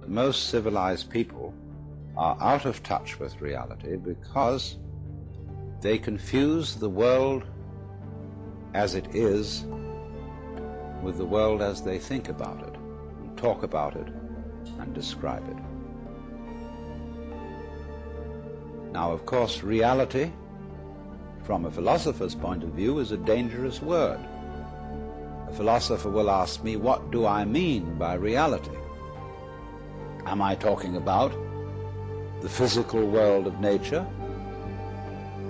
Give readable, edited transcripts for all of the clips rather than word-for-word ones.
Most civilized people are out of touch with reality because they confuse the world as it is with the world as they think about it, and talk about it, and describe it. Now, of course, reality, from a philosopher's point of view, is a dangerous word. A philosopher will ask me, what do I mean by reality? Am I talking about the physical world of nature?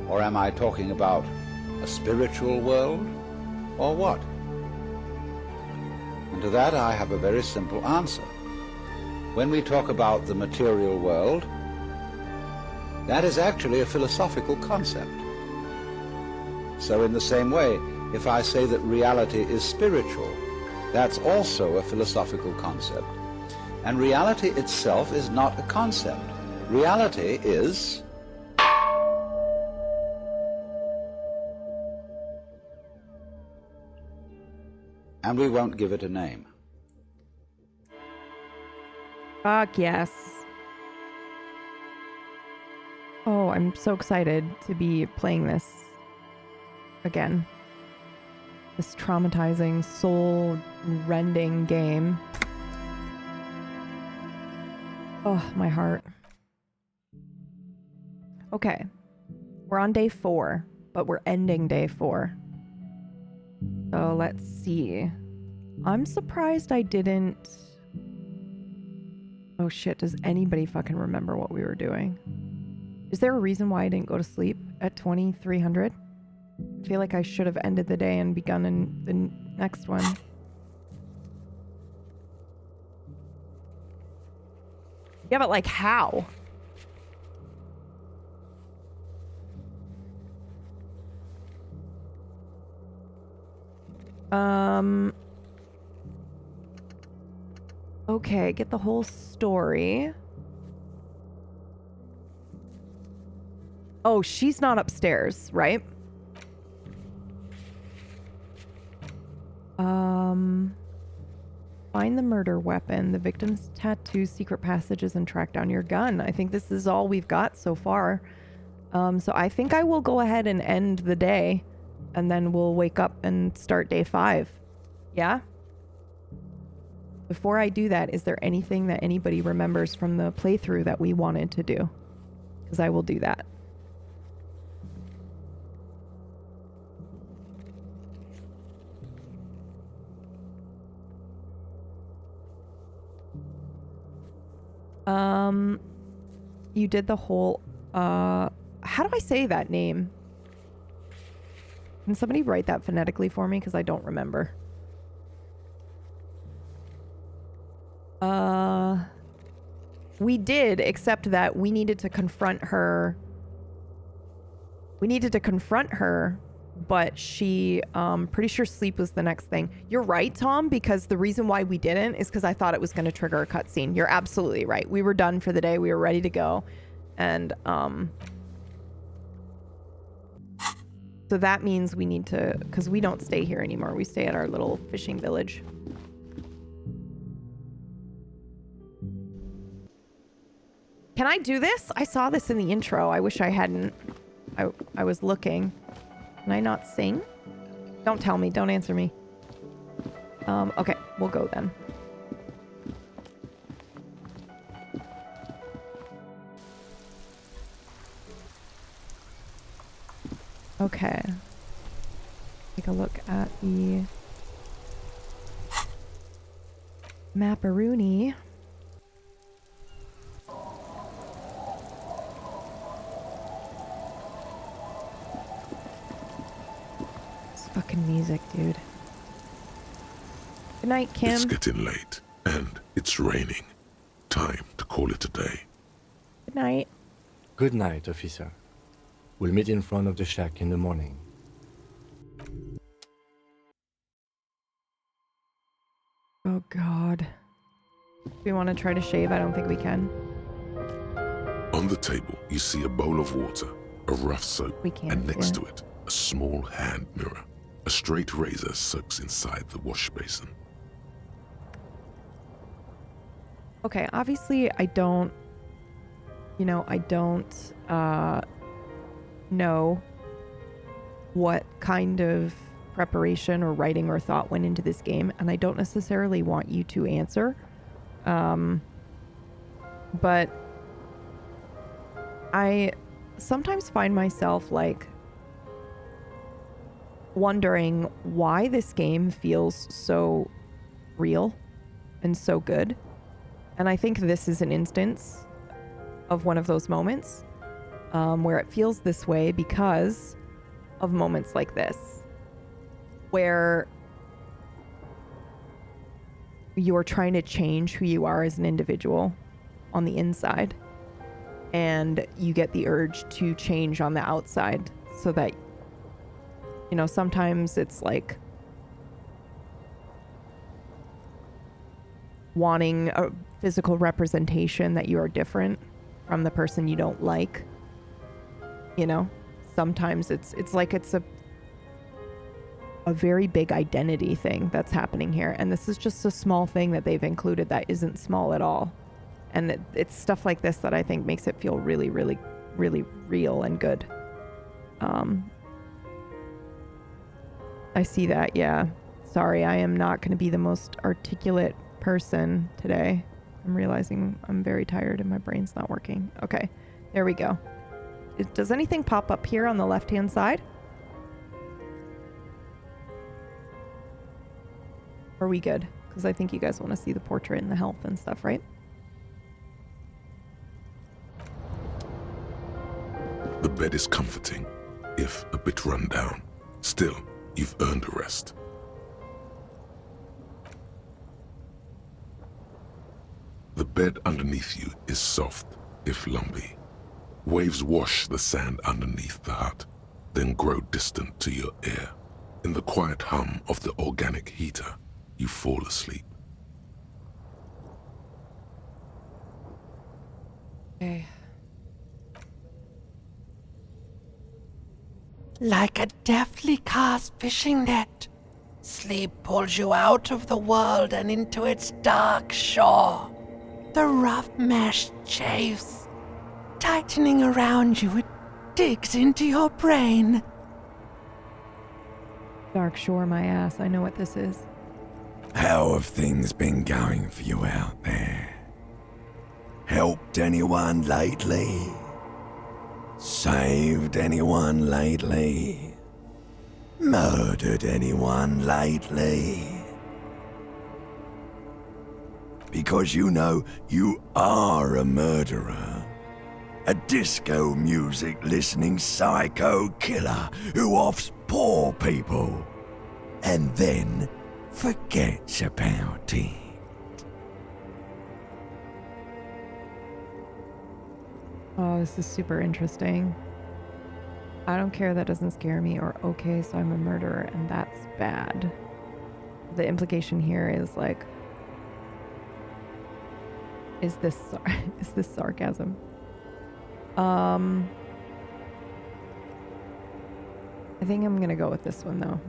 Or am I talking about a spiritual world? Or what? And to that I have a very simple answer. When we talk about the material world, that is actually a philosophical concept. So in the same way, if I say that reality is spiritual, that's also a philosophical concept. And reality itself is not a concept. Reality is and we won't give it a name. Fuck yes. Oh, I'm so excited to be playing this again. This traumatizing, soul-rending game. Oh, my heart. Okay. We're on day 4, but we're ending day 4. So let's see. I'm surprised I didn't... Oh shit, does anybody fucking remember what we were doing? Is there a reason why I didn't go to sleep at 2300? I feel like I should have ended the day and begun in the next one. Yeah, but like how? Okay, get the whole story. Oh, she's not upstairs, right? Find the murder weapon, the victim's tattoos, secret passages, and track down your gun. I think this is all we've got so far. So I think I will go ahead and end the day, and then we'll wake up and start day 5. Yeah? Before I do that, is there anything that anybody remembers from the playthrough that we wanted to do? Because I will do that. You did the whole, how do I say that name? Can somebody write that phonetically for me? Because I don't remember. We did, except that we needed to confront her. But she, pretty sure sleep was the next thing. You're right, Tom, because the reason why we didn't is because I thought it was going to trigger a cutscene. You're absolutely right. We were done for the day. We were ready to go. And, so that means we need to, because we don't stay here anymore. We stay at our little fishing village. Can I do this? I saw this in the intro. I wish I hadn't. I was looking. Can I not sing? Don't tell me. Don't answer me. Okay, we'll go then. Okay. Take a look at the Mapperoonie. Fucking music, dude. Good night, Kim. It's getting late, and it's raining. Time to call it a day. Good night. Good night, officer. We'll meet in front of the shack in the morning. Oh, God. Do we want to try to shave? I don't think we can. On the table, you see a bowl of water, a rough soap, We can't, and next yeah. to it, a small hand mirror. A straight razor soaks inside the wash basin. Okay, obviously I don't know what kind of preparation or writing or thought went into this game, and I don't necessarily want you to answer. But I sometimes find myself like wondering why this game feels so real and so good. And I think this is an instance of one of those moments where it feels this way because of moments like this, where you're trying to change who you are as an individual on the inside, and you get the urge to change on the outside so that, you know, sometimes it's like wanting a physical representation that you are different from the person you don't like. You know, sometimes it's like it's a very big identity thing that's happening here, and this is just a small thing that they've included that isn't small at all. And it's stuff like this that I think makes it feel really, really, really real and good. I see that, yeah. Sorry, I am not going to be the most articulate person today. I'm realizing I'm very tired and my brain's not working. Okay, there we go. Does anything pop up here on the left-hand side? Are we good? Because I think you guys want to see the portrait and the health and stuff, right? The bed is comforting, if a bit run down. Still, you've earned a rest. The bed underneath you is soft, if lumpy. Waves wash the sand underneath the hut, then grow distant to your ear. In the quiet hum of the organic heater, you fall asleep. Okay. Like a deftly cast fishing net, sleep pulls you out of the world and into its dark shore. The rough mesh chafes, tightening around you, it digs into your brain. Dark Shore, my ass. I know what this is. How have things been going for you out there? Helped anyone lately? Saved anyone lately? Murdered anyone lately? Because you know you are a murderer. A disco music listening psycho killer who offs poor people and then forgets about it. Oh, this is super interesting. I don't care, that doesn't scare me. Or, okay, so I'm a murderer and that's bad. The implication here is like, is this sarcasm? I think I'm gonna go with this one though.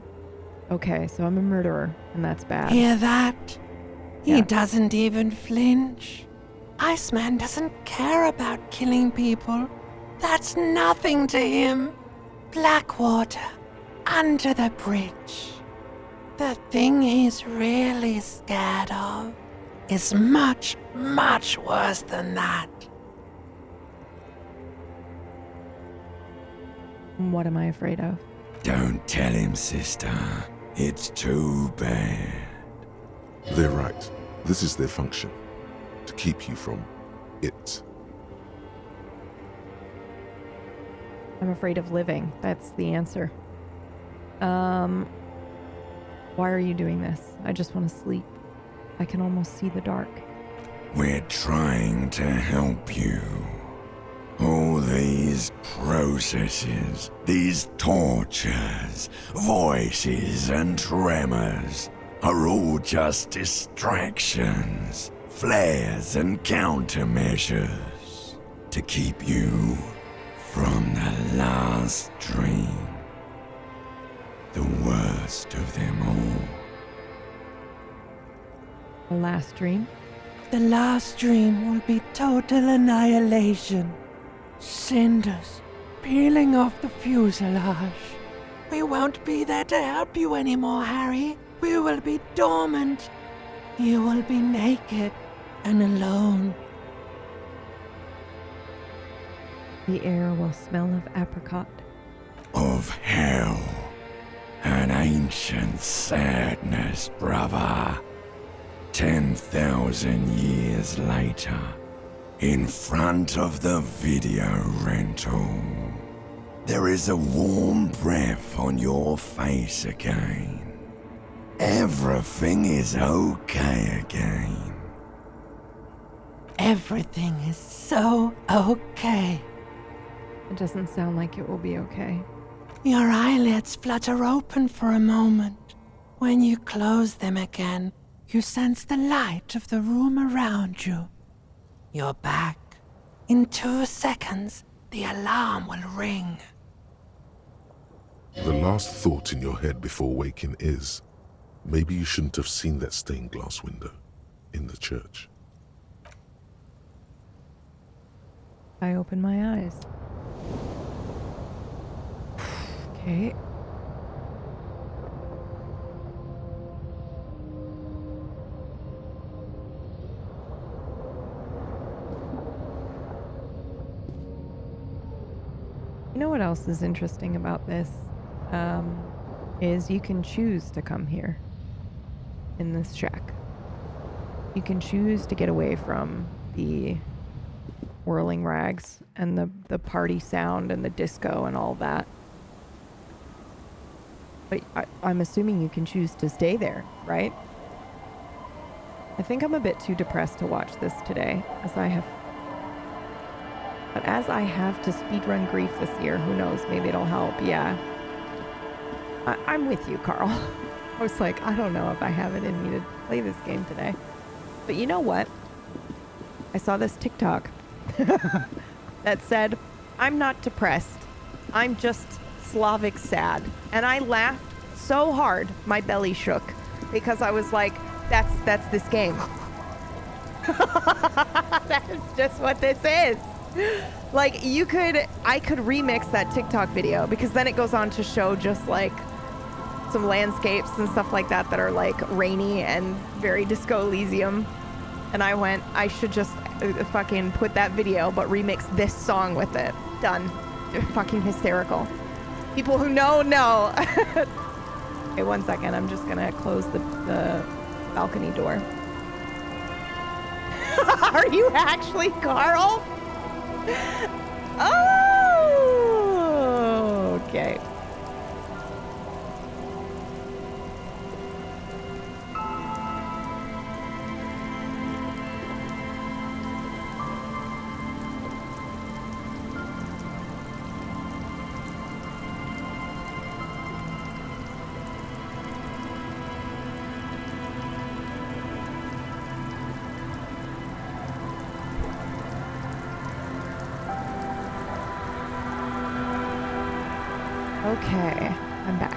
Okay, so I'm a murderer and that's bad. Hear that? Yeah. He doesn't even flinch. Iceman doesn't care about killing people. That's nothing to him. Blackwater, under the bridge. The thing he's really scared of is much, much worse than that. What am I afraid of? Don't tell him, sister. It's too bad. They're right. This is their function. To keep you from it. I'm afraid of living. That's the answer. Why are you doing this? I just want to sleep. I can almost see the dark. We're trying to help you. All these processes, these tortures, voices and tremors are all just distractions, flares and countermeasures to keep you from the last dream, the worst of them all. The last dream? The last dream will be total annihilation. Cinders peeling off the fuselage. We won't be there to help you anymore, Harry. We will be dormant. You will be naked and alone. The air will smell of apricot. Of hell. An ancient sadness, brother. 10,000 years later, in front of the video rental, there is a warm breath on your face again. Everything is okay again. Everything is so okay. It doesn't sound like it will be okay. Your eyelids flutter open for a moment. When you close them again, you sense the light of the room around you. You're back. In 2 seconds, the alarm will ring. The last thought in your head before waking is, maybe you shouldn't have seen that stained glass window in the church. I open my eyes. Okay. You know what else is interesting about this? Is you can choose to come here in this shack. You can choose to get away from the whirling rags and the party sound and the disco and all that. But I'm assuming you can choose to stay there, right? I think I'm a bit too depressed to watch this today, as I have to speedrun grief this year. Who knows? Maybe it'll help. Yeah. I'm with you, Carl. I was like, I don't know if I have it in me to play this game today. But you know what? I saw this TikTok that said, I'm not depressed. I'm just Slavic sad. And I laughed so hard, my belly shook. Because I was like, that's this game. That's just what this is. Like, I could remix that TikTok video, because then it goes on to show just like some landscapes and stuff like that are like rainy and very Disco Elysium. And I should just fucking put that video, but remix this song with it. Done. Fucking hysterical. People who know. Okay, 1 second. I'm just gonna close the balcony door. Are you actually Carl? Oh, okay. Okay, I'm back.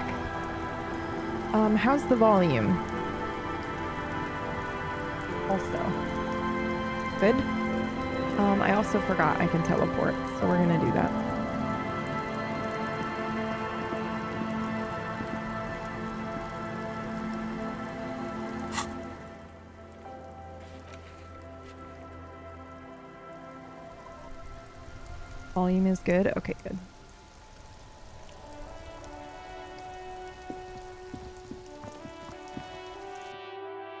How's the volume? Also. Good? I also forgot I can teleport, so we're gonna do that. Volume is good? Okay, good.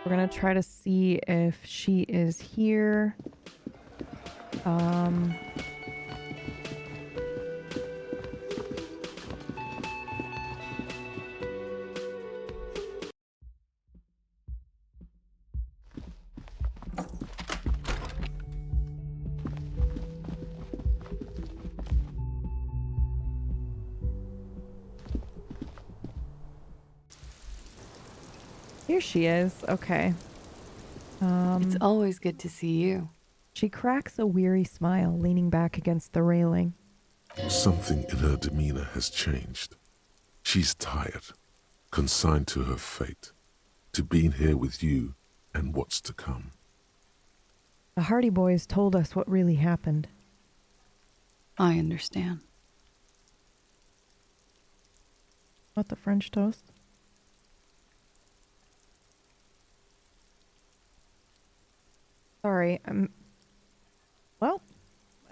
We're gonna try to see if she is here. Here she is. Okay. It's always good to see you. She cracks a weary smile, leaning back against the railing. Something in her demeanor has changed. She's tired, consigned to her fate, to being here with you and what's to come. The Hardy Boys told us what really happened. I understand. What, the French toast? Sorry, well,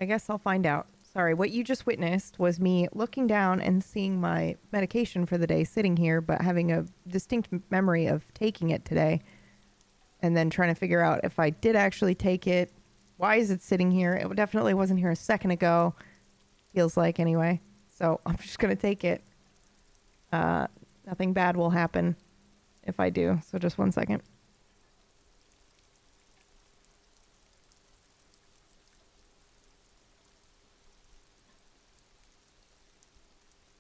I guess I'll find out. Sorry, what you just witnessed was me looking down and seeing my medication for the day sitting here, but having a distinct memory of taking it today. And then trying to figure out if I did actually take it. Why is it sitting here? It definitely wasn't here a second ago. Feels like, anyway. So I'm just going to take it. Nothing bad will happen if I do. So just 1 second.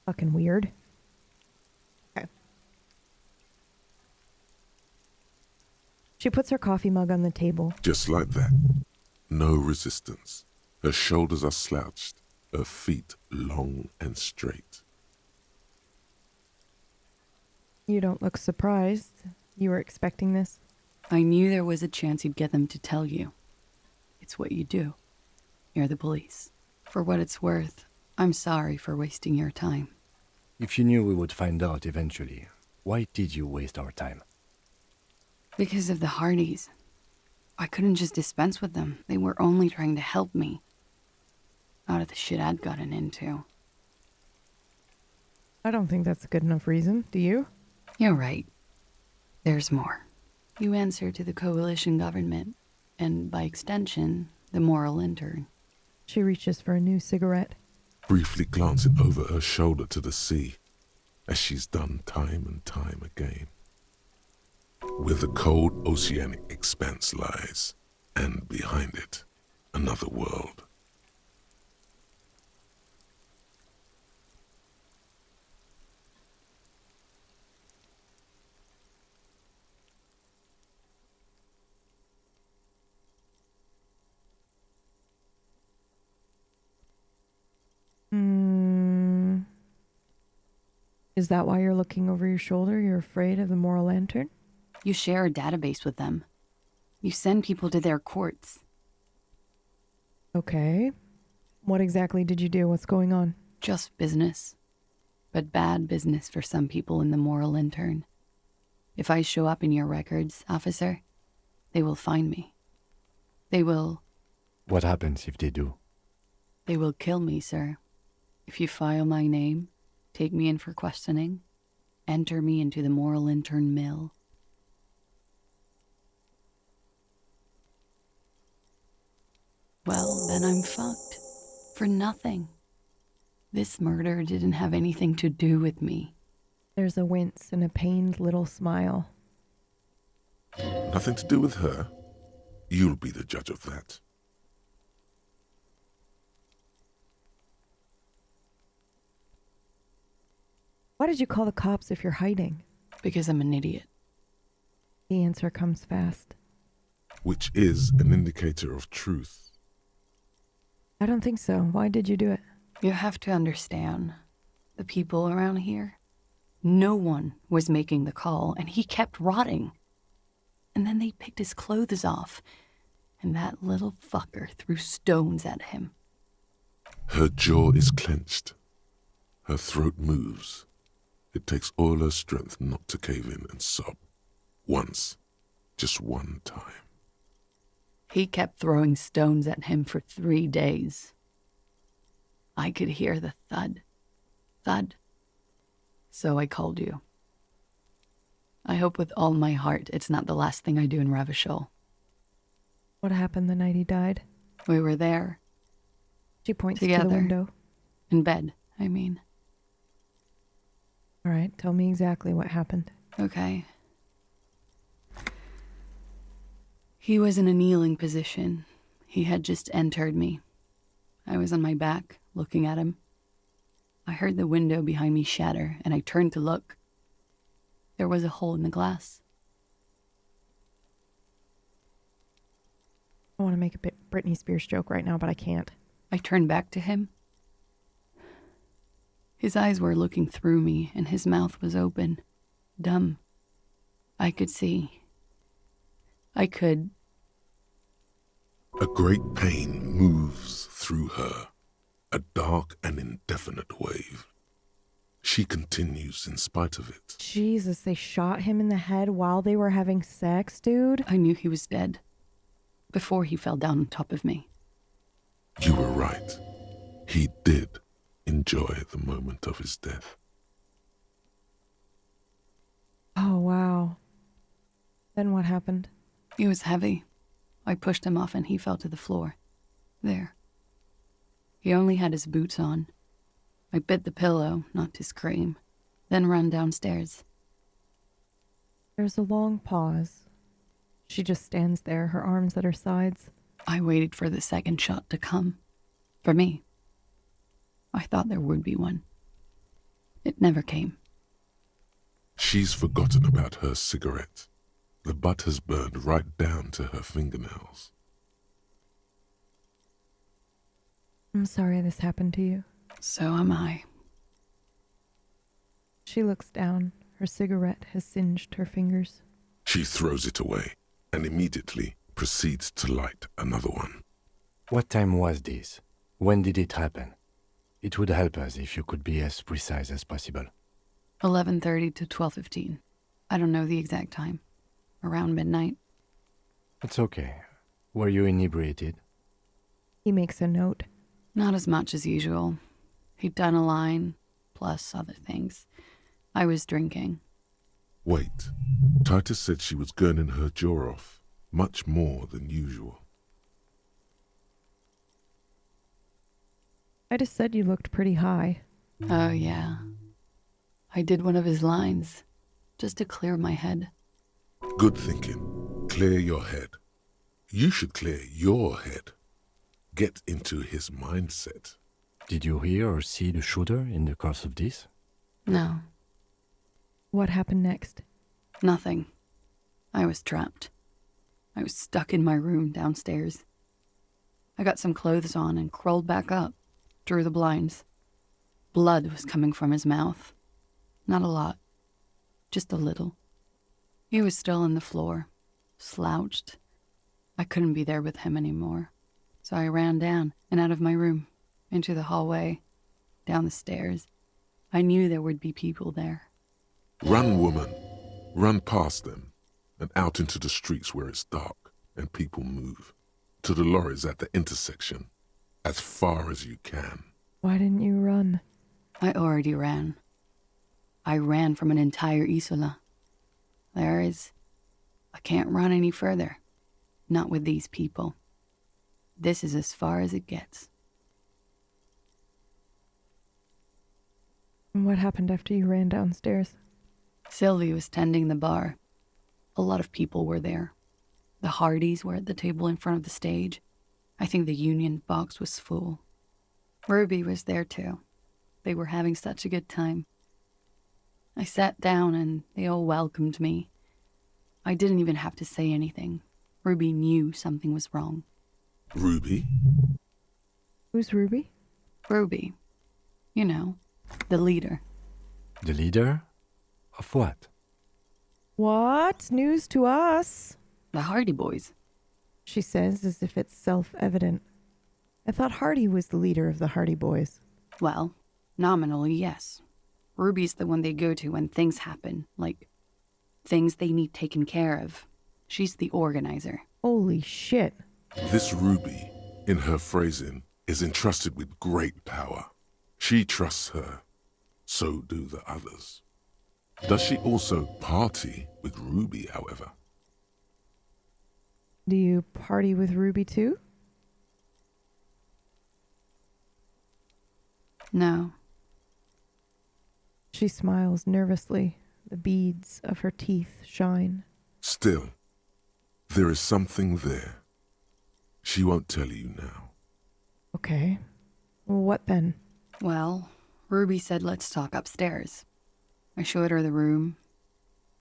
Fucking weird. Okay. She puts her coffee mug on the table. Just like that. No resistance. Her shoulders are slouched, her feet long and straight. You don't look surprised. You were expecting this? I knew there was a chance you'd get them to tell you. It's what you do. You're the police. For what it's worth, I'm sorry for wasting your time. If you knew we would find out eventually, why did you waste our time? Because of the Hardys. I couldn't just dispense with them. They were only trying to help me. Out of the shit I'd gotten into. I don't think that's a good enough reason. Do you? You're right. There's more. You answer to the coalition government, and by extension, the moral intern. She reaches for a new cigarette. Briefly glancing over her shoulder to the sea, as she's done time and time again. Where the cold oceanic expanse lies, and behind it, another world. Is that why you're looking over your shoulder? You're afraid of the moral lantern? You share a database with them. You send people to their courts. Okay. What exactly did you do? What's going on? Just business. But bad business for some people in the moral intern. If I show up in your records, officer, they will find me. They will... What happens if they do? They will kill me, sir. If you file my name, take me in for questioning, enter me into the moral intern mill. Well, then I'm fucked. For nothing. This murder didn't have anything to do with me. There's a wince and a pained little smile. Nothing to do with her. You'll be the judge of that. Why did you call the cops if you're hiding? Because I'm an idiot. The answer comes fast. Which is an indicator of truth. I don't think so. Why did you do it? You have to understand, the people around here, no one was making the call, and he kept rotting. And then they picked his clothes off, and that little fucker threw stones at him. Her jaw is clenched. Her throat moves. It takes all her strength not to cave in and sob. Once. Just one time. He kept throwing stones at him for 3 days. I could hear the thud. Thud. So I called you. I hope with all my heart it's not the last thing I do in Ravishol. What happened the night he died? We were there. She points Together. to the window. In bed, I mean. All right, tell me exactly what happened. Okay. He was in a kneeling position. He had just entered me. I was on my back, looking at him. I heard the window behind me shatter, and I turned to look. There was a hole in the glass. I want to make a Britney Spears joke right now, but I can't. I turned back to him. His eyes were looking through me, and his mouth was open, dumb. I could see. I could... A great pain moves through her, a dark and indefinite wave. She continues in spite of it. Jesus, they shot him in the head while they were having sex, dude? I knew he was dead before he fell down on top of me. You were right. He did enjoy the moment of his death. Oh, wow. Then what happened? He was heavy. I pushed him off and he fell to the floor. There. He only had his boots on. I bit the pillow, not to scream, then ran downstairs. There's a long pause. She just stands there, her arms at her sides. I waited for the second shot to come. For me. I thought there would be one. It never came. She's forgotten about her cigarette. The butt has burned right down to her fingernails. I'm sorry this happened to you. So am I. She looks down. Her cigarette has singed her fingers. She throws it away and immediately proceeds to light another one. What time was this? When did it happen? It would help us if you could be as precise as possible. 11:30 to 12:15. I don't know the exact time. Around midnight. It's okay. Were you inebriated? He makes a note. Not as much as usual. He'd done a line, plus other things. I was drinking. Wait. Titus said she was gurning her jaw off, much more than usual. I just said you looked pretty high. Oh, yeah. I did one of his lines, just to clear my head. Good thinking. Clear your head. You should clear your head. Get into his mindset. Did you hear or see the shooter in the course of this? No, What happened next? nothing. I was trapped. I was stuck in my room downstairs. I got some clothes on and crawled back up, drew the blinds. Blood was coming from his mouth. Not a lot, just a little. He was still on the floor, slouched. I couldn't be there with him anymore, so I ran down and out of my room, into the hallway, down the stairs. I knew there would be people there. Run, woman. Run past them and out into the streets where it's dark and people move. To the lorries at the intersection, as far as you can. Why didn't you run? I already ran. I ran from an entire Isola. I can't run any further. Not with these people. This is as far as it gets. And what happened after you ran downstairs? Sylvie was tending the bar. A lot of people were there. The Hardys were at the table in front of the stage. I think the Union box was full. Ruby was there too. They were having such a good time. I sat down and they all welcomed me. I didn't even have to say anything. Ruby knew something was wrong. Ruby? Who's Ruby? Ruby. You know, the leader. The leader? Of what? What? News to us? The Hardy Boys. She says as if it's self-evident. I thought Hardy was the leader of the Hardy Boys. Well, nominally, yes. Ruby's the one they go to when things happen, like things they need taken care of. She's the organizer. Holy shit. This Ruby, in her phrasing, is entrusted with great power. She trusts her. So do the others. Does she also party with Ruby, however? Do you party with Ruby too? No. She smiles nervously. The beads of her teeth shine. Still, there is something there. She won't tell you now. Okay. Well, what then? Well, Ruby said let's talk upstairs. I showed her the room.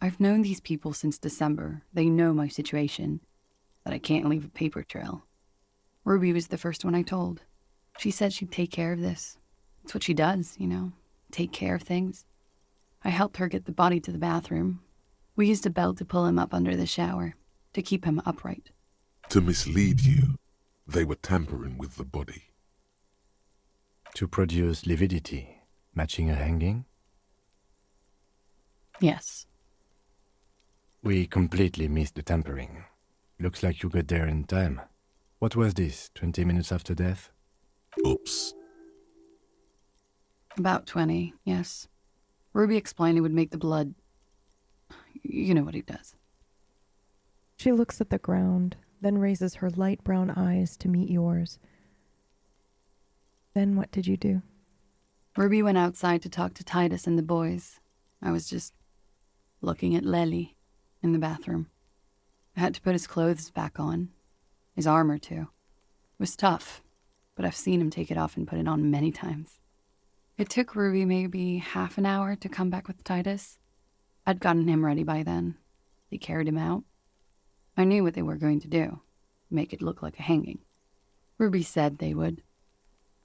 I've known these people since December. They know my situation, that I can't leave a paper trail. Ruby was the first one I told. She said she'd take care of this. It's what she does, you know, take care of things. I helped her get the body to the bathroom. We used a belt to pull him up under the shower, to keep him upright. To mislead you, They were tampering with the body. To produce lividity, matching a hanging? Yes. We completely missed the tampering. Looks like you got there in time. What was this, 20 minutes after death? Oops. About 20, yes. Ruby explained it would make the blood... You know what he does. She looks at the ground, then raises her light brown eyes to meet yours. Then what did you do? Ruby went outside to talk to Titus and the boys. I was just looking at Lely in the bathroom. I had to put his clothes back on. His armor, too. It was tough, but I've seen him take it off and put it on many times. It took Ruby maybe half an hour to come back with Titus. I'd gotten him ready by then. They carried him out. I knew what they were going to do. Make it look like a hanging. Ruby said they would.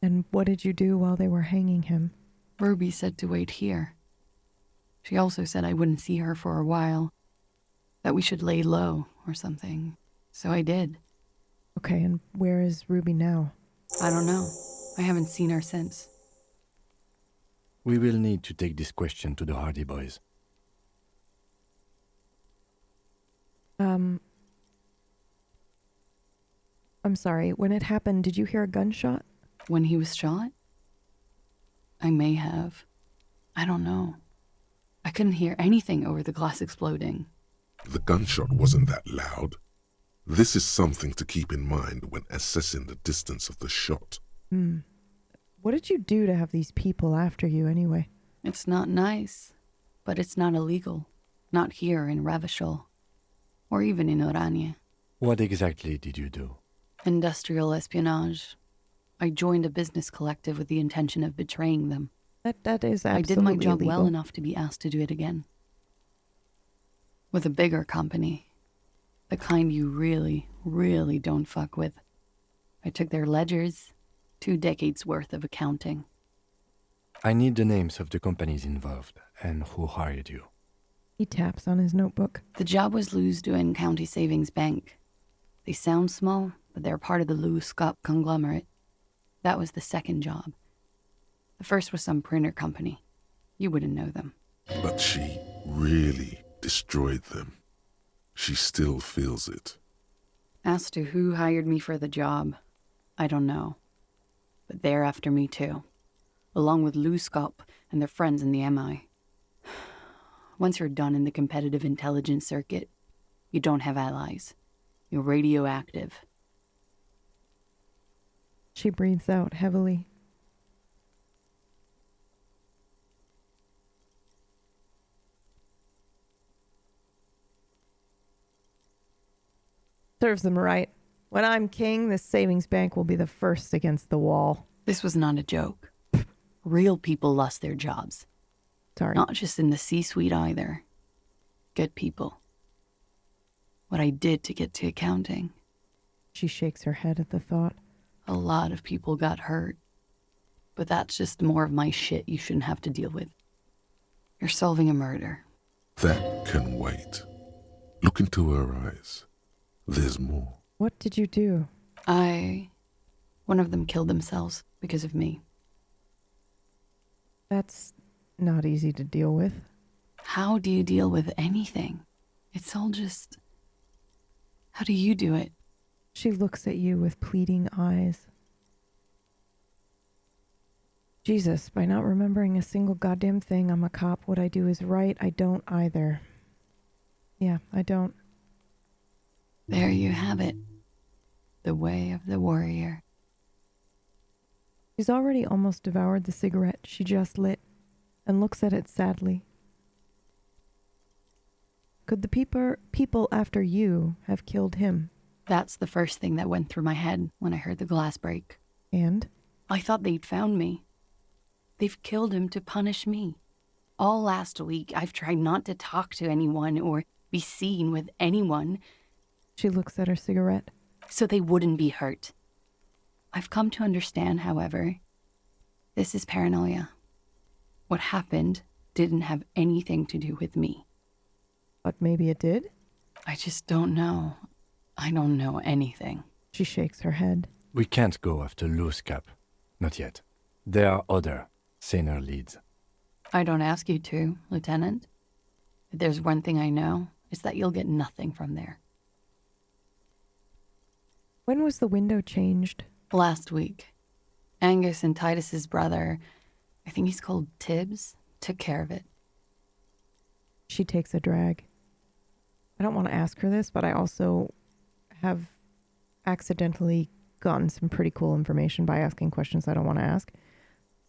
And what did you do while they were hanging him? Ruby said to wait here. She also said I wouldn't see her for a while. That we should lay low or something. So I did. Okay, and where is Ruby now? I don't know. I haven't seen her since. We will need to take this question to the Hardy Boys. I'm sorry, when it happened, did you hear a gunshot? When he was shot? I may have. I don't know. I couldn't hear anything over the glass exploding. The gunshot wasn't that loud. This is something to keep in mind when assessing the distance of the shot. What did you do to have these people after you anyway? It's not nice, but it's not illegal. Not here in Ravishol. Or even in Oranje. What exactly did you do? Industrial espionage. I joined a business collective with the intention of betraying them. That is absolutely I did my job illegal. well enough to be asked to do it again. With a bigger company. The kind you really, really don't fuck with. I took their ledgers, 2 decades worth of accounting. I need the names of the companies involved and who hired you. He taps on his notebook. The job was Lewsdoen County Savings Bank. They sound small, but they're part of the Lewis-Scott conglomerate. That was the second job. The first was some printer company. You wouldn't know them. But she really destroyed them. She still feels it. As to who hired me for the job, I don't know. But they're after me too. Along with Lewis-Scott and their friends in the MI. Once you're done in the competitive intelligence circuit, you don't have allies. You're radioactive. She breathes out heavily. Serves them right. When I'm king, this savings bank will be the first against the wall. This was not a joke. Real people lost their jobs. Sorry. Not just in the C-suite either. Good people. What I did to get to accounting. She shakes her head at the thought. A lot of people got hurt. But that's just more of my shit you shouldn't have to deal with. You're solving a murder. That can wait. Look into her eyes. There's more. What did you do? One of them killed themselves because of me. That's not easy to deal with. How do you deal with anything? It's all just... How do you do it? She looks at you with pleading eyes. Jesus, by not remembering a single goddamn thing, I'm a cop. What I do is right. I don't either. Yeah, I don't. There you have it. The way of the warrior. She's already almost devoured the cigarette she just lit and looks at it sadly. Could the people after you have killed him? That's the first thing that went through my head when I heard the glass break. And? I thought they'd found me. They've killed him to punish me. All last week, I've tried not to talk to anyone or be seen with anyone. She looks at her cigarette. So they wouldn't be hurt. I've come to understand, however, this is paranoia. What happened didn't have anything to do with me. But maybe it did? I just don't know. I don't know anything. She shakes her head. We can't go after loose cap. Not yet. There are other, saner leads. I don't ask you to, Lieutenant. If there's one thing I know, it's that you'll get nothing from there. When was the window changed? Last week. Angus and Titus's brother, I think he's called Tibbs, took care of it. She takes a drag. I don't want to ask her this, but I also have accidentally gotten some pretty cool information by asking questions I don't want to ask.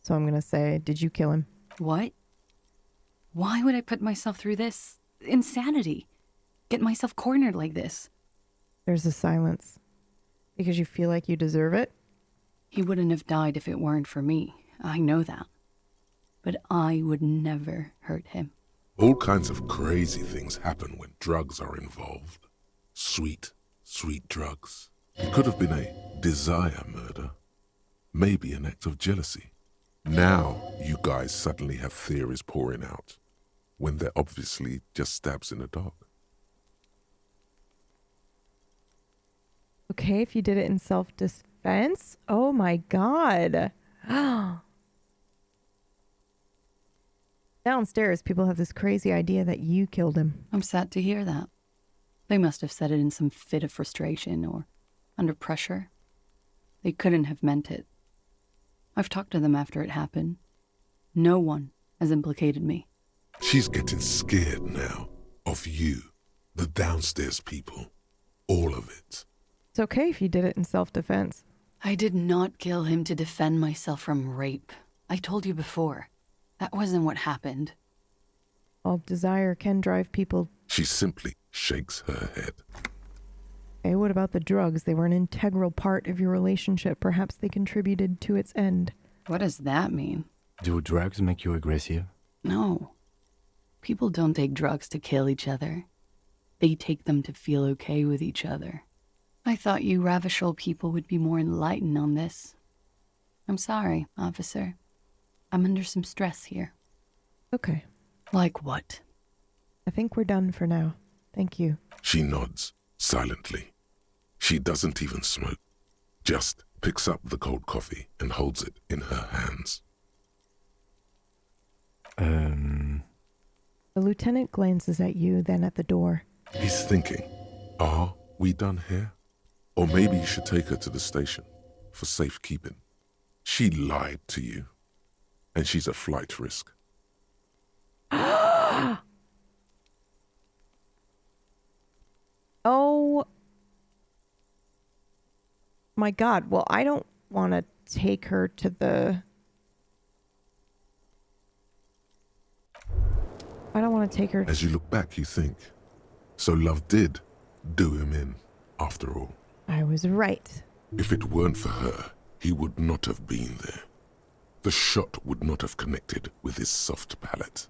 So I'm going to say, did you kill him? What? Why would I put myself through this insanity? Get myself cornered like this? There's a silence. Because you feel like you deserve it? He wouldn't have died if it weren't for me. I know that. But I would never hurt him. All kinds of crazy things happen when drugs are involved. Sweet, sweet drugs. It could have been a desire murder. Maybe an act of jealousy. Now you guys suddenly have theories pouring out, when they're obviously just stabs in the dark. Okay, if you did it in self-defense? Oh my god. Downstairs, people have this crazy idea that you killed him. I'm sad to hear that. They must have said it in some fit of frustration or under pressure. They couldn't have meant it. I've talked to them after it happened. No one has implicated me. She's getting scared now of you, the downstairs people, all of it. It's okay if you did it in self-defense. I did not kill him to defend myself from rape. I told you before. That wasn't what happened. Well, desire can drive people. She simply shakes her head. Okay, what about the drugs? They were an integral part of your relationship. Perhaps they contributed to its end. What does that mean? Do drugs make you aggressive? No. People don't take drugs to kill each other. They take them to feel okay with each other. I thought you Ravishol people would be more enlightened on this. I'm sorry, officer. I'm under some stress here. Okay. Like what? I think we're done for now. Thank you. She nods, silently. She doesn't even smoke, just picks up the cold coffee and holds it in her hands. The lieutenant glances at you, then at the door. He's thinking, are we done here? Or maybe you should take her to the station for safekeeping. She lied to you, and she's a flight risk. Oh my god. Well, I don't want to take her to the... I don't want to take her... As you look back, you think, so love did do him in, after all. I was right. If it weren't for her, he would not have been there. The shot would not have connected with his soft palate.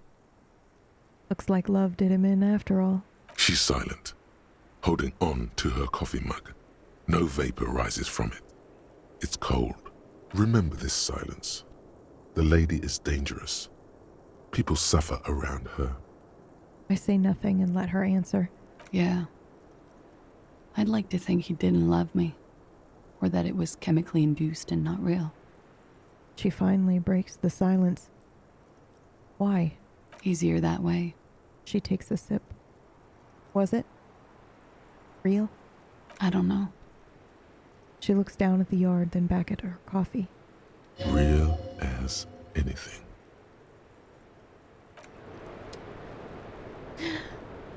Looks like love did him in after all. She's silent, holding on to her coffee mug. No vapor rises from it. It's cold. Remember this silence. The lady is dangerous. People suffer around her. I say nothing and let her answer. Yeah. I'd like to think he didn't love me, or that it was chemically induced and not real. She finally breaks the silence. Why? Easier that way. She takes a sip. Was it real? I don't know. She looks down at the yard, then back at her coffee. Real as anything.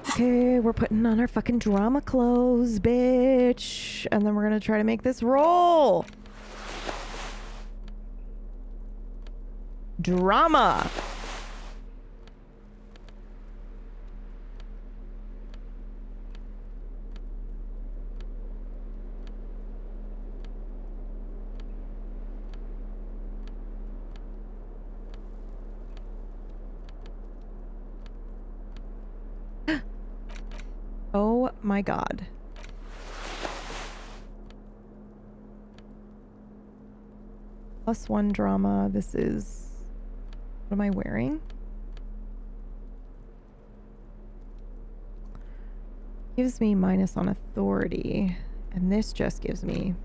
Okay, we're putting on our fucking drama clothes, bitch. And then we're gonna try to make this roll. Drama. Oh my god. +1 drama. This is... What am I wearing? Gives me minus on authority. And this just gives me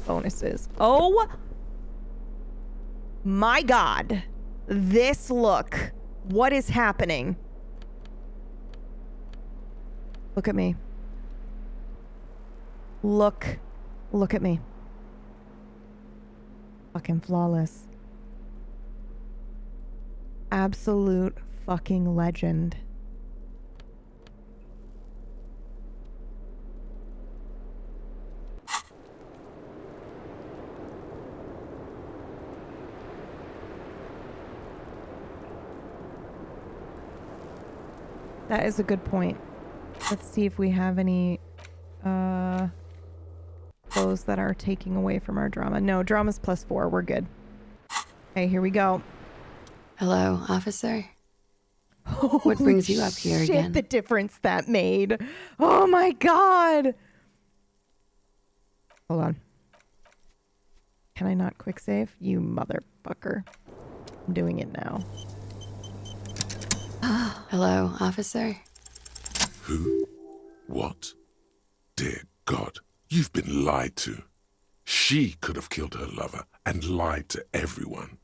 bonuses. Oh my god. This look. What is happening? Look at me. Look at me. Fucking flawless. Absolute fucking legend. That is a good point. Let's see if we have any clothes that are taking away from our drama. No, drama's +4. We're good. Okay, here we go. Hello, officer? What brings you up here Shit, again? the difference that made. Oh my god. Hold on. Can I not quick save? You motherfucker. I'm doing it now. Hello, officer? Who? What? Dear God, you've been lied to. She could have killed her lover and lied to everyone.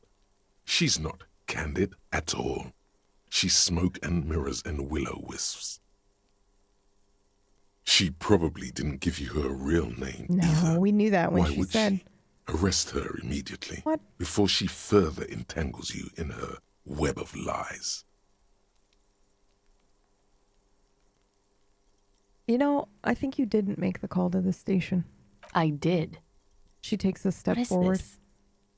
She's not candid at all. She's smoke and mirrors and willow-wisps. She probably didn't give you her real name either. No, we knew that when Why she would said. she? Arrest her immediately. What? Before she further entangles you in her web of lies. You know, I think you didn't make the call to the station. I did. She takes a step What is forward. this?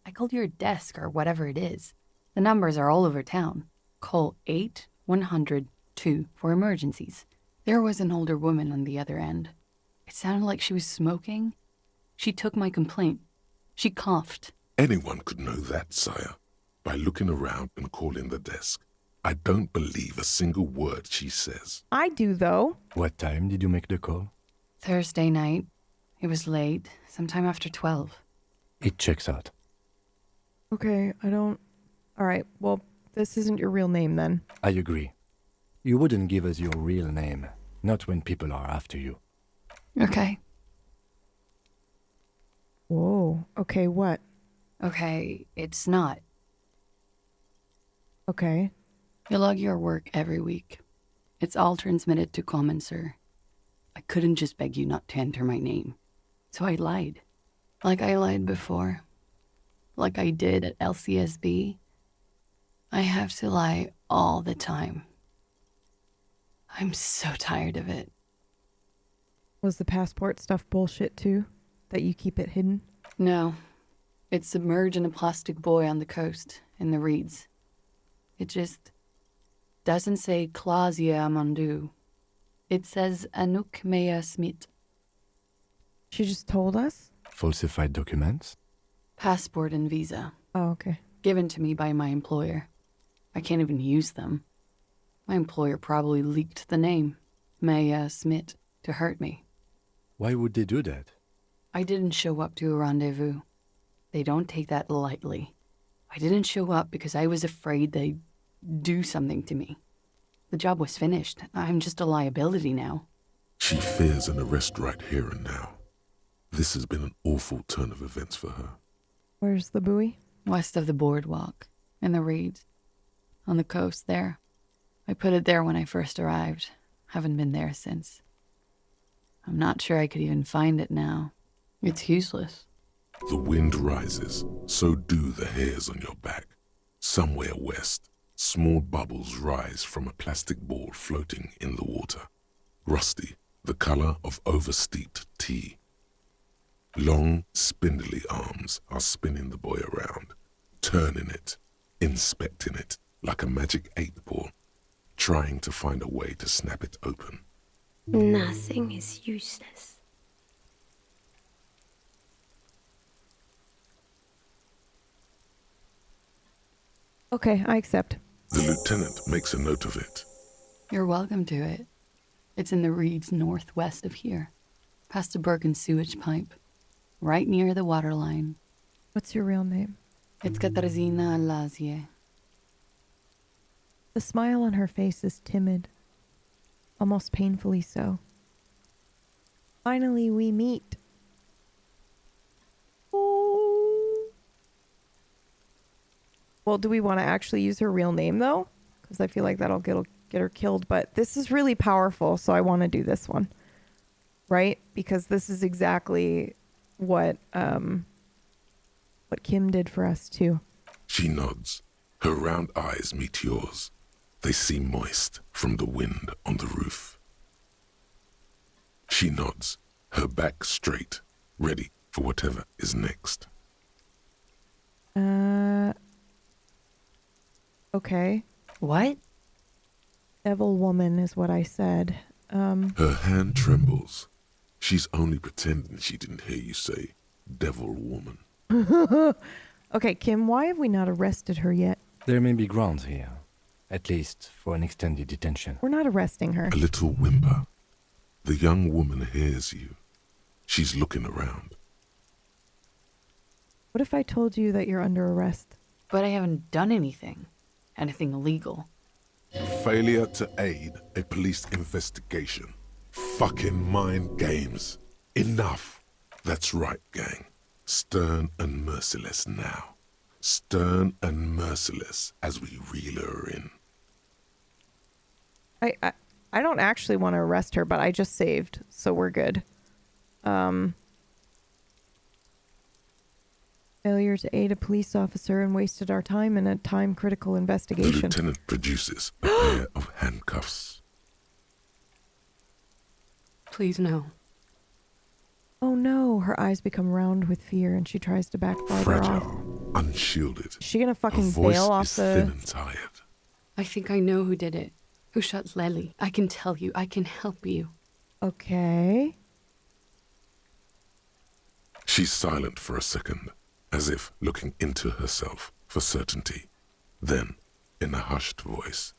I called your desk or whatever it is. The numbers are all over town. Call 8-100-2 for emergencies. There was an older woman on the other end. It sounded like she was smoking. She took my complaint. She coughed. Anyone could know that, sire, by looking around and calling the desk. I don't believe a single word she says. I do, though. What time did you make the call? Thursday night. It was late, sometime after 12. It checks out. Okay, I don't... Alright, well, this isn't your real name then. I agree. You wouldn't give us your real name, not when people are after you. Okay. Whoa. Okay, what? Okay, it's not. Okay. You log your work every week. It's all transmitted to Common, sir. I couldn't just beg you not to enter my name. So I lied. Like I lied before. Like I did at LCSB. I have to lie all the time. I'm so tired of it. Was the passport stuff bullshit too? That you keep it hidden? No. It's submerged in a plastic buoy on the coast, in the reeds. It just doesn't say Clausia Amandu. It says Anouk Mea Smith. She just told us? Falsified documents? Passport and visa. Oh, okay. Given to me by my employer. I can't even use them. My employer probably leaked the name, Mea Smith, to hurt me. Why would they do that? I didn't show up to a rendezvous. They don't take that lightly. I didn't show up because I was afraid they'd do something to me. The job was finished. I'm just a liability now. She fears an arrest right here and now. This has been an awful turn of events for her. Where's the buoy? West of the boardwalk, in the reeds. On the coast there. I put it there when I first arrived. Haven't been there since. I'm not sure I could even find it now. It's useless. The wind rises, so do the hairs on your back. Somewhere west, small bubbles rise from a plastic ball floating in the water. Rusty, the color of oversteeped tea. Long, spindly arms are spinning the buoy around, turning it, inspecting it like a magic 8-ball, trying to find a way to snap it open. Nothing is useless. Okay, I accept. The lieutenant makes a note of it. You're welcome to it. It's in the reeds northwest of here, past a broken sewage pipe, right near the waterline. What's your real name? It's Katarzyna Lazie. The smile on her face is timid, almost painfully so. Finally, we meet. Well, do we want to actually use her real name, though? Because I feel like that'll get her killed. But this is really powerful, so I want to do this one. Right? Because this is exactly what Kim did for us, too. She nods. Her round eyes meet yours. They seem moist from the wind on the roof. She nods, her back straight, ready for whatever is next. Okay. What? Devil woman is what I said. Her hand trembles. She's only pretending she didn't hear you say, devil woman. Okay, Kim, why have we not arrested her yet? There may be grounds here, at least for an extended detention. We're not arresting her. A little whimper. The young woman hears you. She's looking around. What if I told you that you're under arrest? But I haven't done anything. Anything illegal. Failure to aid a police investigation. Fucking mind games. Enough. That's right, gang. Stern and merciless now. Stern and merciless as we reel her in. I don't actually want to arrest her, but I just saved, so we're good. Failure to aid a police officer and wasted our time in a time-critical The investigation. lieutenant produces a pair of handcuffs. Please no. Oh no, her eyes become round with fear and she tries to back farther off. Fragile, unshielded. Is she gonna Her fucking voice bail off is thin the... and tired. I think I know who did it. Who shot Lely. I can tell you. I can help you. Okay. She's silent for a second, as if looking into herself for certainty. Then, in a hushed voice,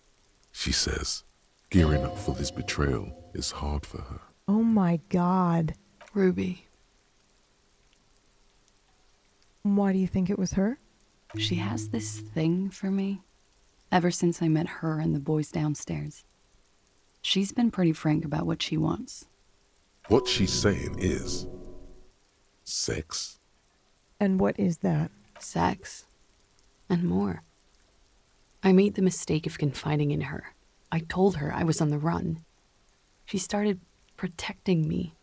she says, gearing up for this betrayal is hard for her. Oh my god. Ruby. Why do you think it was her? She has this thing for me. Ever since I met her and the boys downstairs. She's been pretty frank about what she wants. What she's saying is, sex. And what is that? Sex. And more. I made the mistake of confiding in her. I told her I was on the run. She started protecting me.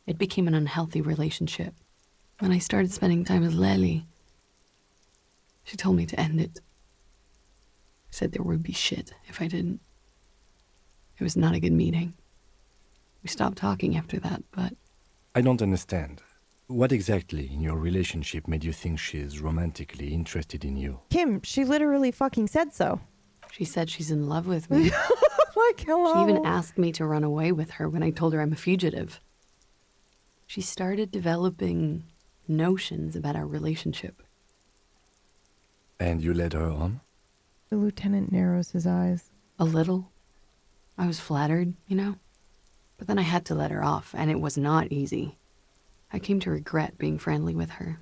It became an unhealthy relationship. When I started spending time with Lely, she told me to end it. Said there would be shit if I didn't. It was not a good meeting. We stopped talking after that, but... I don't understand. What exactly in your relationship made you think she's romantically interested in you? Kim, she literally fucking said so. She said she's in love with me. Like, hello. She even asked me to run away with her when I told her I'm a fugitive. She started developing notions about our relationship. And you led her on? The lieutenant narrows his eyes. A little. I was flattered, you know? But then I had to let her off, and it was not easy. I came to regret being friendly with her.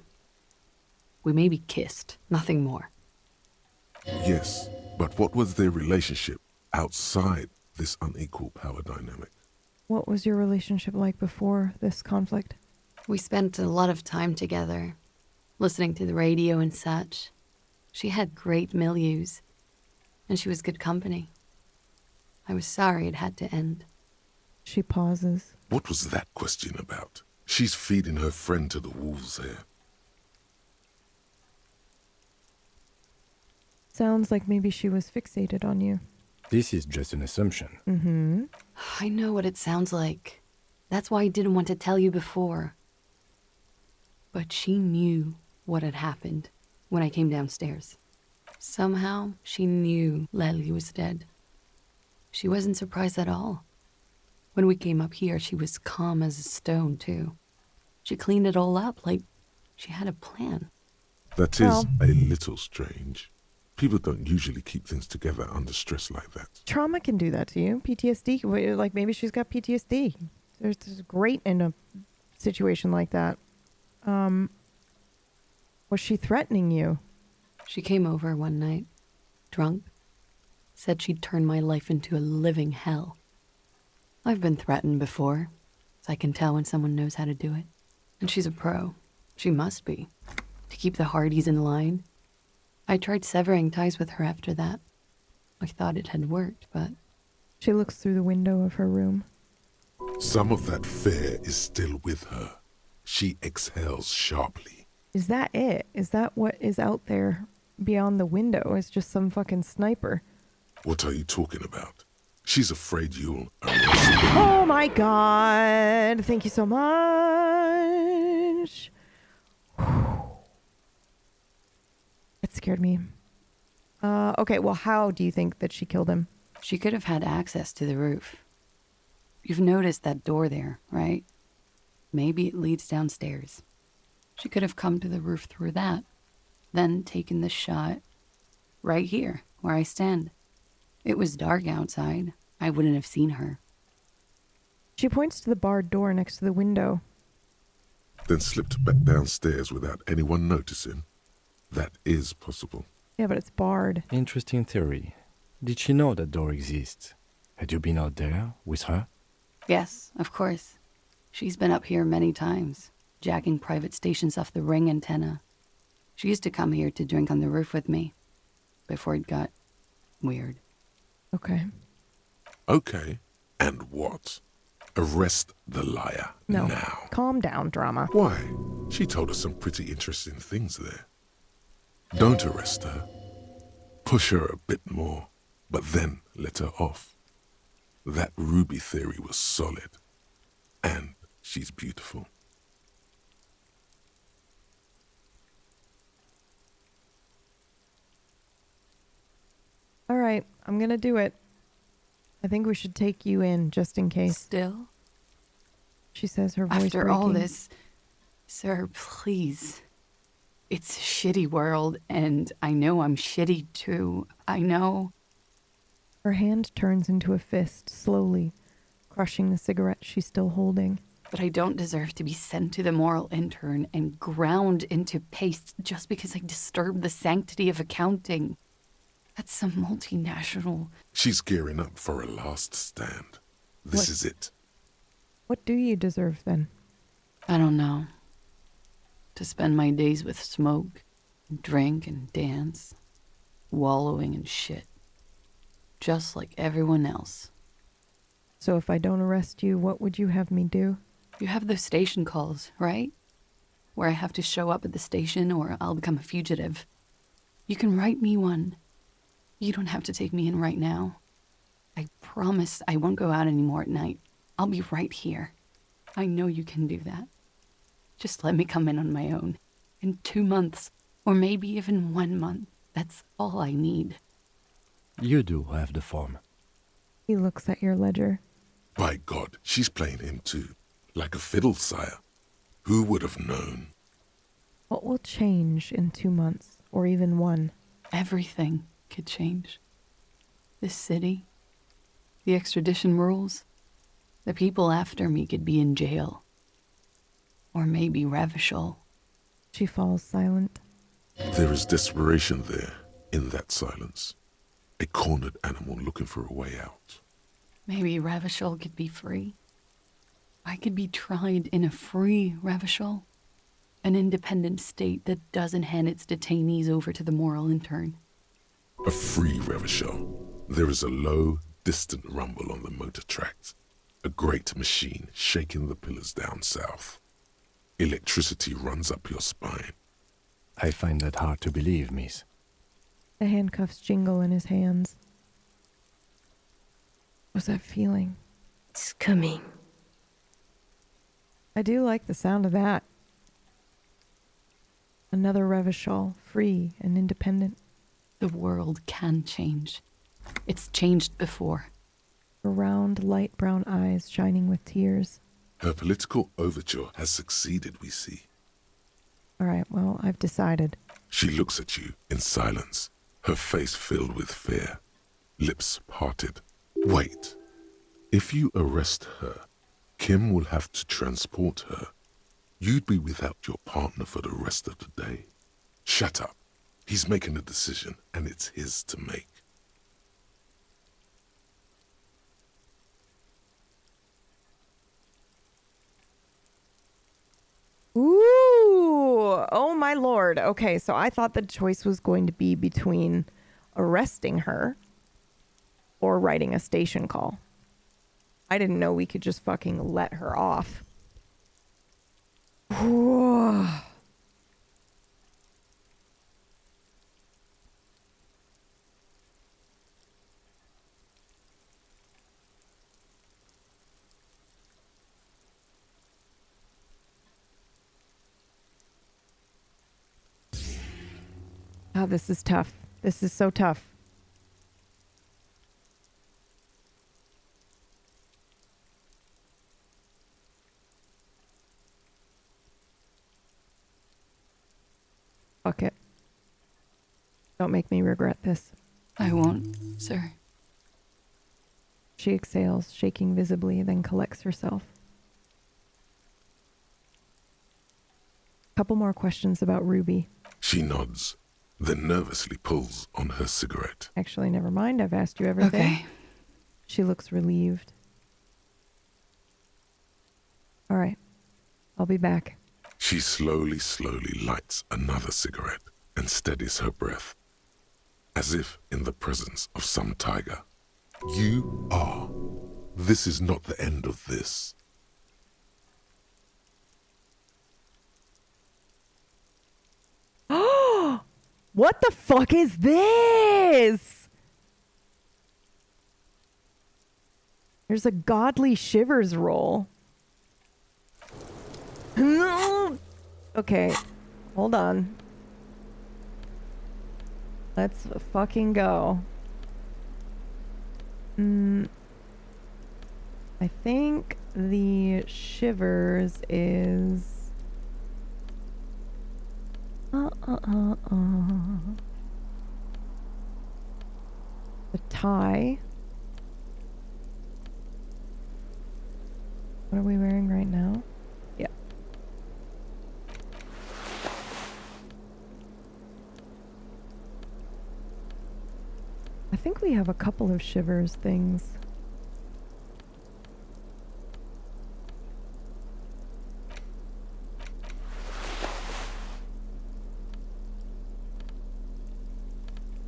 We maybe kissed, nothing more. Yes, but what was their relationship outside this unequal power dynamic? What was your relationship like before this conflict? We spent a lot of time together, listening to the radio and such. She had great milieus, and she was good company. I was sorry it had to end. She pauses. What was that question about? She's feeding her friend to the wolves here. Sounds like maybe she was fixated on you. This is just an assumption. Mm-hmm. I know what it sounds like. That's why I didn't want to tell you before. But she knew what had happened when I came downstairs. Somehow, she knew Lely was dead. She wasn't surprised at all. When we came up here, she was calm as a stone, too. She cleaned it all up like she had a plan. That is a little strange. People don't usually keep things together under stress like that. Trauma can do that to you. PTSD. Like maybe she's got PTSD. There's great in a situation like that. Was she threatening you? She came over one night, drunk, said she'd turn my life into a living hell. I've been threatened before, so I can tell when someone knows how to do it. And she's a pro. She must be. To keep the Hardys in line. I tried severing ties with her after that. I thought it had worked, but... She looks through the window of her room. Some of that fear is still with her. She exhales sharply. Is that it? Is that what is out there beyond the window? It's just some fucking sniper. What are you talking about? She's afraid you'll arrest her. Oh my god. Thank you so much. That scared me. Okay, well, how do you think that she killed him? She could have had access to the roof. You've noticed that door there, right? Maybe it leads downstairs. She could have come to the roof through that, then taken the shot right here, where I stand. It was dark outside. I wouldn't have seen her. She points to the barred door next to the window. Then slipped back downstairs without anyone noticing. That is possible. Yeah, but it's barred. Interesting theory. Did she know that door exists? Had you been out there with her? Yes, of course. She's been up here many times, jacking private stations off the ring antenna. She used to come here to drink on the roof with me, before it got weird. Okay. Okay, and what? Arrest the liar No. now. Calm down, drama. Why? She told us some pretty interesting things there. Don't arrest her. Push her a bit more, but then let her off. That Ruby theory was solid. And she's beautiful. All right, I'm gonna do it. I think we should take you in, just in case. Still? She says, her voice After all breaking. this, sir, please. It's a shitty world, and I know I'm shitty too. I know. Her hand turns into a fist, slowly, crushing the cigarette she's still holding. But I don't deserve to be sent to the moral intern and ground into paste just because I disturbed the sanctity of accounting. That's some multinational... She's gearing up for a last stand. This is it. What do you deserve, then? I don't know. To spend my days with smoke, and drink and dance, wallowing in shit. Just like everyone else. So if I don't arrest you, what would you have me do? You have those station calls, right? Where I have to show up at the station or I'll become a fugitive. You can write me one. You don't have to take me in right now. I promise I won't go out anymore at night. I'll be right here. I know you can do that. Just let me come in on my own. In 2 months, or maybe even 1 month. That's all I need. You do have the form. He looks at your ledger. By God, she's playing him too. Like a fiddle, sire. Who would have known? What will change in 2 months, or even 1? Everything could change. This city, the extradition rules, the people after me could be in jail. Or maybe Revachol. She falls silent. There is desperation there, in that silence. A cornered animal looking for a way out. Maybe Revachol could be free. I could be tried in a free Revachol. An independent state that doesn't hand its detainees over to the moral intern. A free Revachol. There is a low, distant rumble on the motor tracks. A great machine shaking the pillars down south. Electricity runs up your spine. I find that hard to believe, miss. The handcuffs jingle in his hands. What's that feeling? It's coming. I do like the sound of that. Another Revachol, free and independent. The world can change. It's changed before. Her round, light brown eyes shining with tears. Her political overture has succeeded, we see. All right, well, I've decided. She looks at you in silence, her face filled with fear, lips parted. Wait. If you arrest her, Kim will have to transport her. You'd be without your partner for the rest of the day. Shut up. He's making a decision, and it's his to make. Ooh, Oh my lord. Okay, so I thought the choice was going to be between arresting her or writing a station call. I didn't know we could just fucking let her off. Whoa. Oh, this is tough. This is so tough. Fuck it. Don't make me regret this. I won't, sir. She exhales, shaking visibly, then collects herself. Couple more questions about Ruby. She nods, then nervously pulls on her cigarette. Actually, never mind. I've asked you everything. Okay. She looks relieved. All right. I'll be back. She slowly lights another cigarette and steadies her breath, as if in the presence of some tiger. You are. This is not the end of this. What the fuck is this? There's a godly shivers roll. Okay, hold on. Let's fucking go. I think the shivers is... The tie. What are we wearing right now? Yeah. I think we have a couple of shivers things.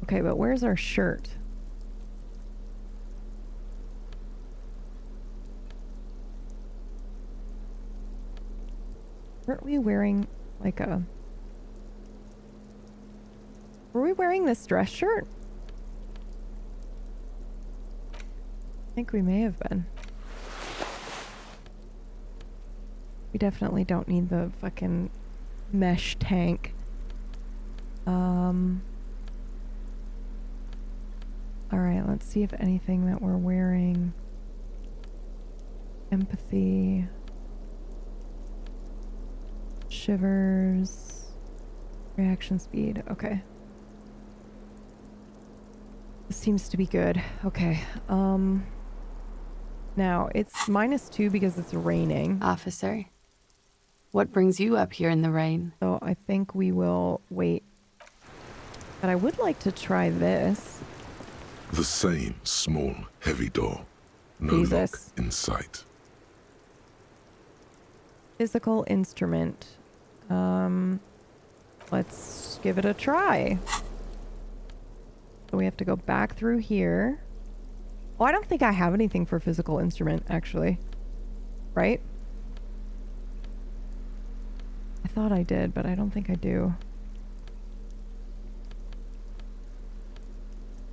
Okay, but where's our shirt? Weren't we wearing like a... Were we wearing this dress shirt? I think we may have been. We definitely don't need the fucking mesh tank. Alright, let's see if anything that we're wearing. Empathy. Shivers. Reaction speed. Okay. This seems to be good. Okay. Now, it's -2 because it's raining. Officer, what brings you up here in the rain? So I think we will wait. But I would like to try this. The same small, heavy door. No Jesus. lock in sight. Physical instrument. Let's give it a try. So we have to go back through here. Oh, I don't think I have anything for physical instrument, actually. Right? I thought I did, but I don't think I do.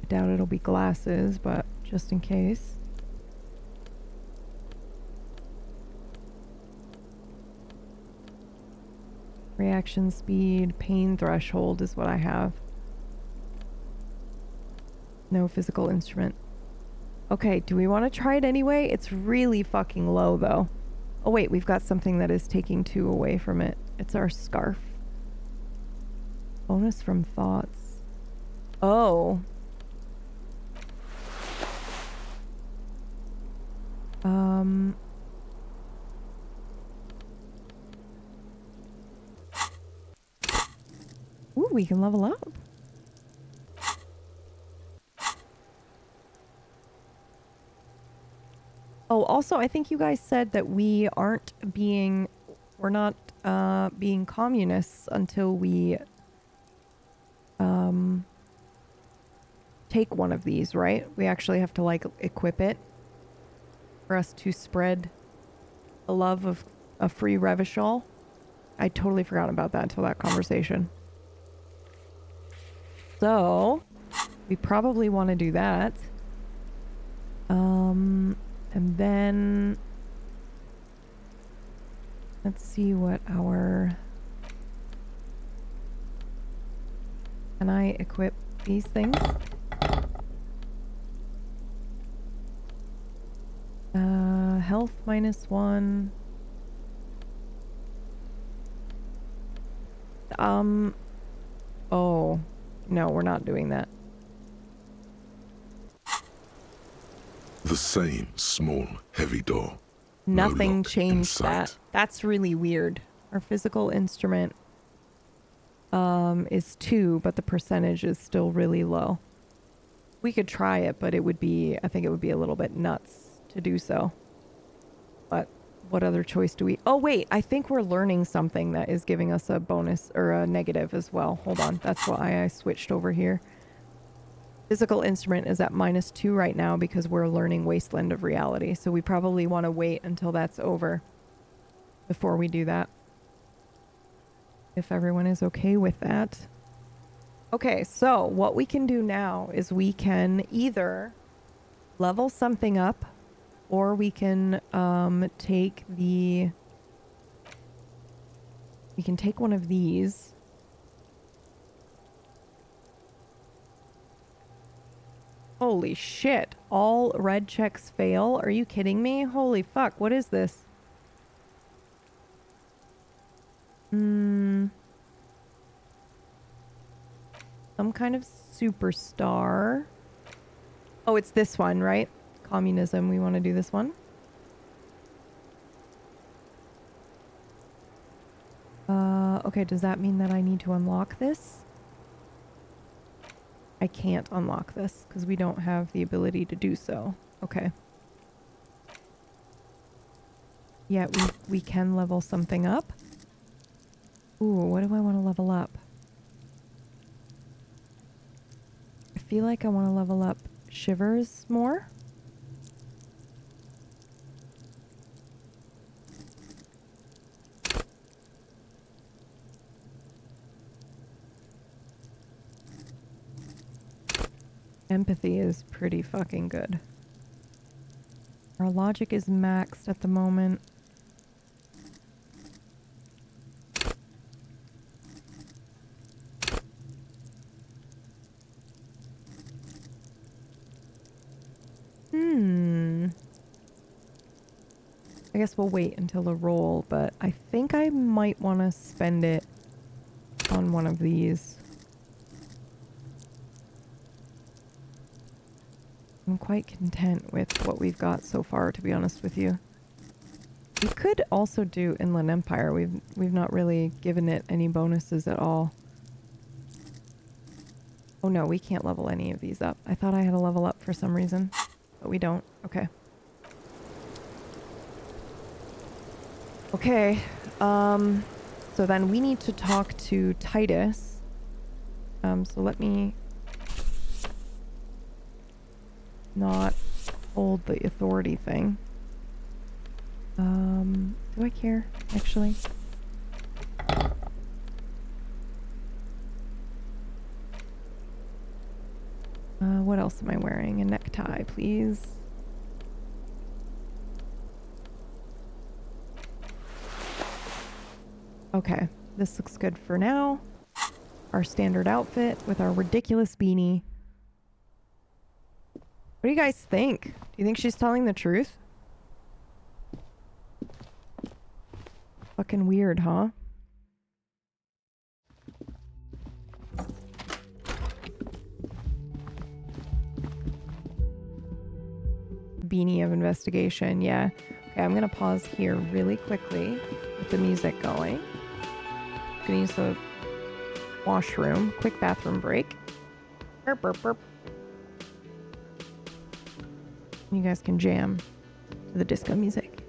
I doubt it'll be glasses, but just in case. Reaction speed, pain threshold is what I have. No physical instrument. Okay, do we want to try it anyway? It's really fucking low, though. Oh, wait, we've got something that is taking 2 away from it. It's our scarf. Bonus from thoughts. Oh. Ooh, we can level up. Oh, also, I think you guys said that we aren't being We're not being communists until we take one of these, right? We actually have to like equip it for us to spread the love of a free Revachol. I totally forgot about that until that conversation. So we probably want to do that. And then let's see what our... Can I equip these things? Health -1. Oh, no, we're not doing that. The same small, heavy door. Nothing No lock changed in sight. that. That's really weird. Our physical instrument is 2, but the percentage is still really low. We could try it, but it would be, I think it would be a little bit nuts to do so. But what other choice do we... Oh, wait, I think we're learning something that is giving us a bonus or a negative as well. Hold on, that's why I switched over here. Physical instrument is at -2 right now because we're learning Wasteland of Reality. So we probably want to wait until that's over before we do that. If everyone is okay with that. Okay, so what we can do now is we can either level something up or we can take the... We can take one of these. Holy shit. All red checks fail? Are you kidding me? Holy fuck, what is this? Some kind of superstar. Oh, it's this one, right? Communism. We want to do this one. Okay, does that mean that I need to unlock this? I can't unlock this because we don't have the ability to do so. Okay. Yeah, we can level something up. Ooh, what do I want to level up? I feel like I want to level up Shivers more. Empathy is pretty fucking good. Our logic is maxed at the moment. I guess we'll wait until the roll, but I think I might want to spend it on one of these. I'm quite content with what we've got so far, to be honest with you. We could also do Inland Empire. We've not really given it any bonuses at all. Oh no, we can't level any of these up. I thought I had a level up for some reason, but we don't. Okay. Okay. So then we need to talk to Titus. So let me not hold the authority thing. Do I care, actually? What else am I wearing? A necktie, please. Okay, this looks good for now. Our standard outfit with our ridiculous beanie. What do you guys think? Do you think she's telling the truth? Fucking weird, huh? Beanie of investigation, yeah. Okay, I'm gonna pause here really quickly with the music going. Gonna use the washroom. Quick bathroom break. Burp, burp, burp. You guys can jam to the disco music.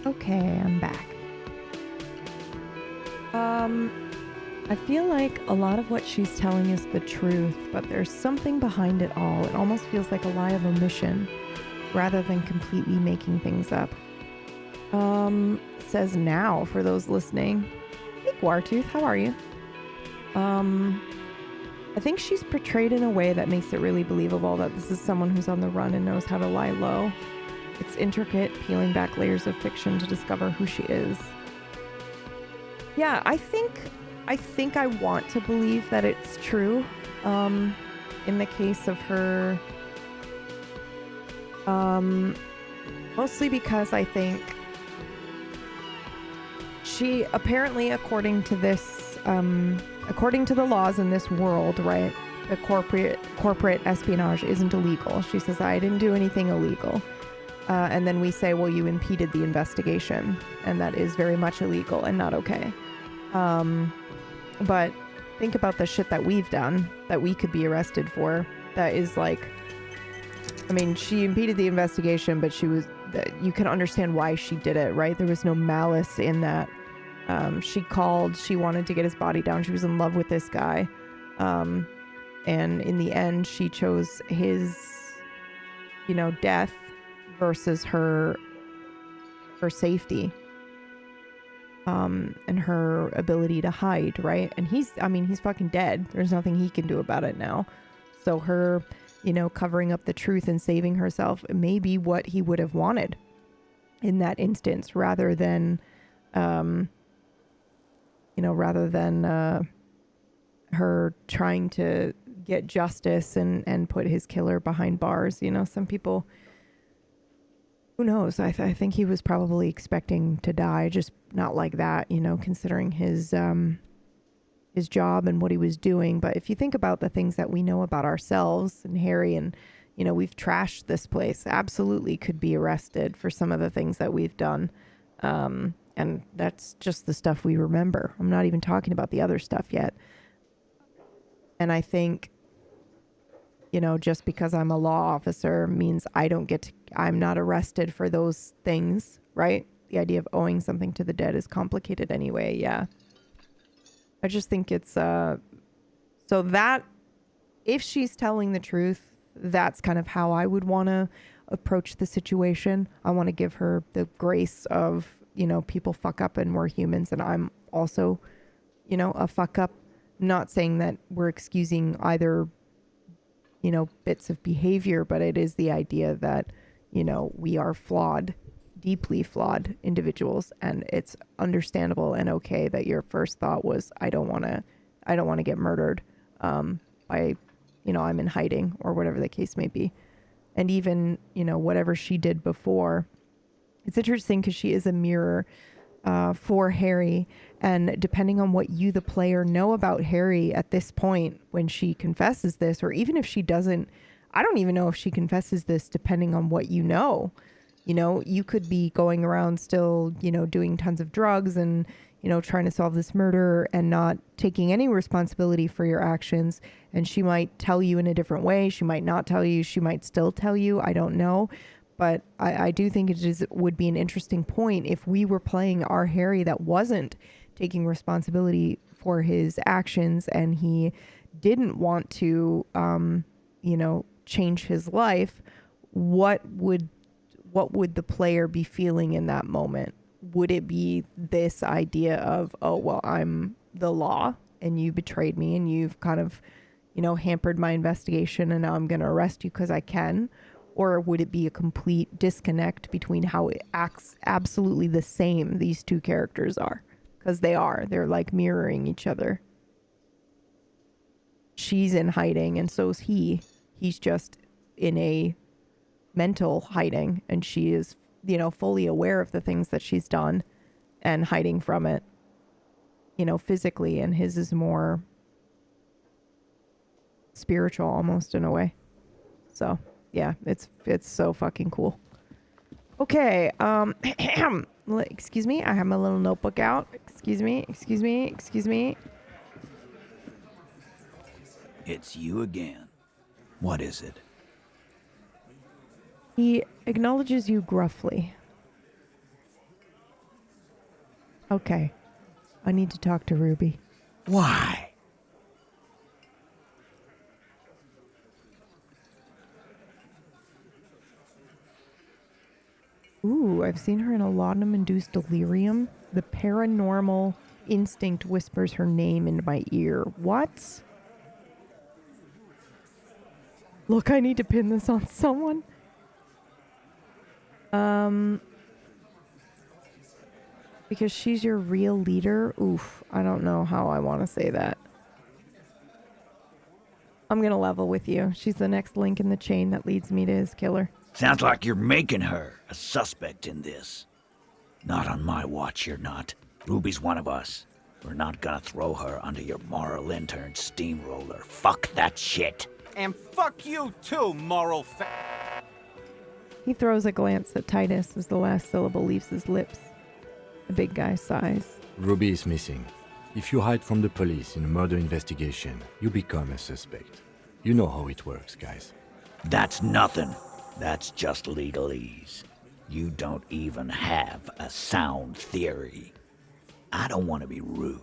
Okay, I'm back. I feel like a lot of what she's telling is the truth, but there's something behind it all. It almost feels like a lie of omission, rather than completely making things up. Says now for those listening. Hey, Guartooth, how are you? I think she's portrayed in a way that makes it really believable that this is someone who's on the run and knows how to lie low. It's intricate, peeling back layers of fiction to discover who she is. Yeah, I think I want to believe that it's true. In the case of her, mostly because I think she apparently, according to this, according to the laws in this world, right, the corporate espionage isn't illegal. She says, I didn't do anything illegal. And then we say, well, you impeded the investigation, and that is very much illegal and not okay. But think about the shit that we've done that we could be arrested for. That is like, I mean, she impeded the investigation, but you can understand why she did it, right? There was no malice in that. She called, she wanted to get his body down. She was in love with this guy. And in the end, she chose his, death versus her safety. And her ability to hide, right? And he's fucking dead. There's nothing he can do about it now. So her, covering up the truth and saving herself may be what he would have wanted in that instance, rather than her trying to get justice and put his killer behind bars. Some people, who knows? I think he was probably expecting to die, just not like that, considering his job and what he was doing. But if you think about the things that we know about ourselves and Harry, and, we've trashed this place, absolutely could be arrested for some of the things that we've done. And that's just the stuff we remember. I'm not even talking about the other stuff yet. And I think, just because I'm a law officer means I'm not arrested for those things, right? The idea of owing something to the dead is complicated anyway. Yeah. I just think it's, so that if she's telling the truth, that's kind of how I would want to approach the situation. I want to give her the grace of, people fuck up and we're humans, and I'm also, a fuck up. Not saying that we're excusing either, bits of behavior, but it is the idea that, we are flawed, deeply flawed individuals, and it's understandable and okay that your first thought was, I don't want to get murdered, I'm in hiding, or whatever the case may be. And even, whatever she did before, it's interesting because she is a mirror for Harry, and depending on what you, the player, know about Harry at this point when she confesses this, or even if she doesn't, I don't even know if she confesses this, depending on what you could be going around still, doing tons of drugs and, trying to solve this murder and not taking any responsibility for your actions. And she might tell you in a different way. She might not tell you. She might still tell you. I don't know. But I do think it would be an interesting point if we were playing our Harry that wasn't taking responsibility for his actions, and he didn't want to, change his life. What would the player be feeling in that moment? Would it be this idea of, oh, well, I'm the law and you betrayed me and you've kind of, hampered my investigation and now I'm going to arrest you because I can? Or would it be a complete disconnect between how it acts absolutely the same these two characters are? Because they're like mirroring each other. She's in hiding and so's he. He's just in a mental hiding, and she is, fully aware of the things that she's done and hiding from it, physically. And his is more spiritual almost in a way. So yeah, it's so fucking cool. Okay, excuse me, I have my little notebook out. Excuse me. It's you again. What is it? He acknowledges you gruffly. Okay. I need to talk to Ruby. Why? Ooh, I've seen her in a laudanum-induced delirium. The paranormal instinct whispers her name into my ear. What? Look, I need to pin this on someone. Because she's your real leader? Oof, I don't know how I want to say that. I'm going to level with you. She's the next link in the chain that leads me to his killer. Sounds like you're making her a suspect in this. Not on my watch, you're not. Ruby's one of us. We're not gonna throw her under your moral intern steamroller. Fuck that shit. And fuck you too, moral He throws a glance at Titus as the last syllable leaves his lips. The big guy sighs. Ruby is missing. If you hide from the police in a murder investigation, you become a suspect. You know how it works, guys. That's nothing. That's just legalese. You don't even have a sound theory. I don't want to be rude,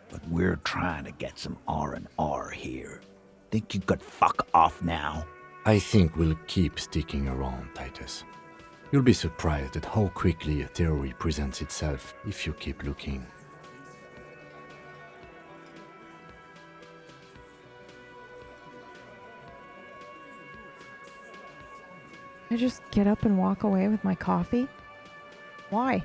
but we're trying to get some R&R here. Think you could fuck off now? I think we'll keep sticking around, Titus. You'll be surprised at how quickly a theory presents itself if you keep looking. I just get up and walk away with my coffee? Why?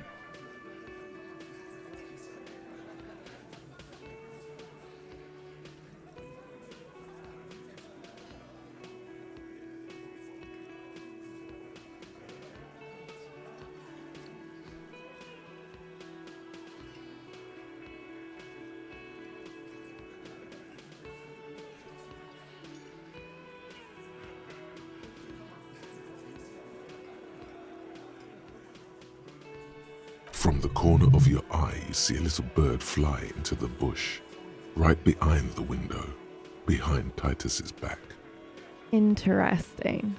From the corner of your eye, you see a little bird fly into the bush, right behind the window, behind Titus's back. Interesting.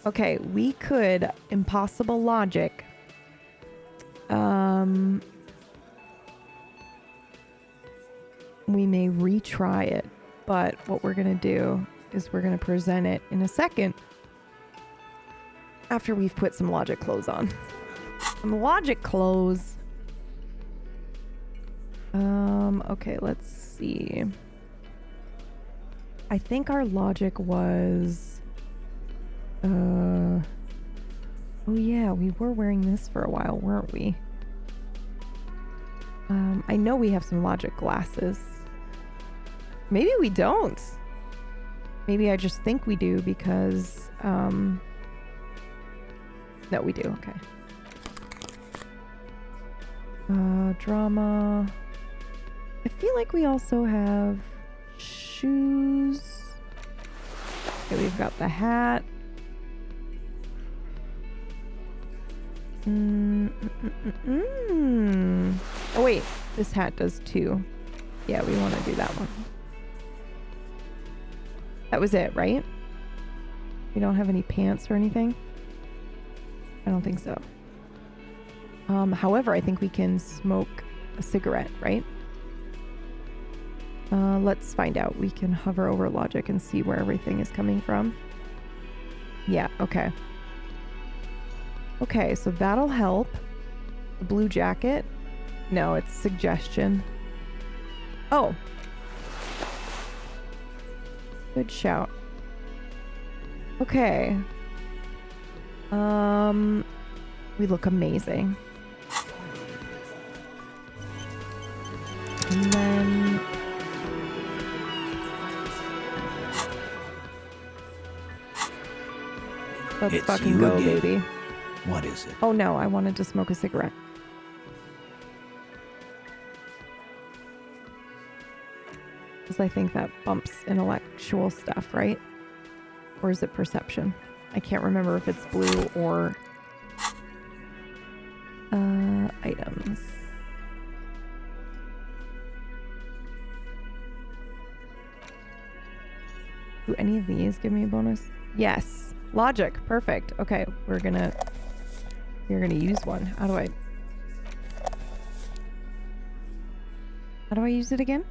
Okay, we could impossible logic. We may retry it, but what we're gonna do is we're gonna present it in a second after we've put some logic clothes on. Some logic clothes. Okay, let's see. I think our logic was oh yeah, we were wearing this for a while, weren't we? I know we have some logic glasses. Maybe we don't. Maybe I just think we do because no, we do. Okay. Drama. I feel like we also have shoes. Okay, we've got the hat. Oh wait, this hat does too. Yeah, we want to do that one. That was it, right? We don't have any pants or anything? I don't think so. However, I think we can smoke a cigarette, right? Let's find out. We can hover over logic and see where everything is coming from. Yeah, okay. Okay, so that'll help. The blue jacket. No, it's suggestion. Oh. Good shout. Okay. We look amazing. And then let's It's fucking you go, again. baby. What is it? Oh no, I wanted to smoke a cigarette. Because I think that bumps intellectual stuff, right? Or is it perception? I can't remember if it's blue or items. Do any of these give me a bonus? Yes. Logic. Perfect. Okay, we're gonna use one. How do I? How do I use it again?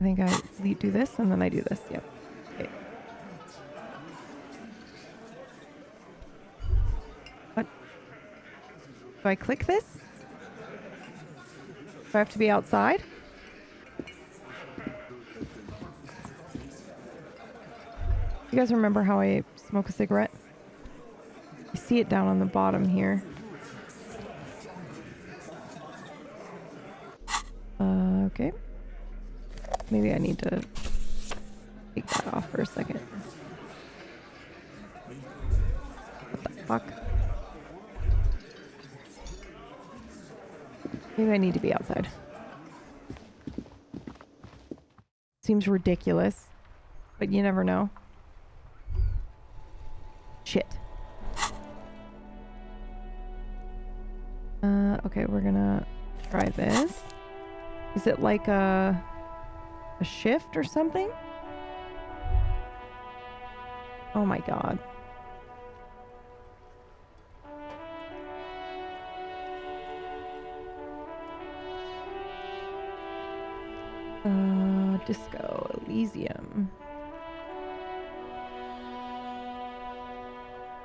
I think I do this and then I do this. Yep. Okay. What? Do I click this? Do I have to be outside? You guys remember how I smoke a cigarette? You see it down on the bottom here. Okay. Maybe I need to take that off for a second. What the fuck? Maybe I need to be outside. Seems ridiculous, but you never know. Shit. Okay, we're gonna try this. Is it like a shift or something? Oh my god. Disco Elysium.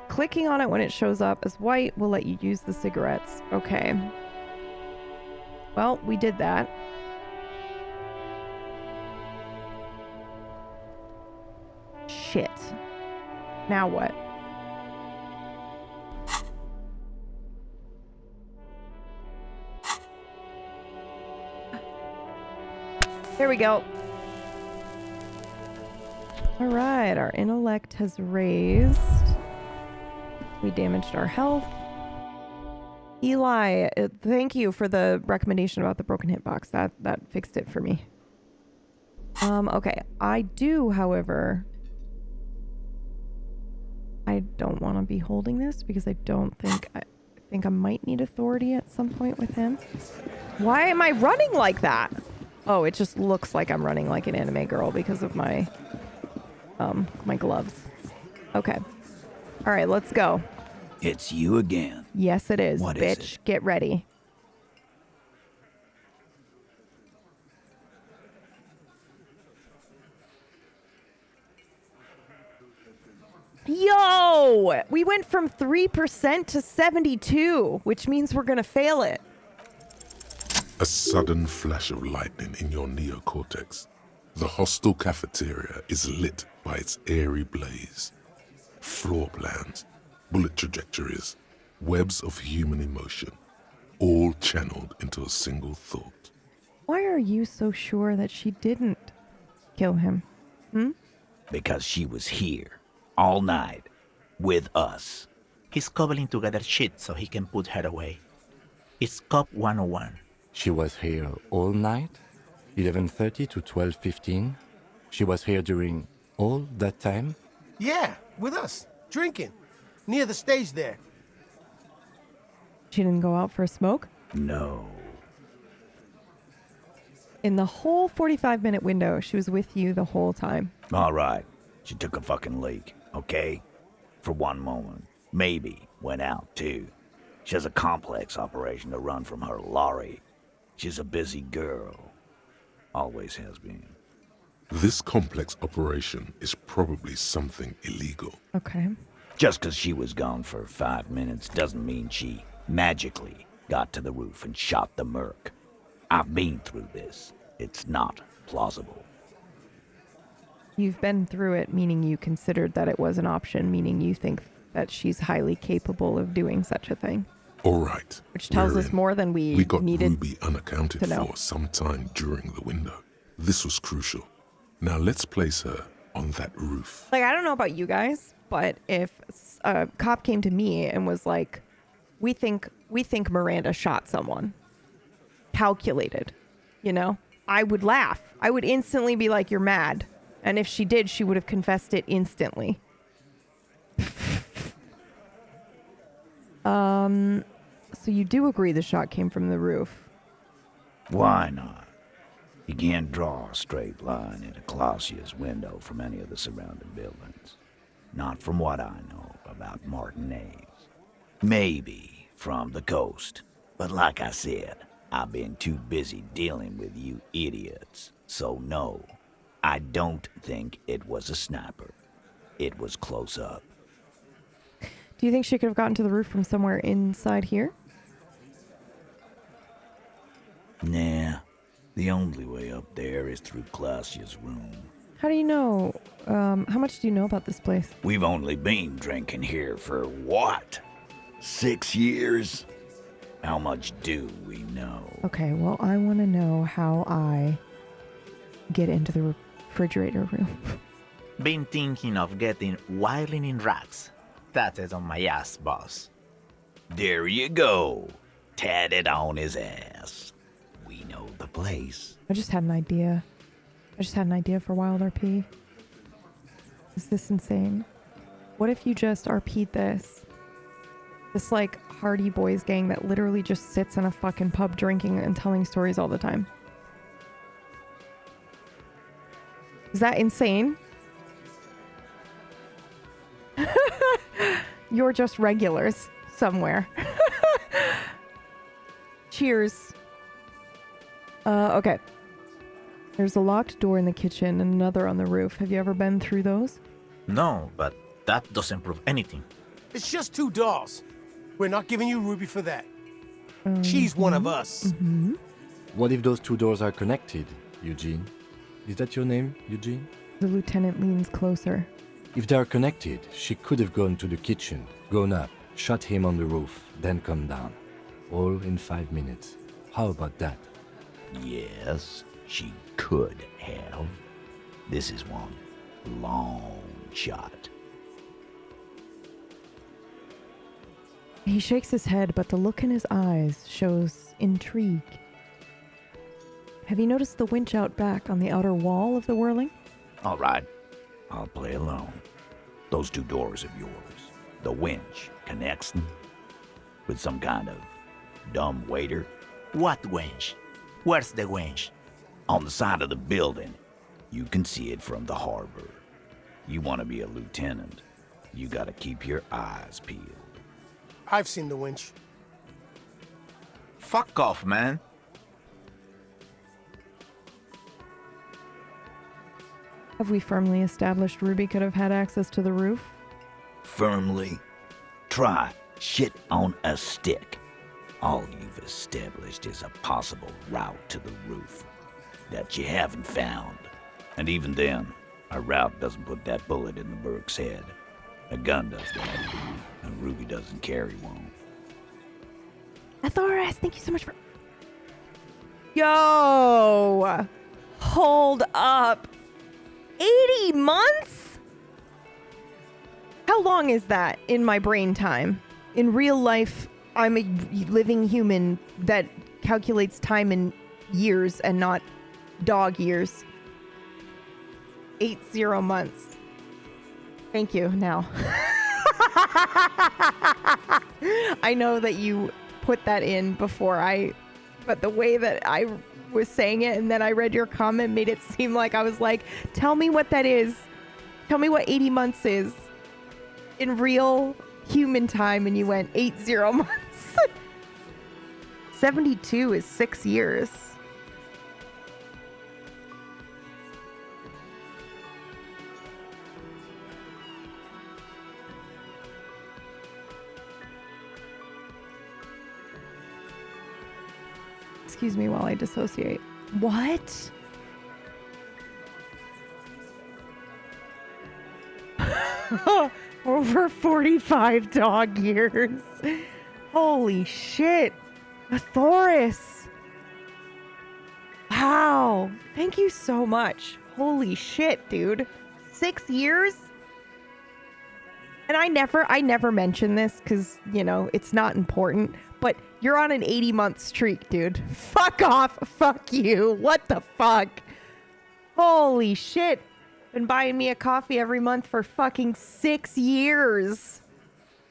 Clicking on it when it shows up as white will let you use the cigarettes. Okay. Well, we did that. Shit. Now what? There we go. All right, our intellect has raised. We damaged our health. Eli, thank you for the recommendation about the broken hitbox. That fixed it for me. Okay. I do, however... I don't want to be holding this because I don't think... I think I might need authority at some point with him. Why am I running like that? Oh, it just looks like I'm running like an anime girl because of my... my gloves. Okay. All right, let's go. It's you again. Yes, it is. What bitch. is it? Get ready. Yo! We went from 3% to 72, which means we're gonna fail it. A sudden flash of lightning in your neocortex. The hostel cafeteria is lit by its airy blaze. Floor plans, bullet trajectories, webs of human emotion, all channeled into a single thought. Why are you so sure that she didn't kill him? Because she was here all night with us. He's cobbling together shit so he can put her away. It's Cop 101. She was here all night, 11:30 to 12:15. She was here during all that time. Yeah, with us, drinking, near the stage there. She didn't go out for a smoke? No. In the whole 45-minute window, she was with you the whole time. All right. She took a fucking leak, okay? For one moment. Maybe went out, too. She has a complex operation to run from her lorry. She's a busy girl. Always has been. This complex operation is probably something illegal. Okay. Just because she was gone for 5 minutes doesn't mean she magically got to the roof and shot the merc. I've been through this. It's not plausible. You've been through it, meaning you considered that it was an option, meaning you think that she's highly capable of doing such a thing. All right. Which tells us more than we got needed Ruby unaccounted to know. for sometime during the window. This was crucial. Now let's place her on that roof. Like, I don't know about you guys, but if a cop came to me and was like, we think Miranda shot someone. Calculated, you know? I would laugh. I would instantly be like, you're mad. And if she did, she would have confessed it instantly. So you do agree the shot came from the roof? Why not? You can't draw a straight line into Clausia's window from any of the surrounding buildings. Not from what I know about Martinez. Maybe from the coast, But like I said, I've been too busy dealing with you idiots. So no, I don't think it was a sniper. It was close up. Do you think she could have gotten to the roof from somewhere inside here? Nah, the only way up there is through Clausia's room. How do you know? How much do you know about this place? We've only been drinking here for what? 6 years? How much do we know? Okay, well, I want to know how I get into the refrigerator room. Been thinking of getting wilding in rats. That is on my ass, boss. There you go. Tatted on his ass. We know the place. I just had an idea. For Wild RP. Is this insane? What if you just RP'd this? This, like, Hardy Boys gang that literally just sits in a fucking pub drinking and telling stories all the time. Is that insane? You're just regulars somewhere. Cheers. Okay. There's a locked door in the kitchen and another on the roof. Have you ever been through those? No, but that doesn't prove anything. It's just 2 dolls. We're not giving you Ruby for that. She's one of us. Mm-hmm. What if those 2 doors are connected, Eugene? Is that your name, Eugene? The lieutenant leans closer. If they are connected, she could have gone to the kitchen, gone up, shot him on the roof, then come down. All in 5 minutes. How about that? Yes, she could have. This is one long shot. He shakes his head, but the look in his eyes shows intrigue. Have you noticed the winch out back on the outer wall of the whirling? All right, I'll play along. Those 2 doors of yours, the winch connects them with some kind of dumb waiter. What winch? Where's the winch? On the side of the building. You can see it from the harbor. You want to be a lieutenant, you gotta keep your eyes peeled. I've seen the winch. Fuck off, man. Have we firmly established Ruby could have had access to the roof? Firmly? Try shit on a stick. All you've established is a possible route to the roof that you haven't found. And even then, a route doesn't put that bullet in the Burke's head. A gun does that, and Ruby doesn't carry one. Athoras, thank you so much for... Yo! Hold up. 80 months? How long is that in my brain time? In real life, I'm a living human that calculates time in years and not dog years. 80 months. Thank you, now. I know that you put that in before but the way that I was saying it and then I read your comment made it seem like I was like, tell me what that is. Tell me what 80 months is in real human time, and you went 80 months. 72 is 6 years. Excuse me while I dissociate. What? Over 45 dog years. Holy shit. Athoras. Wow. Thank you so much. Holy shit, dude. 6 years? And I never mention this because, you know, it's not important. But you're on an 80-month streak, dude. Fuck off. Fuck you. What the fuck? Holy shit. Been buying me a coffee every month for fucking 6 years.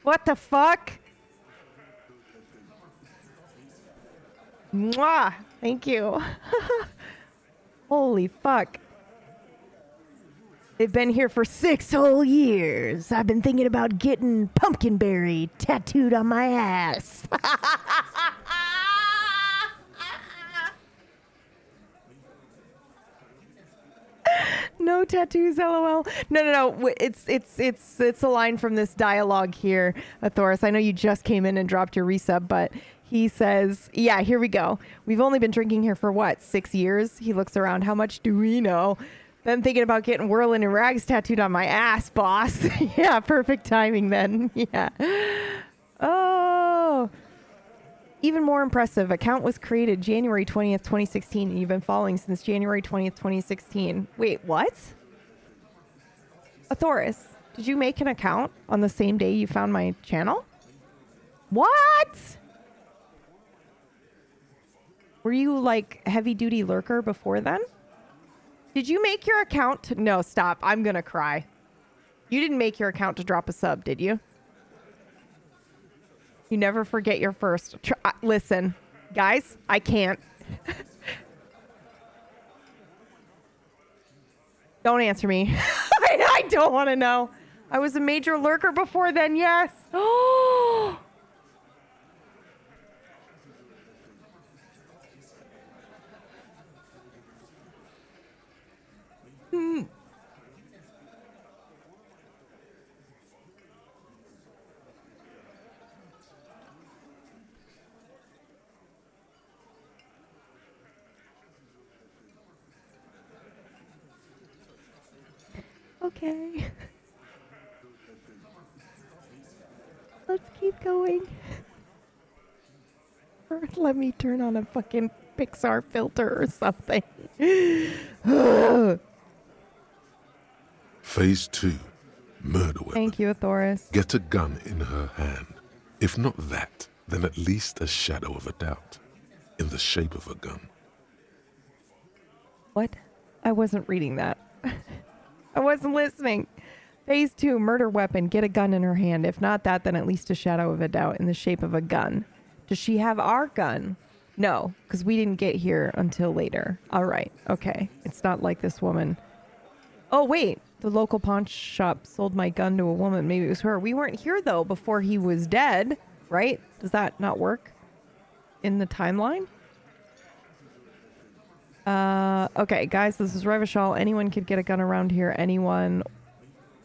What the fuck? Mwah. Thank you. Holy fuck. They've been here for 6 whole years. I've been thinking about getting pumpkinberry tattooed on my ass. No tattoos, lol. No. It's a line from this dialogue here, Thoris. I know you just came in and dropped your resub, but he says, yeah, here we go. We've only been drinking here for what, 6 years? He looks around. How much do we know? Then thinking about getting whirling and rags tattooed on my ass, boss. Yeah, perfect timing then. Yeah. Oh. Even more impressive, account was created January 20th, 2016, and you've been following since January 20th, 2016. Wait, what? Thoris, did you make an account on the same day you found my channel? What? Were you like heavy duty lurker before then? Did you make your account? No, stop. I'm going to cry. You didn't make your account to drop a sub, did you? You never forget your first. Listen, guys, I can't. Don't answer me. I don't want to know. I was a major lurker before then, yes. Oh. Okay. Let's keep going. Or let me turn on a fucking Pixar filter or something. Phase 2. Murder weapon. Thank you, Thoris. Get a gun in her hand. If not that, then at least a shadow of a doubt. In the shape of a gun. What? I wasn't reading that. I wasn't listening. Phase 2, murder weapon. Get a gun in her hand. If not that, then at least a shadow of a doubt in the shape of a gun. Does she have our gun? No, because we didn't get here until later. All right. Okay. It's not like this woman. Oh, wait. The local pawn shop sold my gun to a woman. Maybe it was her. We weren't here, though, before he was dead, right? Does that not work in the timeline? Okay, guys, this is Revachol. Anyone could get a gun around here. Anyone.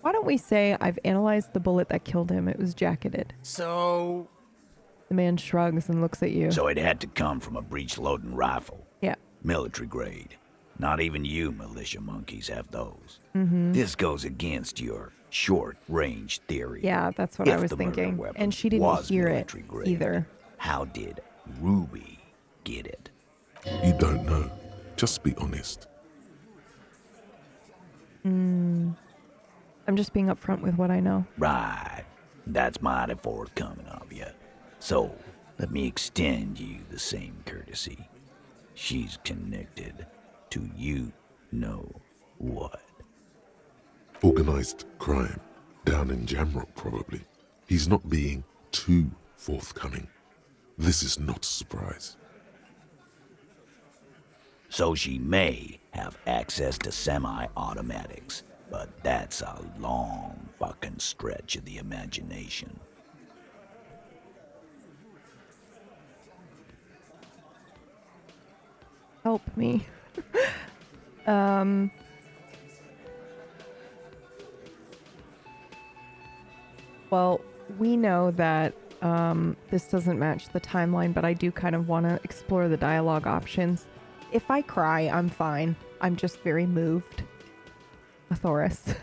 Why don't we say I've analyzed the bullet that killed him. It was jacketed. So... The man shrugs and looks at you. So it had to come from a breech-loading rifle. Yeah. Military grade. Not even you militia monkeys have those. Mm-hmm. This goes against your short-range theory. Yeah, that's what I was thinking. And she didn't hear it either. How did Ruby get it? You don't know. Just be honest. I'm just being upfront with what I know. Right. That's mighty forthcoming of you. So, let me extend you the same courtesy. She's connected to you know what. Organized crime. Down in Jamrock, probably. He's not being too forthcoming. This is not a surprise. So she may have access to semi-automatics, but that's a long fucking stretch of the imagination. Help me. Well, we know that this doesn't match the timeline, but I do kind of want to explore the dialogue options. If I cry, I'm fine. I'm just very moved. Thoris.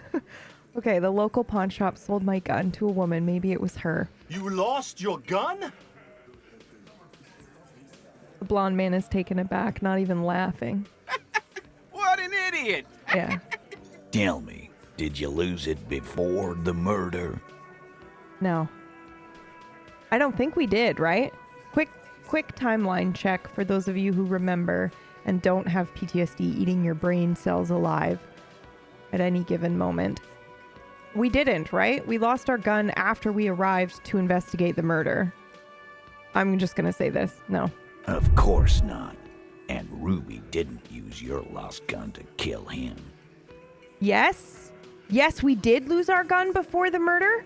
Okay, the local pawn shop sold my gun to a woman. Maybe it was her. You lost your gun? The blonde man is taken aback, not even laughing. What an idiot! Yeah. Tell me, did you lose it before the murder? No. I don't think we did, right? Quick timeline check for those of you who remember and don't have PTSD eating your brain cells alive at any given moment. We didn't, right? We lost our gun after we arrived to investigate the murder. I'm just going to say this. No. Of course not. And Ruby didn't use your lost gun to kill him. Yes? Yes, we did lose our gun before the murder?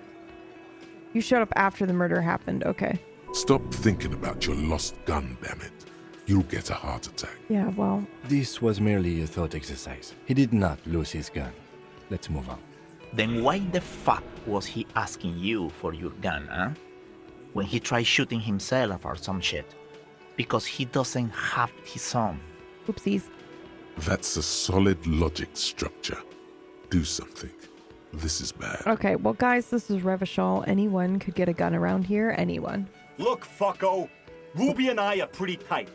You showed up after the murder happened. Okay. Stop thinking about your lost gun, damn it. you'll get a heart attack. Yeah, well, This was merely a thought exercise. He did not lose his gun. Let's move on. Then why the fuck was he asking you for your gun, huh? When he tried shooting himself or some shit. Because he doesn't have his own. oopsies. That's a solid logic structure. Do something. This is bad. Okay, well, guys, this is Revachol. Anyone could get a gun around here. Anyone. Look, fucko. Ruby and I are pretty tight.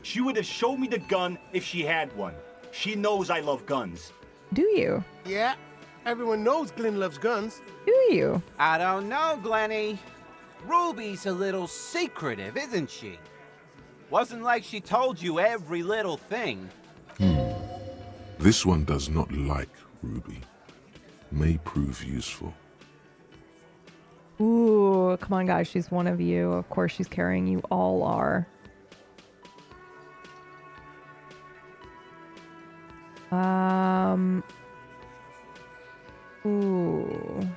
She would have showed me the gun if she had one. She knows I love guns. Do you? Yeah, everyone knows Glenn loves guns. Do you? I don't know, Glenny. Ruby's a little secretive, isn't she? Wasn't like she told you every little thing. This one does not like Ruby. May prove useful. Ooh, come on, guys. She's one of you. Of course, she's carrying you. All are. Ooh.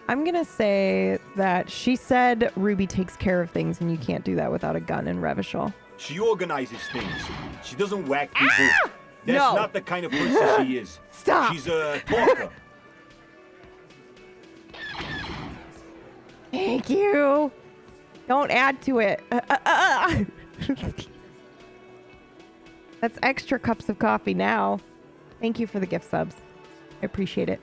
I'm gonna say that she said Ruby takes care of things, and you can't do that without a gun in Revachol. She organizes things. She doesn't whack people. That's No. not the kind of person she is. Stop. She's a talker. Thank you. Don't add to it. That's extra cups of coffee now. Thank you for the gift subs. I appreciate it.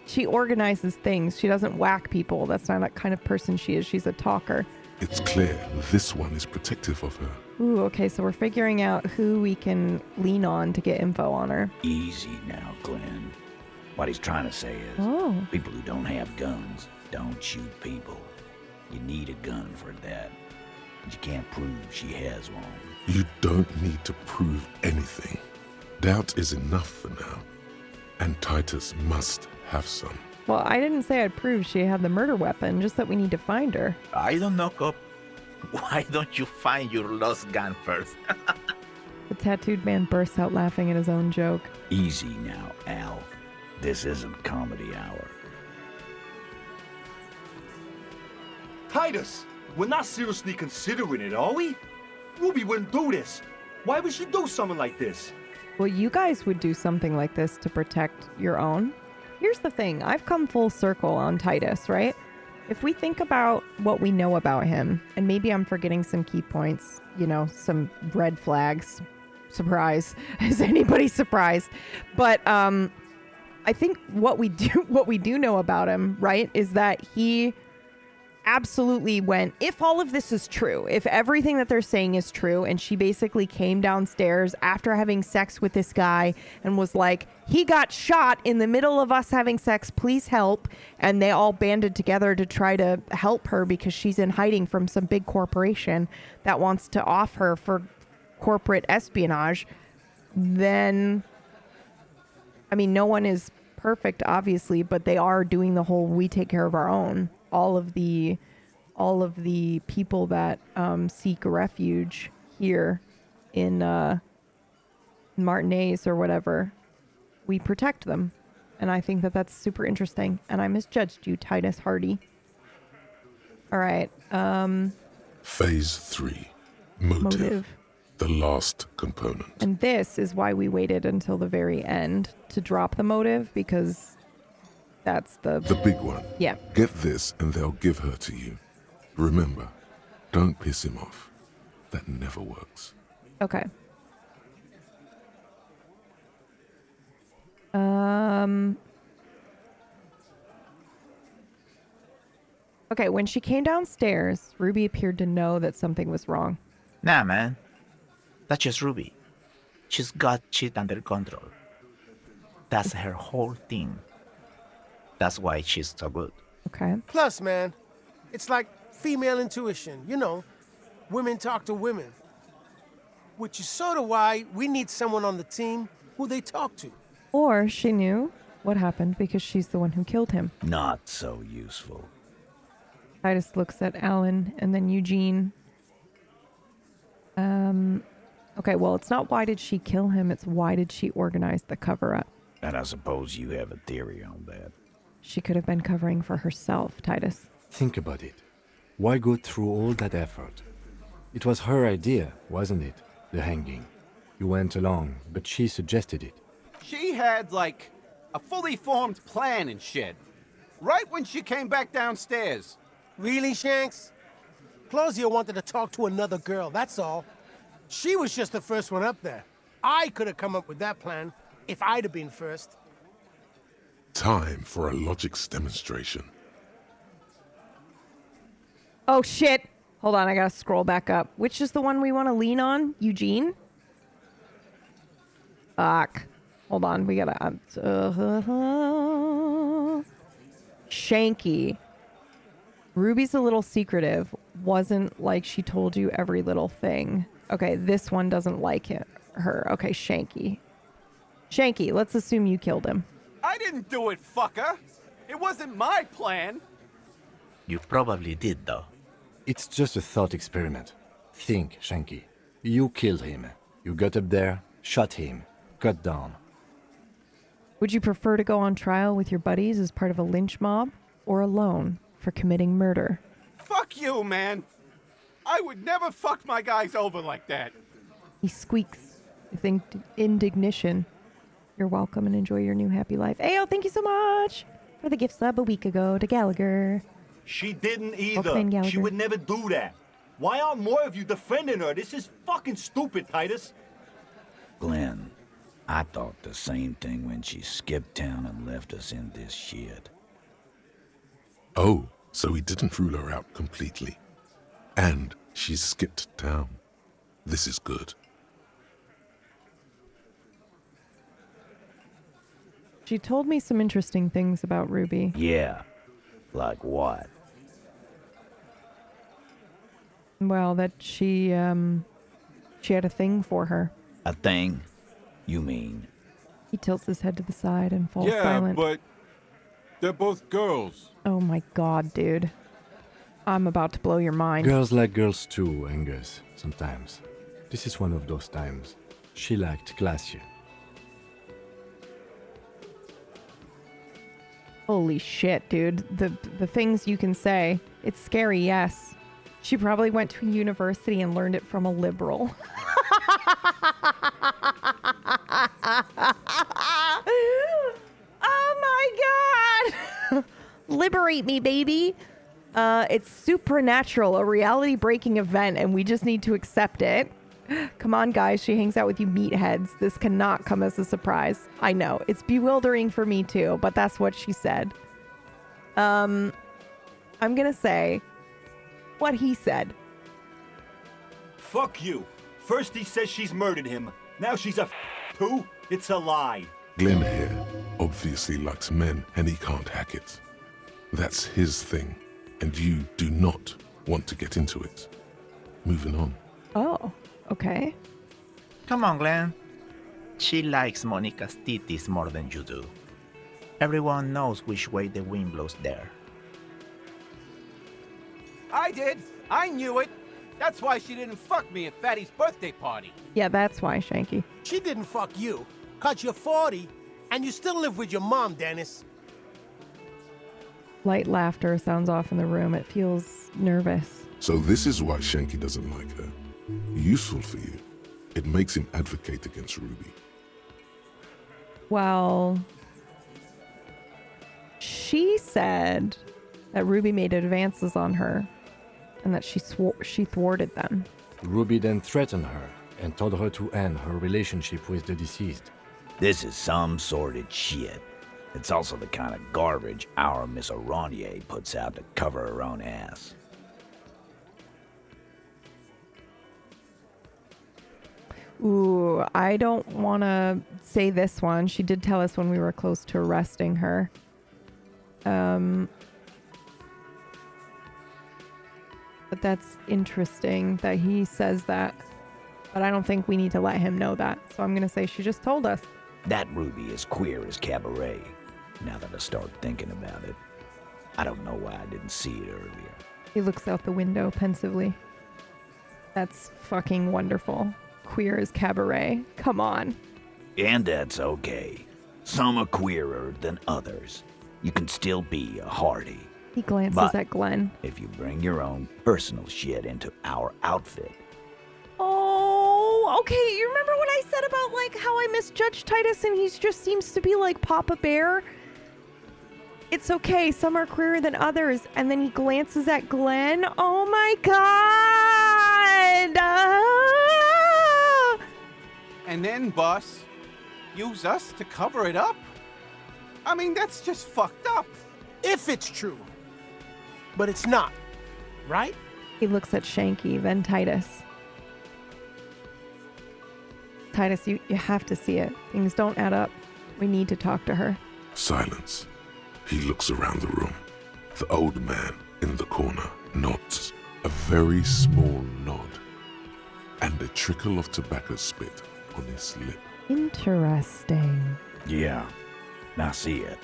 She organizes things. She doesn't whack people. That's not that kind of person she is. She's a talker. It's clear this one is protective of her. Ooh, okay, so we're figuring out who we can lean on to get info on her. Easy now, Glenn. What he's trying to say is, Oh. people who don't have guns don't shoot people. You need a gun for that. And you can't prove she has one. You don't need to prove anything. Doubt is enough for now. And Titus must have some. Well, I didn't say I'd prove she had the murder weapon, just that we need to find her. I don't know, Cop. Why don't you find your lost gun first? The tattooed man bursts out laughing at his own joke. Easy now, Al. This isn't comedy hour. Titus, we're not seriously considering it, are we? Ruby wouldn't do this. Why would she do something like this? Well, you guys would do something like this to protect your own. Here's the thing. I've come full circle on Titus, right? If we think about what we know about him, and maybe I'm forgetting some key points, you know, some red flags. Surprise. Is anybody surprised? But I think what we do know about him, right, is that he absolutely went, if all of this is true, if everything that they're saying is true, and she basically came downstairs after having sex with this guy and was like, he got shot in the middle of us having sex, please help. And they all banded together to try to help her because she's in hiding from some big corporation that wants to off her for corporate espionage. Then, I mean, no one is perfect, obviously, but they are doing the whole we take care of our own. All of the people that seek refuge here in Martinez or whatever, we protect them. And I think that that's super interesting. And I misjudged you, Titus Hardy. All right. Phase 3. Motive. The last component. And this is why we waited until the very end to drop the motive, because that's the big one. Yeah. Get this and they'll give her to you. Remember, don't piss him off. That never works. Okay. Okay, when she came downstairs, Ruby appeared to know that something was wrong. Nah, man. That's just Ruby. She's got shit under control. That's her whole thing. That's why she's so good. Okay. Plus, man, it's like female intuition. You know, women talk to women. Which is sort of why we need someone on the team who they talk to. Or she knew what happened because she's the one who killed him. Not so useful. Titus looks at Alan and then Eugene. Okay, well, it's not why did she kill him, it's why did she organize the cover-up. And I suppose you have a theory on that. She could have been covering for herself, Titus. Think about it. Why go through all that effort? It was her idea, wasn't it? The hanging. You went along, but she suggested it. She had, like, a fully formed plan and shit. Right when she came back downstairs. Really, Shanks? Claudia wanted to talk to another girl, that's all. She was just the first one up there. I could have come up with that plan if I'd have been first. Time for a logics demonstration. Oh, shit. Hold on, I gotta scroll back up. Which is the one we want to lean on? Eugene? Fuck. Hold on, we gotta... Shanky. Ruby's a little secretive. Wasn't like she told you every little thing. Okay, this one doesn't like her. Okay, Shanky. Shanky, let's assume you killed him. I didn't do it, fucker. It wasn't my plan. You probably did, though. It's just a thought experiment. Think, Shanky. You killed him. You got up there, shot him, cut down. Would you prefer to go on trial with your buddies as part of a lynch mob or alone for committing murder? Fuck you, man. I would never fuck my guys over like that. He squeaks with indignation. You're welcome and enjoy your new happy life. Ayo, thank you so much for the gift sub a week ago to Gallagher. She didn't either. Gallagher. She would never do that. Why aren't more of you defending her? This is fucking stupid, Titus. Glenn, I thought the same thing when she skipped town and left us in this shit. Oh, so he didn't rule her out completely. And she skipped town. This is good. She told me some interesting things about Ruby. Yeah. Like what? Well, that she had a thing for her. A thing? You mean? He tilts his head to the side and falls silent. Yeah, but they're both girls. Oh my god, dude. I'm about to blow your mind. Girls like girls too, Angus, sometimes. This is one of those times. She liked Glacier. Holy shit, dude. The things you can say. It's scary, yes. She probably went to a university and learned it from a liberal. Oh my god! Liberate me, baby! It's supernatural, a reality-breaking event, and we just need to accept it. Come on, guys. She hangs out with you meatheads. This cannot come as a surprise. I know. It's bewildering for me, too, but that's what she said. I'm gonna say what he said. Fuck you. First he says she's murdered him. Now she's a too? It's a lie. Glenn here obviously likes men and he can't hack it. That's his thing, and you do not want to get into it. Moving on. Oh, okay. Come on, Glenn. She likes Monica's titties more than you do. Everyone knows which way the wind blows there. I did. I knew it. That's why she didn't fuck me at Fatty's birthday party. Yeah, that's why, Shanky. She didn't fuck you, 'cause you're 40, and you still live with your mom, Dennis. Light laughter sounds off in the room. It feels nervous. So this is why Shanky doesn't like her. Useful for you. It makes him advocate against Ruby. Well, she said that Ruby made advances on her and that she thwarted them. Ruby then threatened her and told her to end her relationship with the deceased. This is some sordid shit. It's also the kind of garbage our Miss Aronier puts out to cover her own ass. Ooh, I don't want to say this one. She did tell us when we were close to arresting her. But that's interesting that he says that. But I don't think we need to let him know that. So I'm going to say she just told us. That Ruby is queer as cabaret, now that I start thinking about it. I don't know why I didn't see it earlier. He looks out the window pensively. That's fucking wonderful. Queer as cabaret. Come on. And that's okay. Some are queerer than others. You can still be a hardy. He glances But at Glenn. if you bring your own personal shit into our outfit, Oh, okay. You remember what I said about like how I misjudged Titus and he just seems to be like Papa Bear? It's okay. Some are queerer than others. And then he glances at Glenn. Oh my God. And then, boss, use us to cover it up? I mean, that's just fucked up. If it's true. But it's not, right? He looks at Shanky, then Titus. Titus, you have to see it. Things don't add up. We need to talk to her. Silence. He looks around the room. The old man in the corner nods. A very small nod. And a trickle of tobacco spit on his lip. Interesting. yeah, I see it.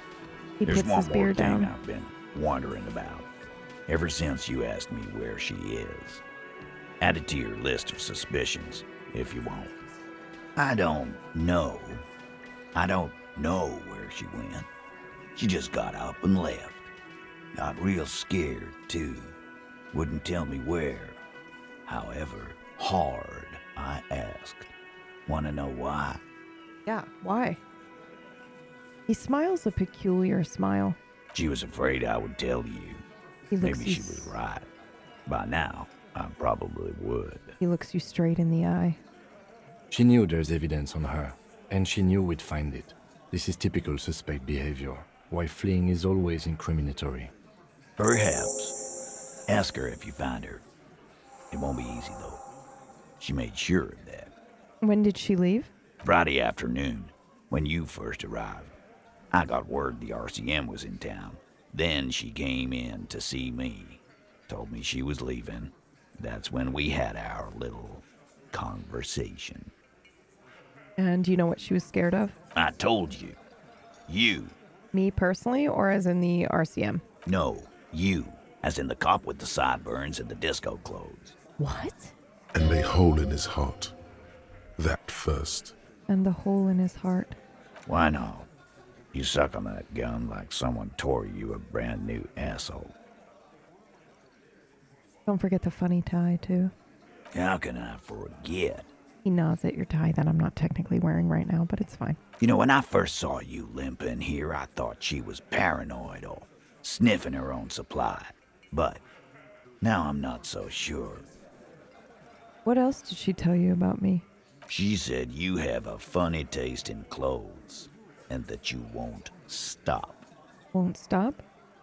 He There's puts one his more beer thing down. I've been wondering about ever since you asked me where she is. Add it to your list of suspicions, if you want. I don't know where she went. She just got up and left. Got real scared, too. Wouldn't tell me where. However hard I asked. Want to know why? Yeah, why? He smiles a peculiar smile. She was afraid I would tell you. He looks Maybe you she was right. By now, I probably would. He looks you straight in the eye. She knew there's evidence on her, and she knew we'd find it. This is typical suspect behavior, why fleeing is always incriminatory. Perhaps. Ask her if you find her. It won't be easy, though. She made sure of that. When did she leave? Friday afternoon, when you first arrived. I got word the RCM was in town. Then she came in to see me. Told me she was leaving. That's when we had our little conversation. And do you know what she was scared of? I told you. You. Me personally, or as in the RCM? No, you. As in the cop with the sideburns and the disco clothes. What? And a hole in his heart. That first. And the hole in his heart. Why not? You suck on that gun like someone tore you a brand new asshole. Don't forget the funny tie, too. How can I forget? He nods at your tie that I'm not technically wearing right now, but it's fine. You know, when I first saw you limping here, I thought she was paranoid or sniffing her own supply. But now I'm not so sure. What else did she tell you about me? She said you have a funny taste in clothes and that you won't stop. Won't stop?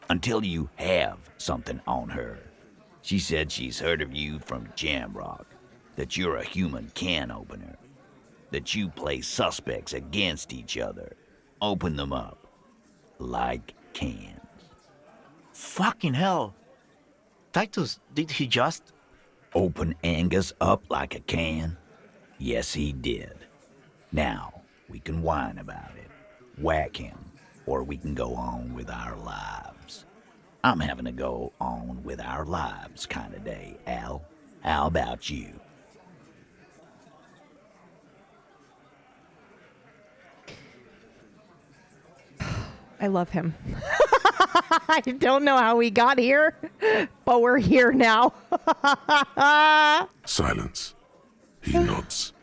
Until you have something on her. She said she's heard of you from Jamrock, that you're a human can opener, that you play suspects against each other, open them up like cans. Fucking hell. Titus, did he just... Open Angus up like a can? Yes, he did. Now, we can whine about it, whack him, or we can go on with our lives. I'm having a go on with our lives kind of day, Al. How about you? I love him. I don't know how we got here, but we're here now. Silence. He nods.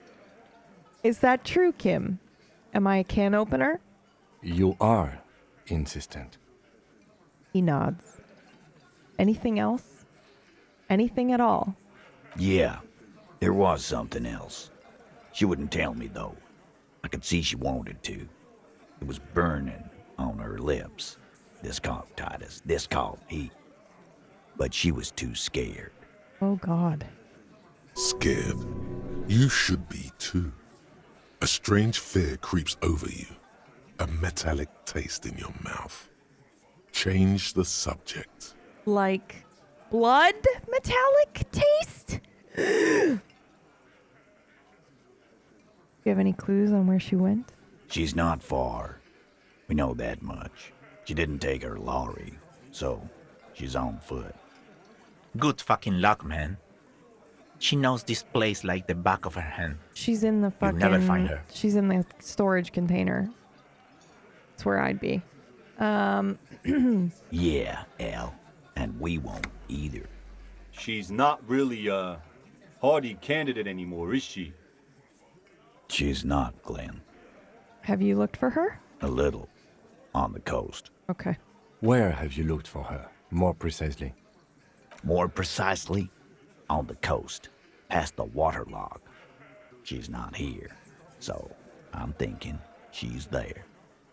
Is that true, Kim? Am I a can opener? You are insistent. He nods. Anything else? Anything at all? Yeah, there was something else. She wouldn't tell me, though. I could see she wanted to. It was burning on her lips. This caught Titus. This caught he. But she was too scared. Oh, God. Scared. You should be, too. A strange fear creeps over you. A metallic taste in your mouth. Change the subject. Like blood metallic taste? Do you have any clues on where she went? She's not far. We know that much. She didn't take her lorry, so she's on foot. Good fucking luck, man. She knows this place like the back of her hand. She's in the fucking... You'll never find her. She's in the storage container. That's where I'd be. Yeah, Al. And we won't either. She's not really a hardy candidate anymore, is she? She's not, Glenn. Have you looked for her? A little. On the coast. Okay. Where have you looked for her, more precisely? More precisely, on the coast, past the waterlock. She's not here, so I'm thinking she's there.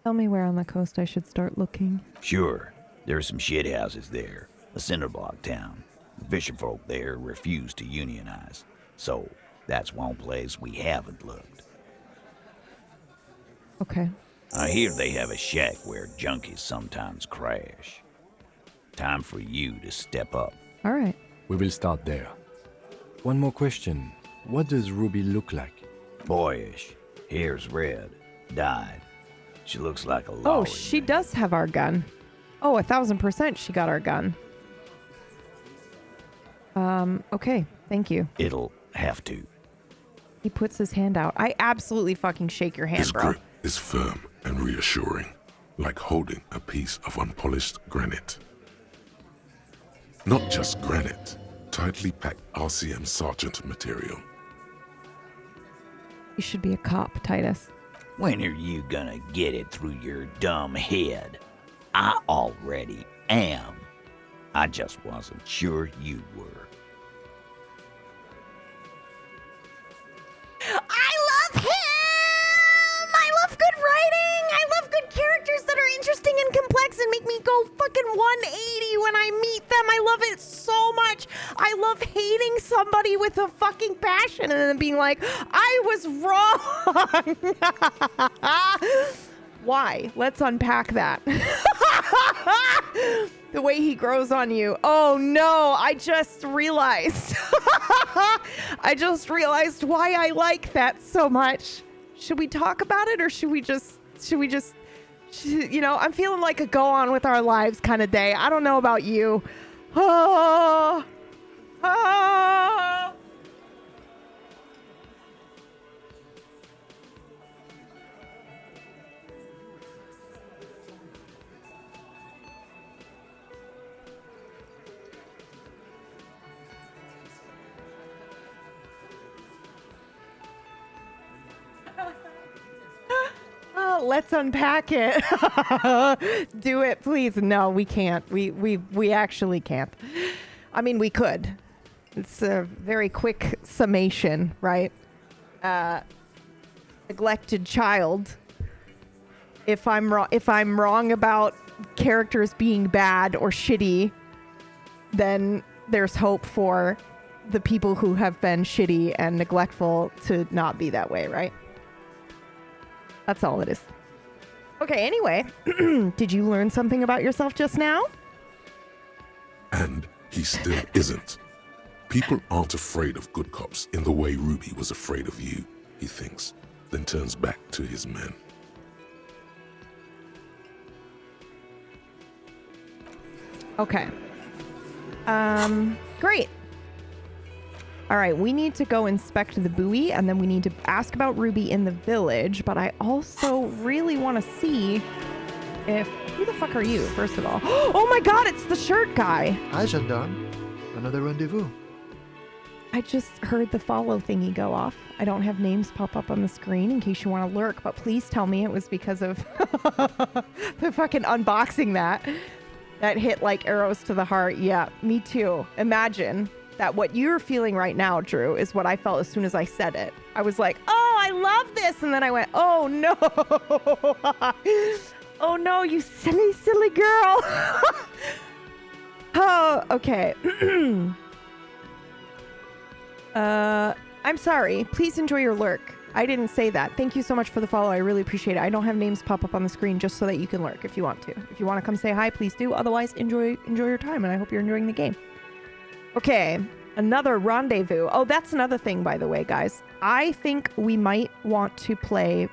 Tell me where on the coast I should start looking. Sure, there's some shithouses there, a cinderblock town. The fisherfolk there refuse to unionize, so that's one place we haven't looked. Okay. I hear they have a shack where junkies sometimes crash. Time for you to step up. All right. We will start there. One more question. What does Ruby look like? Boyish. Hair's red. Dyed. She looks like a lorry. Oh, she does have our gun. Oh, 1,000% she got our gun. Okay. Thank you. It'll have to. He puts his hand out. I absolutely fucking shake your hand, His bro. grip is firm and reassuring, like holding a piece of unpolished granite. Not just granite, tightly packed RCM Sergeant material. You should be a cop, Titus. When are you gonna get it through your dumb head? I already am. I just wasn't sure you were. I love him! I love good writing! I love good characters that are interesting and complex and make me go fucking 180 when I meet them. I love it so much. I love hating somebody with a fucking passion and then being like, I was wrong. Why? Let's unpack that. The way he grows on you. Oh no, I just realized. I just realized why I like that so much. Should we talk about it or should we just, you know, I'm feeling like a go on with our lives kind of day. I don't know about you. Oh. Oh. Oh, let's unpack it. Do it, please. No, we can't. We actually can't. I mean, we could. It's a very quick summation, right? Neglected child. If I'm wrong about characters being bad or shitty, then there's hope for the people who have been shitty and neglectful to not be that way, right? That's all it is. Okay, anyway, did you learn something about yourself just now? And he still isn't. People aren't afraid of good cops in the way Ruby was afraid of you, he thinks, then turns back to his men. Okay. Great. All right, we need to go inspect the buoy, and then we need to ask about Ruby in the village, but I also really want to see if... Who the fuck are you, first of all? Oh my god, it's the shirt guy! Hi, gendarme. Another rendezvous. I just heard the follow thingy go off. I don't have names pop up on the screen in case you want to lurk, but please tell me it was because of the fucking unboxing that hit like arrows to the heart. Yeah, me too. Imagine that what you're feeling right now, Drew, is what I felt as soon as I said it. I was like, oh, I love this. And then I went, oh no. Oh no, you silly, silly girl. Oh, okay. I'm sorry. Please enjoy your lurk. I didn't say that. Thank you so much for the follow. I really appreciate it. I don't have names pop up on the screen just so that you can lurk if you want to. If you want to come say hi, please do. Otherwise, enjoy your time, and I hope you're enjoying the game. Okay, another rendezvous. Oh, that's another thing, by the way, guys. I think we might want to play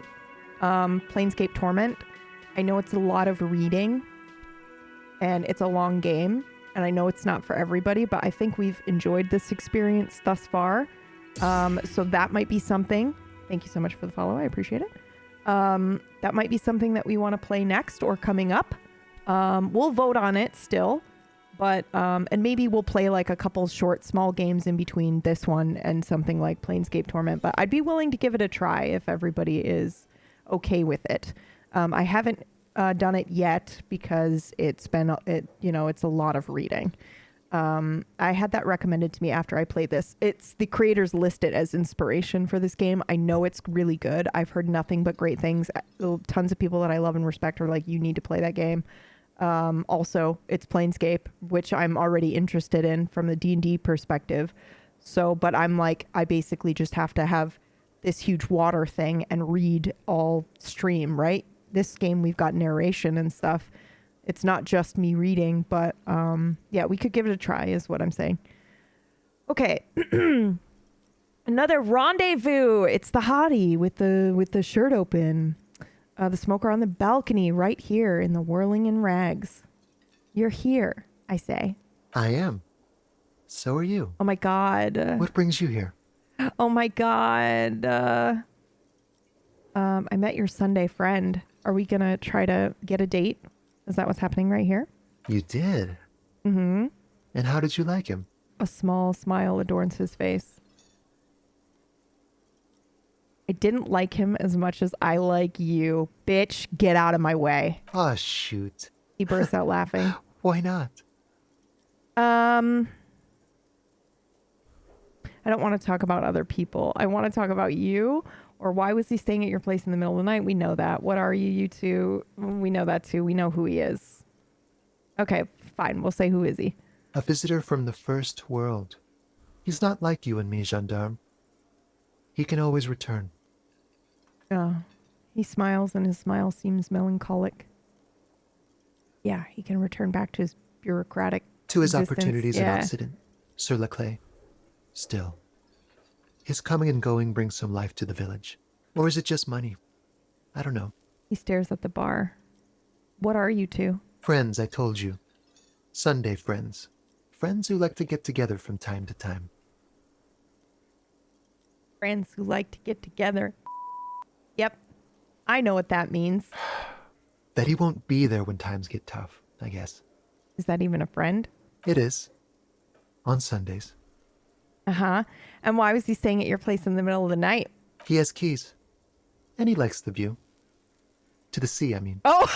Planescape Torment. I know it's a lot of reading, and it's a long game, and I know it's not for everybody, but I think we've enjoyed this experience thus far. So that might be something. Thank you so much for the follow. I appreciate it. That might be something that we want to play next or coming up. We'll vote on it still. But and maybe we'll play like a couple short, small games in between this one and something like Planescape Torment. But I'd be willing to give it a try if everybody is okay with it. I haven't done it yet because it's a lot of reading. I had that recommended to me after I played this. It's the creators listed as inspiration for this game. I know it's really good. I've heard nothing but great things. Tons of people that I love and respect are like, you need to play that game. Also, it's Planescape, which I'm already interested in from the D&D perspective. So, but I'm like, I basically just have to have this huge water thing and read all stream, right? This game, we've got narration and stuff. It's not just me reading, but yeah, we could give it a try is what I'm saying. Okay. Another rendezvous. It's the hottie with the shirt open. The smoker on the balcony right here in the whirling in rags. You're here, I say. I am. So are you. Oh my God. What brings you here? Oh my God. I met your Sunday friend. Are we going to try to get a date? Is that what's happening right here? You did? Mm-hmm. And how did you like him? A small smile adorns his face. I didn't like him as much as I like you. Bitch, get out of my way. Oh, shoot. He bursts out laughing. Why not? I don't want to talk about other people. I want to talk about you. Or why was he staying at your place in the middle of the night? We know that. What are you two? We know that too. We know who he is. Okay, fine. We'll say who is he? A visitor from the first world. He's not like you and me, gendarme. He can always return. Oh, he smiles and his smile seems melancholic. Yeah, he can return back to his bureaucratic To his existence. opportunities Yeah. in Occident. Sur la clé. Still. His coming and going brings some life to the village. Or is it just money? I don't know. He stares at the bar. What are you two? Friends, I told you. Sunday friends. Friends who like to get together from time to time. Friends who like to get together. Yep. I know what that means. That he won't be there when times get tough, I guess. Is that even a friend? It is. On Sundays. Uh-huh. And why was he staying at your place in the middle of the night? He has keys. And he likes the view. To the sea, I mean. Oh,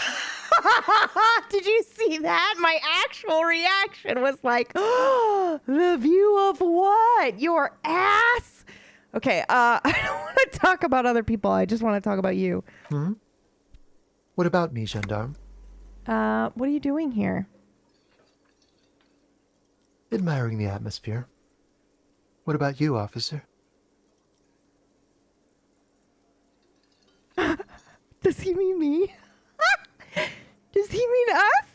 did you see that? My actual reaction was like, oh, the view of what? Your ass? Okay, I don't want to talk about other people. I just want to talk about you. Hmm? What about me, gendarme? What are you doing here? Admiring the atmosphere. What about you, officer? Does he mean me? Does he mean us?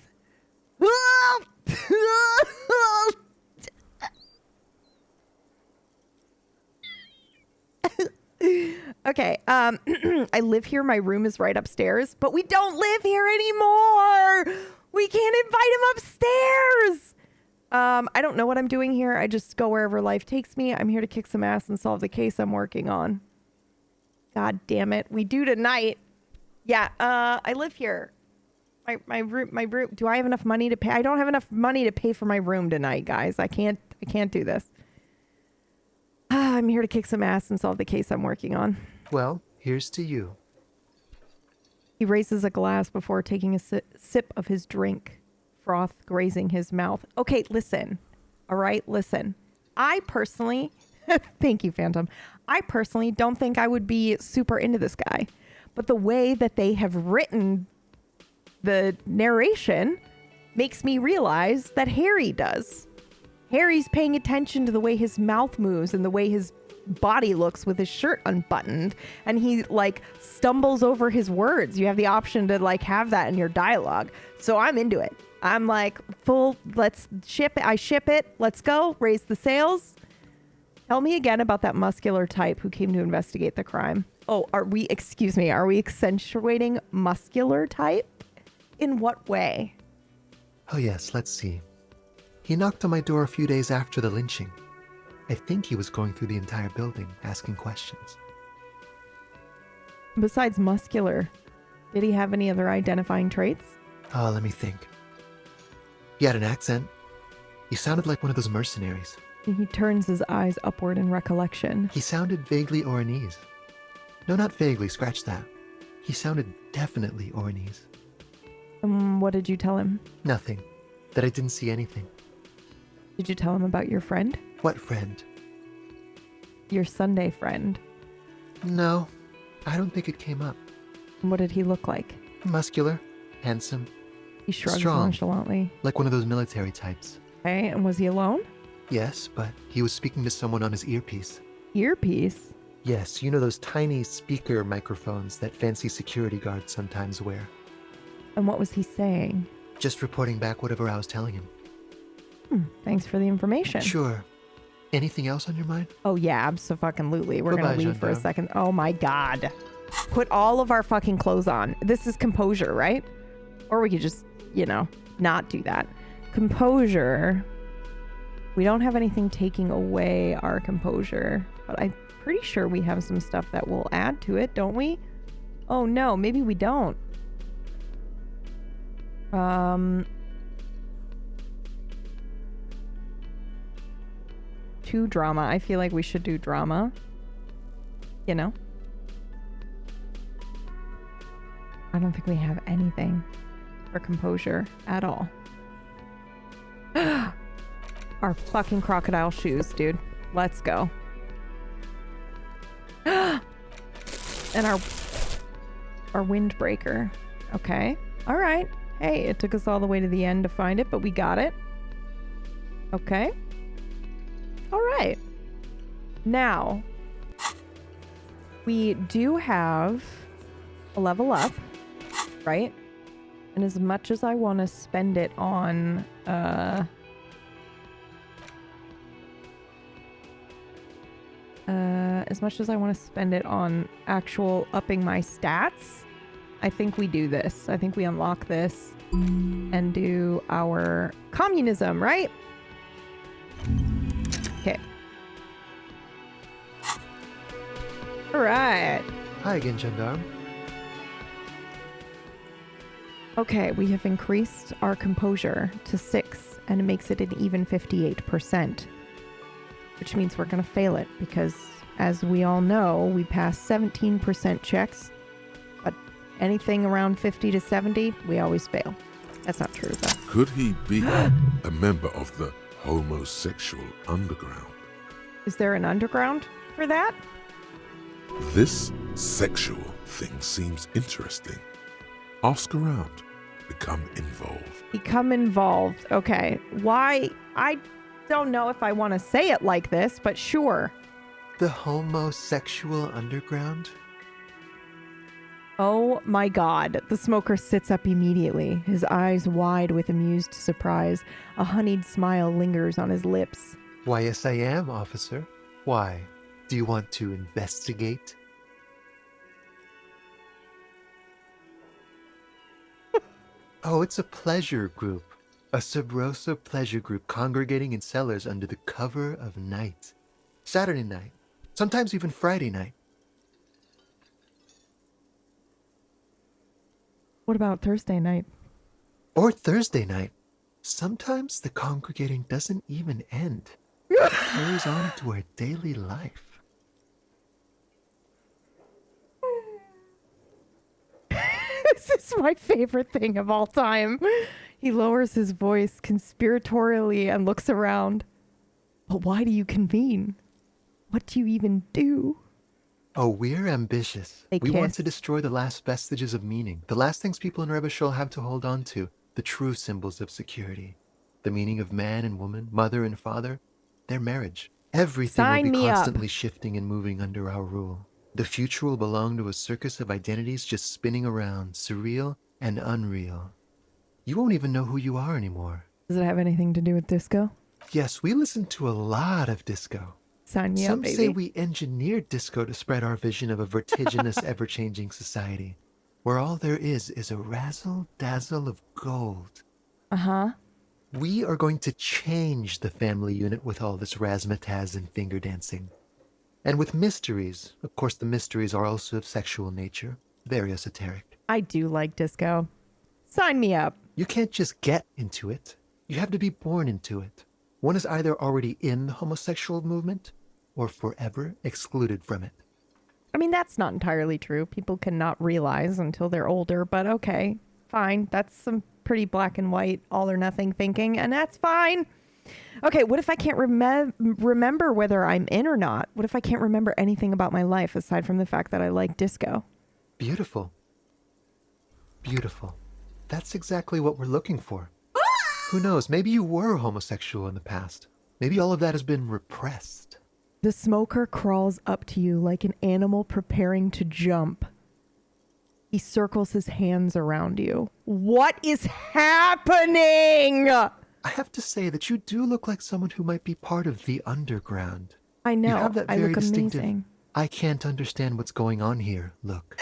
Okay, I live here. My room is right upstairs, but we don't live here anymore. We can't invite him upstairs. I don't know what I'm doing here. I just go wherever life takes me. I'm here to kick some ass and solve the case I'm working on. God damn it. We do tonight. Yeah, I live here. My room. Do I have enough money to pay? I don't have enough money to pay for my room tonight, guys. I can't do this. I'm here to kick some ass and solve the case I'm working on. Well, here's to you. He raises a glass before taking a sip of his drink, froth grazing his mouth. Okay, listen. All right, listen. I personally, thank you, Phantom. I personally don't think I would be super into this guy. But the way that they have written the narration makes me realize that Harry does. Harry's paying attention to the way his mouth moves and the way his body looks with his shirt unbuttoned, and he like stumbles over his words. You have the option to like have that in your dialogue. So I'm into it. I'm like full, let's ship it. I ship it. Let's go. Raise the sails. Tell me again about that muscular type who came to investigate the crime. Oh, are we accentuating muscular type? In what way? Oh yes, let's see. He knocked on my door a few days after the lynching. I think he was going through the entire building, asking questions. Besides muscular, did he have any other identifying traits? Oh, let me think. He had an accent, He sounded like one of those mercenaries. He turns his eyes upward in recollection. He sounded vaguely Oranese. No, not vaguely, scratch that. He sounded definitely Oranese. What did you tell him? Nothing. That I didn't see anything. Did you tell him about your friend? What friend? Your Sunday friend. No, I don't think it came up. What did he look like? Muscular, handsome. He shrugs strong, nonchalantly. like one of those military types. Okay, and was he alone? Yes, but he was speaking to someone on his earpiece. Earpiece? Yes, you know those tiny speaker microphones that fancy security guards sometimes wear. And what was he saying? Just reporting back whatever I was telling him. Thanks for the information. Sure. Anything else on your mind? Oh yeah, absolutely. We're Goodbye, gonna leave for a gendarme. second. Oh my god. Put all of our fucking clothes on. This is composure, right? Or we could just, not do that. Composure. We don't have anything taking away our composure, but I'm pretty sure we have some stuff that will add to it, don't we? Oh no, maybe we don't. To drama. I feel like we should do drama. I don't think we have anything for composure at all. Our fucking crocodile shoes, dude. Let's go. And our windbreaker. Okay. All right. Hey, it took us all the way to the end to find it, but we got it. Okay. All right. Now, we do have a level up, right? And as much as I want to spend it on, as much as I want to spend it on actual upping my stats, I think we do this. I think we unlock this and do our communism, right? Okay. All right. Hi again, gendarme. Okay, we have increased our composure to 6, and it makes it an even 58%, which means we're going to fail it because, as we all know, we pass 17% checks, but anything around 50 to 70, we always fail. That's not true, though. Could he be a member of the homosexual underground? Is there an underground for that? This sexual thing seems interesting. Ask around. Become involved. Become involved. Okay. Why? I don't know if I want to say it like this, but sure. The homosexual underground? Oh my god. The smoker sits up immediately, his eyes wide with amused surprise. A honeyed smile lingers on his lips. Why, yes, I am, officer. Why? Do you want to investigate? Oh, it's a pleasure group. A sub rosa pleasure group congregating in cellars under the cover of night. Saturday night. Sometimes even Friday night. What about Thursday night? Or Thursday night. Sometimes the congregating doesn't even end. It carries on to our daily life. This is my favorite thing of all time. He lowers his voice conspiratorially and looks around. But why do you convene? What do you even do? Oh, we're ambitious. We want to destroy the last vestiges of meaning, the last things people in Rebishol have to hold on to, the true symbols of security. The meaning of man and woman, mother and father, their marriage. Everything will be constantly shifting and moving under our rule. The future will belong to a circus of identities just spinning around, surreal and unreal. You won't even know who you are anymore. Does it have anything to do with disco? Yes, we listen to a lot of disco. Sign me Some up, baby. say we engineered disco to spread our vision of a vertiginous, ever-changing society, where all there is a razzle-dazzle of gold. Uh-huh. We are going to change the family unit with all this razzmatazz and finger dancing. And with mysteries. Of course, the mysteries are also of sexual nature. Very esoteric. I do like disco. Sign me up. You can't just get into it. You have to be born into it. One is either already in the homosexual movement or forever excluded from it. I mean, that's not entirely true. People cannot realize until they're older, but okay, fine. That's some pretty black and white, all or nothing thinking, and that's fine. Okay, what if I can't remember whether I'm in or not? What if I can't remember anything about my life aside from the fact that I like disco? Beautiful. Beautiful. That's exactly what we're looking for. Who knows? Maybe you were homosexual in the past. Maybe all of that has been repressed. The smoker crawls up to you like an animal preparing to jump. He circles his hands around you. What is happening? I have to say that you do look like someone who might be part of the underground. I know. You have that I very look distinctive, amazing. I can't understand what's going on here look.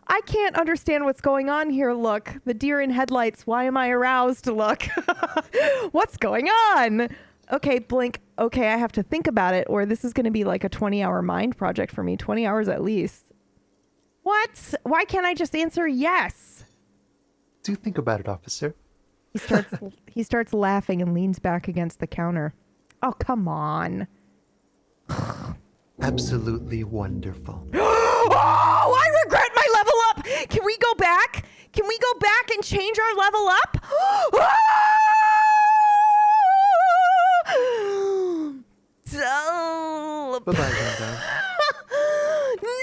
I can't understand what's going on here. Look, the deer in headlights. Why am I aroused? Look, what's going on? Okay, Blink. Okay, I have to think about it, or this is going to be like a 20-hour mind project for me. 20 hours at least. What? Why can't I just answer yes? Do think about it, officer. He starts laughing and leans back against the counter. Oh, come on. Absolutely wonderful. Oh, I regret my level up. Can we go back? Can we go back and change our level up? Oh, Bye-bye, Gandalf. No!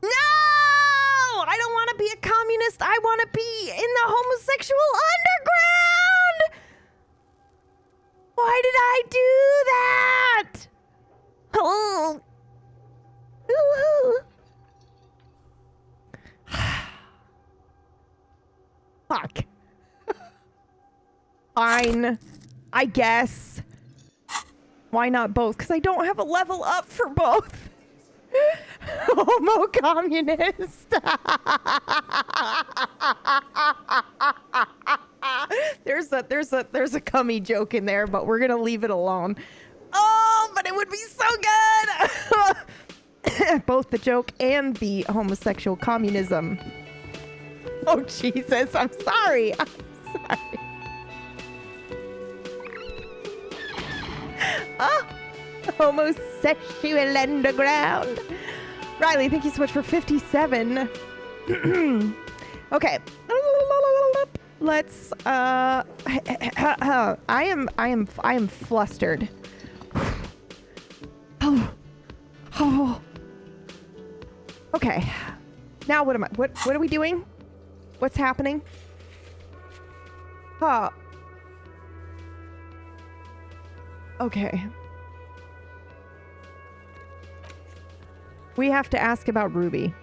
No! I don't want to be a communist. I want to be in the homosexual underground. Why did I do that? Oh. Fuck. Fine. I guess. Why not both? Because I don't have a level up for both. Homo communist. There's a cummy joke in there, but we're gonna leave it alone. Oh, but it would be so good. Both the joke and the homosexual communism. Oh Jesus, I'm sorry. I'm sorry. Oh, homosexual underground. Riley, thank you so much for 57. Okay. Let's I am flustered. Oh. Okay. Now what are we doing? What's happening? Oh. Okay. We have to ask about Ruby.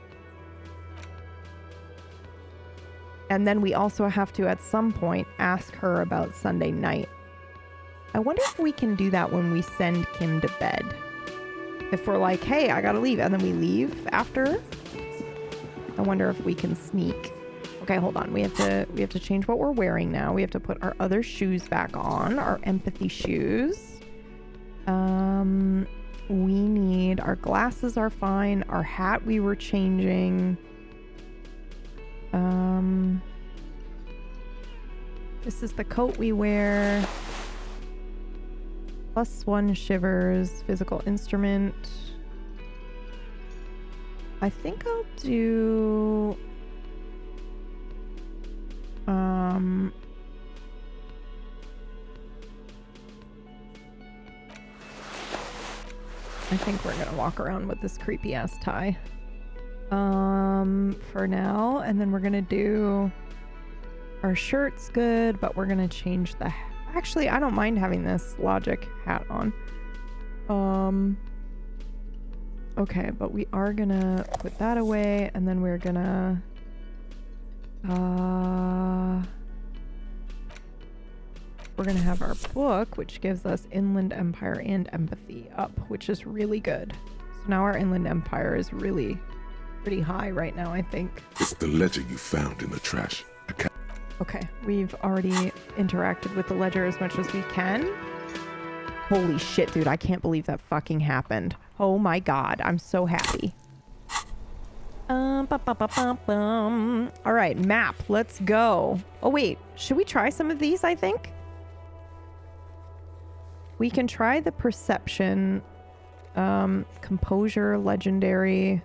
And then we also have to, at some point, ask her about Sunday night. I wonder if we can do that when we send Kim to bed. If we're like, hey, I gotta leave, and then we leave after. I wonder if we can sneak. Okay, hold on. We have to change what we're wearing now. We have to put our other shoes back on, our empathy shoes. We need, our glasses are fine. Our hat we were changing. This is the coat we wear. +1 shivers, physical instrument. I think I'll do I think we're gonna walk around with this creepy ass tie for now, and then we're gonna do our shirt's good, but we're gonna change the actually I don't mind having this logic hat on. Okay, but we are gonna put that away, and then we're gonna we're gonna have our book, which gives us Inland Empire and Empathy up, which is really good. So now our Inland Empire is really pretty high right now, I think. It's the ledger you found in the trash. Okay, we've already interacted with the ledger as much as we can. Holy shit, dude, I can't believe that fucking happened. Oh my god, I'm so happy. All right, map, let's go. Oh wait, should we try some of these, I think? We can try the perception, composure, legendary.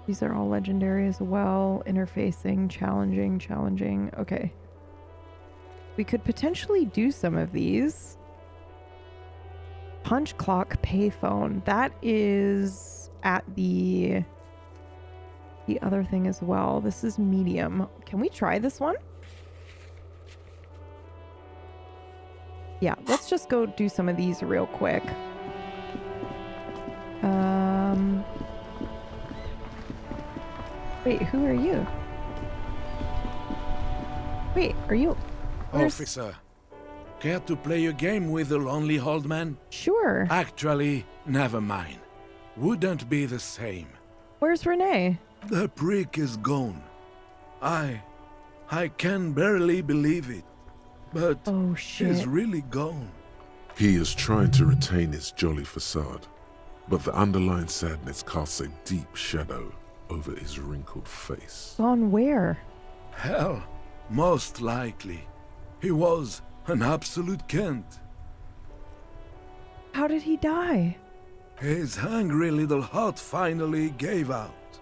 These are all legendary as well. Interfacing, challenging. Okay. We could potentially do some of these. Punch clock payphone. That is at the other thing as well. This is medium. Can we try this one? Yeah, let's just go do some of these real quick. Wait, who are you? Wait, are you? Officer, care to play a game with the lonely old man? Sure. Actually, never mind. Wouldn't be the same. Where's Renee? The prick is gone. I can barely believe it. But oh, shit. He's really gone. He is trying to retain his jolly facade, but the underlying sadness casts a deep shadow over his wrinkled face. Gone where? Hell, most likely. He was an absolute Kent. How did he die? His hungry little heart finally gave out.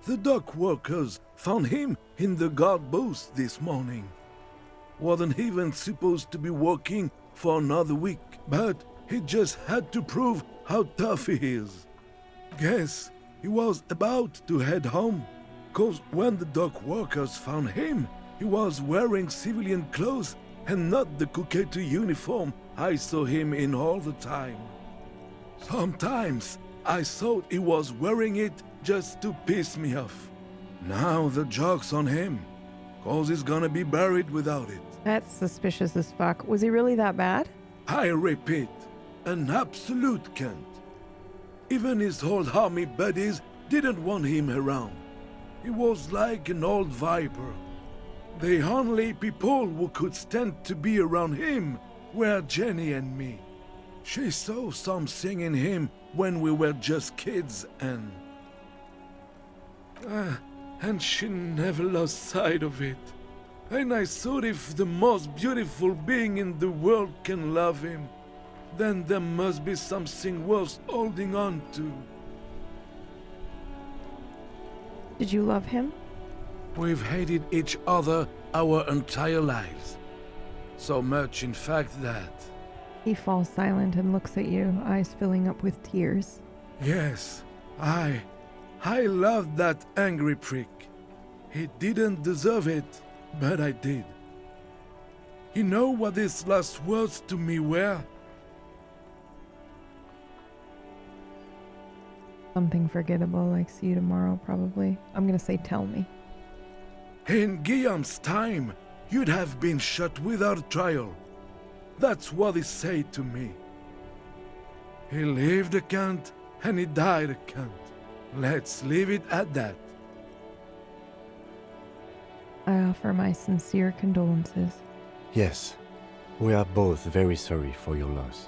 The dock workers found him in the guard booth this morning. Wasn't even supposed to be working for another week, but he just had to prove how tough he is. Guess he was about to head home, cause when the dock workers found him, he was wearing civilian clothes and not the Kuketu uniform I saw him in all the time. Sometimes I thought he was wearing it just to piss me off. Now the joke's on him, cause he's gonna be buried without it. That's suspicious as fuck. Was he really that bad? I repeat, an absolute Kent. Even his old army buddies didn't want him around. He was like an old viper. The only people who could stand to be around him were Jenny and me. She saw something in him when we were just kids and she never lost sight of it. And I thought if the most beautiful being in the world can love him, then there must be something worth holding on to. Did you love him? We've hated each other our entire lives. So much, in fact, that... He falls silent and looks at you, eyes filling up with tears. Yes, I loved that angry prick. He didn't deserve it, but I did. You know what his last words to me were? Something forgettable, like see you tomorrow, probably. I'm gonna say tell me. In Guillaume's time, you'd have been shot without trial. That's what he said to me. He lived a cunt, and he died a cunt. Let's leave it at that. I offer my sincere condolences. Yes, we are both very sorry for your loss.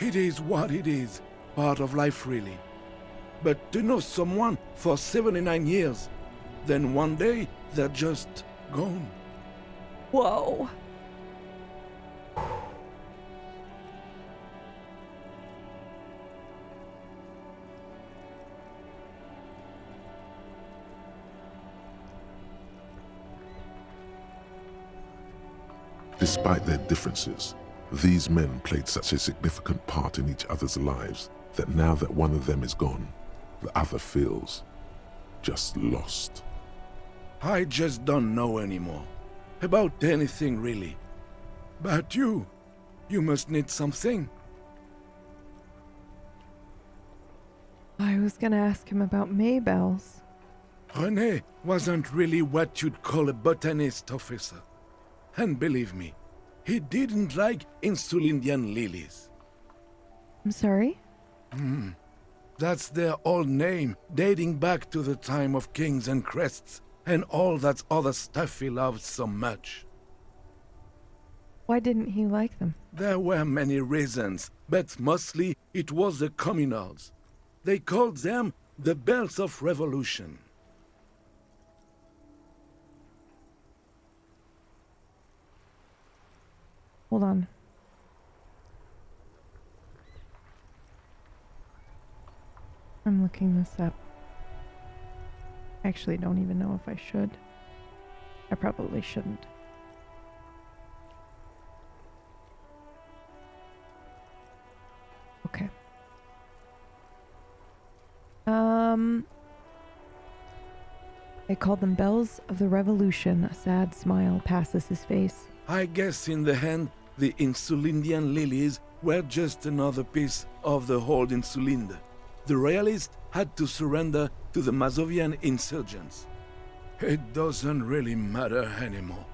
It is what it is, part of life really. But to know someone for 79 years, then one day they're just gone. Whoa. Despite their differences, these men played such a significant part in each other's lives that now that one of them is gone, the other feels just lost. I just don't know anymore. About anything really. But you must need something. I was gonna ask him about Maybells. Renee wasn't really what you'd call a botanist, officer. And believe me, He didn't like Insulindian lilies. I'm sorry? That's their old name, dating back to the time of kings and crests, and all that other stuff he loved so much. Why didn't he like them? There were many reasons, but mostly it was the communals. They called them the Bells of Revolution. Hold on. I'm looking this up. I actually don't even know if I should. I probably shouldn't. Okay. They called them Bells of the Revolution. A sad smile passes his face. I guess in the end, the Insulindian lilies were just another piece of the whole Insulinde. The royalists had to surrender to the Mazovian insurgents. It doesn't really matter anymore.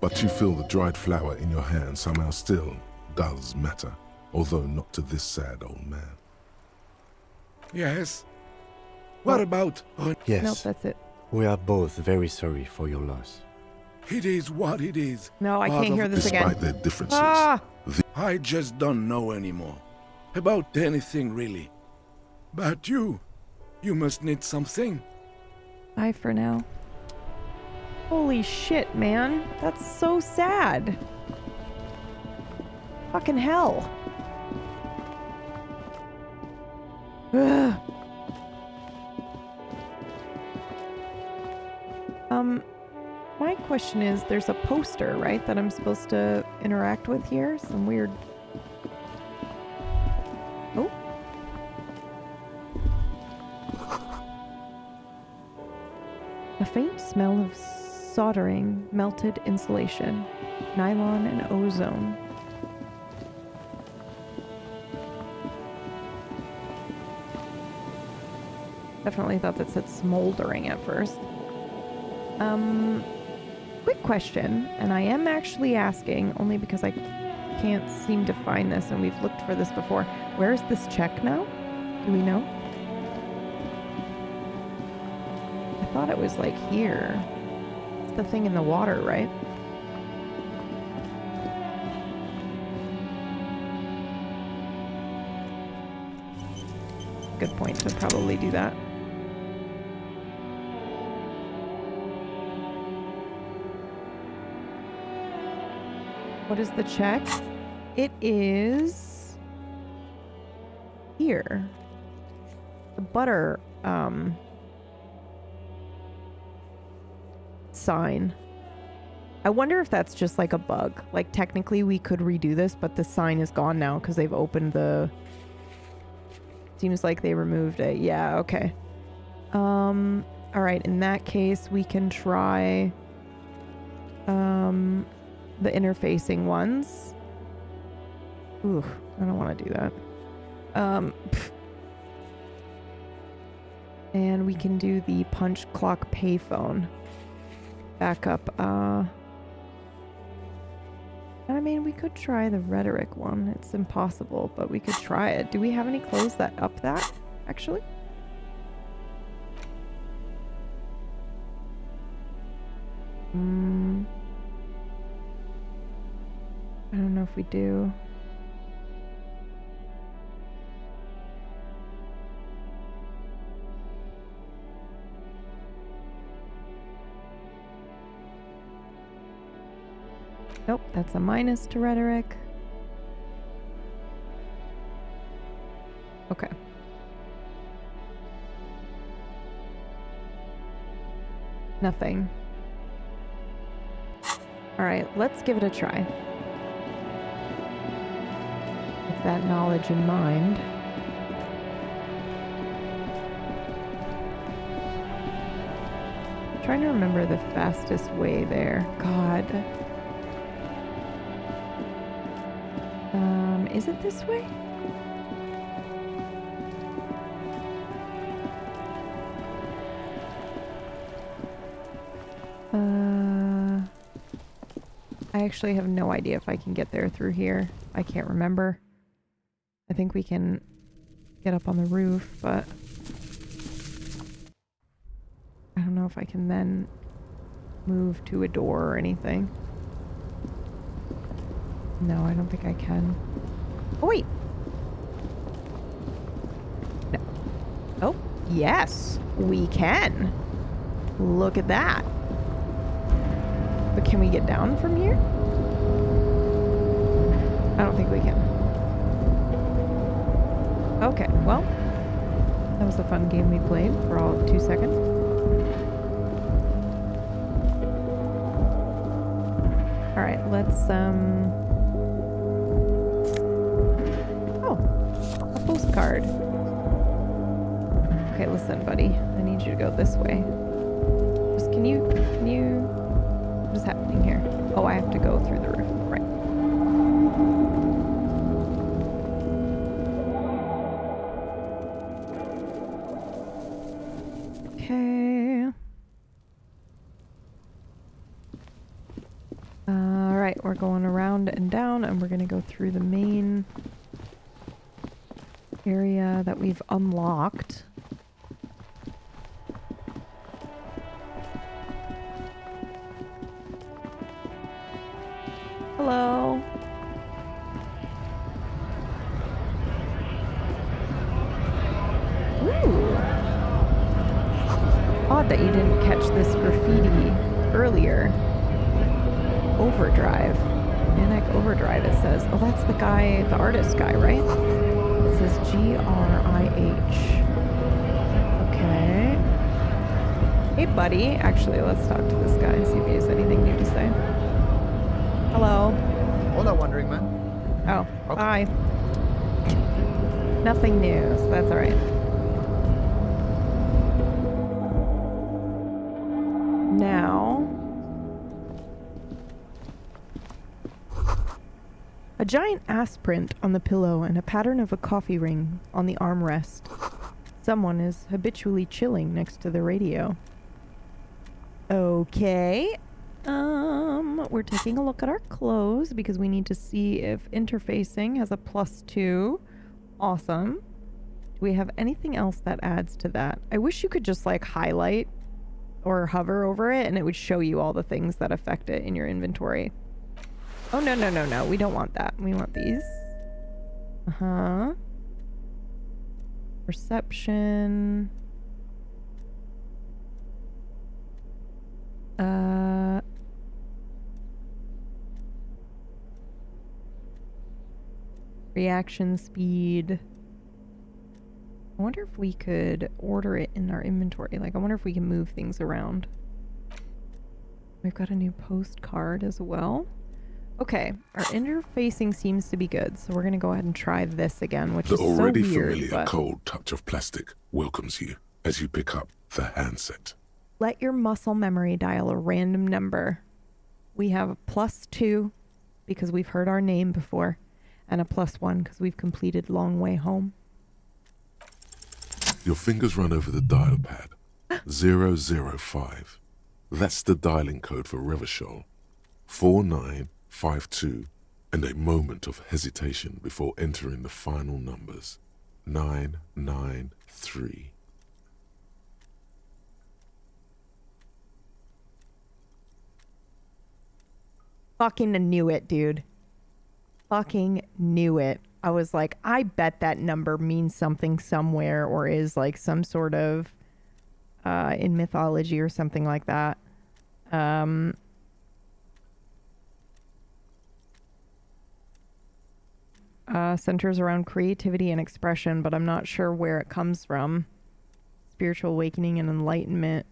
But you feel the dried flower in your hand somehow still does matter, although not to this sad old man. Yes. What about... Yes. Nope, that's it. We are both very sorry for your loss. It is what it is. No, I can't hear this again. Despite their differences. I just don't know anymore. About anything, really. But you must need something. Bye for now. Holy shit, man. That's so sad. Fucking hell. Ugh. My question is, there's a poster, right, that I'm supposed to interact with here? Some weird... Oh. A faint smell of soldering, melted insulation, nylon and ozone. Definitely thought that said smoldering at first. Quick question, and I am actually asking only because I can't seem to find this, and we've looked for this before. Where's this check now? Do we know? I thought it was like here. It's the thing in the water, right? Good point to probably do that. What is the check? It is here. The butter sign. I wonder if that's just like a bug. Like technically we could redo this, but the sign is gone now because they've opened the... Seems like they removed it. Yeah, okay. All right, in that case we can try the interfacing ones. Ooh, I don't want to do that. And we can do the punch clock payphone. Back up. I mean, we could try the rhetoric one. It's impossible, but we could try it. Do we have any clothes that up that, actually? I don't know if we do. Nope, that's a minus to rhetoric. Okay. Nothing. All right, let's give it a try. With that knowledge in mind. I'm trying to remember the fastest way there. God. Is it this way? I actually have no idea if I can get there through here. I can't remember. I think we can get up on the roof, but I don't know if I can then move to a door or anything. No, I don't think I can. Oh, wait. No. Oh, yes, we can. Look at that. But can we get down from here? I don't think we can. Okay, well, that was a fun game we played for all of 2 seconds. All right, let's, oh, a postcard. Okay, listen, buddy. I need you to go this way. Just, can you, what is happening here? Oh, I have to go through the roof. Right. Okay. Alright, we're going around and down, and we're gonna go through the main area that we've unlocked. Hello. Ooh. Odd that you didn't catch this graffiti earlier. Overdrive. Manic Overdrive, it says. Oh, that's the guy, the artist guy, right? It says G-R-I-H. Okay. Hey, buddy. Actually, let's talk to this guy and see if he has anything new to say. Hello. Hola, Wandering Man. Oh, hi. Nothing new, so that's alright. Now... a giant ass print on the pillow and a pattern of a coffee ring on the armrest. Someone is habitually chilling next to the radio. Okay. We're taking a look at our clothes because we need to see if interfacing has a +2. Awesome. Do we have anything else that adds to that? I wish you could just like highlight or hover over it and it would show you all the things that affect it in your inventory. Oh, no, no, no, no. We don't want that. We want these. Uh-huh. Perception. Reaction speed. I wonder if we could order it in our inventory. Like, I wonder if we can move things around. We've got a new postcard as well. Okay, our interfacing seems to be good, so we're going to go ahead and try this again, which is so weird. The already familiar cold touch of plastic welcomes you as you pick up the handset. Let your muscle memory dial a random number. We have a +2 because we've heard our name before, and a +1 because we've completed Long Way Home. Your fingers run over the dial pad. 005. That's the dialing code for Revachol. 4952, and a moment of hesitation before entering the final numbers. 993. Fucking knew it, dude. Fucking knew it. I was like, I bet that number means something somewhere or is like some sort of in mythology or something like that. Centers around creativity and expression, but I'm not sure where it comes from. Spiritual awakening and enlightenment.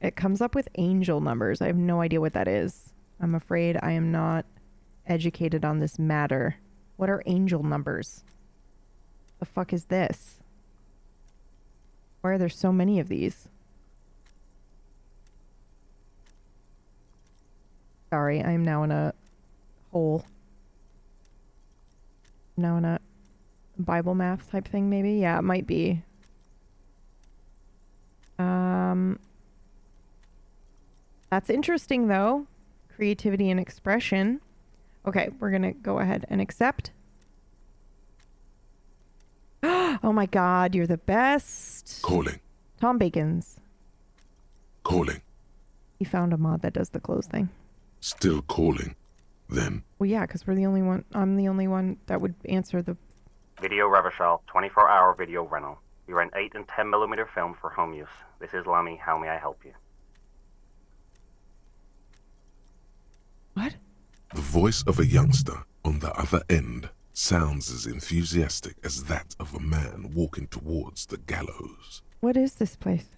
It comes up with angel numbers. I have no idea what that is. I'm afraid I am not educated on this matter. What are angel numbers? The fuck is this? Why are there so many of these? Sorry, I am now in a hole. Now in a Bible math type thing, maybe? Yeah, it might be. That's interesting, though. creativity and expression. Okay, we're going to go ahead and accept. Oh my god, you're the best. Calling. Tom Bacon's. Calling. He found a mod that does the close thing. Still calling. Then. Well, yeah, because we're the only one. I'm the only one that would answer the... Video Revachol, 24-hour video rental. We rent 8 and 10 millimeter film for home use. This is Lummy. How may I help you? What? The voice of a youngster on the other end sounds as enthusiastic as that of a man walking towards the gallows. What is this place?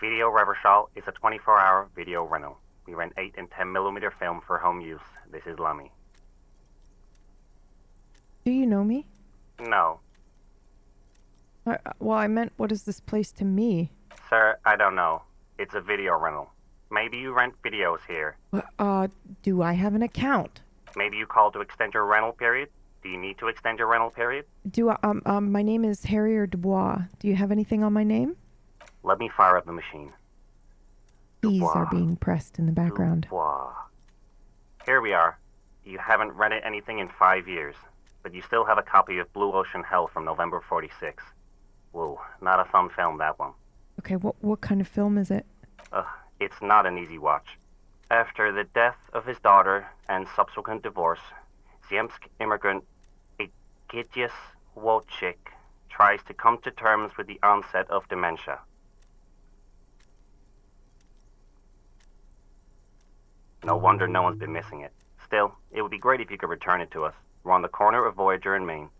Video Revachol is a 24-hour video rental. We rent 8 and 10 millimeter film for home use. This is Lummy. Do you know me? No. Well, I meant, what is this place to me? Sir, I don't know. It's a video rental. Maybe you rent videos here. Do I have an account? Maybe you called to extend your rental period? Do you need to extend your rental period? My name is Harrier Dubois. Do you have anything on my name? Let me fire up the machine. Keys are being pressed in the background. Dubois. Here we are. You haven't rented anything in 5 years, but you still have a copy of Blue Ocean Hell from November 46. Whoa, not a fun film, that one. Okay, what kind of film is it? It's not an easy watch. After the death of his daughter and subsequent divorce, Ziemsk immigrant Egidius Wojcik tries to come to terms with the onset of dementia. No wonder no one's been missing it. Still, it would be great if you could return it to us. We're on the corner of Voyager and Maine.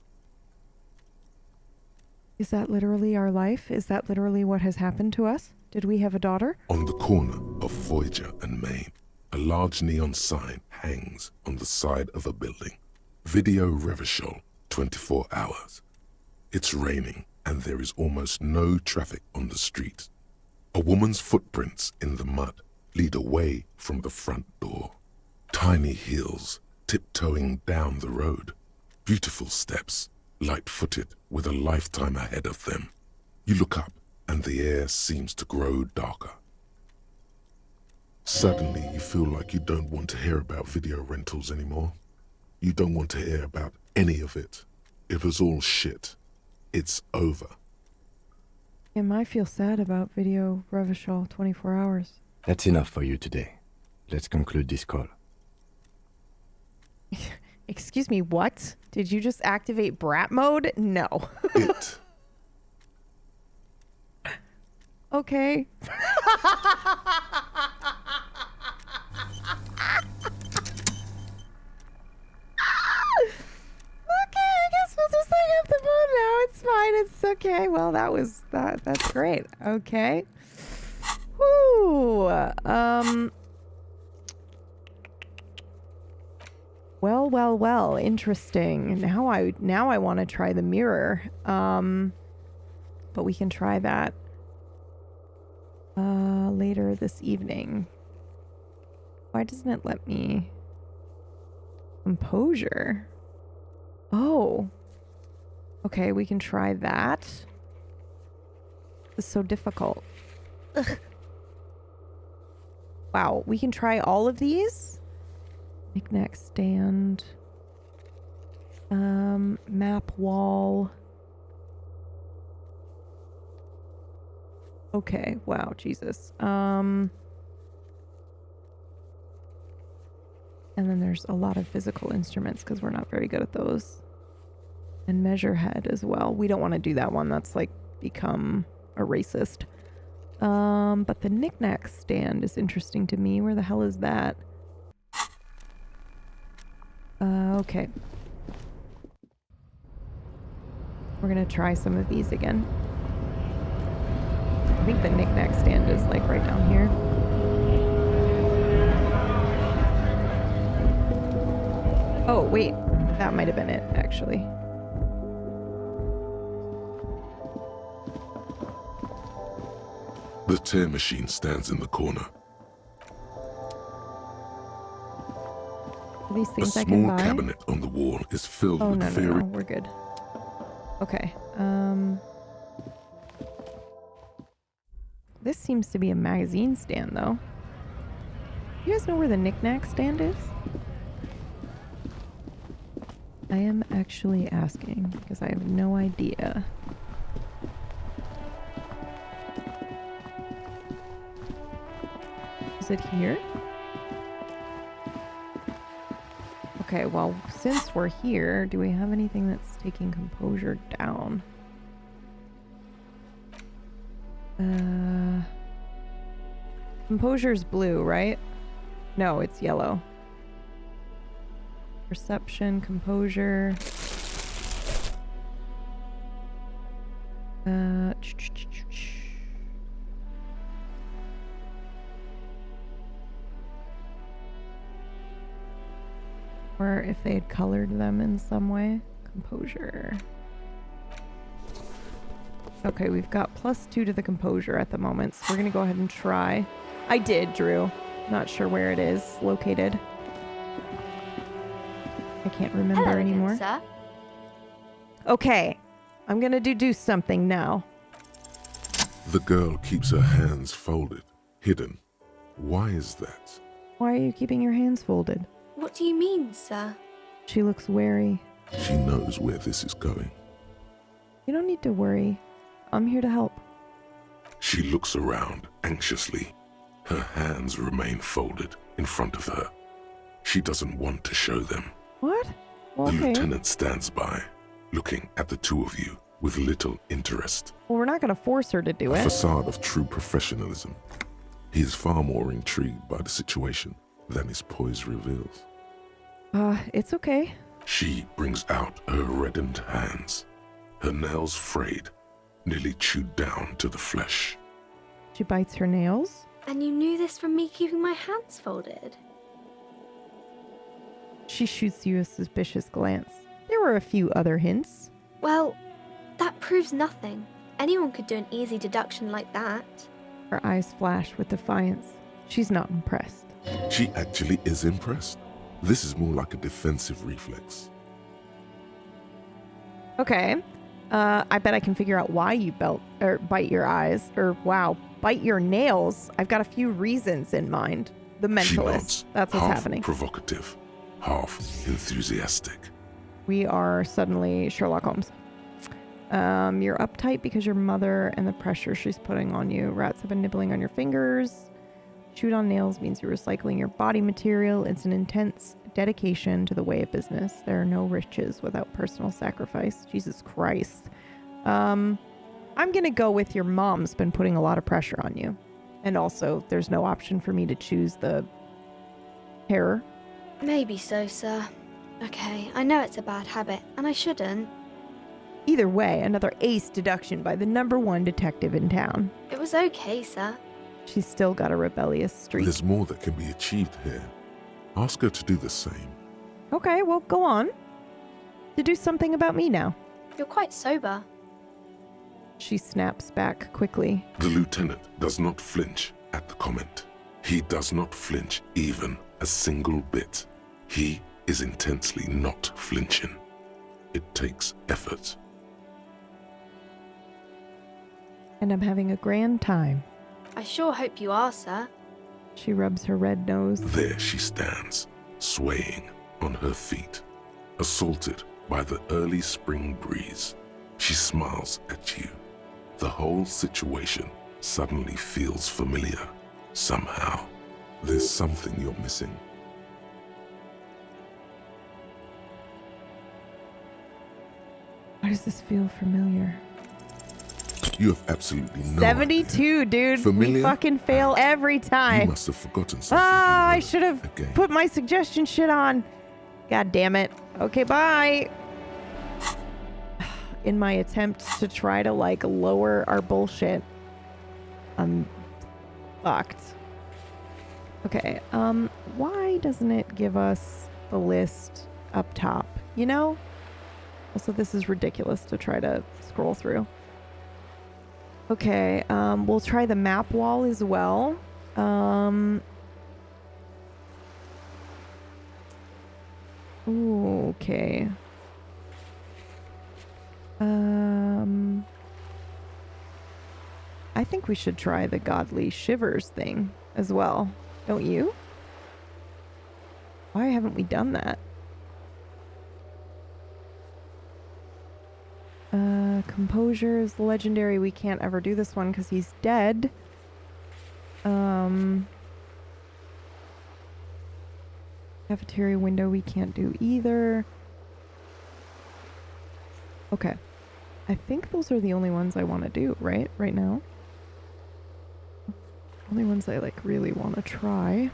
Is that literally our life? Is that literally what has happened to us? Did we have a daughter? On the corner of Voyager and Maine, a large neon sign hangs on the side of a building. Video Revachol, 24 hours. It's raining and there is almost no traffic on the street. A woman's footprints in the mud lead away from the front door. Tiny heels tiptoeing down the road. Beautiful steps, light-footed with a lifetime ahead of them. You look up and the air seems to grow darker. Suddenly you feel like you don't want to hear about video rentals anymore. You don't want to hear about any of it. It was all shit. It's over. I feel sad about Video Revachol 24 hours. That's enough for you today. Let's conclude this call. Excuse me, what? Did you just activate brat mode? No. It. Okay. Just hang up the phone now. It's fine. It's okay. Well, that's great. Okay. Whoo. Well. Interesting. Now I want to try the mirror. But we can try that later this evening. Why doesn't it let me? Composure. Oh. Okay, we can try that. This is so difficult. Ugh. Wow, we can try all of these? Knick-knack stand. Map wall. Okay, wow, Jesus. And then there's a lot of physical instruments because we're not very good at those. And measure head as well. We don't want to do that one. That's like become a racist. But the knick-knack stand is interesting to me. Where the hell is that? Okay. We're gonna try some of these again. I think the knick-knack stand is like right down here. Oh, wait. That might have been it, actually. The tear machine stands in the corner. Are these things A I can small buy? cabinet on the wall is filled Oh, with no, we're good. Okay, this seems to be a magazine stand, though. You guys know where the knick-knack stand is? I am actually asking because I have no idea. Is it here? Okay, well, since we're here, do we have anything that's taking composure down? Composure's blue, right? No, it's yellow. Perception, composure. Or if they had colored them in some way. Composure. Okay, we've got +2 to the composure at the moment, so we're gonna go ahead and try. I did, Drew. Not sure where it is located. I can't remember Hello anymore. again, sir. Okay, I'm gonna do something now. The girl keeps her hands folded, hidden. Why is that? Why are you keeping your hands folded? What do you mean, sir? She looks wary. She knows where this is going. You don't need to worry. I'm here to help. She looks around anxiously. Her hands remain folded in front of her. She doesn't want to show them. What? The Okay. lieutenant stands by, looking at the two of you with little interest. Well, we're not gonna force her to do A it. facade of true professionalism. He is far more intrigued by the situation than his poise reveals. It's okay. She brings out her reddened hands, her nails frayed, nearly chewed down to the flesh. She bites her nails. And you knew this from me keeping my hands folded? She shoots you a suspicious glance. There were a few other hints. Well, that proves nothing. Anyone could do an easy deduction like that. Her eyes flash with defiance. She's not impressed. She actually is impressed. This is more like a defensive reflex. Okay. I bet I can figure out why you bite your eyes. Bite your nails. I've got a few reasons in mind. The She mentalist. nods, That's what's half happening. provocative, half enthusiastic. We are suddenly Sherlock Holmes. You're uptight because your mother and the pressure she's putting on you. Rats have been nibbling on your fingers. Chewed on nails means you're recycling your body material. It's an intense dedication to the way of business. There are no riches without personal sacrifice. Jesus Christ. I'm gonna go with your mom's been putting a lot of pressure on you. And also, there's no option for me to choose the terror. Maybe so, sir. Okay, I know it's a bad habit, and I shouldn't. Either way, another ace deduction by the #1 detective in town. It was okay, sir. She's still got a rebellious streak. There's more that can be achieved here. Ask her to do the same. Okay, well, go on. To do something about me now. You're quite sober. She snaps back quickly. The lieutenant does not flinch at the comment. He does not flinch even a single bit. He is intensely not flinching. It takes effort. And I'm having a grand time. I sure hope you are, sir. She rubs her red nose. There she stands, swaying on her feet, assaulted by the early spring breeze. She smiles at you. The whole situation suddenly feels familiar. Somehow, there's something you're missing. Why does this feel familiar? You have absolutely no 72, dude. Familiar? We fucking fail every You time. must have forgotten something. I should have put my suggestion shit on. God damn it. Okay, bye. In my attempt to try to lower our bullshit, I'm fucked. Okay, why doesn't it give us the list up top? You know? Also, this is ridiculous to try to scroll through. Okay, we'll try the map wall as well. Ooh, okay. I think we should try the godly shivers thing as well. Don't you? Why haven't we done that? Composure is legendary. We can't ever do this one because he's dead. Cafeteria window we can't do either. Okay. I think those are the only ones I want to do, right? Right now. Only ones I like really want to try.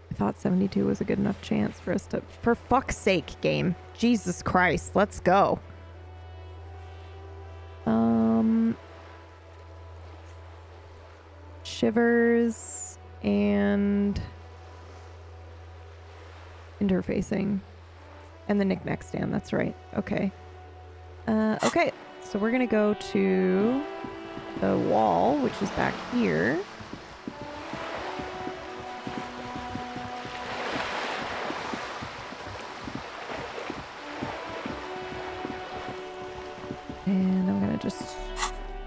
I thought 72 was a good enough chance for us to... For fuck's sake, game. Jesus Christ. Let's go. Shivers and interfacing and the knick-knack stand. That's right. Okay. Okay. So we're going to go to the wall, which is back here. And I'm going to just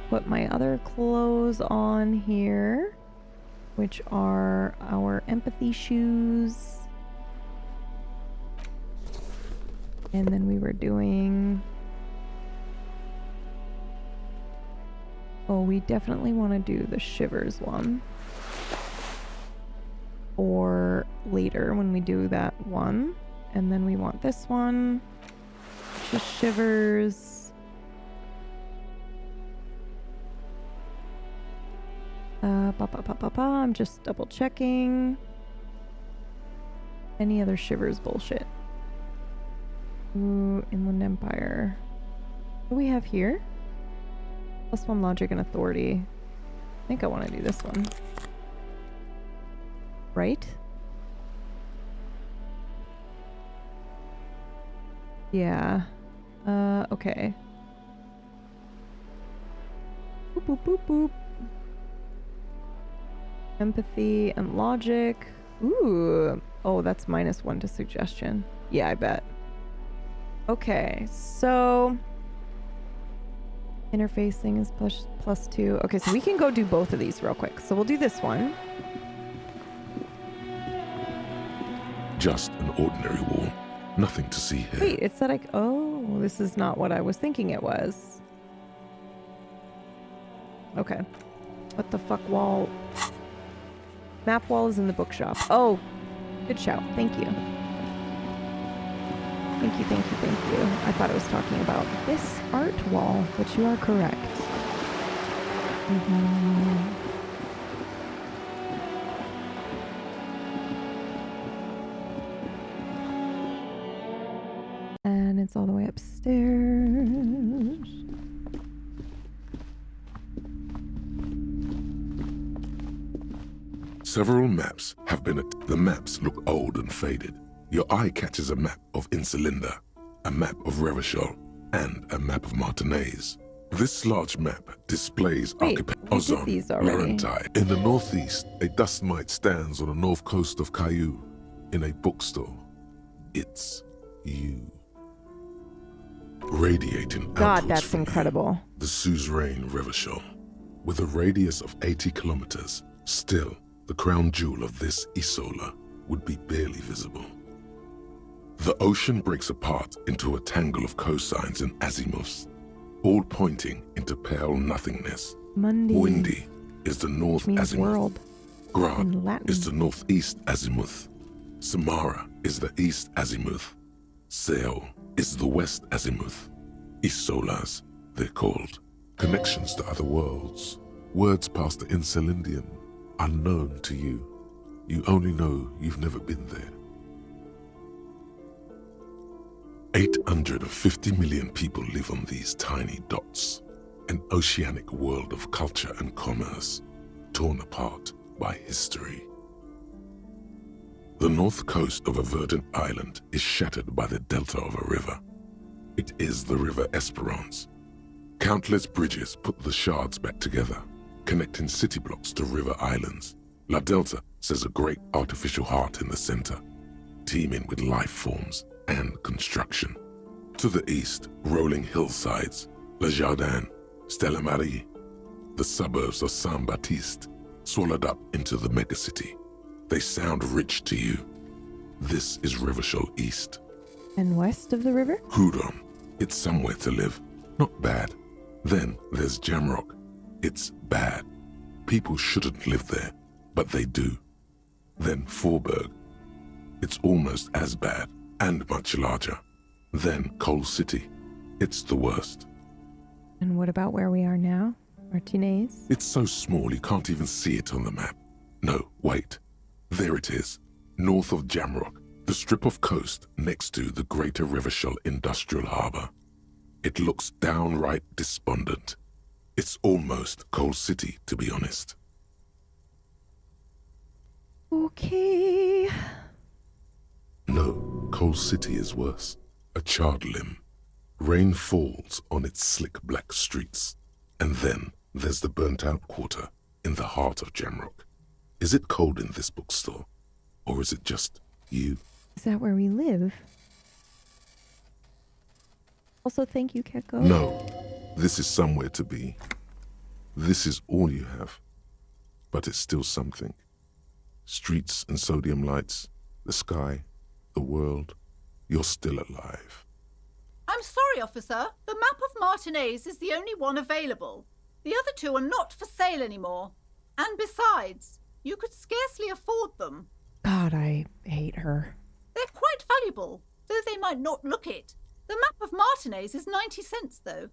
put my other clothes on here, which are our empathy shoes. And then we were doing... Oh, we definitely want to do the shivers one. Or later when we do that one. And then we want this one, which is shivers. I'm just double checking. Any other shivers bullshit? Ooh, Inland Empire. What do we have here? +1 logic and authority. I think I want to do this one. Right? Yeah. Okay. Boop, boop, boop, boop. Empathy and logic. Ooh. Oh, that's -1 to suggestion. Yeah, I bet. Okay, so... Interfacing is +2. Okay, so we can go do both of these real quick. So we'll do this one. Just an ordinary wall. Nothing to see here. Wait, it said oh, this is not what I was thinking it was. Okay. What the fuck wall? Map wall is in the bookshop. Oh, good shout. Thank you. Thank you, thank you, thank you. I thought it was talking about this art wall, but you are correct. And it's all the way upstairs. Several maps have been the maps look old and faded. Your eye catches a map of Insulinda, a map of Revachol, and a map of Martinez. This large map displays archipelago Ozon, Laurentide. In the northeast, a dust mite stands on the north coast of Caillou. In a bookstore, it's you. Radiating God, that's incredible. The suzerain Revachol, with a radius of 80 kilometers, still the crown jewel of this Isola would be barely visible. The ocean breaks apart into a tangle of cosines and azimuths, all pointing into pale nothingness. Monday. Windy is the north azimuth. World. Grant is the northeast azimuth. Samara is the east azimuth. Seo is the west azimuth. Isolas, they're called. Connections to other worlds. Words past the Insulindian, unknown to you. You only know you've never been there. 850 million people live on these tiny dots, an oceanic world of culture and commerce, torn apart by history. The north coast of a verdant island is shattered by the delta of a river. It is the River Esperance. Countless bridges put the shards back together, connecting city blocks to river islands. La Delta says a great artificial heart in the center, teeming with life forms and construction. To the east, rolling hillsides, Le Jardin, Stella Marie, the suburbs of Saint-Baptiste, swallowed up into the megacity. They sound rich to you. This is Rivershell East. And west of the river? Hudon. It's somewhere to live. Not bad. Then there's Jamrock. It's bad. People shouldn't live there, but they do. Then Forberg. It's almost as bad, and much larger. Then Coal City. It's the worst. And what about where we are now? Martinez? It's so small you can't even see it on the map. No, wait. There it is. North of Jamrock. The strip of coast next to the Greater Rivershell Industrial Harbour. It looks downright despondent. It's almost Coal City, to be honest. Okay. No, Coal City is worse. A charred limb. Rain falls on its slick black streets. And then there's the burnt-out quarter in the heart of Jamrock. Is it cold in this bookstore? Or is it just you? Is that where we live? Also, thank you, Keko. No, this is somewhere to be. This is all you have. But it's still something. Streets and sodium lights, the sky, the world. You're still alive. I'm sorry, officer. The map of Martinez is the only one available. The other two are not for sale anymore. And besides, you could scarcely afford them. God, I hate her. They're quite valuable, though they might not look it. The map of Martinez is 90 cents, though.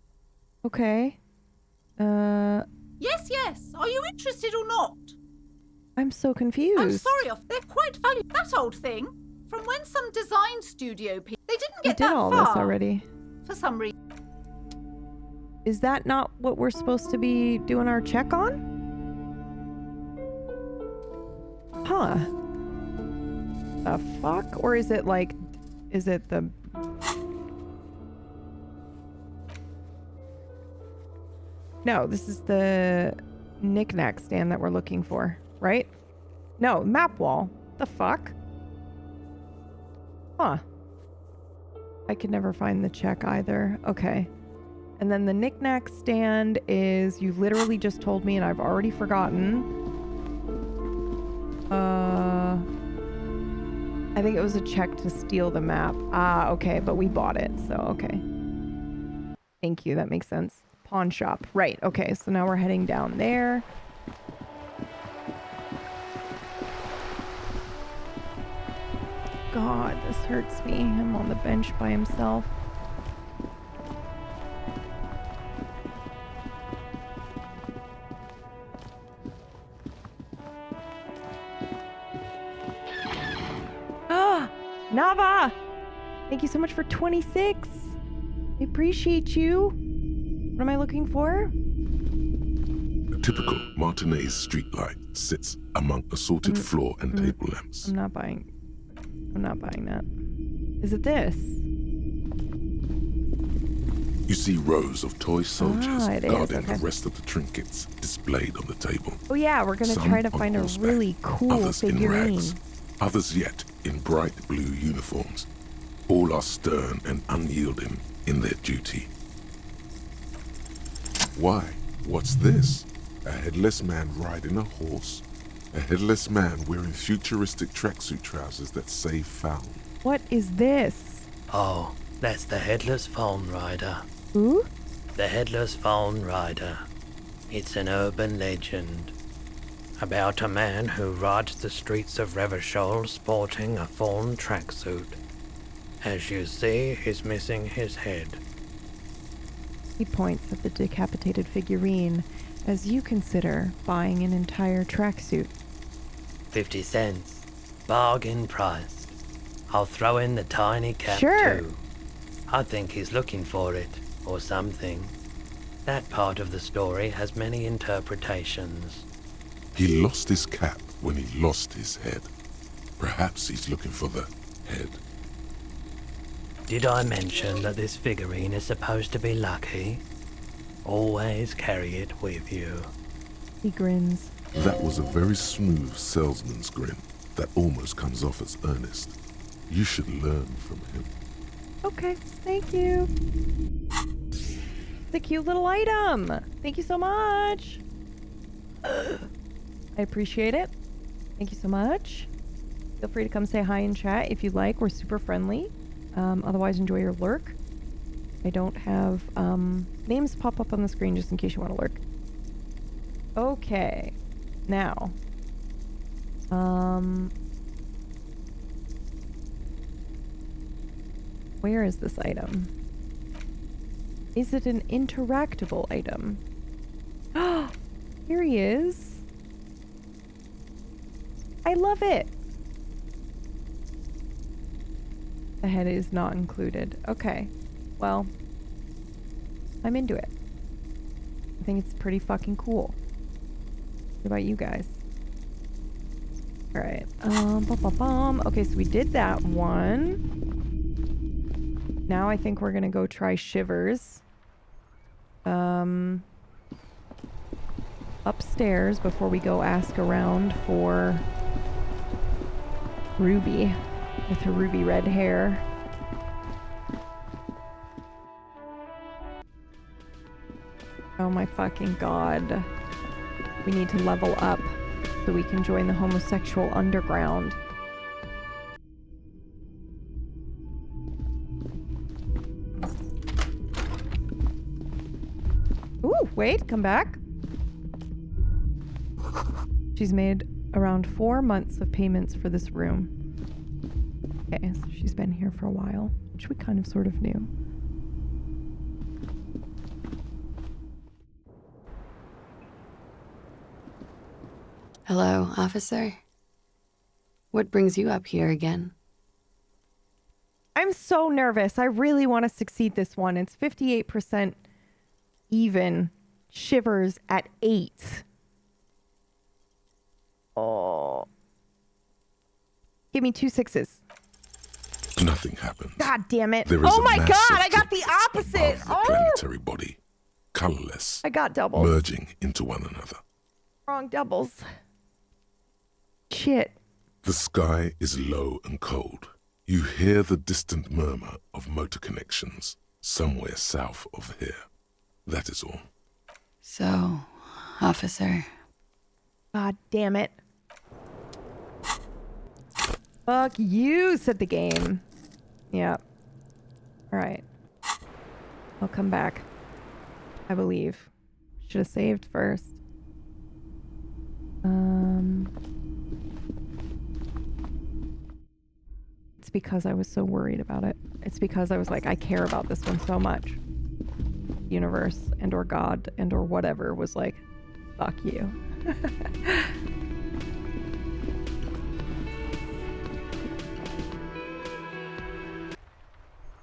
Okay. Yes, yes. Are you interested or not? I'm so confused. I'm sorry, they're quite valuable. That old thing, from when some design studio people... They didn't get that far. We did all this already. For some reason. Is that not what we're supposed to be doing our check on? Huh. The fuck? Or is it like... Is it the... No, this is the knick-knack stand that we're looking for, right? No, map wall. The fuck? Huh. I could never find the check either. Okay. And then the knick-knack stand is, you literally just told me and I've already forgotten. I think it was a check to steal the map. Ah, okay, but we bought it, so okay. Thank you, that makes sense. Pawn shop. Right, okay, so now we're heading down there. God, this hurts me. Him on the bench by himself. Ah! Nava! Thank you so much for 26. I appreciate you. What am I looking for? A typical Martinez streetlight sits among assorted floor and table lamps. I'm not buying that. Is it this? You see rows of toy soldiers guarding the okay. rest of the trinkets displayed on the table. Oh yeah, we're gonna try to find a really cool others figurine. in rags, others yet in bright blue uniforms. All are stern and unyielding in their duty. Why? What's this? A headless man riding a horse. A headless man wearing futuristic tracksuit trousers that say found. What is this? Oh, that's the Headless Fawn Rider. Who? The Headless Fawn Rider. It's an urban legend about a man who rides the streets of Revershol sporting a fawn tracksuit. As you see, he's missing his head. He points at the decapitated figurine as you consider buying an entire tracksuit. 50 cents. Bargain priced. I'll throw in the tiny cap too. I think he's looking for it, or something. That part of the story has many interpretations. He lost his cap when he lost his head. Perhaps he's looking for the head. Did I mention that this figurine is supposed to be lucky? Always carry it with you. He grins. That was a very smooth salesman's grin that almost comes off as earnest. You should learn from him. Okay, thank you. It's a cute little item. Thank you so much. I appreciate it. Thank you so much. Feel free to come say hi in chat if you'd like. We're super friendly. Otherwise, enjoy your lurk. I don't have names pop up on the screen just in case you want to lurk. Okay. Now. Where is this item? Is it an interactable item? Here he is. I love it. The head is not included. Okay. Well, I'm into it. I think it's pretty fucking cool. What about you guys? Alright. Okay, so we did that one. Now I think we're gonna go try Shivers. Upstairs before we go ask around for Ruby with her ruby red hair. Oh my fucking god. We need to level up so we can join the homosexual underground. Ooh, wait, come back. She's made around 4 months of payments for this room. Okay, so she's been here for a while, which we kind of sort of knew. Hello, officer. What brings you up here again? I'm so nervous. I really want to succeed this one. It's 58% even. Shivers at 8. Oh. Give me 2 6s. Nothing happens. God damn it. There is Oh a my mass god, of I got the opposite. above the planetary body, colorless, I got doubles. merging into one another. Wrong doubles. Shit. The sky is low and cold. You hear the distant murmur of motor connections somewhere south of here. That is all. So, officer. God damn it. Fuck you, said the game. Yeah. Alright. I'll come back. I believe. Should have saved first. It's because I was so worried about it. It's because I was like, I care about this one so much. Universe and or God and or whatever was like, fuck you.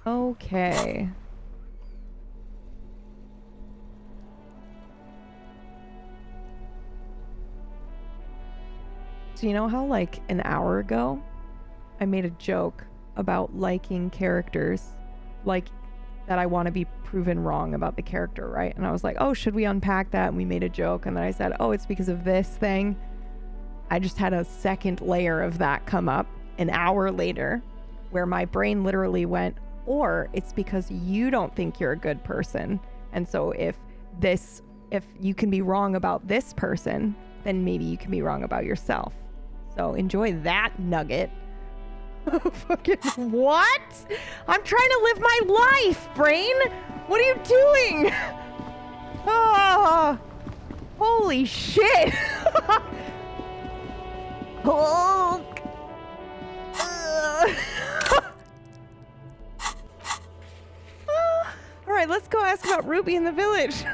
Okay. So you know how like an hour ago I made a joke about liking characters like that I want to be proven wrong about the character, right? And I was like, oh, should we unpack that? And we made a joke. And then I said, oh, it's because of this thing. I just had a second layer of that come up an hour later where my brain literally went, or it's because you don't think you're a good person. And so if you can be wrong about this person, then maybe you can be wrong about yourself. So enjoy that nugget. Fucking what? I'm trying to live my life, brain. What are you doing? Oh, holy shit. Hulk. All right, let's go ask about Ruby in the village.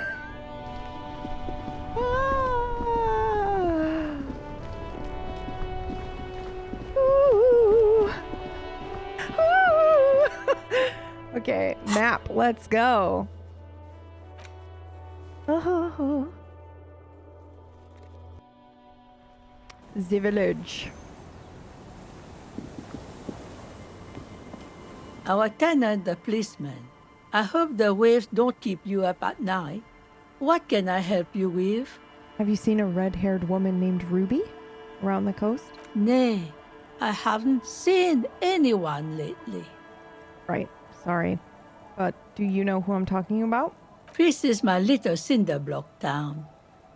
Okay, map, let's go. Oh. The village. Our tenant, the policeman. I hope the waves don't keep you up at night. What can I help you with? Have you seen a red-haired woman named Ruby around the coast? Nay, I haven't seen anyone lately. Right, sorry. But do you know who I'm talking about? This is my little cinder block town.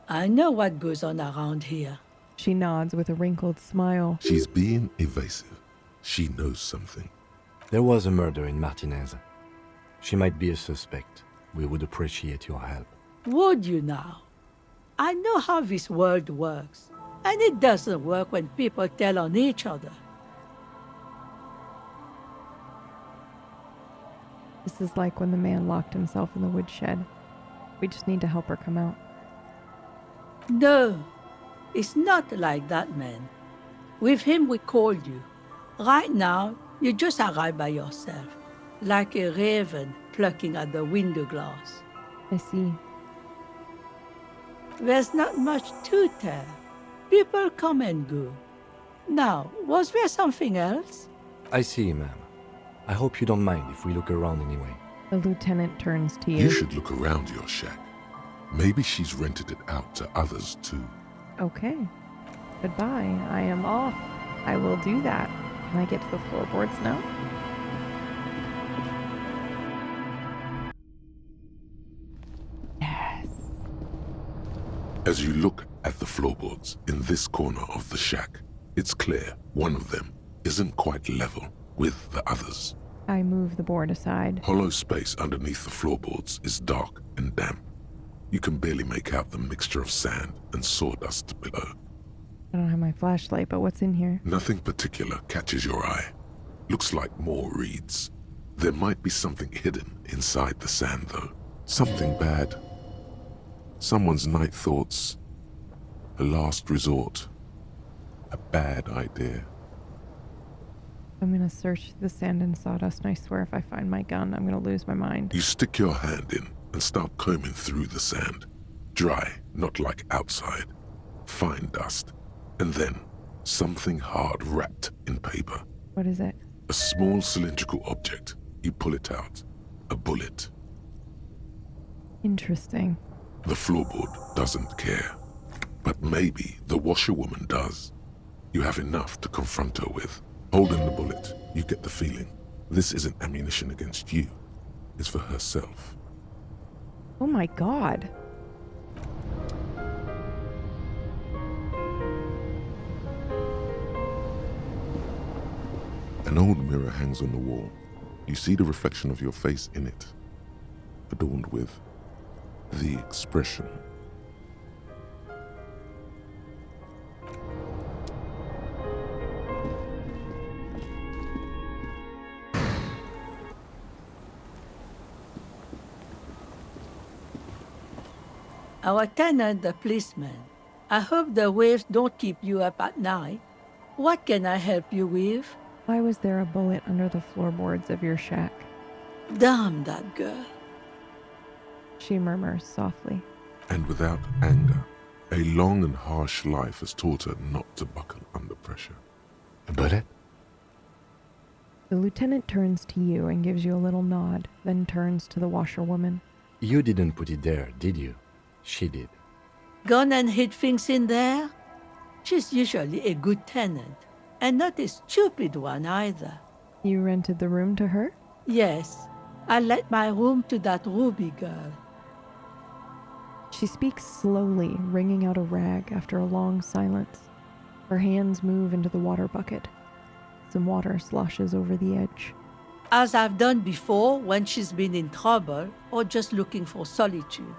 I know what goes on around here. She nods with a wrinkled smile. She's being evasive. She knows something. There was a murder in Martinez. She might be a suspect. We would appreciate your help. Would you now? I know how this world works, and it doesn't work when people tell on each other. This is like when the man locked himself in the woodshed. We just need to help her come out. No, it's not like that, man. With him, we called you. Right now, you just arrived by yourself, like a raven plucking at the window glass. I see. There's not much to tell. People come and go. Now, was there something else? I see, ma'am. I hope you don't mind if we look around anyway. The lieutenant turns to you. You should look around your shack. Maybe she's rented it out to others too. Okay. Goodbye. I am off. I will do that. Can I get to the floorboards now? Yes. As you look at the floorboards in this corner of the shack, it's clear one of them isn't quite level with the others. I move the board aside. Hollow space underneath the floorboards is dark and damp. You can barely make out the mixture of sand and sawdust below. I don't have my flashlight, but what's in here? Nothing particular catches your eye. Looks like more reeds. There might be something hidden inside the sand, though. Something bad. Someone's night thoughts. A last resort. A bad idea. I'm gonna search the sand and sawdust, and I swear if I find my gun, I'm gonna lose my mind. You stick your hand in and start combing through the sand. Dry, not like outside. Fine dust. And then, something hard wrapped in paper. What is it? A small cylindrical object. You pull it out. A bullet. Interesting. The floorboard doesn't care. But maybe the washerwoman does. You have enough to confront her with. Holding the bullet, you get the feeling this isn't ammunition against you. It's for herself. Oh my god. An old mirror hangs on the wall. You see the reflection of your face in it, adorned with the expression. Our tenant, the policeman. I hope the waves don't keep you up at night. What can I help you with? Why was there a bullet under the floorboards of your shack? Damn that girl. She murmurs softly. And without anger, a long and harsh life has taught her not to buckle under pressure. A bullet? The lieutenant turns to you and gives you a little nod, then turns to the washerwoman. You didn't put it there, did you? She did. Gone and hid things in there? She's usually a good tenant, and not a stupid one either. You rented the room to her? Yes, I let my room to that Ruby girl. She speaks slowly, wringing out a rag after a long silence. Her hands move into the water bucket. Some water sloshes over the edge. As I've done before when she's been in trouble or just looking for solitude.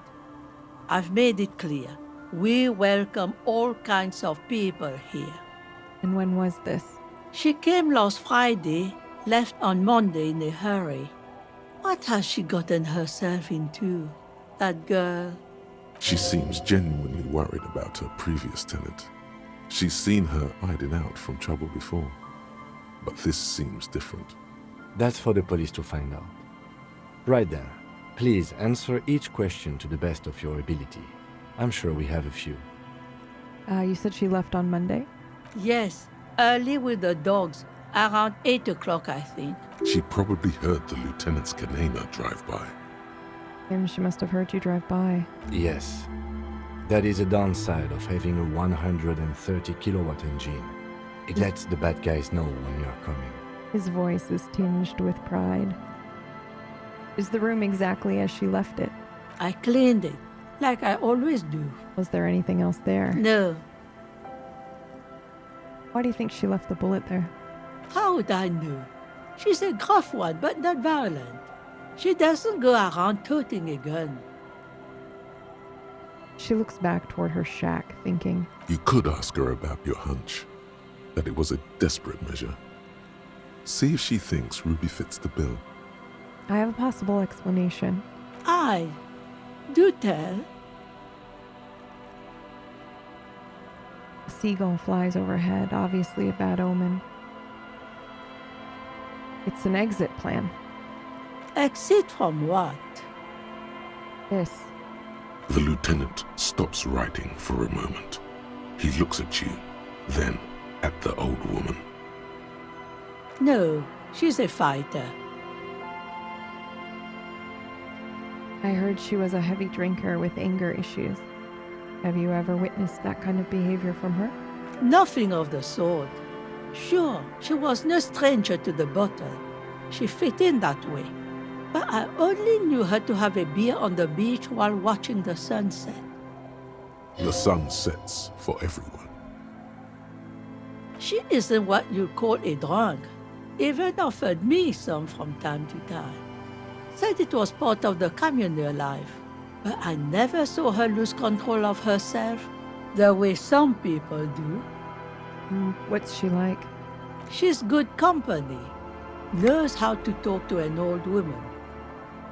I've made it clear. We welcome all kinds of people here. And when was this? She came last Friday, left on Monday in a hurry. What has she gotten herself into, that girl? She seems genuinely worried about her previous tenant. She's seen her hiding out from trouble before. But this seems different. That's for the police to find out. Right there. Please answer each question to the best of your ability. I'm sure we have a few. You said she left on Monday? Yes, early with the dogs, around 8 o'clock, I think. She probably heard the lieutenant's canina drive by. And she must have heard you drive by. Yes. That is a downside of having a 130 kilowatt engine. It lets the bad guys know when you're coming. His voice is tinged with pride. Is the room exactly as she left it? I cleaned it, like I always do. Was there anything else there? No. Why do you think she left the bullet there? How would I know? She's a gruff one, but not violent. She doesn't go around toting a gun. She looks back toward her shack, thinking. You could ask her about your hunch, that it was a desperate measure. See if she thinks Ruby fits the bill. I have a possible explanation. Do tell. A seagull flies overhead, obviously a bad omen. It's an exit plan. Exit from what? This. The lieutenant stops writing for a moment. He looks at you, then at the old woman. No, she's a fighter. I heard she was a heavy drinker with anger issues. Have you ever witnessed that kind of behavior from her? Nothing of the sort. Sure, she was no stranger to the bottle. She fit in that way. But I only knew her to have a beer on the beach while watching the sunset. The sun sets for everyone. She isn't what you'd call a drunk. Even offered me some from time to time. Said it was part of the communal life. But I never saw her lose control of herself, the way some people do. What's she like? She's good company. Knows how to talk to an old woman.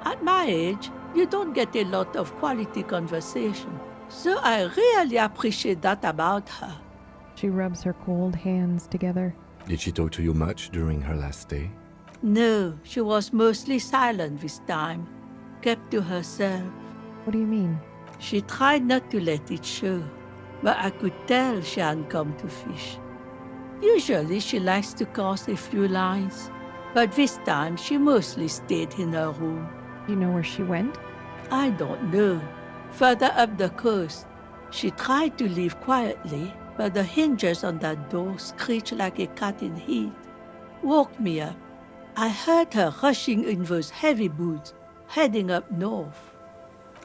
At my age, you don't get a lot of quality conversation. So I really appreciate that about her. She rubs her cold hands together. Did she talk to you much during her last stay? No, she was mostly silent this time. Kept to herself. What do you mean? She tried not to let it show, but I could tell she hadn't come to fish. Usually she likes to cast a few lines, but this time she mostly stayed in her room. Do you know where she went? I don't know. Further up the coast. She tried to leave quietly, but the hinges on that door screeched like a cat in heat. Woke me up. I heard her rushing in those heavy boots, heading up north.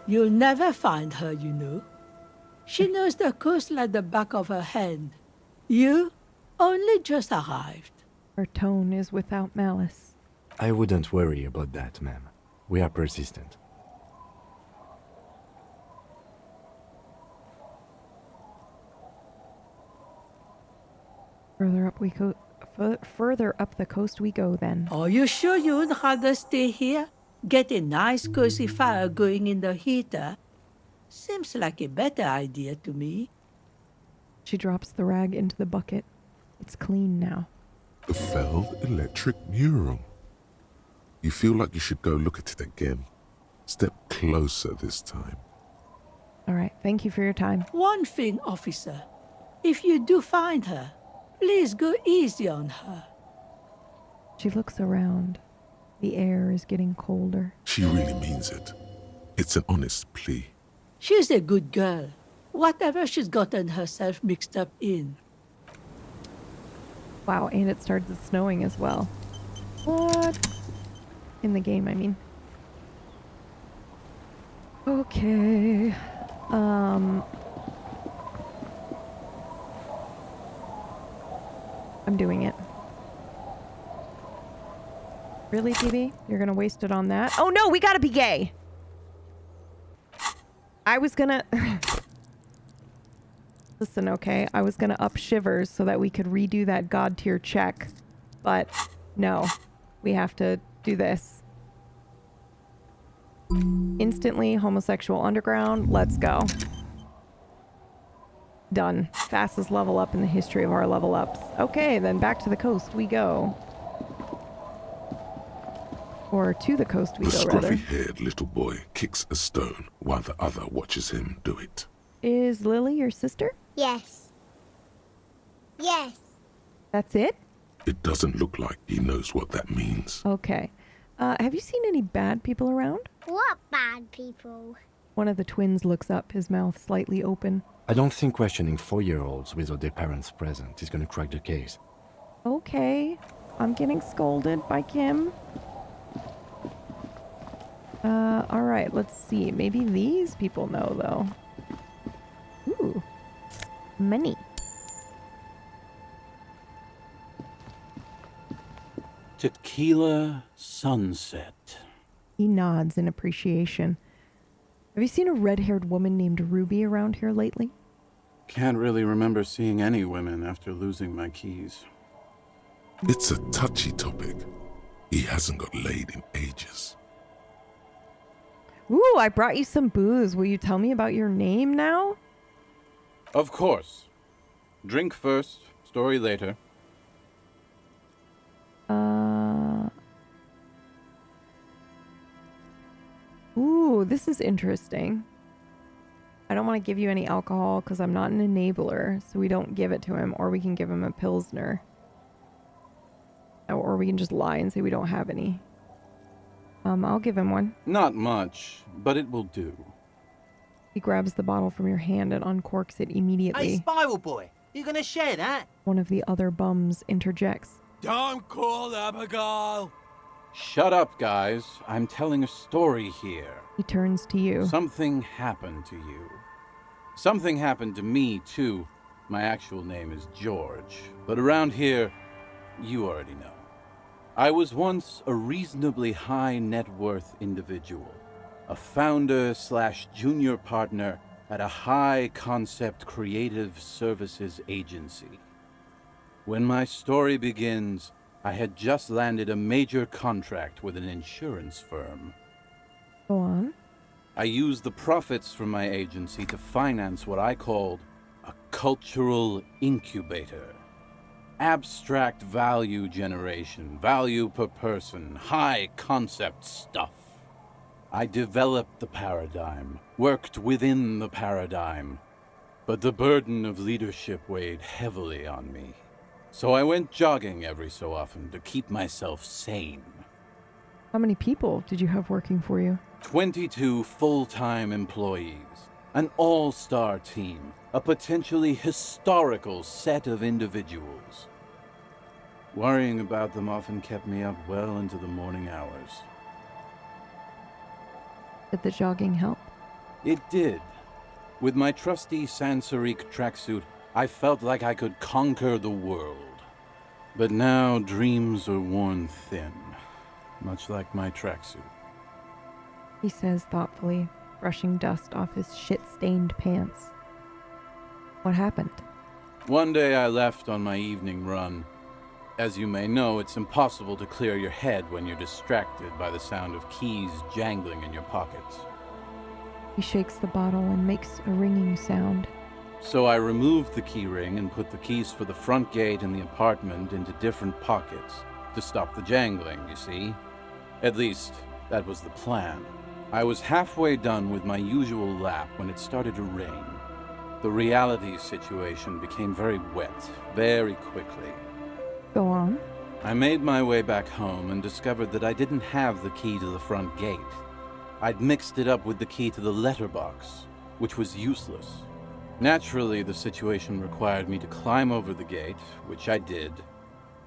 You'll never find her, you know. She knows the coast like the back of her hand. You only just arrived. Her tone is without malice. I wouldn't worry about that, ma'am. We are persistent. Further up the coast we go, then. Are you sure you would rather stay here? Get a nice cozy fire going in the heater? Seems like a better idea to me. She drops the rag into the bucket. It's clean now. The Feld electric mural. You feel like you should go look at it again. Step closer this time. All right, thank you for your time. One thing, officer. If you do find her, please go easy on her. She looks around. The air is getting colder. She really means it. It's an honest plea. She's a good girl. Whatever she's gotten herself mixed up in. Wow, and it starts snowing as well. What? In the game, I mean. Okay. I'm doing it. Really, TV? You're gonna waste it on that? Oh no, we gotta be gay! I was gonna... Listen, okay, I was gonna up Shivers so that we could redo that god tier check. But, no. We have to do this. Instantly homosexual underground. Let's go. Done. Fastest level up in the history of our level ups. Okay, then back to the coast we go. Or to the coast we go, rather. The scruffy-haired little boy kicks a stone while the other watches him do it. Is Lily your sister? Yes. Yes. That's it? It doesn't look like he knows what that means. Okay. Have you seen any bad people around? What bad people? One of the twins looks up, his mouth slightly open. I don't think questioning 4-year-olds without their parents present is gonna crack the case. Okay. I'm getting scolded by Kim. Alright, let's see. Maybe these people know, though. Ooh. Money. Tequila Sunset. He nods in appreciation. Have you seen a red-haired woman named Ruby around here lately? Can't really remember seeing any women after losing my keys. It's a touchy topic. He hasn't got laid in ages. Ooh, I brought you some booze. Will you tell me about your name now? Of course. Drink first, story later. Ooh, this is interesting. I don't want to give you any alcohol because I'm not an enabler, so we don't give it to him, or we can give him a Pilsner. Or we can just lie and say we don't have any. I'll give him one. Not much, but it will do. He grabs the bottle from your hand and uncorks it immediately. Hey, Spiral Boy, you gonna share that? One of the other bums interjects. Don't call Abigail! Shut up, guys. I'm telling a story here. He turns to you. Something happened to you. Something happened to me, too. My actual name is George, but around here, you already know. I was once a reasonably high net worth individual, a founder/junior partner at a high concept creative services agency. When my story begins, I had just landed a major contract with an insurance firm. Go on. I used the profits from my agency to finance what I called a cultural incubator. Abstract value generation, value per person, high concept stuff. I developed the paradigm, worked within the paradigm, but the burden of leadership weighed heavily on me. So I went jogging every so often to keep myself sane. How many people did you have working for you? 22 full-time employees, an all-star team, a potentially historical set of individuals. Worrying about them often kept me up well into the morning hours. Did the jogging help? It did. With my trusty Sansarique tracksuit, I felt like I could conquer the world. But now dreams are worn thin, much like my tracksuit. He says thoughtfully, brushing dust off his shit-stained pants. What happened? One day I left on my evening run. As you may know, it's impossible to clear your head when you're distracted by the sound of keys jangling in your pockets. He shakes the bottle and makes a ringing sound. So I removed the key ring and put the keys for the front gate and the apartment into different pockets to stop the jangling, you see. At least, that was the plan. I was halfway done with my usual lap when it started to rain. The reality situation became very wet, very quickly. Go on. I made my way back home and discovered that I didn't have the key to the front gate. I'd mixed it up with the key to the letterbox, which was useless. Naturally, the situation required me to climb over the gate, which I did.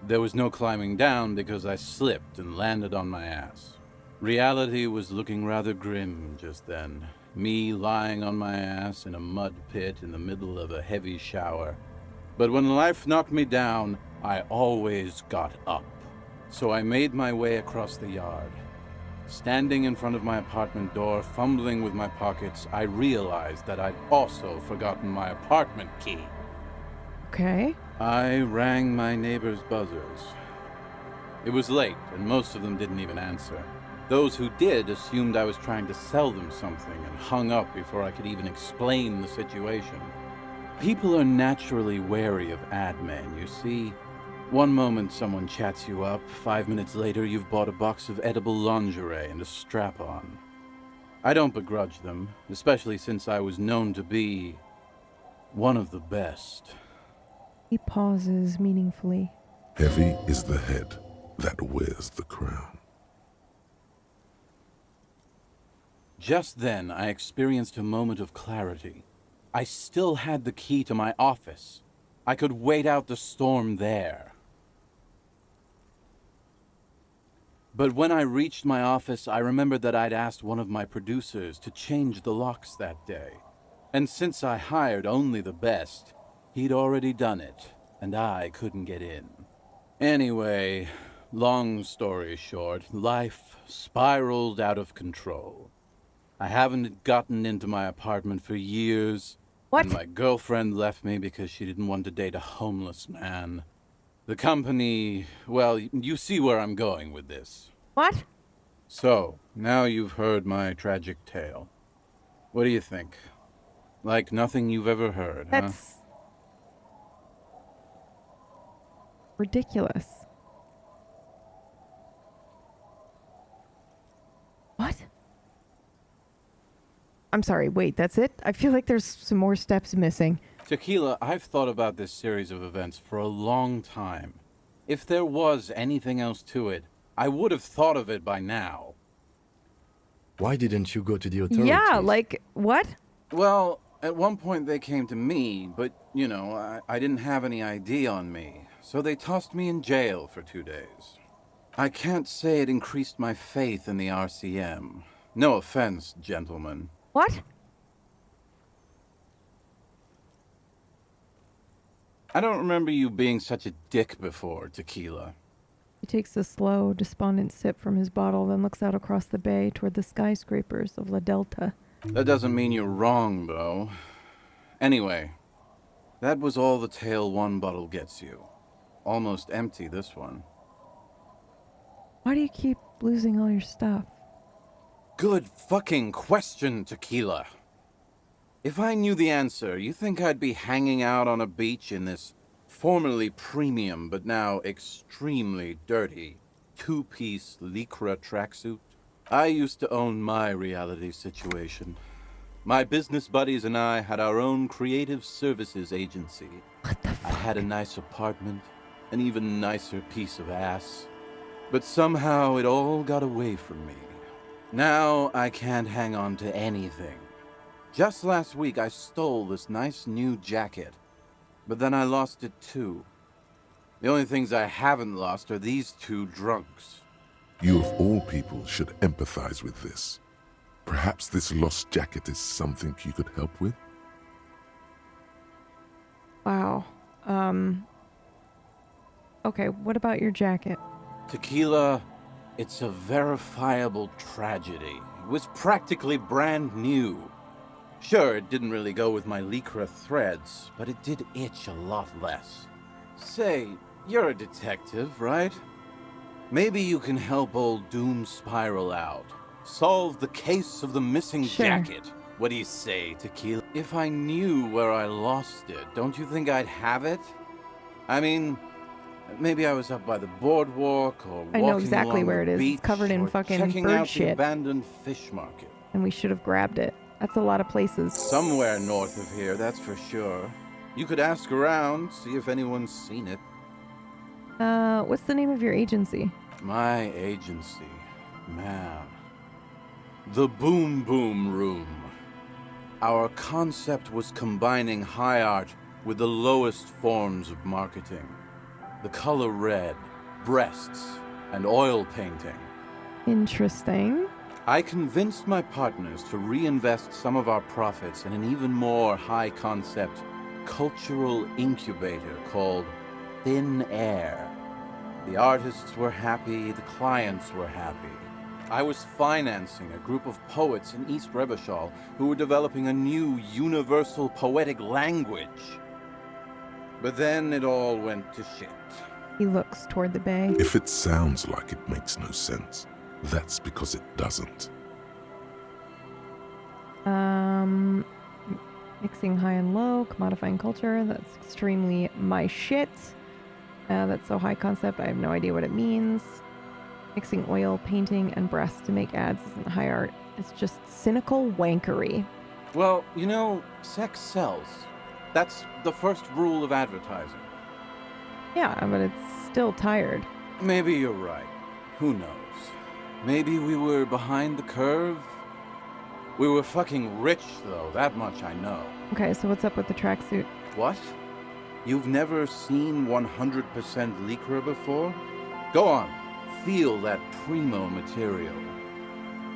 There was no climbing down because I slipped and landed on my ass. Reality was looking rather grim just then. Me lying on my ass in a mud pit in the middle of a heavy shower. But when life knocked me down, I always got up. So I made my way across the yard. Standing in front of my apartment door, fumbling with my pockets, I realized that I'd also forgotten my apartment key. Okay. I rang my neighbors' buzzers. It was late, and most of them didn't even answer. Those who did assumed I was trying to sell them something and hung up before I could even explain the situation. People are naturally wary of ad men, you see. One moment someone chats you up, 5 minutes later you've bought a box of edible lingerie and a strap-on. I don't begrudge them, especially since I was known to be one of the best. He pauses meaningfully. Heavy is the head that wears the crown. Just then, I experienced a moment of clarity. I still had the key to my office. I could wait out the storm there. But when I reached my office, I remembered that I'd asked one of my producers to change the locks that day. And since I hired only the best, he'd already done it, and I couldn't get in. Anyway, long story short, life spiraled out of control. I haven't gotten into my apartment for years. What? And my girlfriend left me because she didn't want to date a homeless man. The company, well, you see where I'm going with this. What? So, now you've heard my tragic tale. What do you think? Like nothing you've ever heard, huh? That's ridiculous. What? I'm sorry, wait, that's it? I feel like there's some more steps missing. Tequila, I've thought about this series of events for a long time. If there was anything else to it, I would have thought of it by now. Why didn't you go to the authorities? Yeah, like, what? Well, at one point they came to me, but, you know, I didn't have any ID on me, so they tossed me in jail for 2 days. I can't say it increased my faith in the RCM. No offense, gentlemen. What? I don't remember you being such a dick before, Tequila. He takes a slow, despondent sip from his bottle, then looks out across the bay toward the skyscrapers of La Delta. That doesn't mean you're wrong, though. Anyway, that was all the tale one bottle gets you. Almost empty, this one. Why do you keep losing all your stuff? Good fucking question, Tequila. If I knew the answer, you think I'd be hanging out on a beach in this formerly premium but now extremely dirty two-piece lycra tracksuit? I used to own my reality situation. My business buddies and I had our own creative services agency. What the fuck? I had a nice apartment, an even nicer piece of ass. But somehow it all got away from me. Now I can't hang on to anything. Just last week I stole this nice new jacket, but then I lost it too. The only things I haven't lost are these two drunks. You of all people should empathize with this. Perhaps this lost jacket is something you could help with? Wow. Okay, what about your jacket? Tequila, it's a verifiable tragedy. It was practically brand new. Sure, it didn't really go with my lycra threads, but it did itch a lot less. Say, you're a detective, right? Maybe you can help old Doom Spiral out. Solve the case of the missing jacket. What do you say, Tequila? If I knew where I lost it, don't you think I'd have it? I mean, maybe I was up by the boardwalk or walking I know exactly along where the it is. beach, It's covered in or fucking checking bird out shit. the abandoned fish market. And we should have grabbed it. That's a lot of places. Somewhere north of here, that's for sure. You could ask around, see if anyone's seen it. What's the name of your agency? My agency, man. The Boom Boom Room. Our concept was combining high art with the lowest forms of marketing. The color red, breasts, and oil painting. Interesting. I convinced my partners to reinvest some of our profits in an even more high-concept cultural incubator called Thin Air. The artists were happy, the clients were happy. I was financing a group of poets in East Rebeshal who were developing a new universal poetic language. But then it all went to shit. He looks toward the bay. If it sounds like it makes no sense, that's because it doesn't. Mixing high and low, commodifying culture. That's extremely my shit. That's so high concept, I have no idea what it means. Mixing oil, painting, and breasts to make ads isn't high art. It's just cynical wankery. Well, you know, sex sells. That's the first rule of advertising. Yeah, but it's still tired. Maybe you're right. Who knows? Maybe we were behind the curve? We were fucking rich, though, that much I know. Okay, so what's up with the tracksuit? What? You've never seen 100% lycra before? Go on, feel that primo material.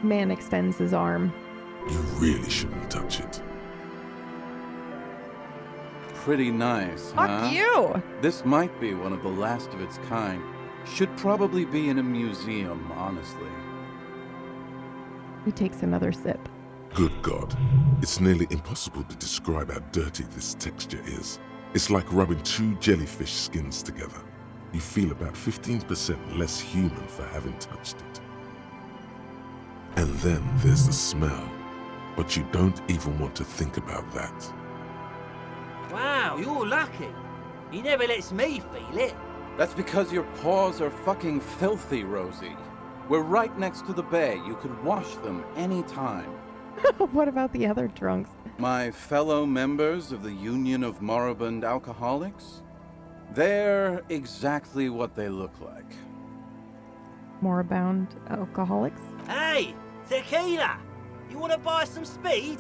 Man extends his arm. You really shouldn't touch it. Pretty nice, huh? Fuck you! This might be one of the last of its kind. Should probably be in a museum, honestly. He takes another sip. Good God. It's nearly impossible to describe how dirty this texture is. It's like rubbing two jellyfish skins together. You feel about 15% less human for having touched it. And then there's the smell. But you don't even want to think about that. Wow, you're lucky. He never lets me feel it. That's because your paws are fucking filthy, Rosie. We're right next to the bay. You could wash them anytime. What about the other drunks? My fellow members of the Union of Moribund Alcoholics? They're exactly what they look like. Moribund alcoholics? Hey, tequila! You want to buy some speed?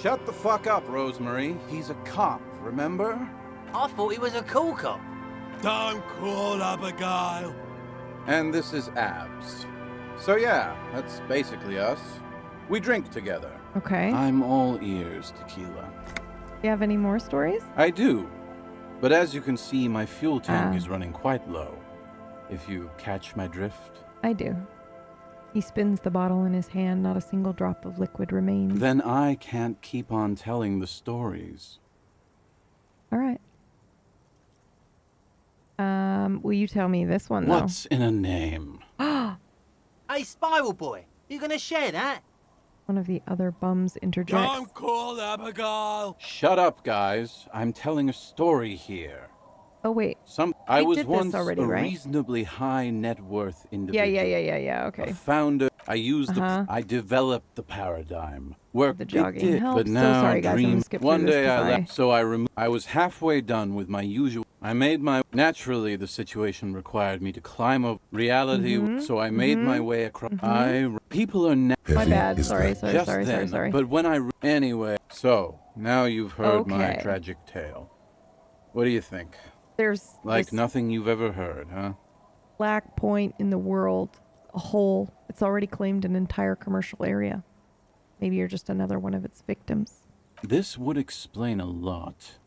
Shut the fuck up, Rosemary. He's a cop, remember? I thought he was a cool cop. Don't call Abigail. And this is Abs. So yeah, that's basically us. We drink together. Okay. I'm all ears, tequila. You have any more stories? I do. But as you can see, my fuel tank is running quite low. If you catch my drift. I do. He spins the bottle in his hand, not a single drop of liquid remains. Then I can't keep on telling the stories. All right. Will you tell me this one, though? What's in a name? Hey, Spiral Boy, you gonna share that? One of the other bums interjects. Don't call Abigail. Shut up, guys. I'm telling a story here. Oh, wait. I We was did this once already, a right? reasonably high net worth individual. Yeah, okay. A founder. I used I developed the paradigm. Worked The jogging it did, helps. but So now sorry, guys, I'm gonna dream. skip through One this day 'cause I left, so I was halfway done with my usual. I made my. Naturally, the situation required me to climb up reality, so I made my way across. People are. My bad. Sorry. Just then, But when anyway, so now you've heard my tragic tale. What do you think? There's Like this nothing you've ever heard, huh? black point in the world, a hole. It's already claimed an entire commercial area. Maybe you're just another one of its victims. This would explain a lot.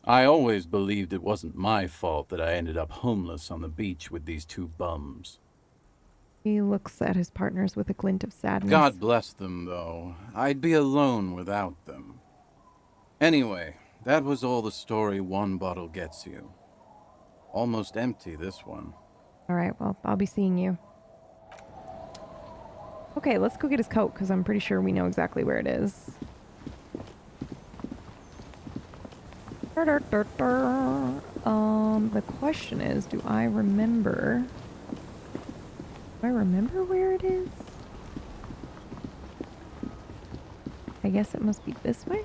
I always believed it wasn't my fault that I ended up homeless on the beach with these two bums. He looks at his partners with a glint of sadness. God bless them, though. I'd be alone without them. Anyway, that was all the story one bottle gets you. Almost empty, this one. All right, well, I'll be seeing you. Okay, let's go get his coat, because I'm pretty sure we know exactly where it is. The question is, do I remember where it is? I guess it must be this way?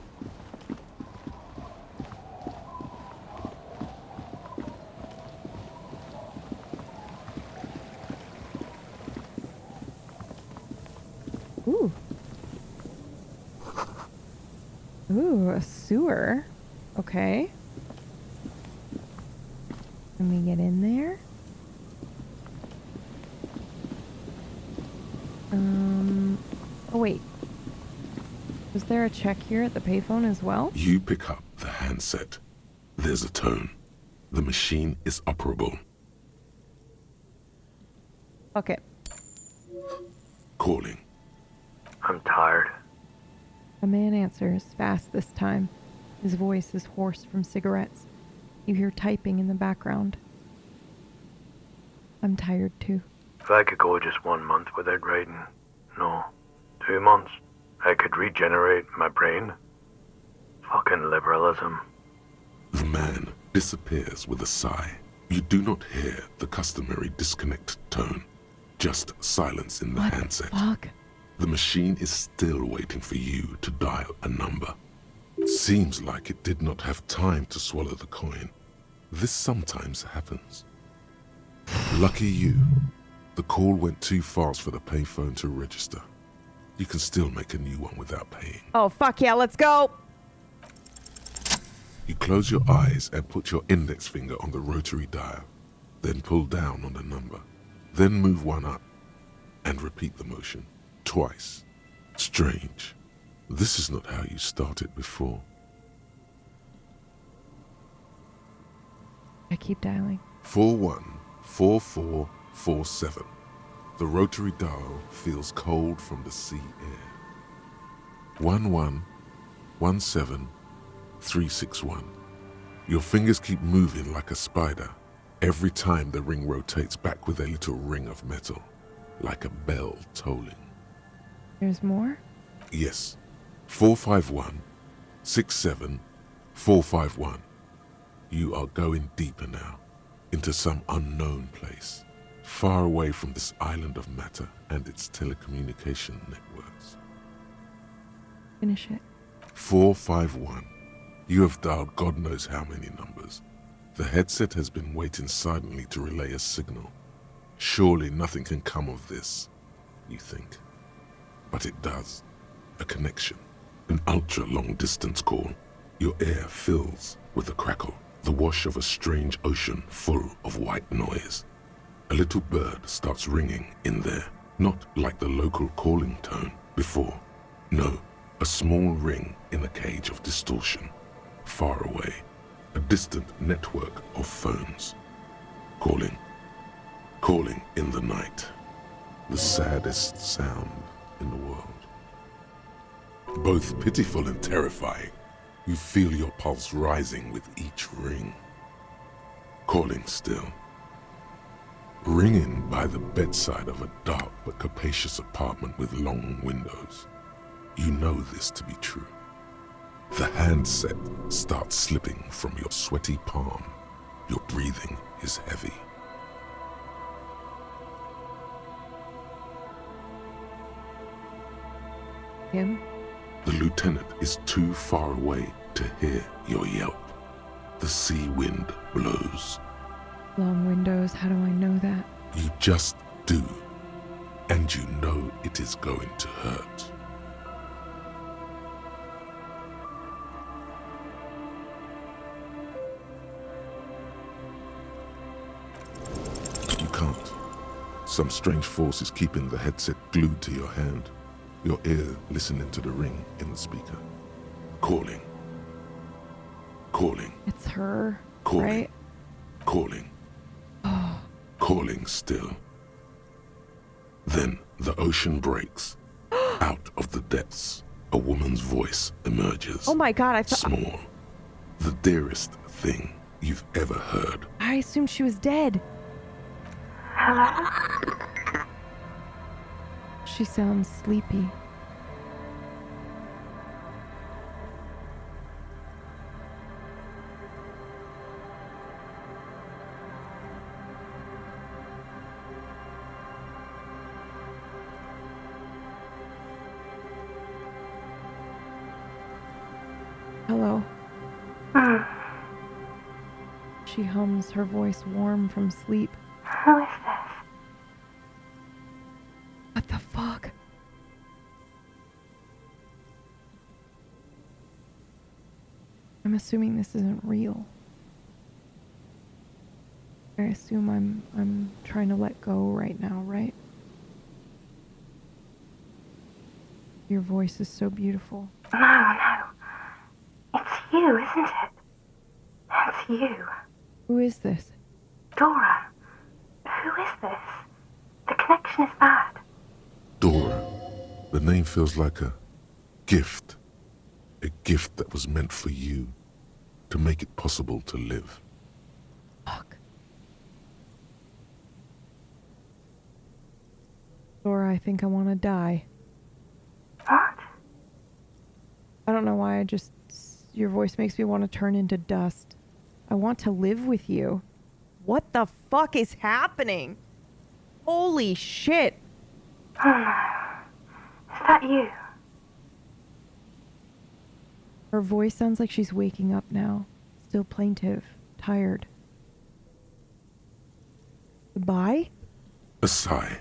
Ooh. Ooh, a sewer. Okay. Can we get in there? Oh wait. Was there a check here at the payphone as well? You pick up the handset. There's a tone. The machine is operable. Okay. Calling. I'm tired. A man answers, fast this time. His voice is hoarse from cigarettes. You hear typing in the background. I'm tired too. If I could go just 1 month without writing, no, 2 months, I could regenerate my brain. Fucking liberalism. The man disappears with a sigh. You do not hear the customary disconnect tone, just silence in the handset. Fuck. The machine is still waiting for you to dial a number. Seems like it did not have time to swallow the coin. This sometimes happens. Lucky you. The call went too fast for the payphone to register. You can still make a new one without paying. Oh, fuck yeah, let's go! You close your eyes and put your index finger on the rotary dial. Then pull down on the number. Then move one up and repeat the motion twice. Strange. This is not how you started before. I keep dialing. 41 4447. The rotary dial feels cold from the sea air. 1117361. Your fingers keep moving like a spider every time the ring rotates back with a little ring of metal, like a bell tolling. There's more? Yes. 451-67451. You are going deeper now, into some unknown place, far away from this island of matter and its telecommunication networks. Finish it. 451. You have dialed God knows how many numbers. The headset has been waiting silently to relay a signal. Surely nothing can come of this, you think. But it does. A connection. An ultra-long distance call. Your air fills with a crackle, the wash of a strange ocean full of white noise. A little bird starts ringing in there, not like the local calling tone before. No, a small ring in a cage of distortion, far away. A distant network of phones. Calling in the night. The saddest sound in the world. Both pitiful and terrifying. You feel your pulse rising with each ring. Calling still. Ringing by the bedside of a dark but capacious apartment with long windows. You know this to be true. The handset starts slipping from your sweaty palm. Your breathing is heavy. Him? The lieutenant is too far away to hear your yelp. The sea wind blows. Long windows, how do I know that? You just do. And you know it is going to hurt. You can't. Some strange force is keeping the headset glued to your hand. Your ear listening to the ring in the speaker. Calling. It's her, Calling. right? Calling. Calling still. Then the ocean breaks. Out of the depths, a woman's voice emerges. Oh my god, I thought... Small. The dearest thing you've ever heard. I assumed she was dead. Hello? She sounds sleepy. Hello. She hums, her voice warm from sleep. Who is this? What the fuck? I'm assuming this isn't real. I assume I'm trying to let go right now, right? Your voice is so beautiful. No. It's you, isn't it? It's you. Who is this? Dora. Who is this? The connection is bad. Dora. The name feels like a gift. A gift that was meant for you. To make it possible to live. Fuck. Dora, I think I want to die. What? I don't know why, your voice makes me want to turn into dust. I want to live with you. What the fuck is happening? Holy shit. Oh no. Is that you? Her voice sounds like she's waking up now. Still plaintive, tired. Goodbye? A sigh.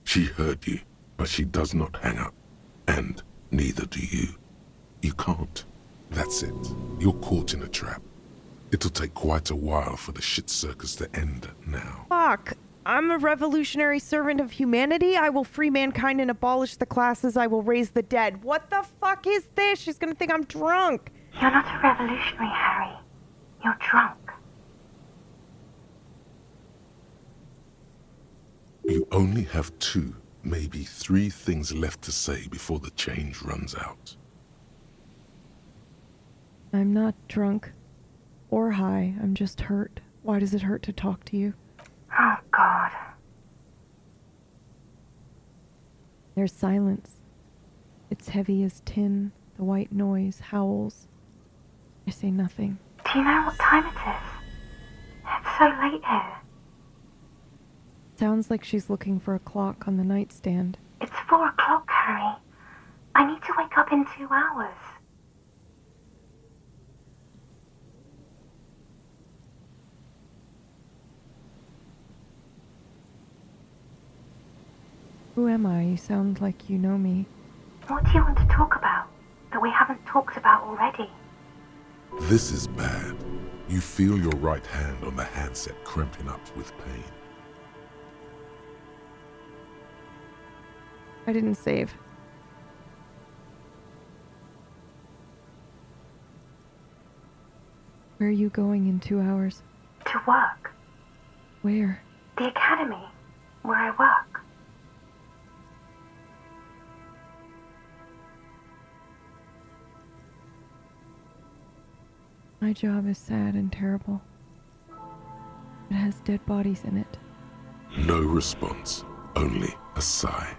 She heard you, but she does not hang up. And neither do you. You can't. That's it. You're caught in a trap. It'll take quite a while for the shit circus to end now. Fuck. I'm a revolutionary servant of humanity. I will free mankind and abolish the classes. I will raise the dead. What the fuck is this? She's gonna think I'm drunk. You're not a revolutionary, Harry. You're drunk. only have 2, maybe 3 things left to say before the change runs out. I'm not drunk or high. I'm just hurt. Why does it hurt to talk to you? Oh, God. There's silence. It's heavy as tin. The white noise howls. I say nothing. Do you know what time it is? It's so late here. Sounds like she's looking for a clock on the nightstand. It's 4 o'clock, Harry. I need to wake up in 2 hours. Who am I? You sound like you know me. What do you want to talk about that we haven't talked about already? This is bad. You feel your right hand on the handset cramping up with pain. I didn't save. Where are you going in 2 hours? To work. Where? The academy, where I work. My job is sad and terrible. It has dead bodies in it. No response, only a sigh.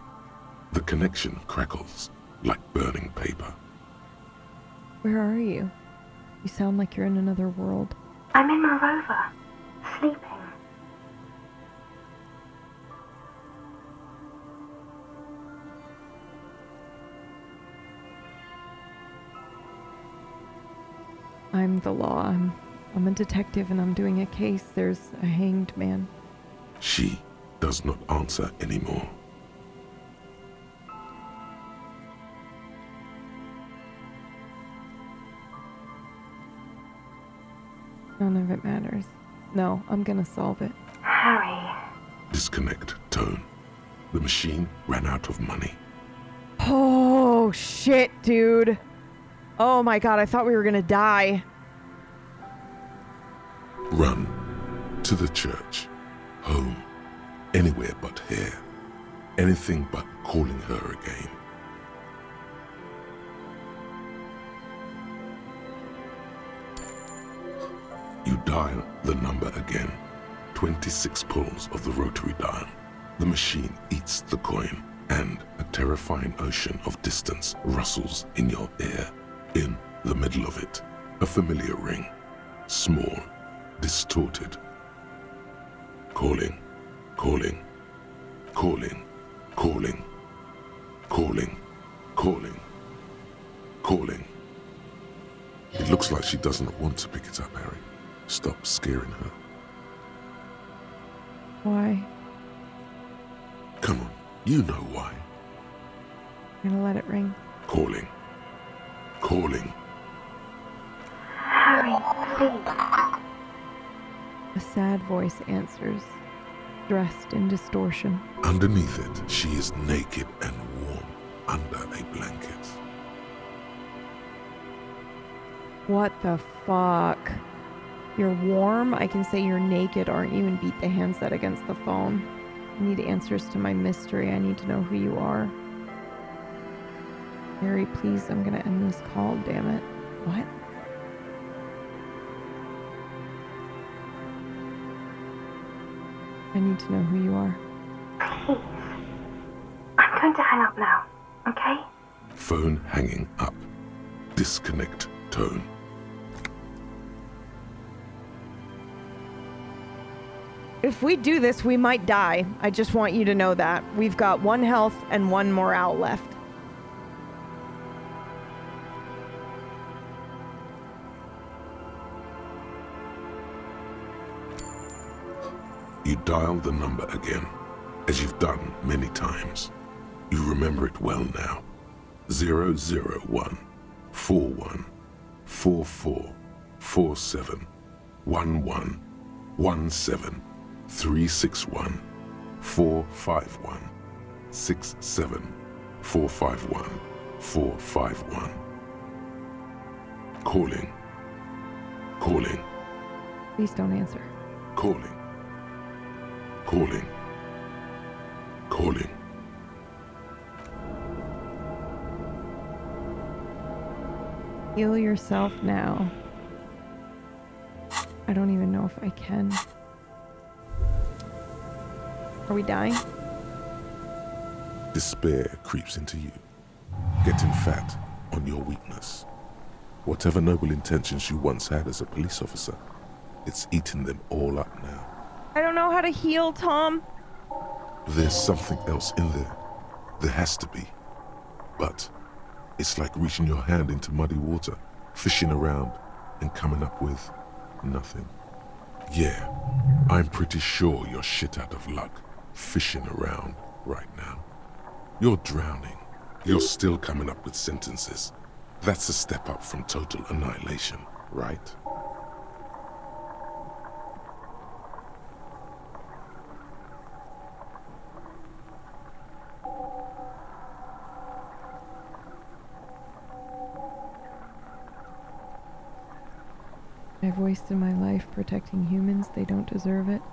The connection crackles like burning paper. Where are you? You sound like you're in another world. I'm in my rover, sleeping. I'm the law. I'm a detective and I'm doing a case. There's a hanged man. She does not answer anymore. None of it matters. No, I'm gonna solve it. Harry. Disconnect tone. The machine ran out of money. Oh, shit, dude. Oh my god, I thought we were gonna die. Run. To the church. Home. Anywhere but here. Anything but calling her again. You dial the number again. 26 pulls of the rotary dial. The machine eats the coin, and a terrifying ocean of distance rustles in your ear. In the middle of it, a familiar ring. Small, distorted. Calling, calling, calling, calling, calling, calling, calling. It looks like she doesn't want to pick it up, Harry. Stop scaring her. Why? Come on, you know why. I'm gonna let it ring. Calling. Calling. Harry, please. A sad voice answers, dressed in distortion. Underneath it, she is naked and warm under a blanket. What the fuck? You're warm? I can say you're naked, aren't you? And beat the handset against the phone. I need answers to my mystery. I need to know who you are. Harry, please, I'm gonna end this call, damn it. What? I need to know who you are. Please. I'm going to hang up now, okay? Phone hanging up. Disconnect tone. If we do this, we might die. I just want you to know that. We've got 1 health and 1 morale left. You dial the number again, as you've done many times. You remember it well now. 001 41 44 47 11 17 361 451 67 451 451. Calling. Calling. Please don't answer. Calling. Calling. Heal yourself now. I don't even know if I can. Are we dying? Despair creeps into you, getting fat on your weakness. Whatever noble intentions you once had as a police officer, it's eating them all up now. I don't know how to heal, Tom. There's something else in there. There has to be. But it's like reaching your hand into muddy water, fishing around, and coming up with nothing. Yeah, I'm pretty sure you're shit out of luck, fishing around right now. You're drowning. You're still coming up with sentences. That's a step up from total annihilation, right? I've wasted my life protecting humans. They don't deserve it.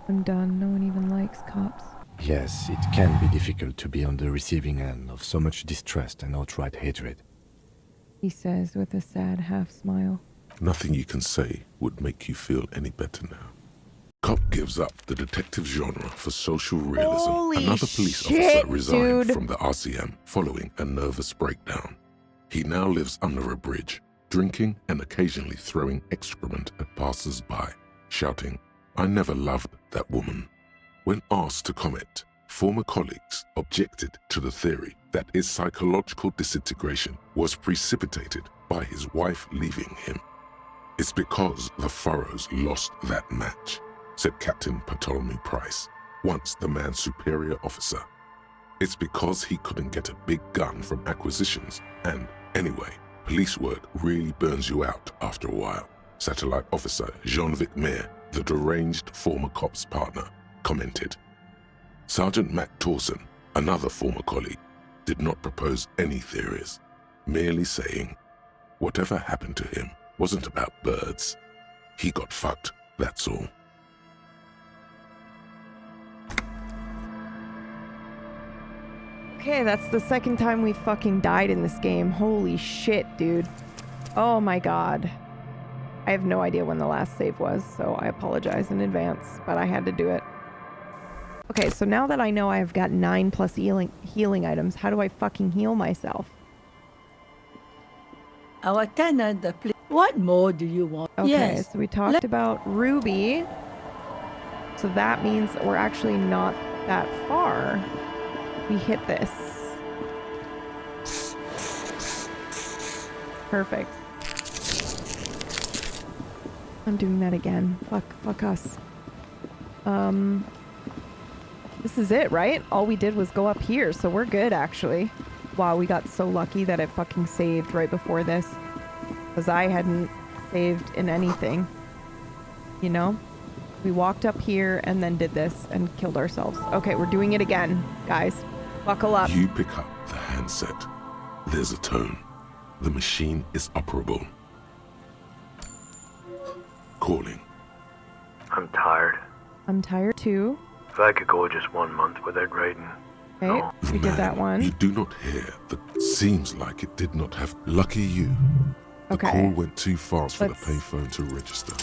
I'm done. No one even likes cops. Yes, it can be difficult to be on the receiving end of so much distrust and outright hatred. He says with a sad half smile. Nothing you can say would make you feel any better now. Cop gives up the detective genre for social realism. Holy Another police shit, officer resigned dude. from the RCM following a nervous breakdown. He now lives under a bridge, drinking and occasionally throwing excrement at passers-by, shouting, "I never loved that woman." When asked to comment, former colleagues objected to the theory that his psychological disintegration was precipitated by his wife leaving him. "It's because the Furrows lost that match," said Captain Ptolemy Price, once the man's superior officer. "It's because he couldn't get a big gun from acquisitions, and anyway, police work really burns you out after a while," Satellite Officer Jean-Vic Mayer, the deranged former cop's partner, commented. Sergeant Matt Torson, another former colleague, did not propose any theories, merely saying, "Whatever happened to him wasn't about birds. He got fucked, that's all." Okay, that's the second time we fucking died in this game. Holy shit, dude. Oh my god. I have no idea when the last save was, so I apologize in advance, but I had to do it. Okay, so now that I know I've got 9+ healing items, how do I fucking heal myself? Our tenant, what more do you want? Okay, Yes. so we talked about Ruby. So that means we're actually not that far. We hit this. Perfect. I'm doing that again. Fuck us. This is it, right? All we did was go up here, so we're good, actually. Wow, we got so lucky that it fucking saved right before this. Because I hadn't saved in anything. You know? We walked up here and then did this and killed ourselves. Okay, we're doing it again, guys. Buckle up. You pick up the handset. There's a tone. The machine is operable. Calling. I'm tired. I'm tired too. If I could go just 1 month without writing. Okay, we did that one. You do not hear the seems like it did not have lucky you. The Okay. call went too fast for the payphone to register.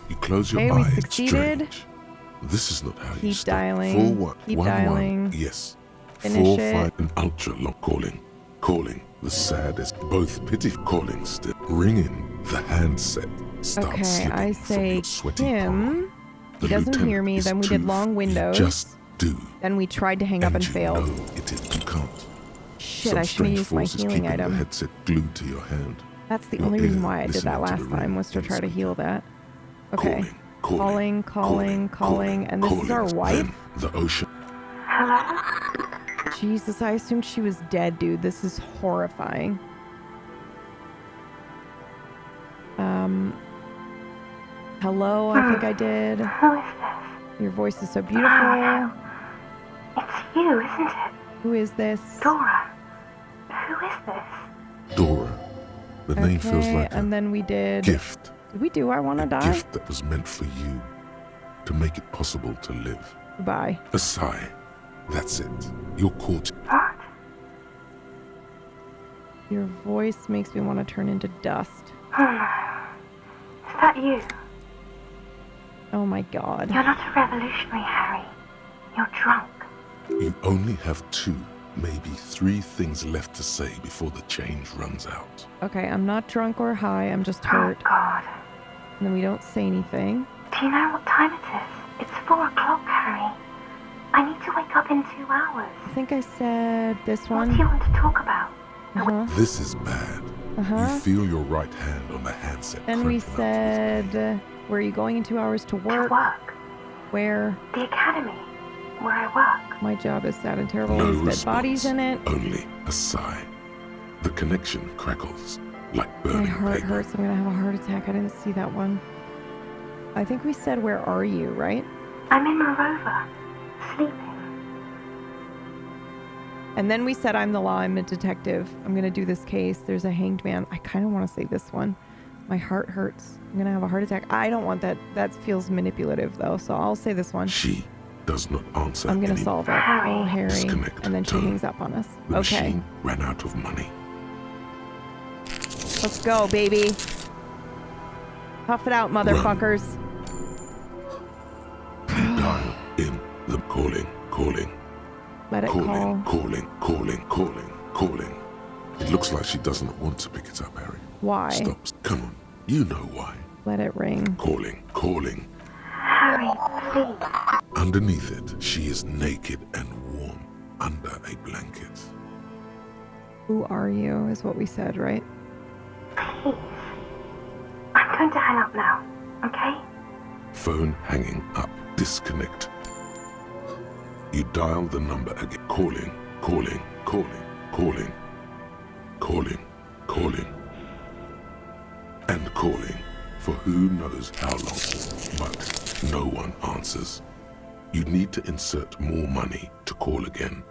You close your Okay, we eyes. succeeded. Strange. This is not how you Keep start. dialing. 4-1. Keep 1-1. dialing. Yes. Finish 4-5 and ultra long calling. Calling. The saddest. Both pitiful calling still. Ringing. The handset starts Okay, slipping I from say your sweaty Kim. The He doesn't hear lieutenant me. is Then we too did long windows. Just do. Then we tried to hang up and you failed. know it is. You can't. Shit, Some I should have strange used my forces healing keeping item. the headset glued to your hand. That's the Your only reason ear why I did listening that to last the time, was to try to heal that. Okay. Calling, Calling, and this is our wife? Then the ocean. Jesus, I assumed she was dead, dude. This is horrifying. Hello, I think I did. Who is this? Your voice is so beautiful. It's you, isn't it? Who is this? Dora. Who is this? Dora. The name feels like and then we did... gift. Did we do I Want to Die? Gift that was meant for you to make it possible to live. Goodbye. A sigh. That's it. You're caught. What? Your voice makes me want to turn into dust. Oh no. Is that you? Oh my god. You're not a revolutionary, Harry. You're drunk. You only have 2, maybe 3 things left to say before the change runs out. Okay, I'm not drunk or high, I'm just hurt. Oh god. And then we don't say anything. Do you know what time it is? It's 4 o'clock, Harry. I need to wake up in 2 hours. I think I said this one. What do you want to talk about? This is bad. You feel your right hand on the handset. Then we cramping up. said, where are you going in 2 hours to work? To work. Where? The academy. Where I work. My job is sad and terrible. No There's dead response, bodies in it. Only a sigh. The connection crackles like My burning heart paper. hurts. I'm gonna have a heart attack. I didn't see that one. I think we said, where are you, right? I'm in Morova. Sleeping. And then we said, I'm the law. I'm a detective. I'm gonna do this case. There's a hanged man. I kind of want to say this one. My heart hurts. I'm gonna have a heart attack. I don't want that. That feels manipulative, though. So I'll say this one. She does not answer. I'm gonna solve it. Oh, Harry. Disconnect. And then she hangs up on us. The Okay. machine ran out of money. Let's go, baby. Puff it out, motherfuckers. You dial in the calling. Let it call. Calling. It looks like she doesn't want to pick it up, Harry. Why? Stops. Come on. You know why. Let it ring. Calling. Harry, please. Underneath it, she is naked and warm under a blanket. Who are you, is what we said, right? Please. I'm going to hang up now, okay? Phone hanging up. Disconnect. You dial the number again. Calling. And calling for who knows how long. But no one answers. You need to insert more money to call again.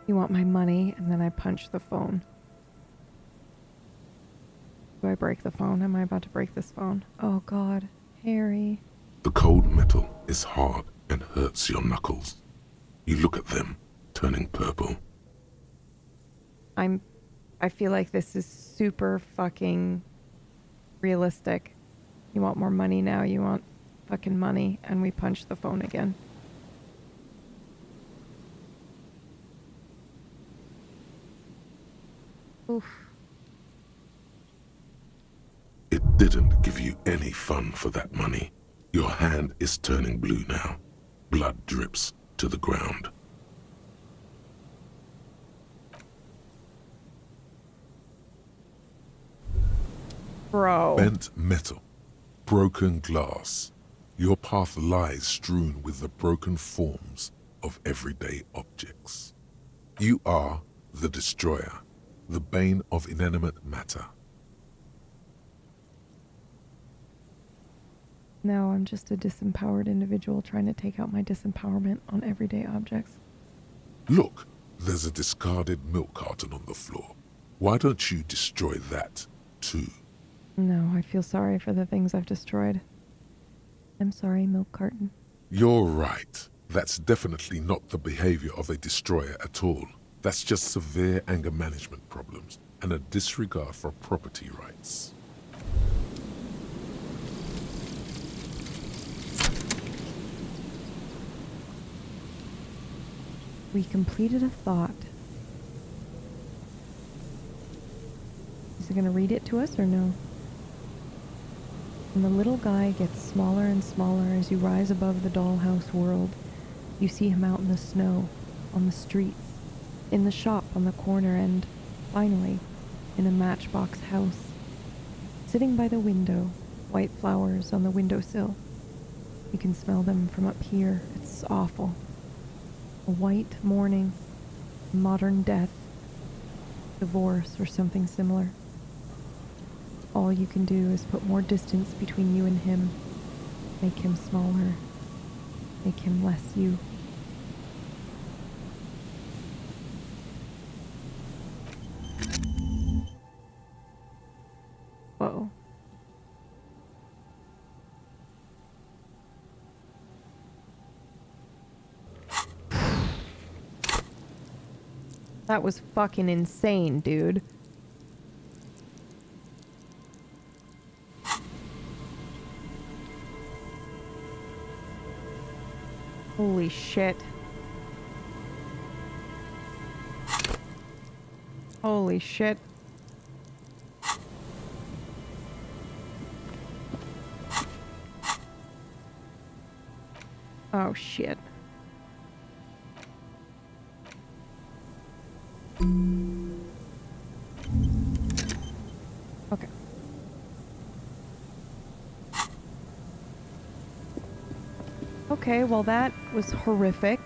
You want my money, and then I punch the phone. Do I break the phone? Am I about to break this phone? Oh God, Harry. The cold metal is hard and hurts your knuckles. You look at them, turning purple. I feel like this is super fucking realistic. You want more money now, you want fucking money, and we punch the phone again. Oof. It didn't give you any fun for that money. Your hand is turning blue now. Blood drips to the ground. Bro. Bent metal. Broken glass. Your path lies strewn with the broken forms of everyday objects. You are the destroyer, the bane of inanimate matter. No, I'm just a disempowered individual trying to take out my disempowerment on everyday objects. Look, there's a discarded milk carton on the floor. Why don't you destroy that, too? No, I feel sorry for the things I've destroyed. I'm sorry, milk carton. You're right. That's definitely not the behavior of a destroyer at all. That's just severe anger management problems and a disregard for property rights. We completed a thought. Is it going to read it to us or no? And the little guy gets smaller and smaller as you rise above the dollhouse world. You see him out in the snow, on the streets, in the shop on the corner, and finally, in a matchbox house. Sitting by the window, white flowers on the windowsill. You can smell them from up here. It's awful. A white morning, modern death, divorce, or something similar. All you can do is put more distance between you and him. Make him smaller. Make him less you. Whoa. That was fucking insane, dude. Holy shit. Holy shit. Oh shit. Okay. Okay, well that was horrific.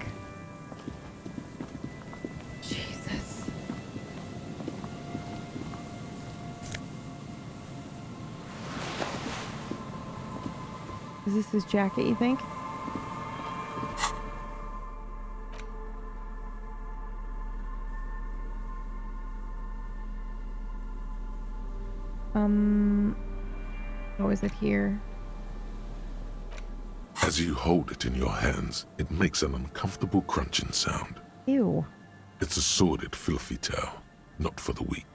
Jesus. Is this his jacket, you think? Oh, is it here? As you hold it in your hands, it makes an uncomfortable crunching sound. Ew. It's a sordid, filthy tale, not for the weak.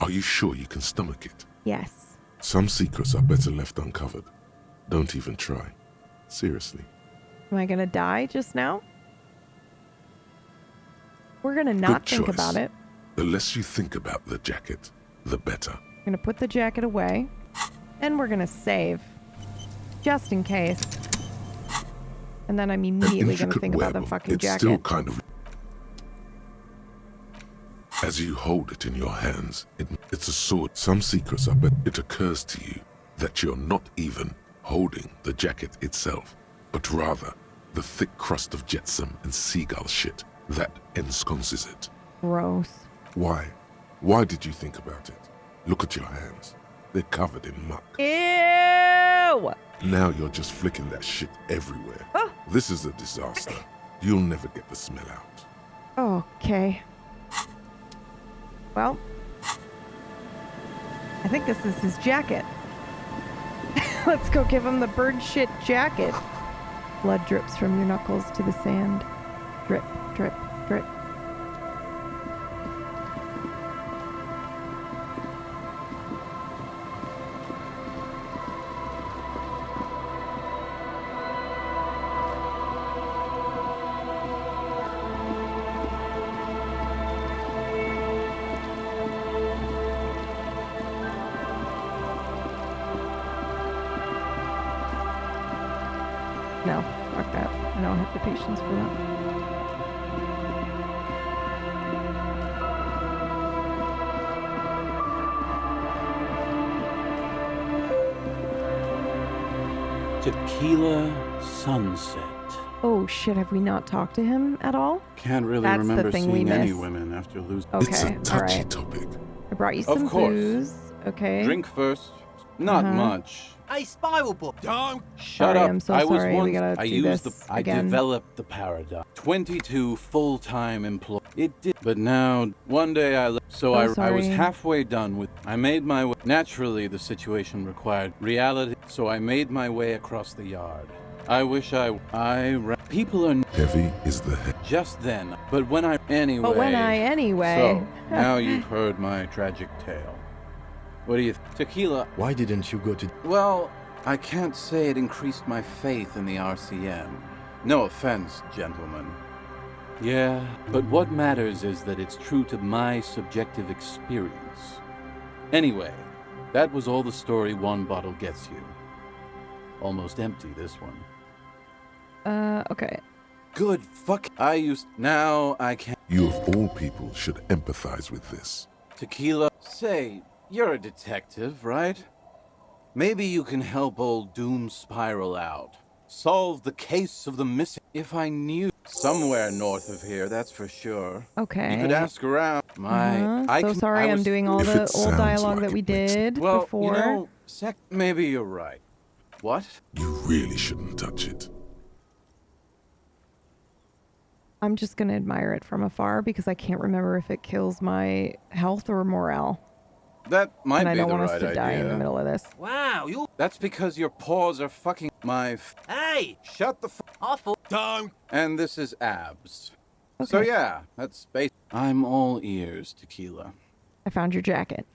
Are you sure you can stomach it? Yes. Some secrets are better left uncovered. Don't even try. Seriously. Am I gonna die just now? We're gonna not think about it. The less you think about the jacket, the better. We're gonna put the jacket away, and we're gonna save, just in case. And then I'm immediately gonna think about the fucking it's jacket. Still kind of. As you hold it in your hands, it's a sword. Some secrets are better. It occurs to you that you're not even holding the jacket itself, but rather the thick crust of jetsam and seagull shit that ensconces it. Gross. Why? Why did you think about it? Look at your hands. They're covered in muck. Ew! Now you're just flicking that shit everywhere. Oh. This is a disaster. You'll never get the smell out. Okay. Well, I think this is his jacket. Let's go give him the bird shit jacket. Blood drips from your knuckles to the sand. Drip, drip, drip. No, fuck that. I don't have the patience for that. Tequila Sunset. Oh shit, have we not talked to him at all? Can't really That's remember the thing we seeing any miss. women after losing. It's a Okay, touchy alright. topic. I brought you some Of course. booze. Okay. Drink first. Not much. Hey, Spiral Boy. Don't. Shut Sorry, up. I'm so I was sorry. once, We gotta I do used this I again. developed the paradigm. 22 full-time employees. It did. But now, one day I left. So I was sorry. halfway done with. I made my way. Naturally, the situation required reality. So I made my way across the yard. I wish people are Heavy is the head. just then. But when I anyway. anyway. So now you've heard my tragic tale. What do you tequila? Why didn't you go to... Well, I can't say it increased my faith in the RCM. No offense, gentlemen. Yeah, but what matters is that it's true to my subjective experience. Anyway, that was all the story one bottle gets you. Almost empty, this one. Okay. Good fuck. Now I can't. You of all people should empathize with this. Tequila. Say, you're a detective, right? Maybe you can help old Doom Spiral out. Solve the case of the missing. If I knew somewhere north of here, that's for sure. Okay. You could ask around. I'm doing all the old dialogue that we did well, before. You know, maybe you're right. What? You really shouldn't touch it. I'm just gonna admire it from afar because I can't remember if it kills my health or morale. That might and be I don't the want right us to idea. die in the middle of this. Wow, you. That's because your paws are fucking my. Hey! Shut the Awful. Don't. And this is Abs. So yeah, that's I'm all ears, Tequila. I found your jacket.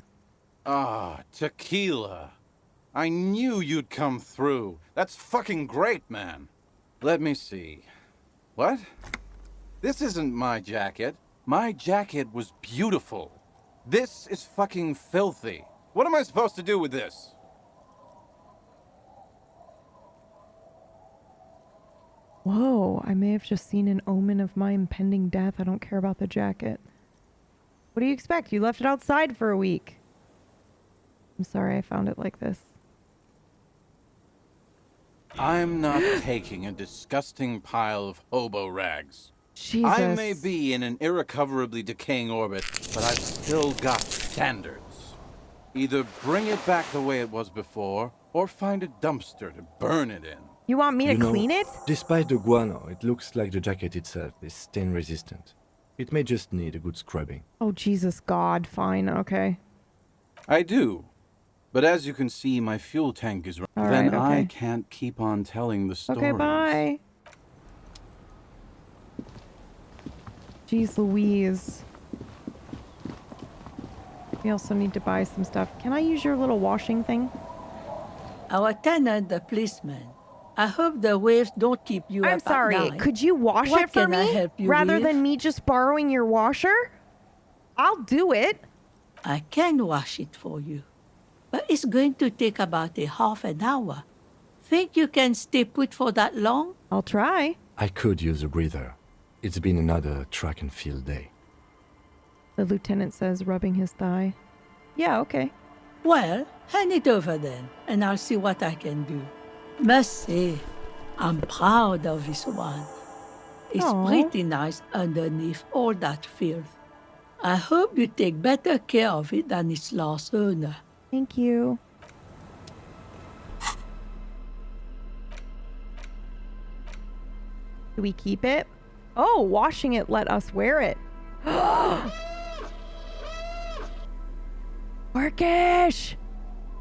Ah, Tequila. I knew you'd come through. That's fucking great, man. Let me see. What? This isn't my jacket. My jacket was beautiful. This is fucking filthy. What am I supposed to do with this? Whoa, I may have just seen an omen of my impending death. I don't care about the jacket. What do you expect? You left it outside for a week. I'm sorry I found it like this. I'm not taking a disgusting pile of hobo rags. Jesus. I may be in an irrecoverably decaying orbit, but I've still got standards. Either bring it back the way it was before, or find a dumpster to burn it in. You want me to clean it? Despite the guano, it looks like the jacket itself is stain resistant. It may just need a good scrubbing. Oh, Jesus God. Fine. Okay. I do. But as you can see, my fuel tank is All then right, okay. I can't keep on telling the stories. Okay, bye. Jeez Louise. We also need to buy some stuff. Can I use your little washing thing? Our tenant, the policeman. I hope the waves don't keep you up I'm sorry. at night. Could you wash What it for can I me help you rather with? than me just borrowing your washer? I'll do it. I can wash it for you, but it's going to take about a half an hour. Think you can stay put for that long? I'll try. I could use a breather. It's been another track and field day. The lieutenant says, rubbing his thigh. Yeah, okay. Well, hand it over then, and I'll see what I can do. Must say, I'm proud of this one. It's Aw. pretty nice underneath all that filth. I hope you take better care of it than its last owner. Thank you. Do we keep it? Oh, washing it let us wear it. Markish!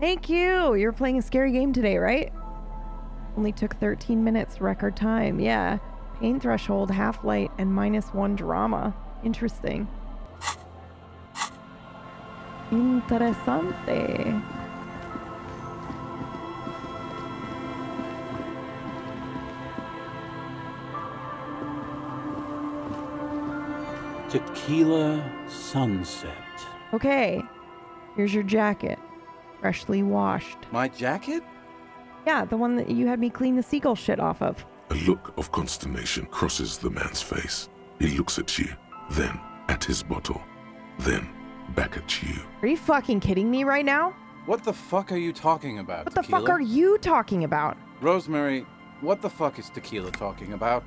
Thank you! You're playing a scary game today, right? Only took 13 minutes, record time. Yeah. Pain threshold, half light, and -1 drama. Interesting. Interesante. Tequila Sunset. Okay. Here's your jacket. Freshly washed. My jacket? Yeah, the one that you had me clean the seagull shit off of. A look of consternation crosses the man's face. He looks at you, then at his bottle, then back at you. Are you fucking kidding me right now? What the fuck are you talking about, What the Tequila? fuck are you talking about? Rosemary, what the fuck is Tequila talking about?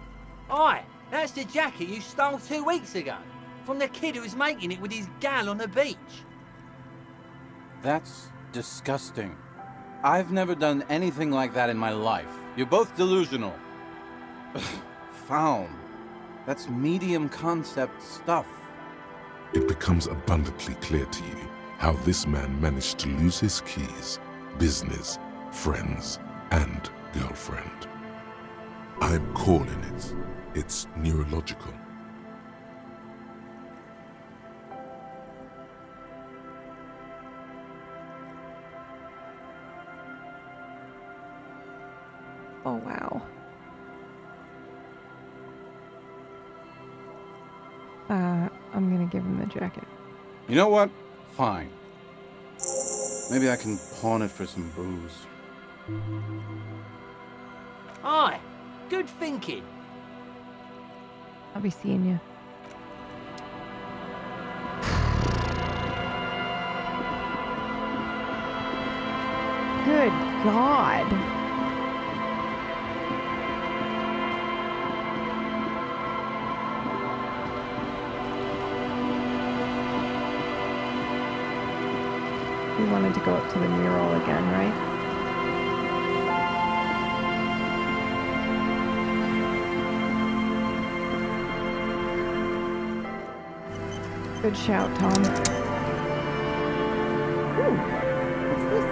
Oi, that's the jacket you stole 2 weeks ago. From the kid who was making it with his gal on the beach. That's disgusting. I've never done anything like that in my life. You're both delusional. Found. That's medium concept stuff. It becomes abundantly clear to you how this man managed to lose his keys, business, friends, and girlfriend. I'm calling it. It's neurological. Oh, wow. I'm gonna give him the jacket. You know what? Fine. Maybe I can pawn it for some booze. Oi, good thinking. I'll be seeing you. Good God. We wanted to go up to the mural again, right? Good shout, Tom. Ooh, what's this?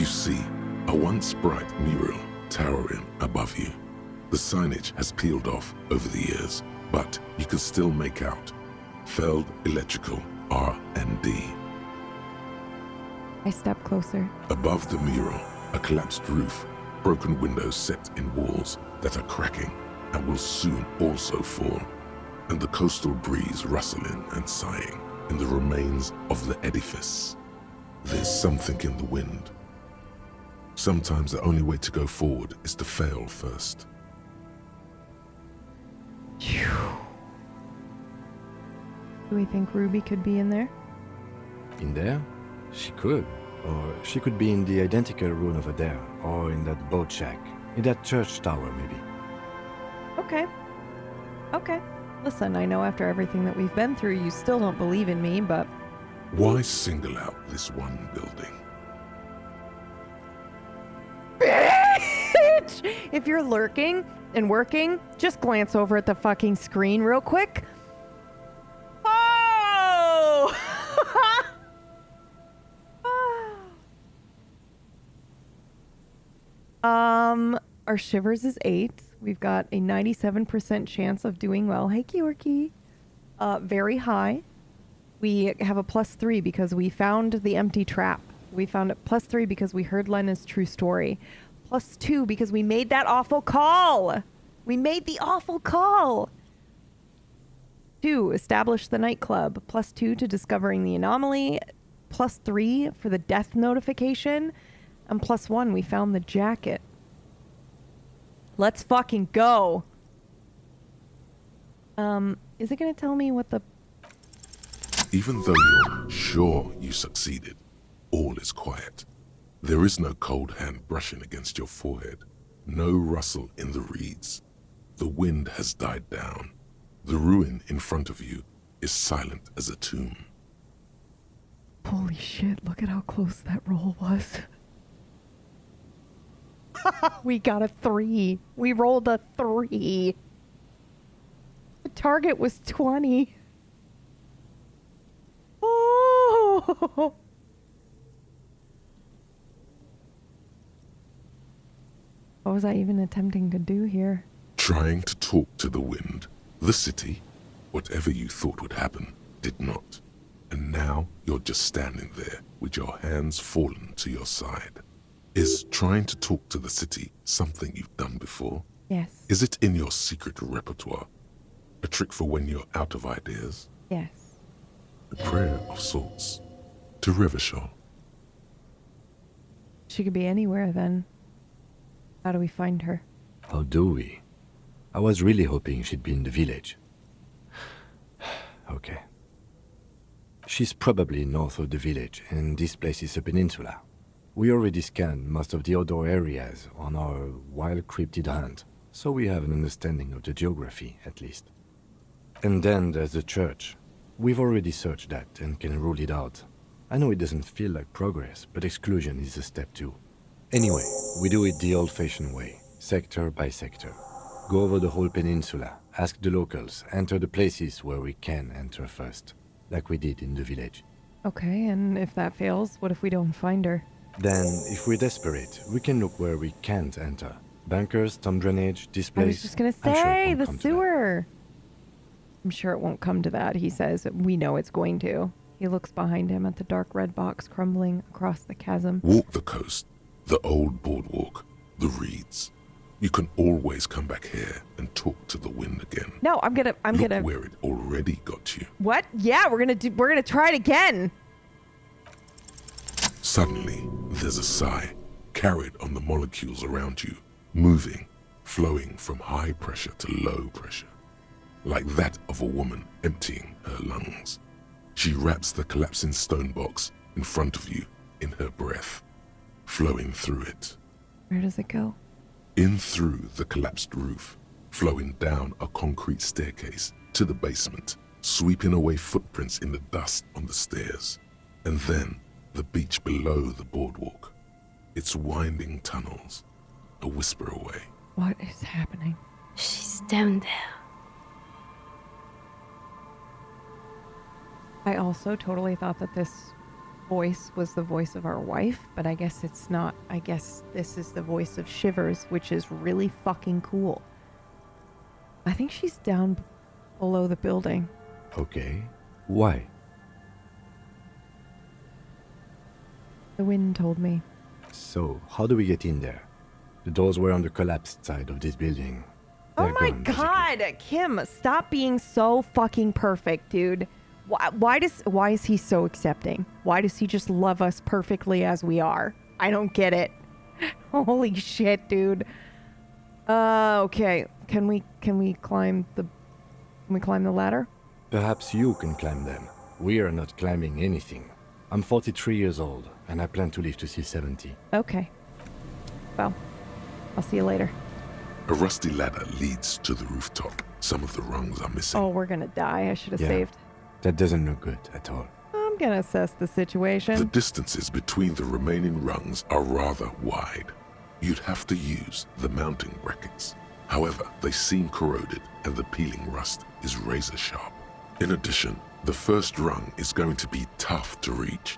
see a once bright mural towering above you. The signage has peeled off over the years, but you can still make out Feld Electrical R&D. I step closer. Above the mural, a collapsed roof, broken windows set in walls that are cracking and will soon also fall, and the coastal breeze rustling and sighing in the remains of the edifice. There's something in the wind. Sometimes the only way to go forward is to fail first. Do we think Ruby could be in there? In there? She could. Or she could be in the identical room over there, or in that boat shack, in that church tower, maybe. Okay. Listen, I know after everything that we've been through, you still don't believe in me, but... Why single out this one building? Bitch! If you're lurking and working, just glance over at the fucking screen real quick. Oh! Our shivers is 8. We've got a 97% chance of doing well. Hey, Georgie. Very high. We have a +3 because we found the empty trap. We found it +3 because we heard Lena's true story. +2 because we made that awful call. We made the awful call. 2, establish the nightclub. +2 to discovering the anomaly. +3 for the death notification. And +1, we found the jacket. Let's fucking go. Is it going to tell me what the... Even though you're sure you succeeded, all is quiet. There is no cold hand brushing against your forehead, no rustle in the reeds. The wind has died down. The ruin in front of you is silent as a tomb. Holy shit, look at how close that roll was. We got a 3. We rolled a 3. The target was 20. Oh! What was I even attempting to do here? Trying to talk to the wind, the city, whatever you thought would happen, did not. And now you're just standing there with your hands fallen to your side. Is trying to talk to the city something you've done before? Yes. Is it in your secret repertoire? A trick for when you're out of ideas? Yes. A prayer of sorts. To Revachol. She could be anywhere then. How do we find her? How do we? I was really hoping she'd be in the village. Okay. She's probably north of the village, and this place is a peninsula. We already scanned most of the outdoor areas on our wild cryptid hunt, so we have an understanding of the geography, at least. And then there's the church. We've already searched that and can rule it out. I know it doesn't feel like progress, but exclusion is a step too. Anyway, we do it the old-fashioned way, sector by sector. Go over the whole peninsula, ask the locals, enter the places where we can enter first, like we did in the village. Okay, and if that fails, what if we don't find her? Then, if we're desperate, we can look where we can't enter. Bunkers, storm drainage, this place. I was just gonna say, the sewer. I'm sure it won't come to that, he says. We know it's going to. He looks behind him at the dark red box crumbling across the chasm. Walk the coast, the old boardwalk, the reeds. You can always come back here and talk to the wind again. No, I'm gonna Look where it already got you. What? Yeah, we're gonna try it again. Suddenly, there's a sigh, carried on the molecules around you, moving, flowing from high pressure to low pressure, like that of a woman emptying her lungs. She wraps the collapsing stone box in front of you in her breath, flowing through it. Where does it go? In through the collapsed roof, flowing down a concrete staircase to the basement, sweeping away footprints in the dust on the stairs, and then the beach below the boardwalk, its winding tunnels, a whisper away. What is happening? She's down there. I also totally thought that this voice was the voice of our wife, but I guess it's not. I guess this is the voice of Shivers, which is really fucking cool. I think she's down below the building. Okay. Why? The wind told me. So, how do we get in there? The doors were on the collapsed side of this building. Oh my god, Kim, stop being so fucking perfect, dude. Why is he so accepting? Why does he just love us perfectly as we are? I don't get it. Holy shit, dude. Okay. Can we climb the ladder? Perhaps you can climb them. We are not climbing anything. I'm 43 years old, and I plan to live to see 70. Okay. Well, I'll see you later. A rusty ladder leads to the rooftop. Some of the rungs are missing. Oh, we're gonna die. I should have saved. That doesn't look good at all. I'm gonna assess the situation. The distances between the remaining rungs are rather wide. You'd have to use the mounting brackets. However, they seem corroded and the peeling rust is razor sharp. In addition, the first rung is going to be tough to reach.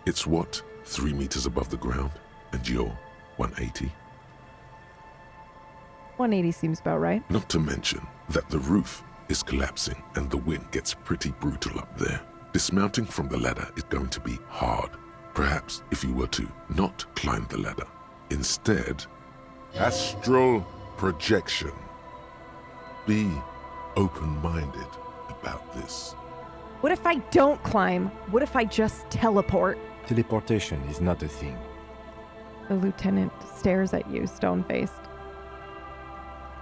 It's what, 3 meters above the ground? And you're 180? 180 seems about right. Not to mention that the roof is collapsing and the wind gets pretty brutal up there. Dismounting from the ladder is going to be hard. Perhaps if you were to not climb the ladder. Instead, astral projection. Be open-minded about this. What if I don't climb? What if I just teleport? Teleportation is not a thing. The lieutenant stares at you, stone-faced.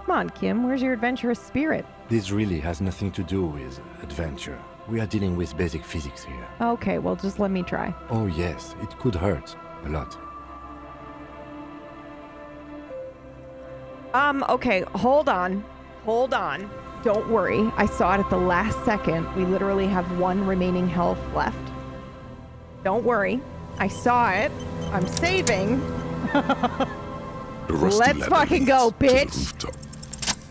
Come on, Kim, where's your adventurous spirit? This really has nothing to do with adventure. We are dealing with basic physics here. Okay, well, just let me try. Oh yes, it could hurt. A lot. Okay, hold on. Don't worry, I saw it at the last second. We literally have 1 remaining health left. Don't worry, I saw it. I'm saving. Let's fucking go, bitch!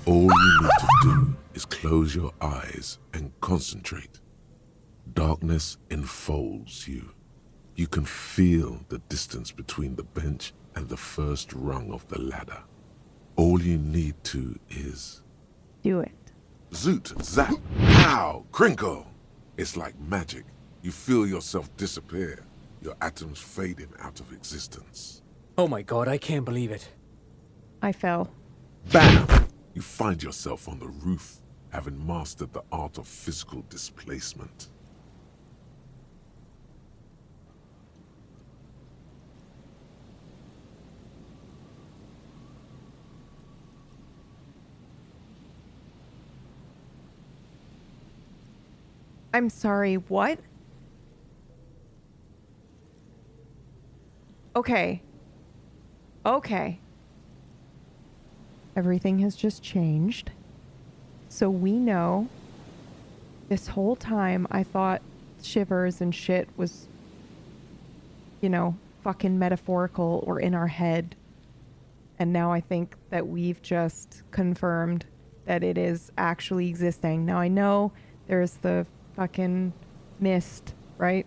All you need to do is close your eyes and concentrate. Darkness enfolds you. You can feel the distance between the bench and the first rung of the ladder. All you need to is... do it. Zoot, zap, pow, crinkle. It's like magic. You feel yourself disappear, your atoms fading out of existence. Oh my god, I can't believe it. I fell. Bam! You find yourself on the roof, having mastered the art of physical displacement. I'm sorry, what? Okay. Everything has just changed. So we know this whole time I thought Shivers and shit was, fucking metaphorical or in our head. And now I think that we've just confirmed that it is actually existing. Now I know there's the fucking mist, right?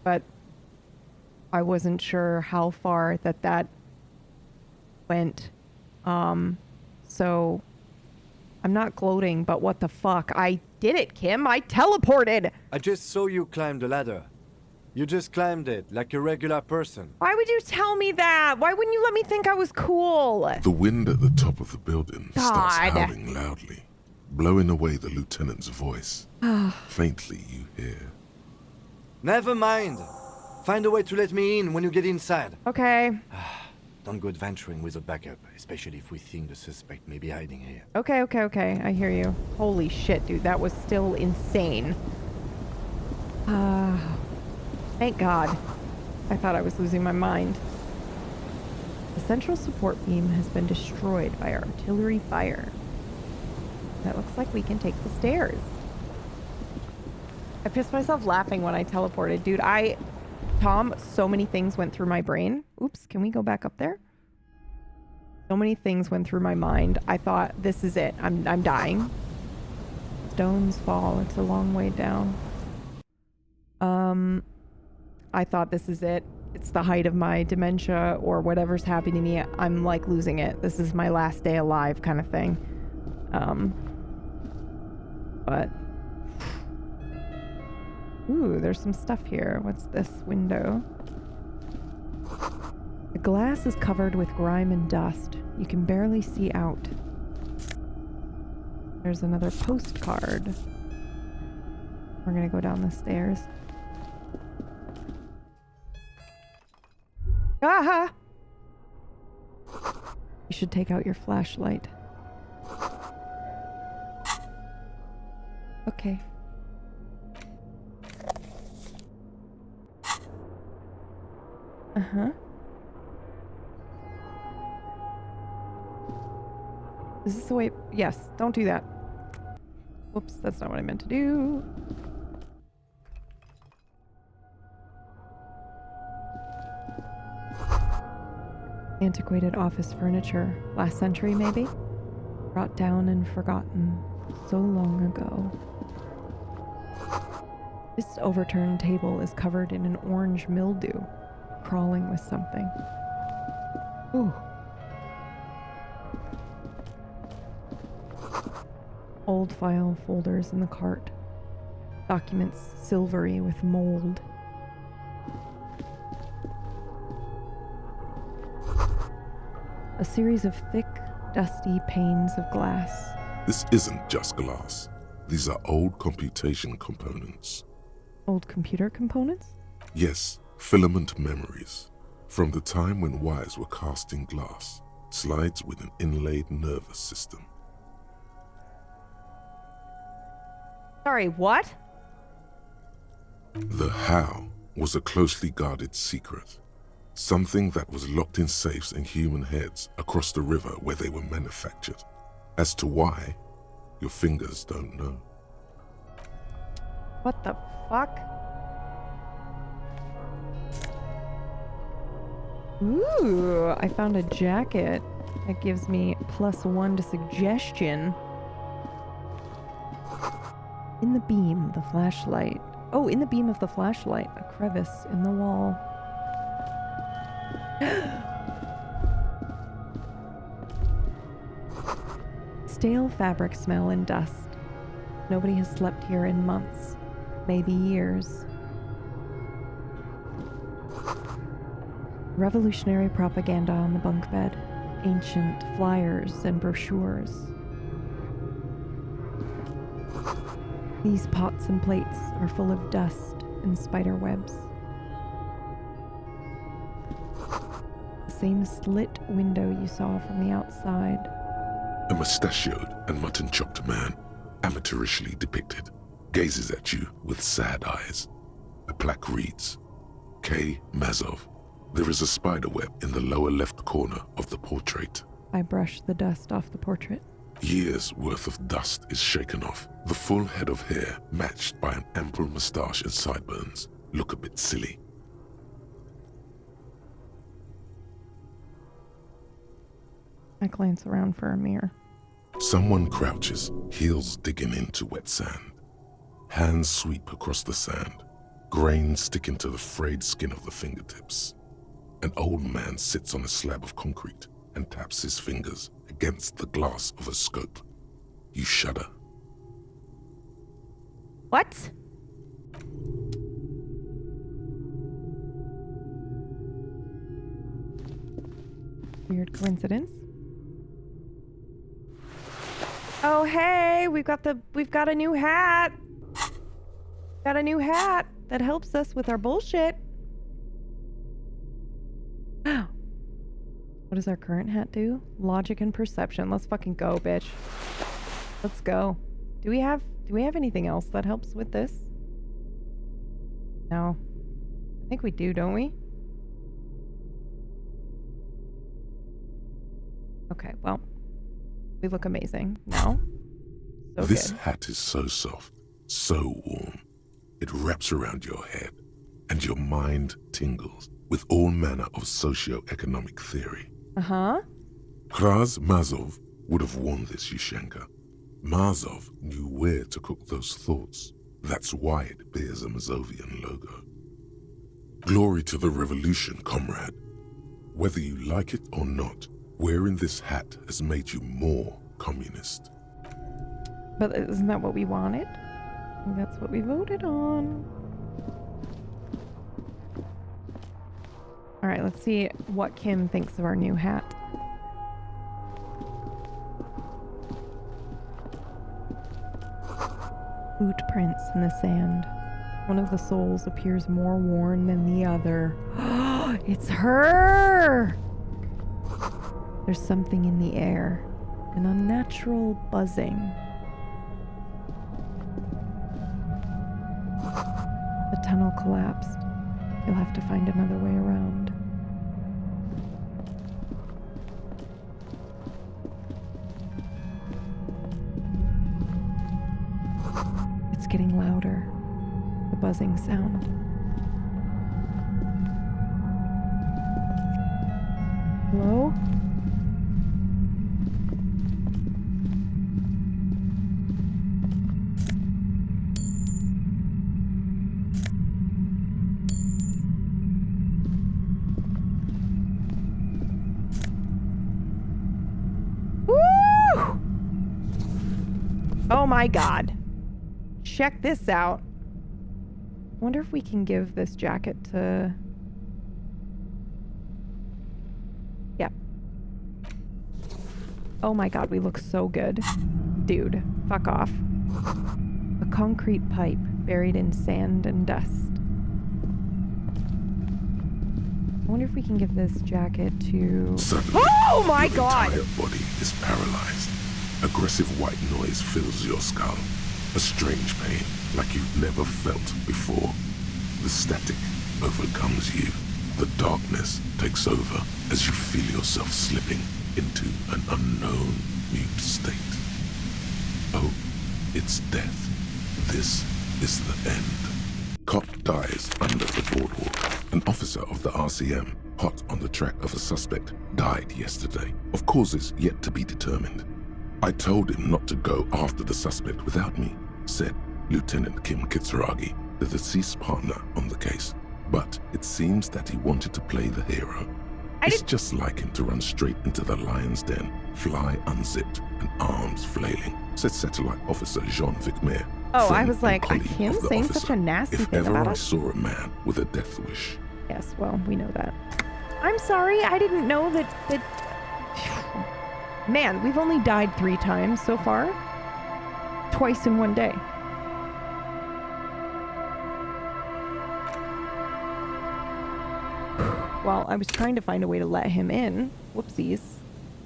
But I wasn't sure how far that went. So I'm not gloating, but what the fuck? I did it, Kim. I teleported. I just saw you climb the ladder. You just climbed it like a regular person. Why would you tell me that? Why wouldn't you let me think I was cool? The wind at the top of the building starts howling loudly, blowing away the lieutenant's voice. Faintly you hear. Never mind. Find a way to let me in when you get inside. Okay. Don't go adventuring without backup, especially if we think the suspect may be hiding here. Okay. I hear you. Holy shit, dude. That was still insane. Thank God. I thought I was losing my mind. The central support beam has been destroyed by our artillery fire. That looks like we can take the stairs. I pissed myself laughing when I teleported. Dude, Tom, so many things went through my brain. Oops, can we go back up there? So many things went through my mind. I thought, this is it. I'm dying. Stones fall. It's a long way down. I thought this is it. It's the height of my dementia or whatever's happening to me. I'm like losing it. This is my last day alive kind of thing. But ooh, there's some stuff here. What's this window? The glass is covered with grime and dust. You can barely see out. There's another postcard. We're gonna go down the stairs. Aha! You should take out your flashlight. Okay. Uh-huh. Is this the way? Yes, don't do that. Whoops, that's not what I meant to do. Antiquated office furniture. Last century, maybe? Brought down and forgotten so long ago. This overturned table is covered in an orange mildew, crawling with something. Ooh. Old file folders in the cart. Documents silvery with mold. A series of thick, dusty panes of glass. This isn't just glass. These are old computation components. Old computer components? Yes, filament memories. From the time when wires were cast in glass, slides with an inlaid nervous system. Sorry, what? The how was a closely guarded secret. Something that was locked in safes in human heads across the river where they were manufactured. As to why, your fingers don't know. What the fuck? Ooh, I found a jacket that gives me +1 to suggestion. In the beam, the flashlight. Oh, in the beam of the flashlight, a crevice in the wall. Stale fabric smell and dust. Nobody has slept here in months, maybe years. Revolutionary propaganda on the bunk bed. Ancient flyers and brochures. These pots and plates are full of dust and spider webs. The same slit window you saw from the outside. A mustachioed and mutton-chopped man, amateurishly depicted, gazes at you with sad eyes. A plaque reads, K. Mazov. There is a spider web in the lower left corner of the portrait. I brush the dust off the portrait. Years' worth of dust is shaken off. The full head of hair, matched by an ample moustache and sideburns, look a bit silly. I glance around for a mirror. Someone crouches, heels digging into wet sand. Hands sweep across the sand, grains sticking to the frayed skin of the fingertips. An old man sits on a slab of concrete and taps his fingers against the glass of a scope. You shudder. What? Weird coincidence. Oh hey, we've got a new hat. Got a new hat that helps us with our bullshit. What does our current hat do? Logic and perception. Let's fucking go, bitch. Let's go. Do we have anything else that helps with this? No. I think we do, don't we? Okay, well, we look amazing now. So this good. hat is so soft, so warm. It wraps around your head, and your mind tingles with all manner of socio-economic theory. Uh-huh. Kraz Mazov would have worn this, Yushenka. Mazov knew where to cook those thoughts. That's why it bears a Mazovian logo. Glory to the revolution, comrade. Whether you like it or not, wearing this hat has made you more communist. But isn't that what we wanted? That's what we voted on. All right, let's see what Kim thinks of our new hat. Footprints in the sand. One of the souls appears more worn than the other. It's her! There's something in the air. An unnatural buzzing. The tunnel collapsed. You'll have to find another way around. It's getting louder. The buzzing sound. Hello? Woo! Oh my God. Check this out. I wonder if we can give this jacket to... Yeah. Oh my God, we look so good. Dude, fuck off. A concrete pipe buried in sand and dust. I wonder if we can give this jacket to... Suddenly, oh my your God! entire body is paralyzed. Aggressive white noise fills your skull. A strange pain like you've never felt before. The static overcomes you. The darkness takes over as you feel yourself slipping into an unknown mute state. Oh, it's death. This is the end. Cop dies under the boardwalk. An officer of the RCM, hot on the track of a suspect, died yesterday, of causes yet to be determined. I told him not to go after the suspect without me, said Lieutenant Kim Kitsuragi, the deceased partner on the case. But it seems that he wanted to play the hero. It's just like him to run straight into the lion's den, fly unzipped and arms flailing, said Satellite Officer Jean-Vic Mayer. Oh, I was like, are Kim saying such a nasty if thing ever about I us? saw a man with a death wish. Yes, well, we know that. I'm sorry, I didn't know that... Man, we've only died 3 times so far. Twice in one day. Well, I was trying to find a way to let him in. Whoopsies.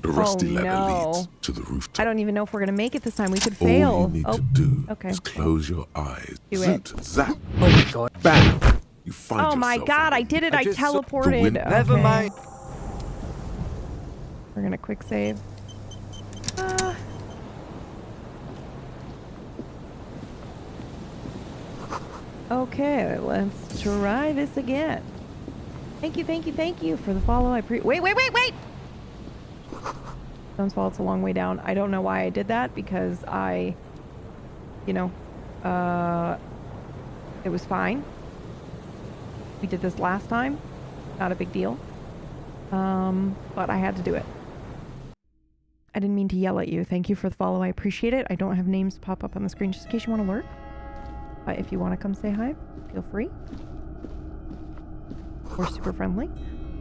The rusty ladder no. leads to the rooftop. I don't even know if we're going to make it this time. We could All fail. you need to do okay. is close your eyes. Do Zoot, it. zap, Oh my God. bam. You find Oh my yourself God, I did it. I the teleported. wind- Okay. Never mind. We're going to quick save. Okay, let's try this again. Thank you for the follow. Wait! Stone's Fall, it's a long way down. I don't know why I did that, because I, it was fine. We did this last time. Not a big deal. But I had to do it. I didn't mean to yell at you. Thank you for the follow. I appreciate it. I don't have names pop up on the screen just in case you want to lurk. If you want to come say hi, feel free. We're super friendly.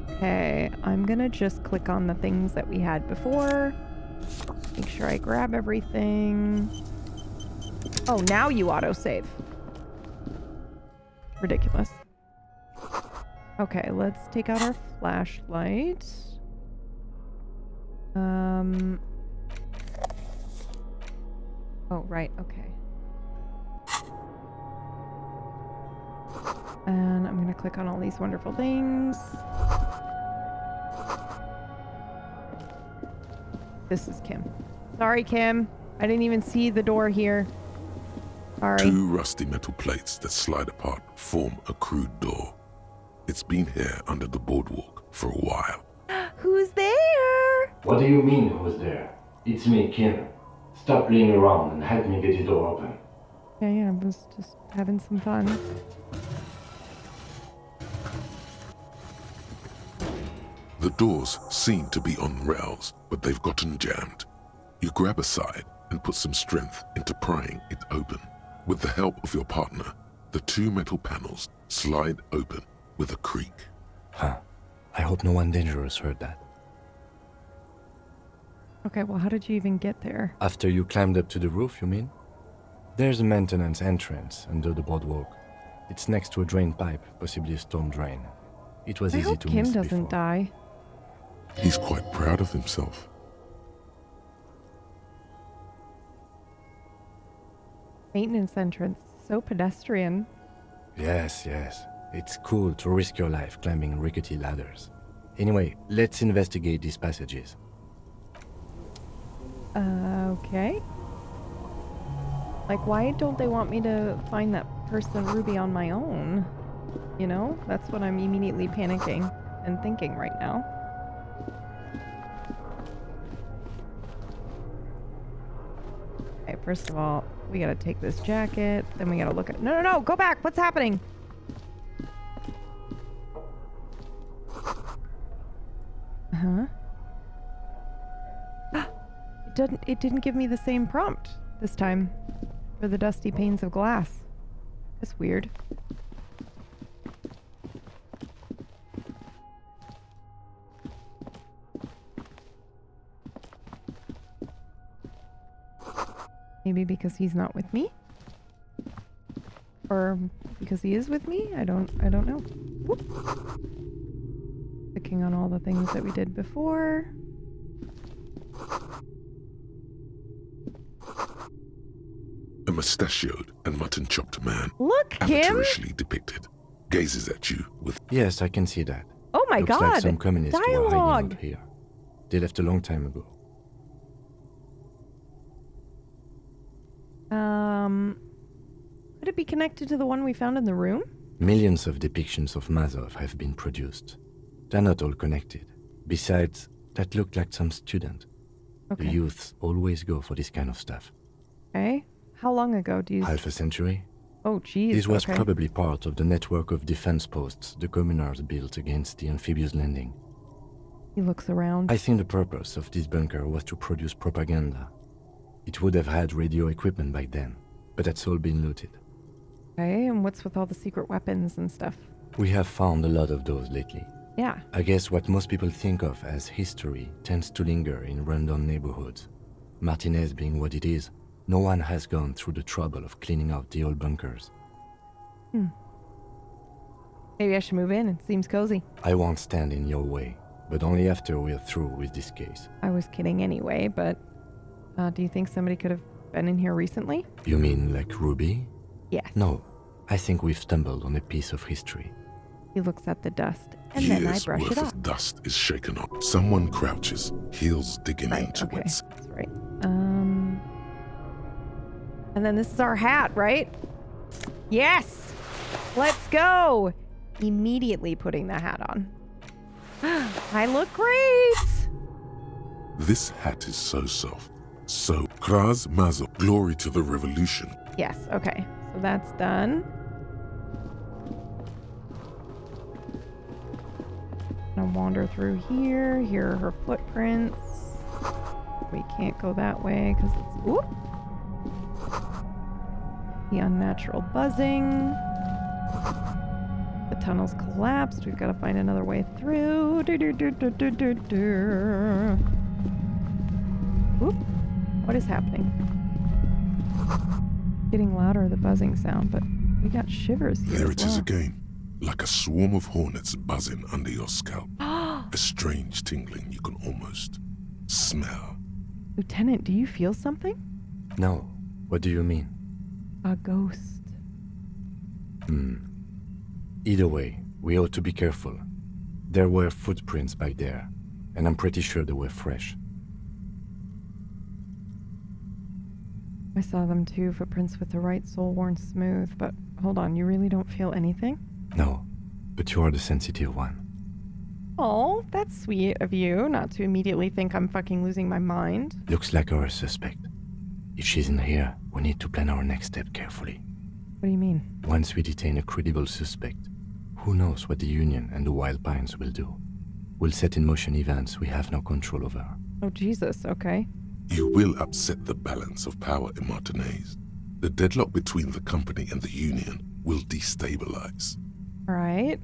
Okay, I'm gonna just click on the things that we had before. Make sure I grab everything. Oh, now you autosave. Ridiculous. Okay, let's take out our flashlight. Oh, right, okay. And I'm going to click on all these wonderful things. This is Kim. Sorry, Kim. I didn't even see the door here. Sorry. 2 rusty metal plates that slide apart form a crude door. It's been here under the boardwalk for a while. Who's there? What do you mean, who's there? It's me, Kim. Stop playing around and help me get the door open. Yeah, I was just having some fun. The doors seem to be on rails, but they've gotten jammed. You grab a side and put some strength into prying it open. With the help of your partner, the two metal panels slide open with a creak. Huh. I hope no one dangerous heard that. Okay, well, how did you even get there? After you climbed up to the roof, you mean? There's a maintenance entrance under the boardwalk. It's next to a drain pipe, possibly a storm drain. It was easy to Kim miss doesn't before. die. He's quite proud of himself. Maintenance entrance. So pedestrian. Yes. It's cool to risk your life climbing rickety ladders. Anyway, let's investigate these passages. Okay. Like, why don't they want me to find that person Ruby on my own? You know? That's what I'm immediately panicking and thinking right now. Okay, first of all, we gotta take this jacket, then we gotta look at... No, go back! What's happening? Uh-huh. It didn't give me the same prompt this time for the dusty panes of glass. That's weird. Maybe because he's not with me? Or because he is with me? I don't know. Whoop. Clicking on all the things that we did before. A mustachioed and mutton-chopped man, Look, Kim! amateurishly depicted, gazes at you with... Yes, I can see that. Oh my Looks god! like some communists were hiding Dialogue! out here. They left a long time ago. Could it be connected to the one we found in the room? Millions of depictions of Mazov have been produced. They're not all connected. Besides, that looked like some student. Okay. The youths always go for this kind of stuff. Okay. How long ago do you... Half a century? Oh, jeez. This was okay. probably part of the network of defense posts the communards built against the amphibious landing. He looks around. I think the purpose of this bunker was to produce propaganda. It would have had radio equipment back then, but that's all been looted. Okay, and what's with all the secret weapons and stuff? We have found a lot of those lately. Yeah. I guess what most people think of as history tends to linger in rundown neighborhoods. Martinez being what it is, no one has gone through the trouble of cleaning out the old bunkers. Maybe I should move in. It seems cozy. I won't stand in your way, but only after we're through with this case. I was kidding anyway, but do you think somebody could have been in here recently? You mean like Ruby? Yes. No, I think we've stumbled on a piece of history. He looks at the dust, and then I Years brush worth it off. of dust is shaken up. Someone crouches, heels digging into Okay, it. that's right. And then this is our hat, right? Yes! Let's go! Immediately putting the hat on. I look great! This hat is so soft. So, Kraz Mazo, glory to the revolution. Yes, okay. So that's done. Gonna wander through here. Here are her footprints. We can't go that way because it's... Whoop! The unnatural buzzing. The tunnel's collapsed. We've got to find another way through. Whoop. What is happening? Getting louder, the buzzing sound, but we got shivers here. There as it is well. again, like a swarm of hornets buzzing under your scalp. A strange tingling you can almost smell. Lieutenant, do you feel something? No. What do you mean? A ghost. Either way, we ought to be careful. There were footprints back there, and I'm pretty sure they were fresh. I saw them too, footprints with the right sole worn smooth, but hold on, you really don't feel anything? No, but you are the sensitive one. Oh, that's sweet of you, not to immediately think I'm fucking losing my mind. Looks like our suspect. If she's in here, we need to plan our next step carefully. What do you mean? Once we detain a credible suspect, who knows what the Union and the Wild Pines will do? will set in motion events we have no control over. Oh, Jesus, okay. You will upset the balance of power in Martinez. The deadlock between the company and the union will destabilize. All right.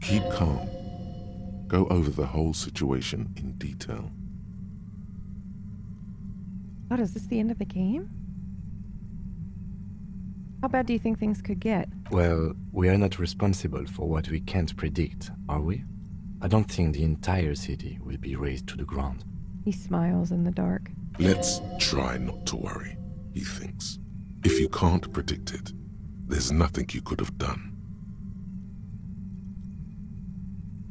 Keep calm. Go over the whole situation in detail. God, is this the end of the game? How bad do you think things could get? Well, we are not responsible for what we can't predict, are we? I don't think the entire city will be razed to the ground. He smiles in the dark. Let's try not to worry, he thinks. If you can't predict it, there's nothing you could have done.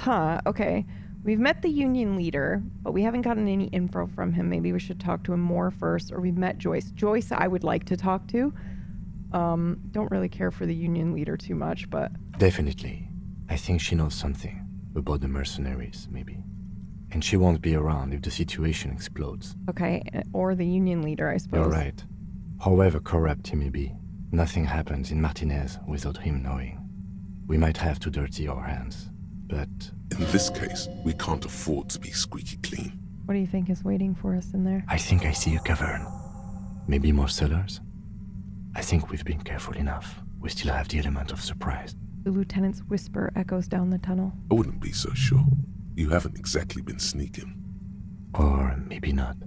Huh, okay. We've met the union leader, but we haven't gotten any info from him. Maybe we should talk to him more first, or we've met Joyce. Joyce, I would like to talk to. Don't really care for the union leader too much, but... Definitely. I think she knows something about the mercenaries, maybe. And she won't be around if the situation explodes. Okay, or the union leader, I suppose. You're right. However corrupt he may be, nothing happens in Martinez without him knowing. We might have to dirty our hands, but... In this case, we can't afford to be squeaky clean. What do you think is waiting for us in there? I think I see a cavern. Maybe more cellars? I think we've been careful enough. We still have the element of surprise. The lieutenant's whisper echoes down the tunnel. I wouldn't be so sure. You haven't exactly been sneaking. Or maybe not.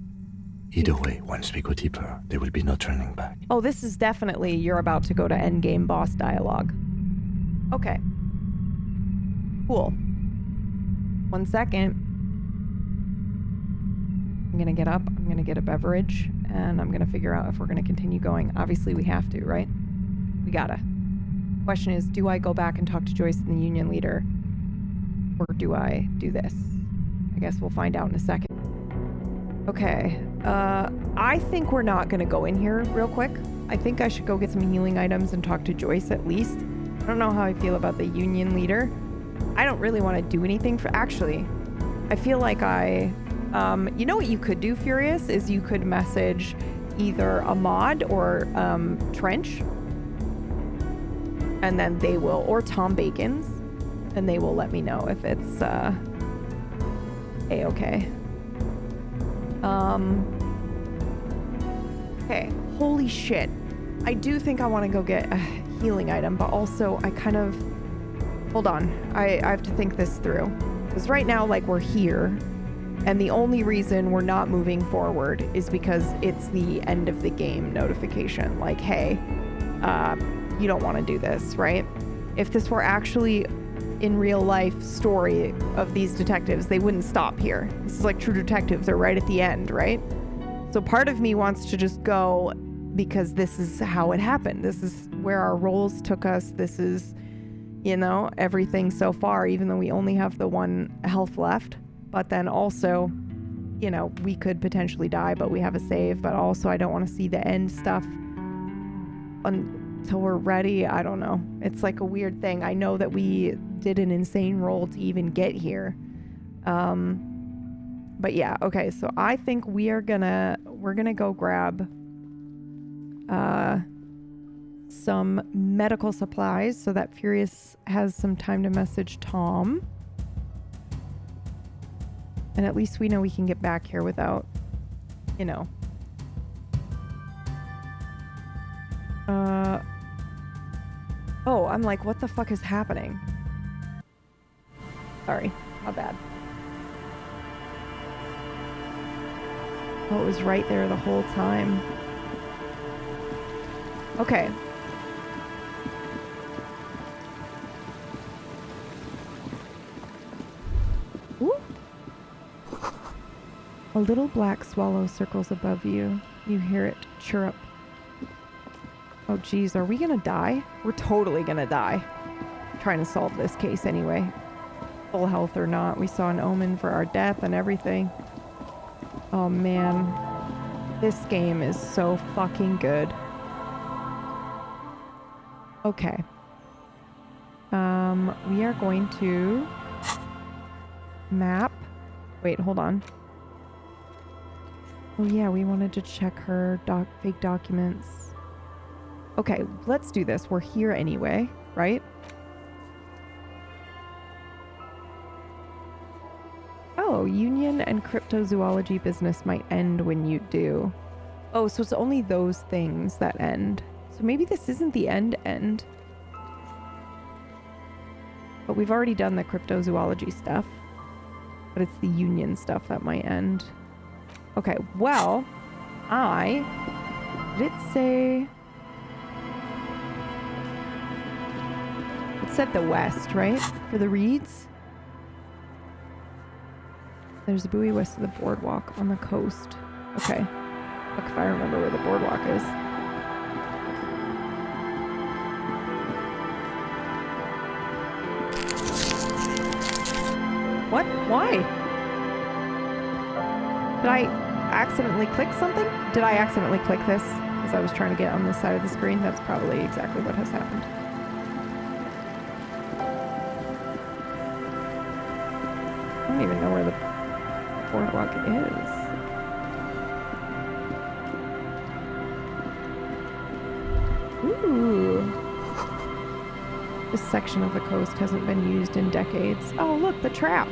Either way, once we go deeper, there will be no turning back. Oh, this is definitely you're about to go to endgame boss dialogue. Okay. Cool. 1 second. I'm gonna get up, I'm gonna get a beverage, and I'm gonna figure out if we're gonna continue going. Obviously we have to, right? We gotta. Question is, do I go back and talk to Joyce and the union leader? Or do I do this? I guess we'll find out in a second. Okay, I think we're not gonna go in here real quick. I think I should go get some healing items and talk to Joyce at least. I don't know how I feel about the union leader. I don't really want to do anything for... Actually, I feel like you know what you could do, Furious? Is you could message either Ahmad or Trench. And then they will... Or Tom Bacon's. And they will let me know if it's A-okay. Okay. Holy shit. I do think I want to go get a healing item, but also I kind of... Hold on. I have to think this through. Because right now, like, we're here, and the only reason we're not moving forward is because it's the end of the game notification. Like, hey, you don't want to do this, right? If this were actually in real life story of these detectives, they wouldn't stop here. This is like True Detective. They're right at the end, right? So part of me wants to just go because this is how it happened. This is where our roles took us. This is... You know, everything so far, even though we only have the 1 health left. But then also, you know, we could potentially die, but we have a save. But also, I don't want to see the end stuff until we're ready. I don't know. It's like a weird thing. I know that we did an insane roll to even get here. But yeah, okay. So I think we're gonna go grab some medical supplies so that Furious has some time to message Tom. And at least we know we can get back here without, you know. Oh, I'm like, what the fuck is happening? Sorry, my bad. Oh, it was right there the whole time. Okay. Ooh. A little black swallow circles above you. You hear it chirrup. Oh geez, are we gonna die? We're totally gonna die. I'm trying to solve this case anyway. Full health or not, we saw an omen for our death and everything. Oh man. This game is so fucking good. Okay. We are going to map. Wait, hold on. Oh yeah, we wanted to check her fake documents. Okay, let's do this. We're here anyway, right? Union and cryptozoology business might end when you do. Oh, so it's only those things that end. So maybe this isn't the end. But we've already done the cryptozoology stuff. But it's the Union stuff that might end. Okay, well, did it say... It said the west, right? For the reeds? There's a buoy west of the boardwalk on the coast. Okay. Look if I remember where the boardwalk is. What? Why? Did I accidentally click something? Did I accidentally click this? Because I was trying to get on this side of the screen. That's probably exactly what has happened. I don't even know where the boardwalk is. Ooh. This section of the coast hasn't been used in decades. Oh, look, the trap.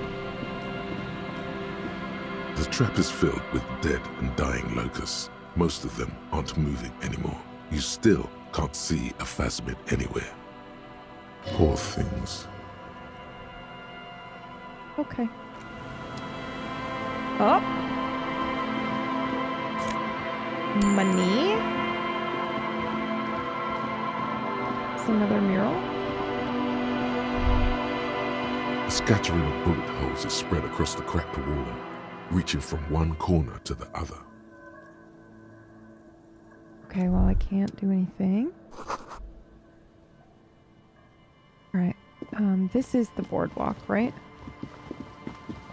The trap is filled with dead and dying locusts. Most of them aren't moving anymore. You still can't see a phasmid anywhere. Poor things. Okay. Oh. Money. It's another mural. A scattering of bullet holes is spread across the cracked wall, reaching from one corner to the other. Okay, well, I can't do anything. Alright. This is the boardwalk, right?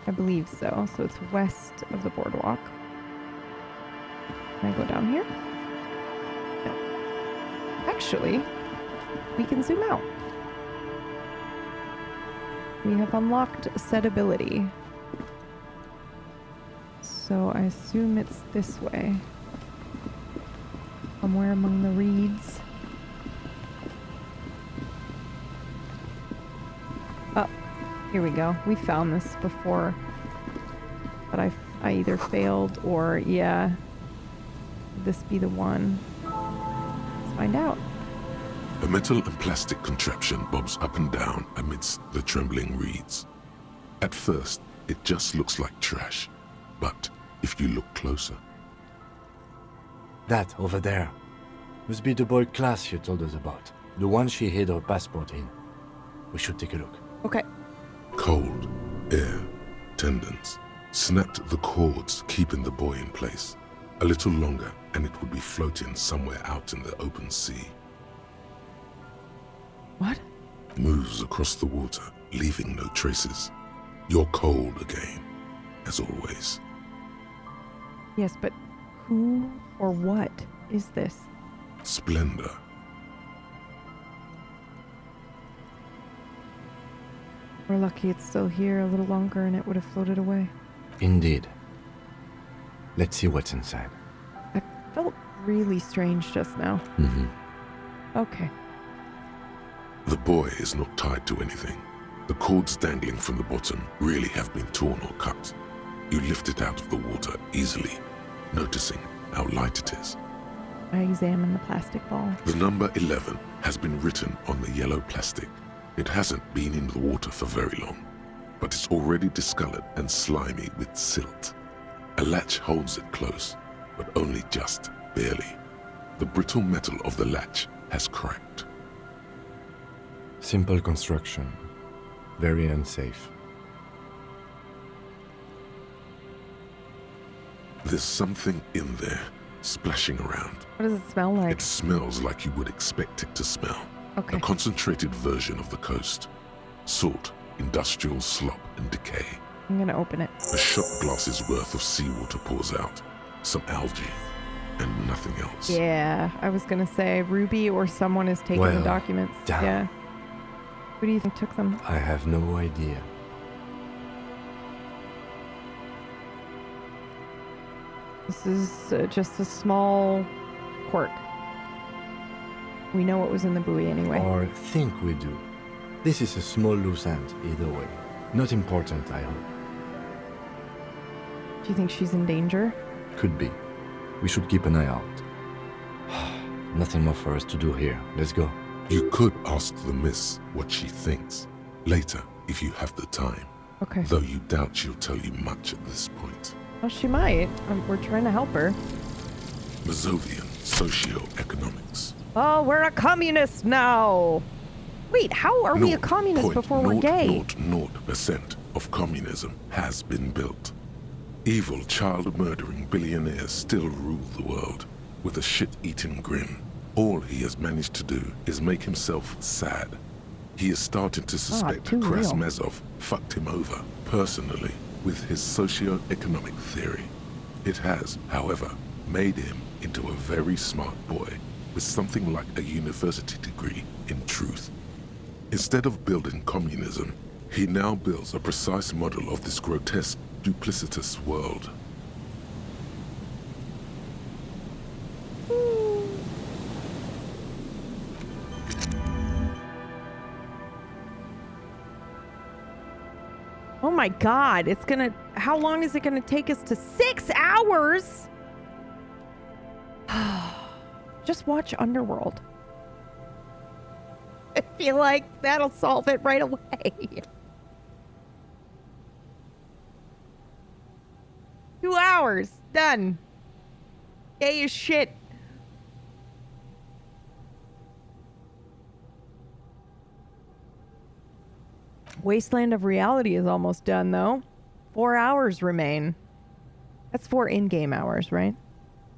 I believe so. So it's west of the boardwalk. Can I go down here? No. Actually, we can zoom out. We have unlocked said ability. So I assume it's this way. Somewhere among the reeds. Oh, here we go. We found this before. But I either failed or, yeah. Could this be the one? Let's find out. A metal and plastic contraption bobs up and down amidst the trembling reeds. At first, it just looks like trash. But if you look closer... That over there must be the boy class you told us about. The one she hid her passport in. We should take a look. Okay. Cold, air, tendons. Snapped the cords keeping the boy in place. A little longer and it would be floating somewhere out in the open sea. What? Moves across the water, leaving no traces. You're cold again, as always. Yes, but who or what is this? Splendor. We're lucky it's still here a little longer and it would have floated away. Indeed. Let's see what's inside. I felt really strange just now. Mm-hmm. Okay. The boy is not tied to anything. The cords dangling from the bottom really have been torn or cut. You lift it out of the water easily, noticing how light it is. I examine the plastic ball. The number 11 has been written on the yellow plastic. It hasn't been in the water for very long, but it's already discolored and slimy with silt. A latch holds it close, but only just barely. The brittle metal of the latch has cracked. Simple construction. Very unsafe. There's something in there, splashing around. What does it smell like? It smells like you would expect it to smell. Okay. A concentrated version of the coast. Salt, industrial slop, and decay. I'm gonna open it. A shot glass's worth of seawater pours out. Some algae, and nothing else. Yeah, I was gonna say Ruby or someone is taking the documents. Damn. Yeah. Who do you think took them? I have no idea. This is just a small quirk. We know what was in the buoy anyway. Or think we do. This is a small loose end, either way. Not important, I hope. Do you think she's in danger? Could be. We should keep an eye out. Nothing more for us to do here. Let's go. You could ask the miss what she thinks later if you have the time. Okay. Though you doubt she'll tell you much at this point. Well, she might. We're trying to help her. Mazovian socioeconomics. Oh, we're a communist now. Wait, how are we a communist before we're gay? 0.00% of communism has been built. Evil, child-murdering billionaires still rule the world with a shit-eating grin. All he has managed to do is make himself sad. He is starting to suspect Krasmezov fucked him over, personally, with his socio-economic theory. It has, however, made him into a very smart boy with something like a university degree in truth. Instead of building communism, he now builds a precise model of this grotesque, duplicitous world. Oh my god, it's gonna... How long is it gonna take us to 6 hours? Just watch Underworld. I feel like that'll solve it right away. 2 hours. Done. Gay as shit. Wasteland of Reality is almost done, though. 4 hours remain. That's 4 in-game hours, right?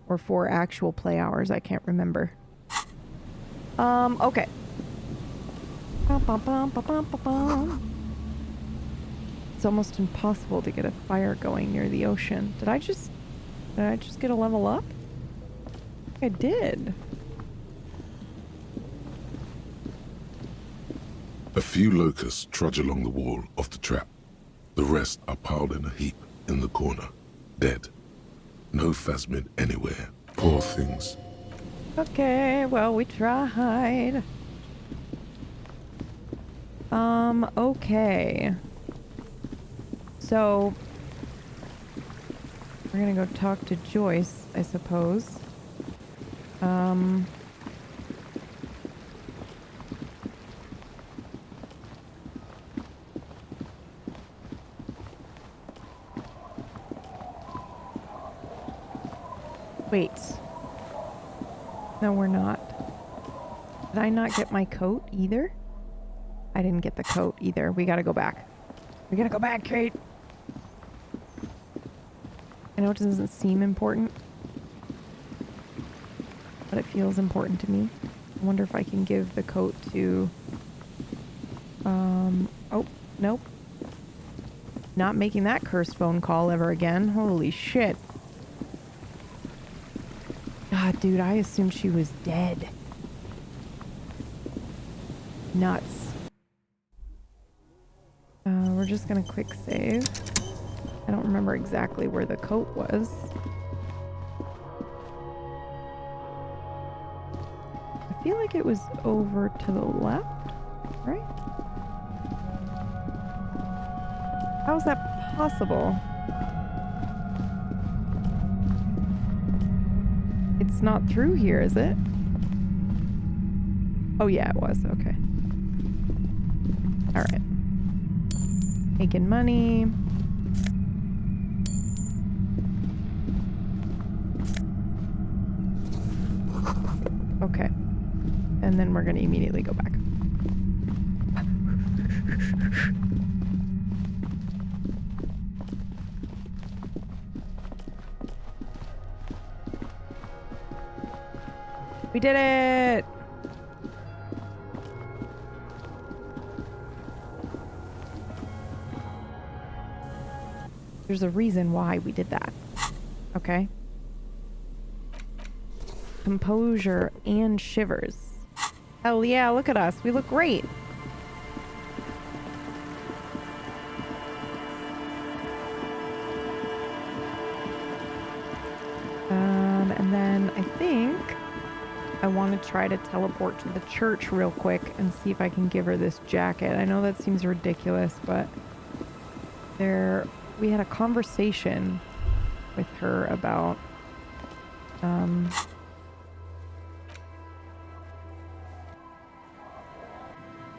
Or 4 actual play hours. I can't remember. Okay. It's almost impossible to get a fire going near the ocean. Did I just get a level up? I did. A few locusts trudge along the wall of the trap. The rest are piled in a heap in the corner, dead. No phasmid anywhere. Poor things. Okay, well, we tried. Okay. So, we're gonna go talk to Joyce, I suppose. Wait. No, we're not. Did I not get my coat either? I didn't get the coat either. We gotta go back. We gotta go back, Kate. I know it doesn't seem important, but it feels important to me. I wonder if I can give the coat to... Oh, nope. Not making that cursed phone call ever again. Holy shit. God, dude, I assumed she was dead. Nuts. We're just gonna quick save. I don't remember exactly where the coat was. I feel like it was over to the left, right? How is that possible? It's not through here, is it? Oh yeah, it was. Okay. All right. Making money. Okay. And then we're going to immediately go back. We did it! There's a reason why we did that. Okay? Composure and shivers. Hell yeah, look at us. We look great. And then I think I want to try to teleport to the church real quick and see if I can give her this jacket. I know that seems ridiculous, but we had a conversation with her about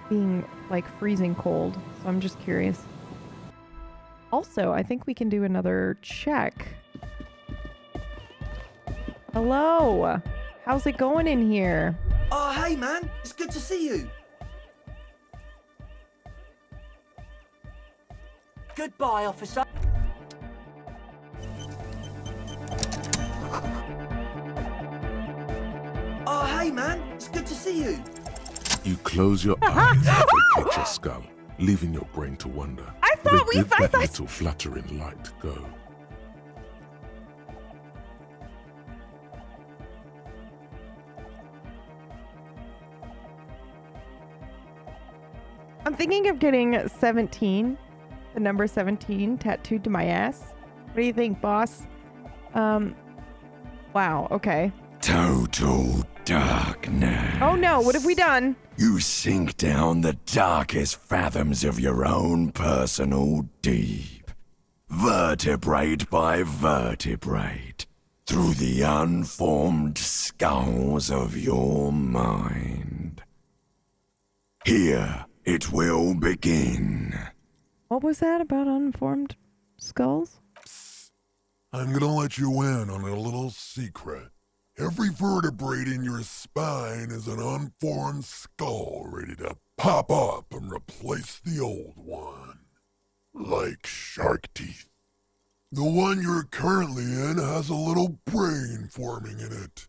being like freezing cold. So I'm just curious. Also, I think we can do another check. Hello. How's it going in here? Oh, hey, man. It's good to see you. Goodbye, officer. Oh, hey, man. It's good to see you. You close your eyes as they catch your skull, leaving your brain to wonder. I thought did that little fluttering light go? I'm thinking of getting 17, the number 17 tattooed to my ass. What do you think, boss? Wow, okay. Total darkness. Oh no, what have we done? You sink down the darkest fathoms of your own personal deep, vertebrate by vertebrate, through the unformed skulls of your mind. Here it will begin. What was that about unformed skulls? I'm gonna let you in on a little secret. Every vertebrae in your spine is an unformed skull ready to pop up and replace the old one. Like shark teeth. The one you're currently in has a little brain forming in it,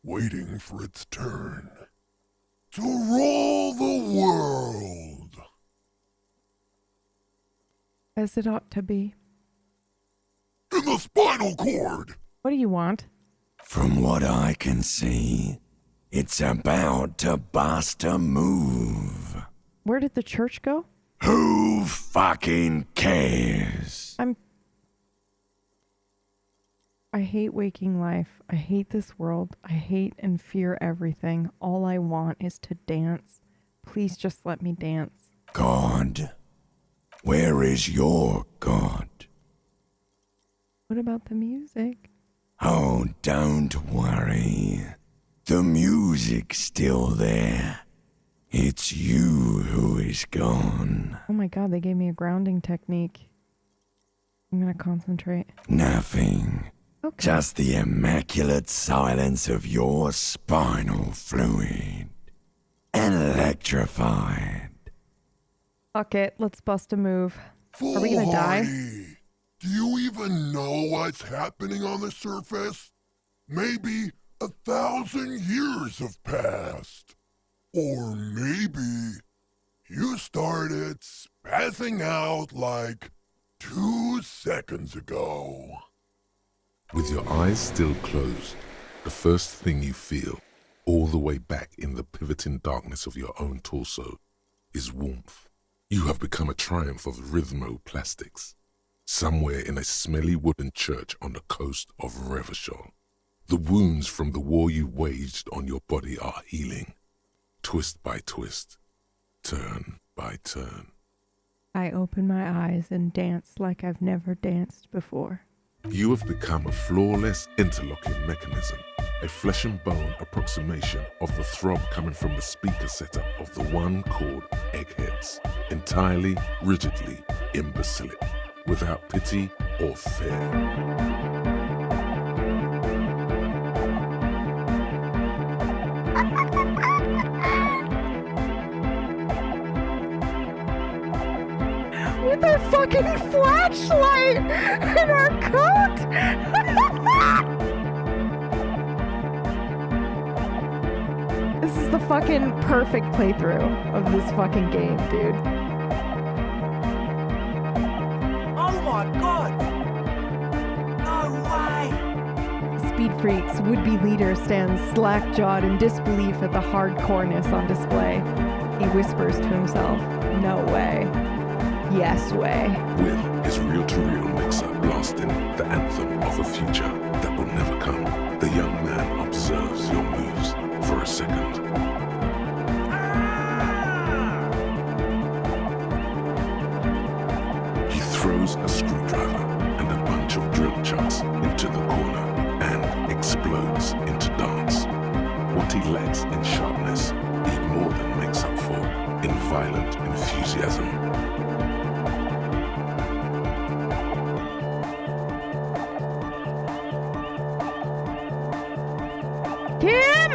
waiting for its turn to rule the world. As it ought to be. In the spinal cord! What do you want? From what I can see, it's about to bust a move. Where did the church go? Who fucking cares? I hate waking life. I hate this world. I hate and fear everything. All I want is to dance. Please just let me dance. God? Where is your God? What about the music? Oh, don't worry. The music's still there. It's you who is gone. Oh my god, they gave me a grounding technique. I'm gonna concentrate. Nothing. Okay. Just the immaculate silence of your spinal fluid. Electrified. Fuck it, let's bust a move. Are we gonna die? Do you even know what's happening on the surface? Maybe 1,000 years have passed. Or maybe you started spazzing out like 2 seconds ago. With your eyes still closed, the first thing you feel, all the way back in the pivoting darkness of your own torso, is warmth. You have become a triumph of rhythmoplastics. Somewhere in a smelly wooden church on the coast of Revachol. The wounds from the war you waged on your body are healing, twist by twist, turn by turn. I open my eyes and dance like I've never danced before. You have become a flawless interlocking mechanism, a flesh and bone approximation of the throb coming from the speaker setup of the one called Eggheads, entirely, rigidly imbecilic, without pity or fear. With our fucking flashlight in our coat! This is the fucking perfect playthrough of this fucking game, dude. Oh my god! No way! Speed Freak's would-be leader stands slack-jawed in disbelief at the hardcoreness on display. He whispers to himself, "No way. Yes way." With his reel-to-reel mixer blasting the anthem of a future that will never come, the young man observes your moves for a second. He throws a screwdriver and a bunch of drill chucks lacks in sharpness, he more than makes up for in violent enthusiasm. Kim!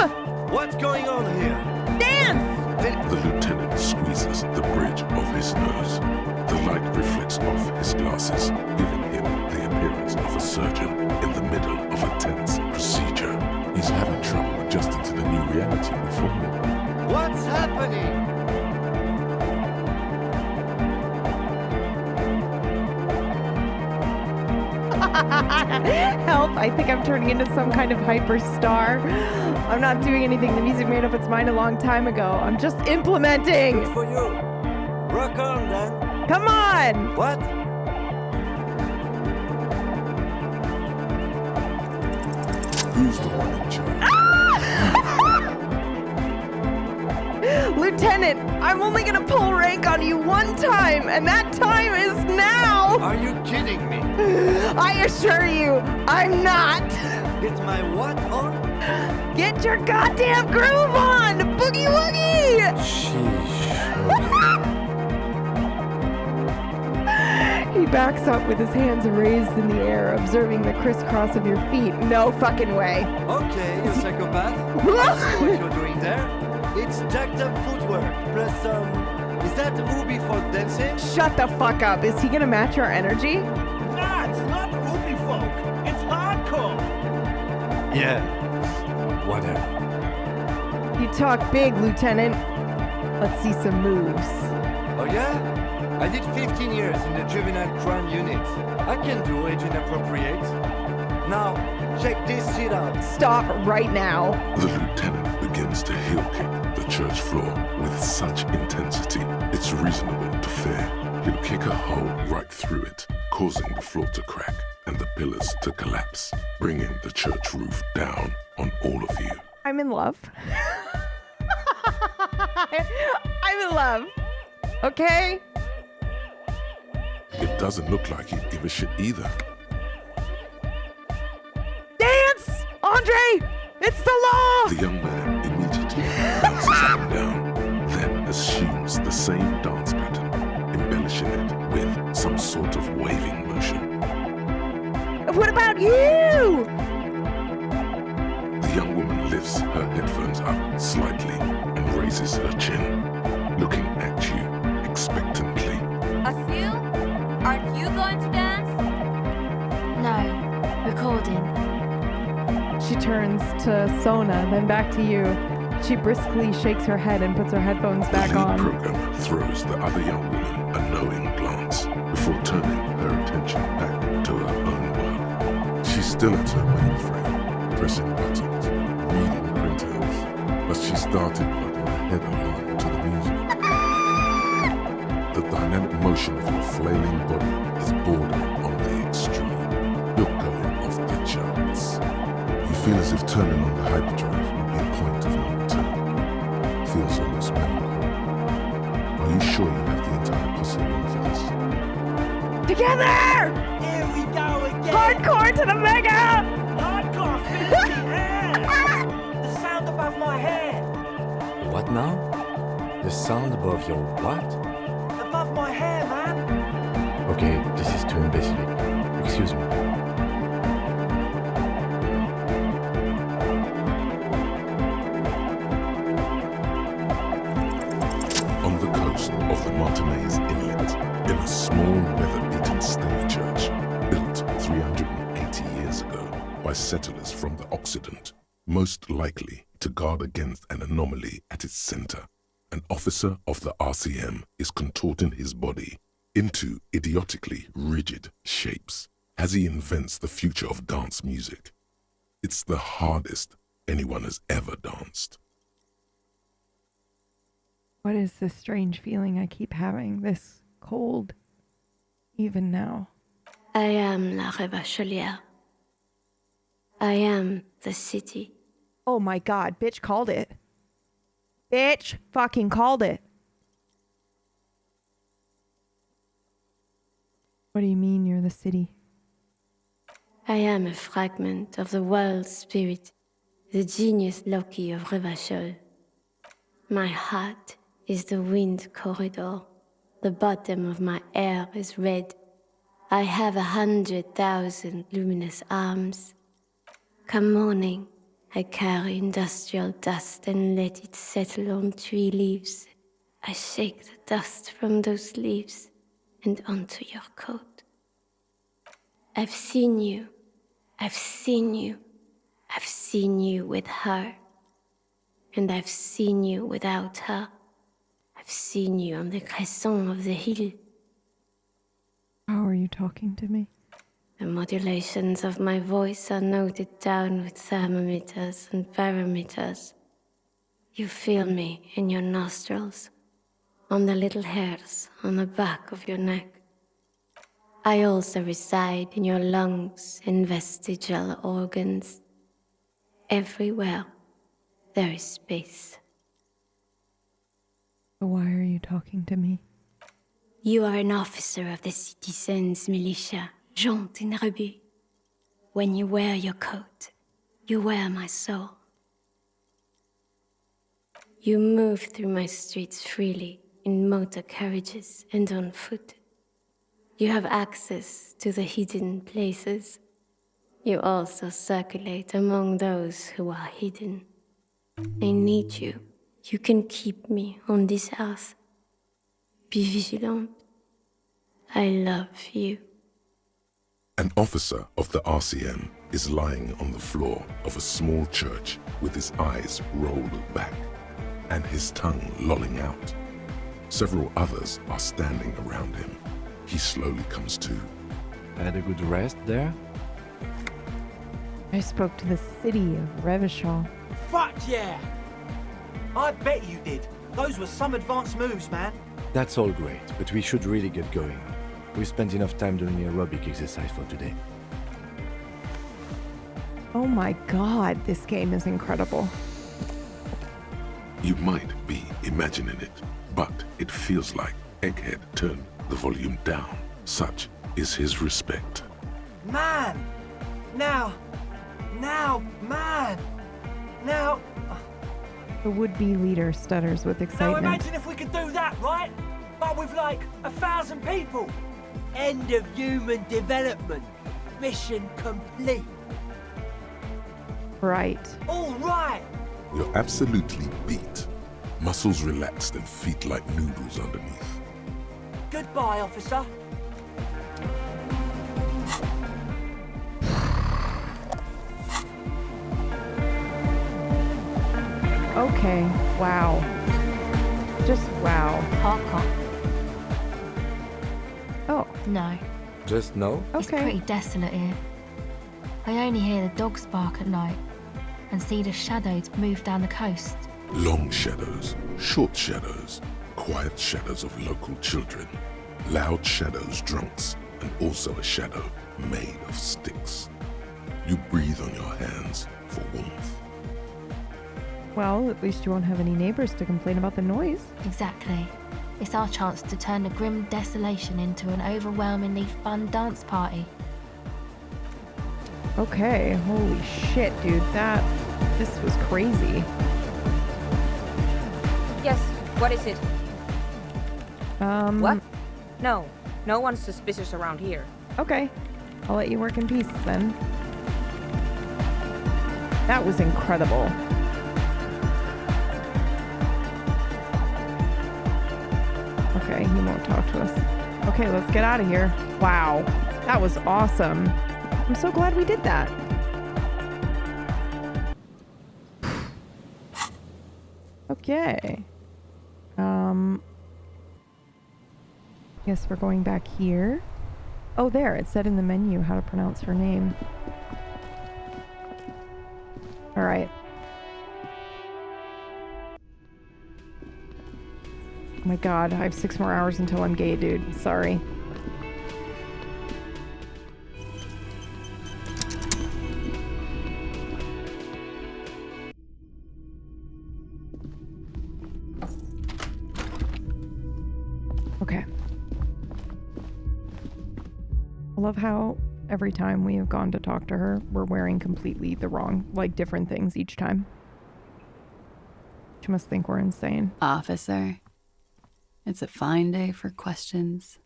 What's going on here? Dance! The lieutenant squeezes the bridge of his nose. The light reflects off his glasses, giving him the appearance of a surgeon in the middle of a tense procedure. He's having trouble adjusting to the new reality before him. What's happening? Help, I think I'm turning into some kind of hyper star. I'm not doing anything. The music made up its mind a long time ago. I'm just implementing. Good for you. Rock on, then. Come on. What? Who's the one in charge? Lieutenant, I'm only gonna pull rank on you one time, and that time is now! Are you kidding me? I assure you, I'm not! Get my what on? Get your goddamn groove on! Boogie woogie! Sheesh. He backs up with his hands raised in the air, observing the crisscross of your feet. No fucking way. Okay, you psychopath. I see what you're doing there. It's jacked up footwork, plus is that Ubi for dancing? Shut the fuck up. Is he gonna match our energy? Nah, it's not Ubi folk. It's hardcore. Yeah. Whatever. You talk big, Lieutenant. Let's see some moves. Oh yeah? I did 15 years in the juvenile crime unit. I can do age inappropriate. Now, check this shit out. Stop right now. The lieutenant begins to heel kick the church floor with such intensity, it's reasonable to fear he'll kick a hole right through it, causing the floor to crack and the pillars to collapse, bringing the church roof down on all of you. I'm in love. I'm in love. Okay? It doesn't look like he'd give a shit either. Dance! Andre! It's the law! The young man immediately bounces up and down, then assumes the same dance pattern, embellishing it with some sort of waving motion. What about you? The young woman lifts her headphones up slightly and raises her chin, looking at you expectantly. Asil? Aren't you going to dance? No. Recording. She turns to Sona, then back to you. She briskly shakes her head and puts her headphones back on. The lead programmer throws the other young woman a knowing glance before turning her attention back to her own work. She's still at her mainframe, pressing buttons, reading printouts, but she started putting her head along to the music. The dynamic motion of your flailing body is bordering on the extreme. You're going off the charts. You feel as if turning on the hyperdrive would be a point of no return. Feels almost melancholy. Are you sure you have the entire posse room for this? Together! Here we go again. Hardcore to the mega! Hardcore 50, yeah! The sound above my head. What now? The sound above your what? Above my hair, man. Okay, this is too imbecilic. Excuse me. On the coast of the Martinez Inlet, in a small weather-beaten stave church built 380 years ago by settlers from the Occident, most likely to guard against an anomaly at its center, an officer of the RCM is contorting his body into idiotically rigid shapes as he invents the future of dance music. It's the hardest anyone has ever danced. What is this strange feeling I keep having? This cold, even now. I am La Revachelière. I am the city. Oh my god, bitch called it. Bitch fucking called it. What do you mean you're the city? I am a fragment of the world's spirit, the genius Loki of Revachol. My heart is the wind corridor. The bottom of my air is red. I have 100,000 luminous arms. Come morning, I carry industrial dust and let it settle on tree leaves. I shake the dust from those leaves and onto your coat. I've seen you. I've seen you. I've seen you with her. And I've seen you without her. I've seen you on the crescent of the hill. How are you talking to me? The modulations of my voice are noted down with thermometers and barometers. You feel me in your nostrils, on the little hairs on the back of your neck. I also reside in your lungs and vestigial organs. Everywhere there is space. So why are you talking to me? You are an officer of the citizens' militia, Jaunt in Rebut. When you wear your coat, you wear my soul. You move through my streets freely, in motor carriages and on foot. You have access to the hidden places. You also circulate among those who are hidden. I need you. You can keep me on this earth. Be vigilant. I love you. An officer of the RCM is lying on the floor of a small church with his eyes rolled back and his tongue lolling out. Several others are standing around him. He slowly comes to. Had a good rest there? I spoke to the city of Revachol. Fuck yeah! I bet you did. Those were some advanced moves, man. That's all great, but we should really get going. We spent enough time doing aerobic exercise for today. Oh my god, this game is incredible. You might be imagining it, but it feels like Egghead turned the volume down. Such is his respect. Man! Now, man! Now... The would-be leader stutters with Now excitement. imagine if we could do that, right? But with like 1,000 people. End of human development. Mission complete. Right. All right. You're absolutely beat. Muscles relaxed and feet like noodles underneath. Goodbye, officer. Okay, wow. Just wow. Hardcore. Oh. No. Just no? It's pretty desolate here. I only hear the dogs bark at night and see the shadows move down the coast. Long shadows, short shadows, quiet shadows of local children, loud shadows drunks, and also a shadow made of sticks. You breathe on your hands for warmth. Well, at least you won't have any neighbors to complain about the noise. Exactly. It's our chance to turn the grim desolation into an overwhelmingly fun dance party. Okay, holy shit, dude. This was crazy. Yes, what is it? What? No one's suspicious around here. Okay, I'll let you work in peace then. That was incredible. Okay, he won't talk to us. Okay, let's get out of here. Wow, that was awesome. I'm so glad we did that. Okay. Guess we're going back here. Oh, there, it said in the menu how to pronounce her name. All right. Oh my god, I have 6 more hours until I'm gay, dude. Sorry. Okay. I love how Every time we have gone to talk to her, we're wearing completely the wrong, like, different things each time. She must think we're insane. Officer, it's a fine day for questions.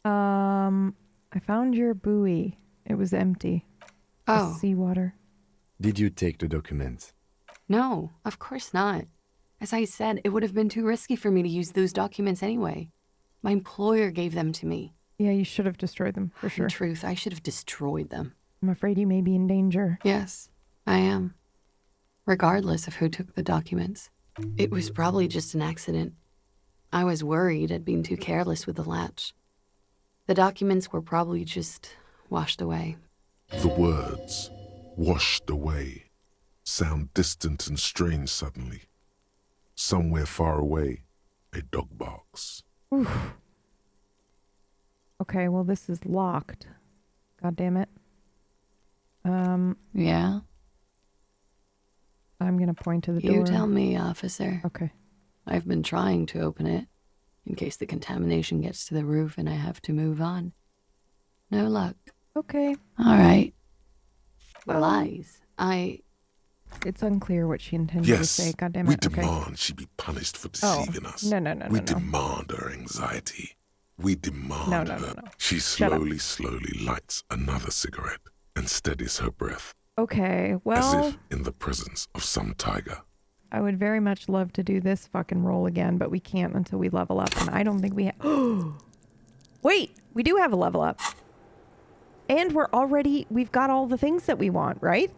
I found your buoy. It was empty. Oh. Just seawater. Did you take the documents? No, of course not. As I said, it would have been too risky for me to use those documents anyway. My employer gave them to me. Yeah, you should have destroyed them, for sure. In truth, I should have destroyed them. I'm afraid you may be in danger. Yes, I am. Regardless of who took the documents. It was probably just an accident. I was worried I'd been too careless with the latch. The documents were probably just washed away. The words, washed away, sound distant and strange suddenly. Somewhere far away, a dog barks. Oof. Okay, well, this is locked. God damn it. Yeah? I'm gonna point to the door. You tell me, officer. Okay. I've been trying to open it, in case the contamination gets to the roof and I have to move on. No luck. Okay. All right. Well, Lies. It's unclear what she intended to say. God damn it. We demand she be punished for deceiving us. No. We demand her anxiety. We demand her. No. She slowly lights another cigarette and steadies her breath. Okay, well... As if in the presence of some tiger. I would very much love to do this fucking roll again, but we can't until we level up, and I don't think we have... Wait! We do have a level up. And we've got all the things that we want, right?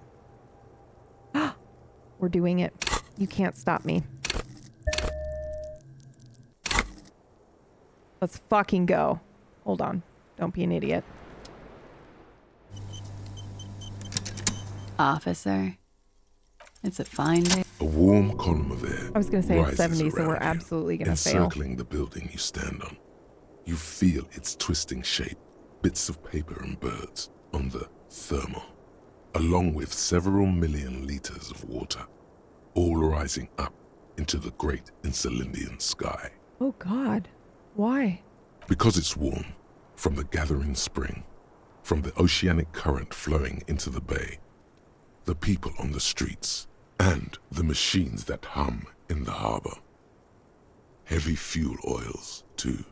We're doing it. You can't stop me. Let's fucking go. Hold on. Don't be an idiot. Officer, it's a fine day. A warm column of air. I was going to say it's 70, so we're around absolutely going to fail. Encircling the building you stand on. You feel its twisting shape, bits of paper and birds on the thermal, along with several million liters of water, all rising up into the great Insulindian sky. Oh God, why? Because it's warm, from the gathering spring, from the oceanic current flowing into the bay, the people on the streets, and the machines that hum in the harbor. Heavy fuel oils, too.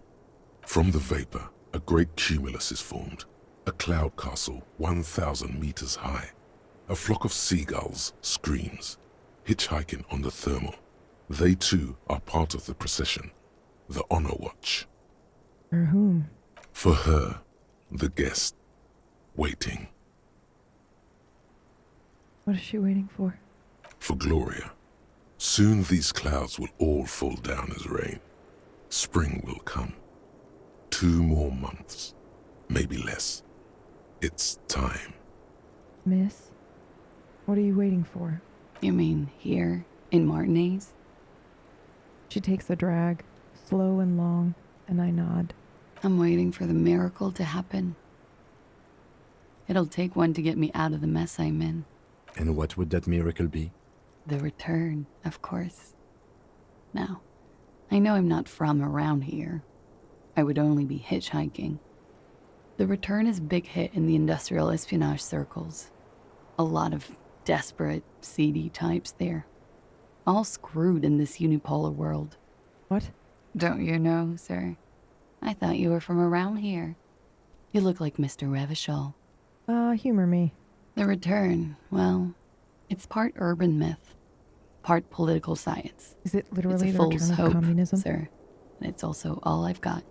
From the vapor, a great cumulus is formed, a cloud castle 1,000 meters high. A flock of seagulls screams, hitchhiking on the thermal. They too are part of the procession, the honor watch. For whom? For her, the guest, waiting. What is she waiting for? For Gloria. Soon these clouds will all fall down as rain. Spring will come. 2 more months, maybe less. It's time. Miss, what are you waiting for? You mean here, in Martinez? She takes a drag, slow and long, and I nod. I'm waiting for the miracle to happen. It'll take one to get me out of the mess I'm in. And what would that miracle be? The return, of course. Now, I know I'm not from around here. I would only be hitchhiking. The return is a big hit in the industrial espionage circles. A lot of desperate, seedy types there. All screwed in this unipolar world. What? Don't you know, sir? I thought you were from around here. You look like Mr. Revachol. Humor me. The return, well, it's part urban myth, part political science. Is it literally it's a the fool's return of hope, communism? Sir, and it's also all I've got.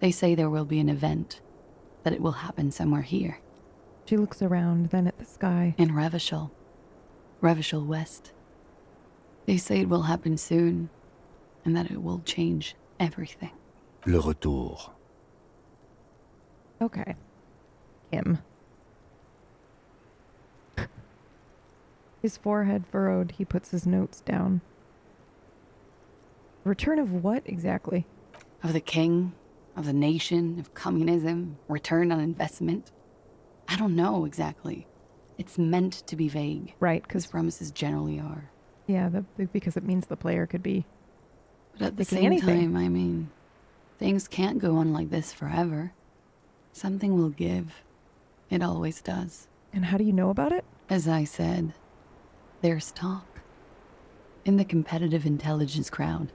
They say there will be an event, that it will happen somewhere here. She looks around, then at the sky. In Revachol West. They say it will happen soon, and that it will change everything. Le retour. Okay. Him. His forehead furrowed, he puts his notes down. Return of what exactly? Of the king, of the nation, of communism, return on investment. I don't know exactly. It's meant to be vague. Right, because promises generally are. Yeah, because it means the player could be. But at the same time, I mean, things can't go on like this forever. Something will give. It always does. And how do you know about it? As I said, there's talk. In the competitive intelligence crowd,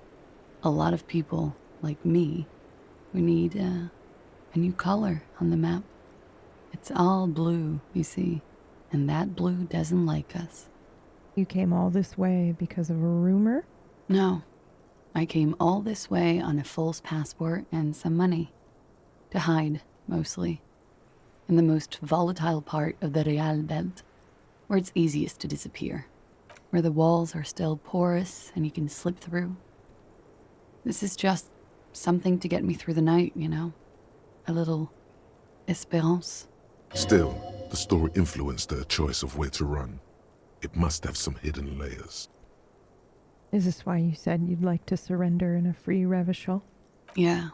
a lot of people, like me, who need a new color on the map. It's all blue, you see, and that blue doesn't like us. You came all this way because of a rumor? No. I came all this way on a false passport and some money. To hide, mostly. In the most volatile part of the Real Belt, where it's easiest to disappear. Where the walls are still porous and you can slip through. This is just something to get me through the night, you know? A little espérance. Still, the story influenced her choice of where to run. It must have some hidden layers. Is this why you said you'd like to surrender in a free revival? Yeah,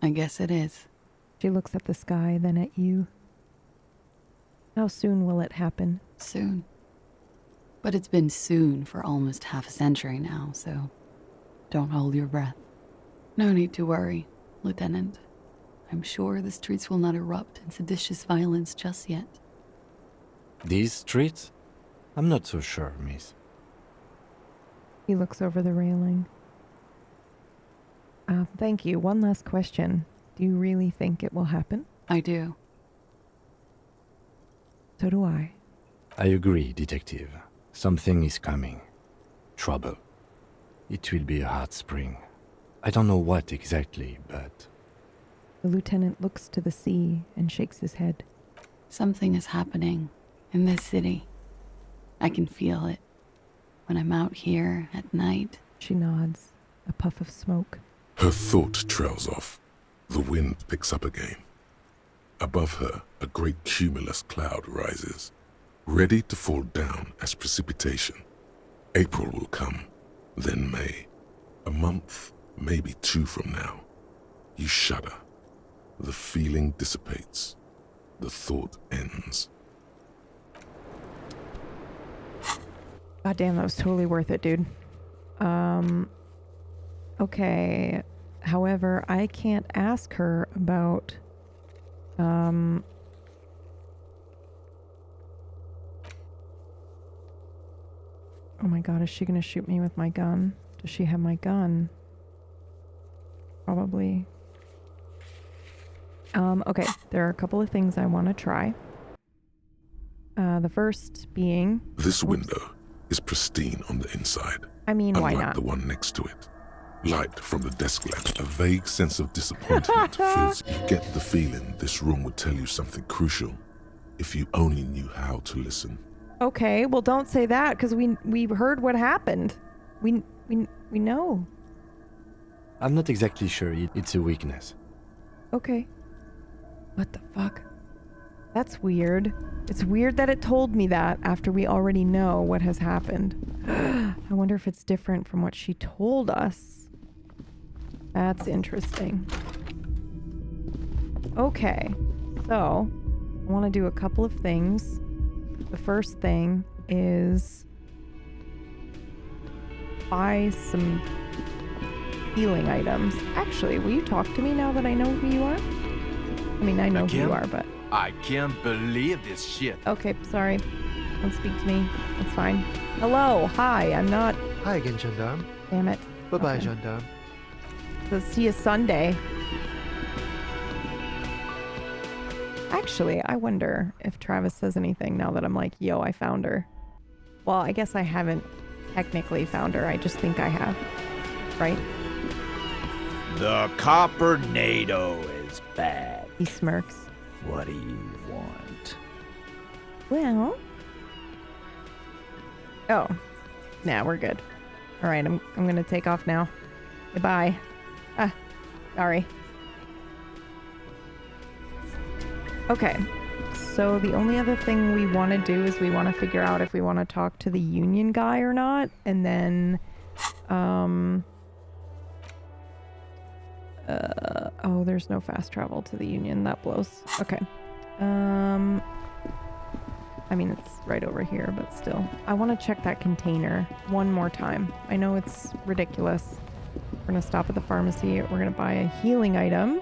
I guess it is. She looks at the sky, then at you. How soon will it happen? Soon. But it's been soon for almost half a century now, so don't hold your breath. No need to worry, Lieutenant. I'm sure the streets will not erupt in seditious violence just yet. These streets? I'm not so sure, miss. He looks over the railing. Thank you. One last question. Do you really think it will happen? I do. So do I. I agree, Detective. Something is coming. Trouble. It will be a hot spring. I don't know what exactly, but... The lieutenant looks to the sea and shakes his head. Something is happening in this city. I can feel it. When I'm out here at night. She nods, a puff of smoke. Her thought trails off. The wind picks up again. Above her, a great cumulus cloud rises, ready to fall down as precipitation. April will come, then May. A month, maybe 2 from now. You shudder. The feeling dissipates. The thought ends. God damn, that was totally worth it, dude. Okay. However, I can't ask her about, oh my god, is she gonna shoot me with my gun? Does she have my gun? Probably. Okay, there are a couple of things I want to try. The first being... This window is pristine on the inside. I mean, why unlike not? The one next to it. Light from the desk lamp, a vague sense of disappointment fills you. Get the feeling this room would tell you something crucial if you only knew how to listen. Okay, well don't say that, because we heard what happened. We know. I'm not exactly sure it's a weakness. Okay. What the fuck? That's weird. It's weird that it told me that after we already know what has happened. I wonder if it's different from what she told us. That's interesting. Okay, so I want to do a couple of things. The first thing is buy some healing items. Actually, will you talk to me now that I know who you are? I mean, I know who you are, but... I can't believe this shit. Okay, sorry. Don't speak to me. That's fine. Hello, hi, I'm not... Hi again, Gendarme. Damn it. Bye-bye, Okay. Gendarme. We'll see you Sunday. Actually, I wonder if Travis says anything now that I'm like, yo, I found her. Well, I guess I haven't technically found her. I just think I have. Right? The Copper NATO is back. He smirks. What do you want? Well... Oh. Nah, we're good. Alright, I'm gonna take off now. Goodbye. Ah, sorry. Okay. So the only other thing we want to do is we want to figure out if we want to talk to the Union guy or not, and then, oh, there's no fast travel to the Union. That blows. Okay. I mean, it's right over here, but still. I want to check that container one more time. I know it's ridiculous. We're going to stop at the pharmacy. We're going to buy a healing item.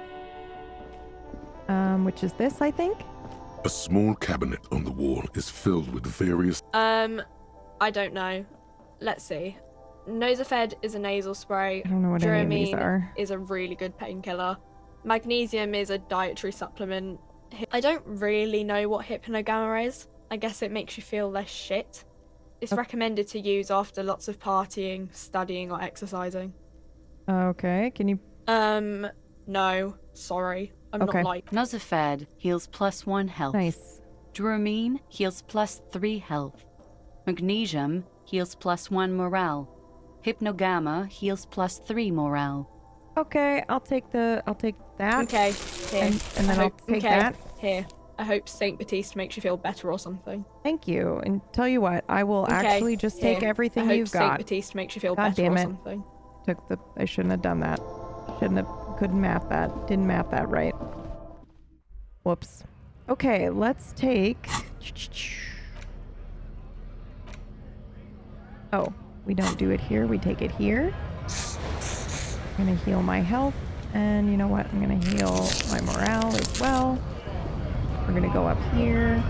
Which is this, I think? A small cabinet on the wall is filled with various... I don't know. Let's see. Nosafed is a nasal spray. I don't know what any of these are. Is a really good painkiller. Magnesium is a dietary supplement. I don't really know what hypnogamma is. I guess it makes you feel less shit. It's recommended to use after lots of partying, studying, or exercising. Okay, can you... No. Sorry. I'm not like... Nosafed heals +1 health. Nice. Dramamine heals +3 health. Magnesium heals +1 morale. Hypnogamma heals +3 morale. Okay, I'll take that. Okay, here. And then I'll take that. Here. I hope Saint Baptiste makes you feel better or something. Thank you. And tell you what, I will actually just take everything you've got. I hope Saint Baptiste makes you feel better or something. I shouldn't have done that. Couldn't map that. Didn't map that right. Whoops. Okay, let's take... Oh, we don't do it here. We take it here. I'm gonna heal my health. And you know what? I'm gonna heal my morale as well. We're gonna go up here.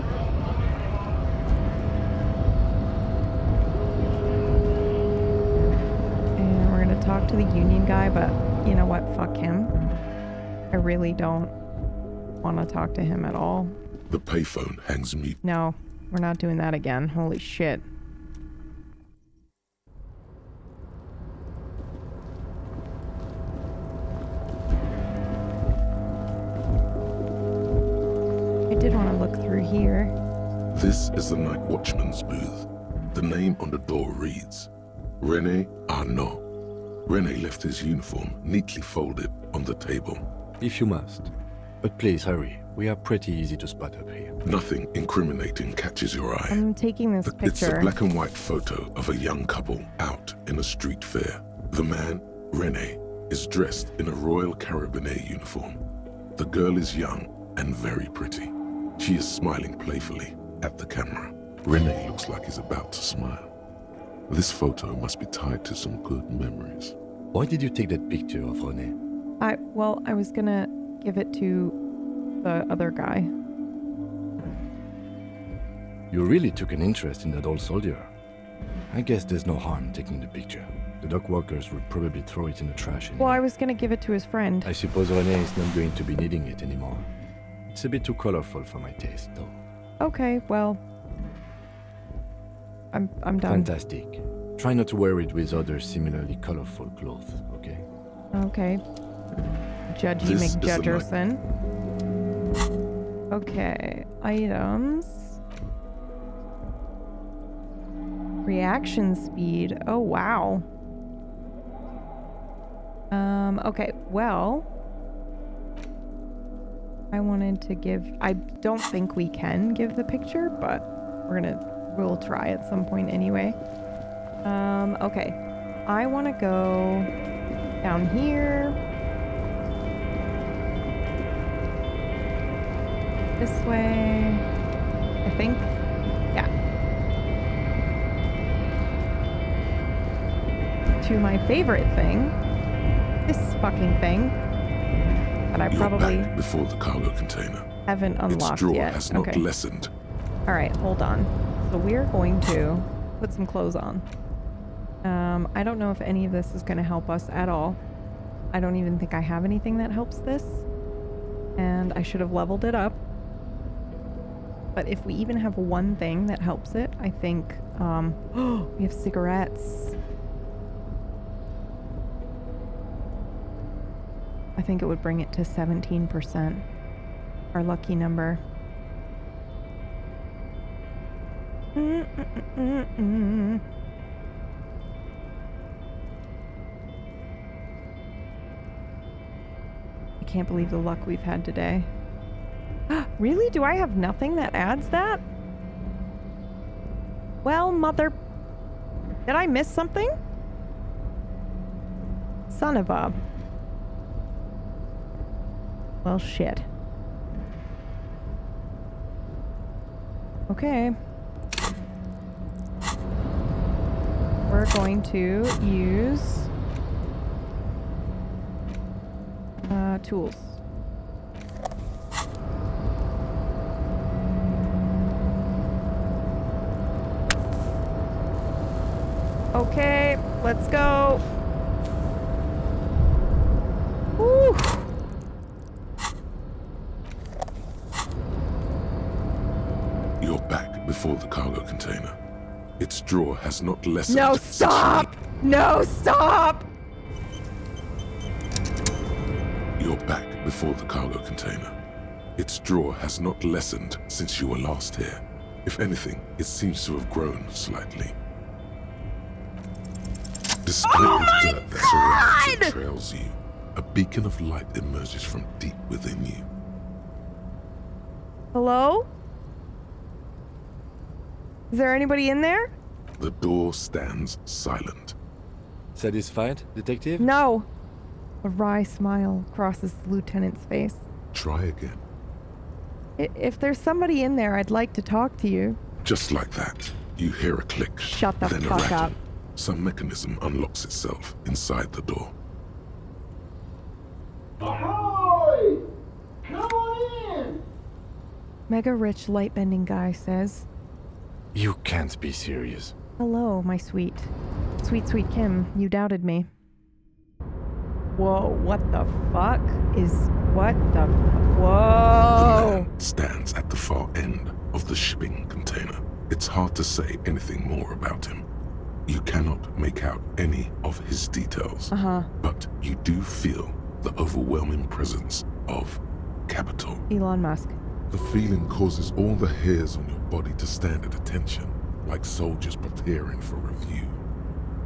And we're gonna talk to the union guy, but you know what? Fuck him. I really don't want to talk to him at all. The payphone hangs mute. No, we're not doing that again. Holy shit. I did want to look through here. This is the night watchman's booth. The name on the door reads, René Arnaud. René left his uniform neatly folded on the table. If you must. But please hurry. We are pretty easy to spot up here. Nothing incriminating catches your eye. I'm taking this picture. It's a black and white photo of a young couple out in a street fair. The man, René, is dressed in a Royal Carabinier uniform. The girl is young and very pretty. She is smiling playfully at the camera. René looks like he's about to smile. This photo must be tied to some good memories. Why did you take that picture of René? Well, I was gonna give it to the other guy. You really took an interest in that old soldier. I guess there's no harm taking the picture. The dock workers would probably throw it in the trash anyway. Well, I was gonna give it to his friend. I suppose René is not going to be needing it anymore. It's a bit too colorful for my taste, though. Okay, well... I'm done. Fantastic. Try not to wear it with other similarly colorful clothes, okay? Okay. Judgy McJudgerson. Okay. Items. Reaction speed. Oh, wow. Okay, well... I wanted to give... I don't think we can give the picture, but we'll try at some point anyway. Okay. I want to go down here. This way. I think. Yeah. To my favorite thing. This fucking thing. That I probably... back before the cargo container. Haven't unlocked its drawer yet. has not Okay. lessened. Alright, hold on. So we're going to put some clothes on. I don't know if any of this is going to help us at all. I don't even think I have anything that helps this. And I should have leveled it up. But if we even have one thing that helps it, I think... we have cigarettes. I think it would bring it to 17%. Our lucky number. I can't believe the luck we've had today. Really? Do I have nothing that adds that? Well, mother... Did I miss something? Son of a... Well, shit. Okay. We're going to use tools. Let's go. Woo. You're back before the cargo container. Its drawer has not lessened. No, stop! No, stop! You're back before the cargo container. Its drawer has not lessened since you were last here. If anything, it seems to have grown slightly. Despite the dirt that surrounds and trails you, a beacon of light emerges from deep within you. Hello? Is there anybody in there? The door stands silent. Satisfied, detective? No. A wry smile crosses the lieutenant's face. Try again. If there's somebody in there, I'd like to talk to you. Just like that, you hear a click. Shut the then fuck a rattle. up. Some mechanism unlocks itself inside the door. Ahoy! Come on in! Mega rich light bending guy says, You can't be serious. hello, my sweet. Sweet, sweet Kim, you doubted me. Whoa, what the fuck is... What the... Whoa! The man stands at the far end of the shipping container. It's hard to say anything more about him. You cannot make out any of his details. But you do feel the overwhelming presence of capital. Elon Musk. The feeling causes all the hairs on your body to stand at attention, like soldiers preparing for review.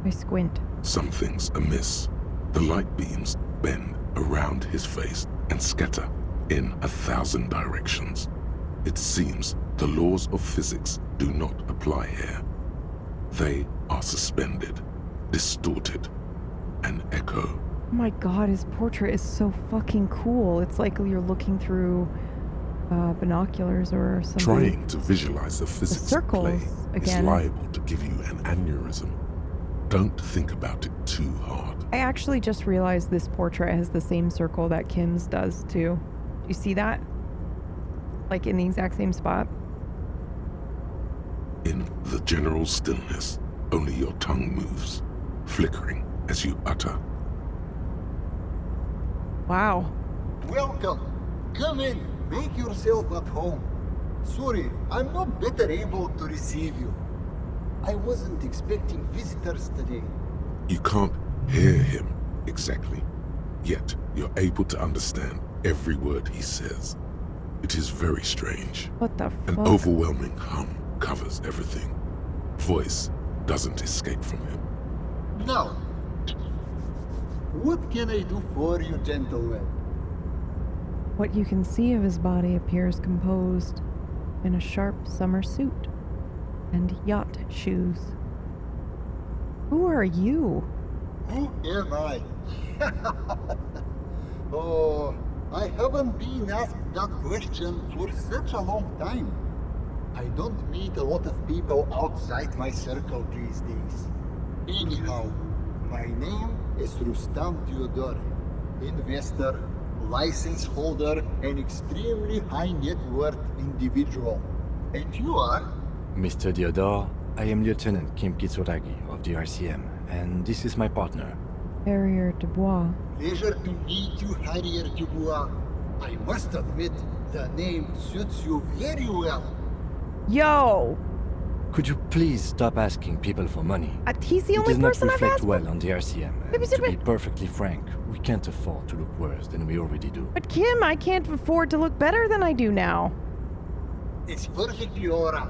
I squint. Something's amiss. The light beams bend around his face and scatter in 1,000 directions. It seems the laws of physics do not apply here. They are suspended, distorted, and echo. Oh my god, his portrait is so fucking cool. It's like you're looking through binoculars or something. Trying to visualize the physics of play again. is liable to give you an aneurysm. Don't think about it too hard. I actually just realized this portrait has the same circle that Kim's does too. Do you see that? Like in the exact same spot? In the general stillness, only your tongue moves, flickering as you utter. Wow. Welcome. Come in. Make yourself at home. Sorry, I'm not better able to receive you. I wasn't expecting visitors today. You can't hear him exactly, yet you're able to understand every word he says. It is very strange. What the fuck? An overwhelming hum covers everything. Voice doesn't escape from him. Now, what can I do for you, gentlemen? What you can see of his body appears composed in a sharp summer suit and yacht shoes. Who are you? Who am I? Oh, I haven't been asked that question for such a long time. I don't meet a lot of people outside my circle these days. Anyhow, my name is Rustam Theodore, investor, license holder, and extremely high net worth individual. And you are? Mr. Theodore, I am Lieutenant Kim Kitsuragi of the RCM, and this is my partner. Harrier Dubois. Pleasure to meet you, Harrier Dubois. I must admit, the name suits you very well. Yo! Could you please stop asking people for money? He's the only person I've asked. It does not reflect well on the RCM. And to be perfectly frank, we can't afford to look worse than we already do. But Kim, I can't afford to look better than I do now. It's perfectly alright.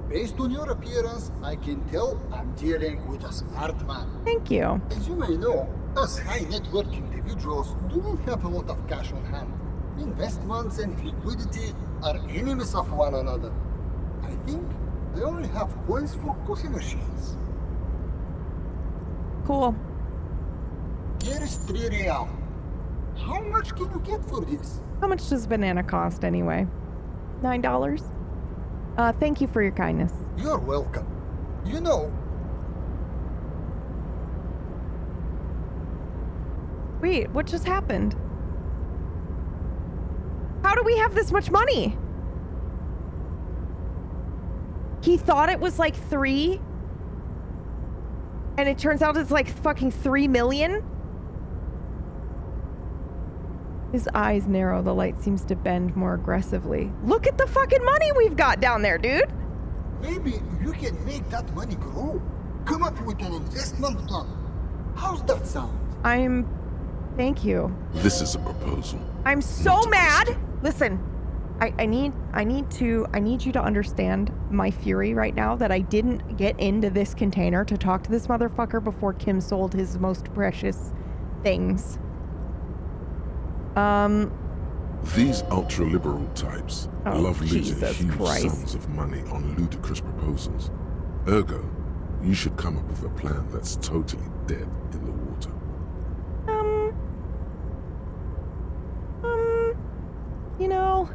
Based on your appearance, I can tell I'm dealing with a smart man. Thank you. As you may know, us high net worth individuals do not have a lot of cash on hand. Investments and liquidity are enemies of one another. I think I only have coins for coffee machines. Cool. Here is 3 real. How much can you get for this? How much does banana cost anyway? $9? Thank you for your kindness. You're welcome. You know... Wait, what just happened? How do we have this much money? He thought it was like 3? And it turns out it's like fucking 3 million? His eyes narrow. The light seems to bend more aggressively. Look at the fucking money we've got down there, dude! Maybe you can make that money grow. Come up with an investment plan. How's that sound? Thank you. This is a proposal. I'm so mad! Listen, I need you to understand my fury right now that I didn't get into this container to talk to this motherfucker before Kim sold his most precious things. These ultra-liberal types love losing Jesus huge Christ. sums of money on ludicrous proposals. Ergo, you should come up with a plan that's totally dead in the water. You know,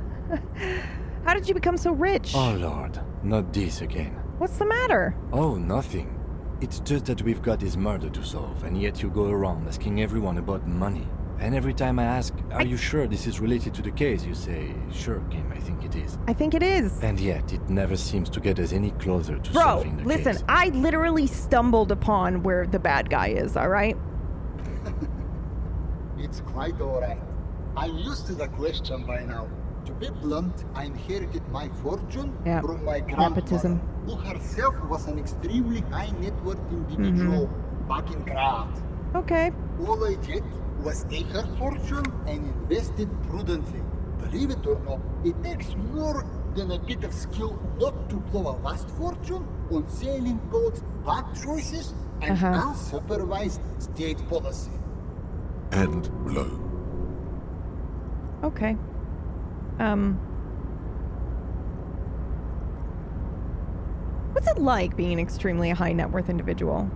how did you become so rich? Oh lord, not this again. What's the matter? Oh, nothing. It's just that we've got this murder to solve, and yet you go around asking everyone about money. And every time I ask, are you sure this is related to the case, you say, sure, Kim, I think it is. I think it is. And yet, it never seems to get us any closer to Bro, solving the case. listen, I literally stumbled upon where the bad guy is, alright? It's quite alright. I'm used to the question by now. To be blunt, I inherited my fortune from my grandmother, who herself was an extremely high net worth individual back in Grad. Okay. All I did was take her fortune and invest it prudently. Believe it or not, it takes more than a bit of skill not to blow a vast fortune on sailing boats, bad choices, and unsupervised state policy. And blow. Okay. What's it like being an extremely high net worth individual?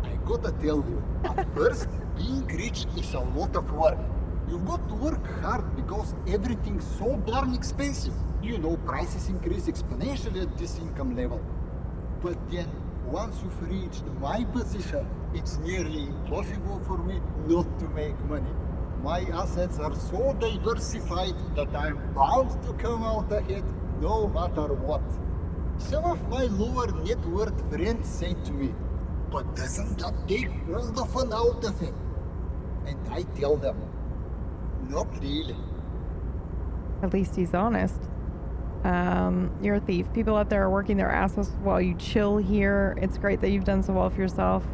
I gotta tell you, at first, being rich is a lot of work. You've got to work hard because everything's so darn expensive. You know, prices increase exponentially at this income level. But then, once you've reached my position, it's nearly impossible for me not to make money. My assets are so diversified that I'm bound to come out ahead no matter what. Some of my lower net worth friends say to me, but doesn't that take all the fun out of it? And I tell them, not really. At least he's honest. You're a thief. People out there are working their asses while you chill here. It's great that you've done so well for yourself.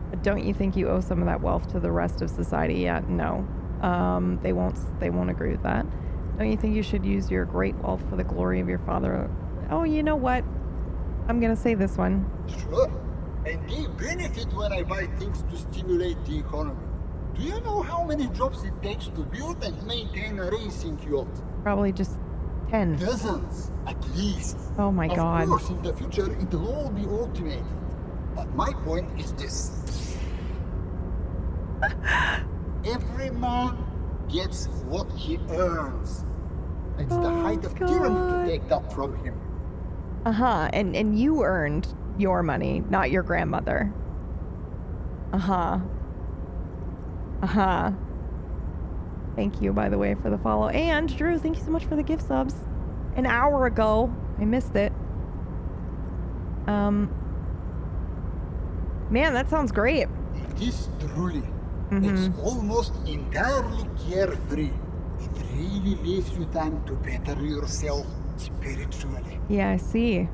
But don't you think you owe some of that wealth to the rest of society yet? No. They won't agree with that. Don't you think you should use your great wealth for the glory of your father? Oh, you know what? I'm gonna say this one. Sure. And they benefit when I buy things to stimulate the economy. Do you know how many jobs it takes to build and maintain a racing yacht? Probably just 10. Dozens, at least. Oh my God. Of course, in the future, it will all be automated. But my point is this. Every man gets what he earns. It's the height of tyranny to take that from him. And you earned your money, not your grandmother. Thank you, by the way, for the follow. And Drew, thank you so much for the gift subs. An hour ago. I missed it. Man, that sounds great. It is truly. It's almost entirely carefree. It really leaves you time to better yourself spiritually. Yeah, I see.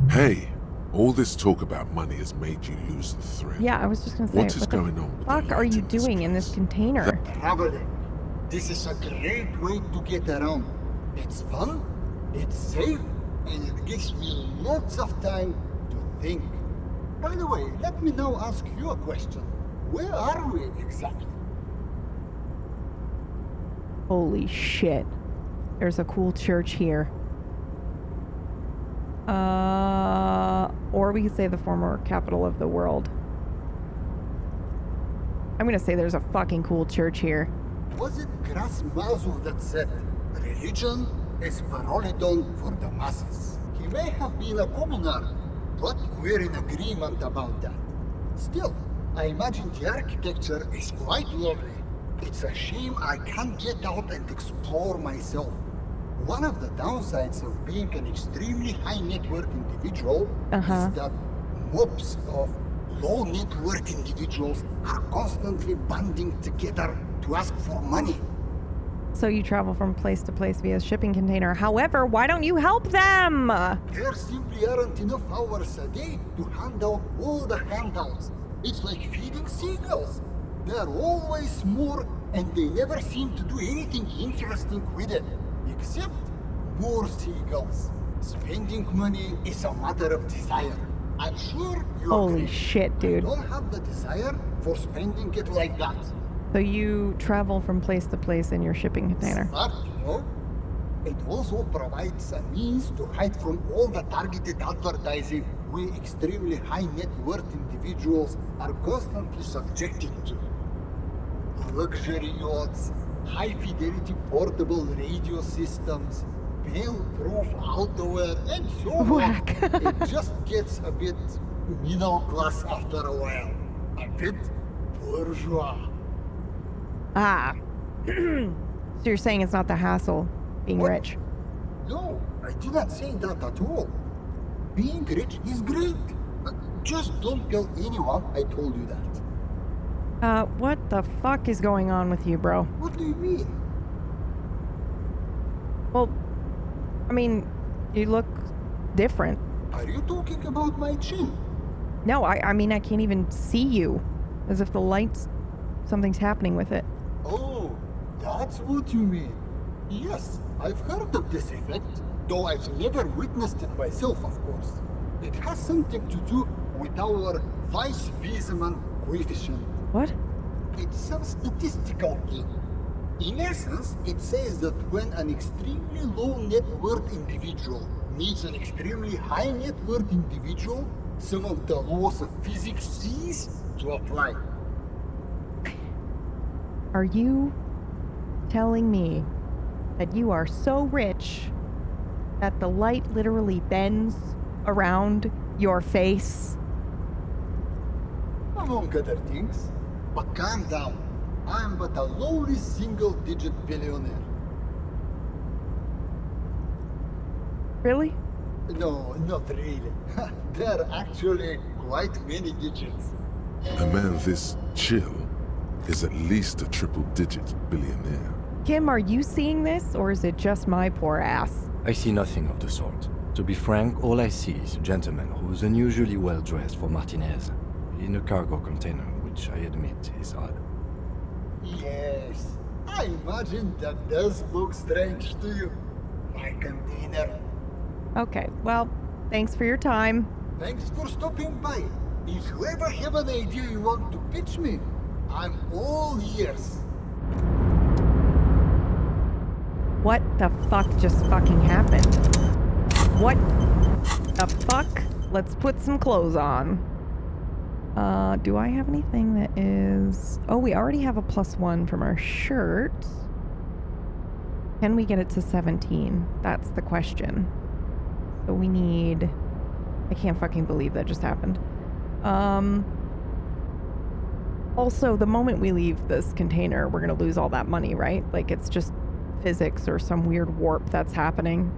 Hey. All this talk about money has made you lose the thread. Yeah, I was just gonna say, what is going on? What the fuck are you doing in this container? Traveling. This is a great way to get around. It's fun, it's safe, and it gives me lots of time to think. By the way, let me now ask you a question. Where are we exactly? Holy shit. There's a cool church here. Or we could say the former capital of the world. I'm gonna say there's a fucking cool church here. Was it Krasmazu that said, religion is parolidon for the masses? He may have been a commoner, but we're in agreement about that. Still, I imagine the architecture is quite lovely. It's a shame I can't get out and explore myself. One of the downsides of being an extremely high net worth individual is that mobs of low net worth individuals are constantly banding together to ask for money. So you travel from place to place via shipping container. However, why don't you help them? There simply aren't enough hours a day to hand out all the handouts. It's like feeding seagulls. There are always more, and they never seem to do anything interesting with it, except more seagulls. Spending money is a matter of desire. I'm sure you Holy agree. shit, dude. I don't have the desire for spending it like that. So you travel from place to place in your shipping container. Smart, you know? It also provides a means to hide from all the targeted advertising we extremely high net worth individuals are constantly subjected to. Luxury yachts, high fidelity portable radio systems, fail-proof outerwear, and so on. It just gets a bit middle class after a while. A bit bourgeois. Ah. So you're saying it's not the hassle being rich? No, I didn't say that at all. Being rich is great. Just don't tell anyone I told you that. What the fuck is going on with you, bro? What do you mean? Well, I mean, you look different. Are you talking about my chin? No, I mean, I can't even see you. As if the lights, something's happening with it. Oh, that's what you mean. Yes, I've heard of this effect, though I've never witnessed it myself, of course. It has something to do with our Weiss-Wiesemann coefficient. What? It's some statistical thing. In essence, it says that when an extremely low net worth individual meets an extremely high net worth individual, some of the laws of physics cease to apply. Are you telling me that you are so rich that the light literally bends around your face? Among other things. But calm down. I'm but a lowly single-digit billionaire. Really? No, not really. There are actually quite many digits. A man this chill is at least a triple-digit billionaire. Kim, are you seeing this, or is it just my poor ass? I see nothing of the sort. To be frank, all I see is a gentleman who's unusually well dressed for Martinez, in a cargo container, which I admit is odd. Yes, I imagine that does look strange to you. My container. Okay, well, thanks for your time. Thanks for stopping by. If you ever have an idea you want to pitch me, I'm all ears. What the fuck just fucking happened? What the fuck? Let's put some clothes on. Do I have anything that is... Oh, we already have a +1 from our shirt. Can we get it to 17? That's the question. So we need... I can't fucking believe that just happened. Also, the moment we leave this container, we're gonna lose all that money, right? Like, it's just physics or some weird warp that's happening.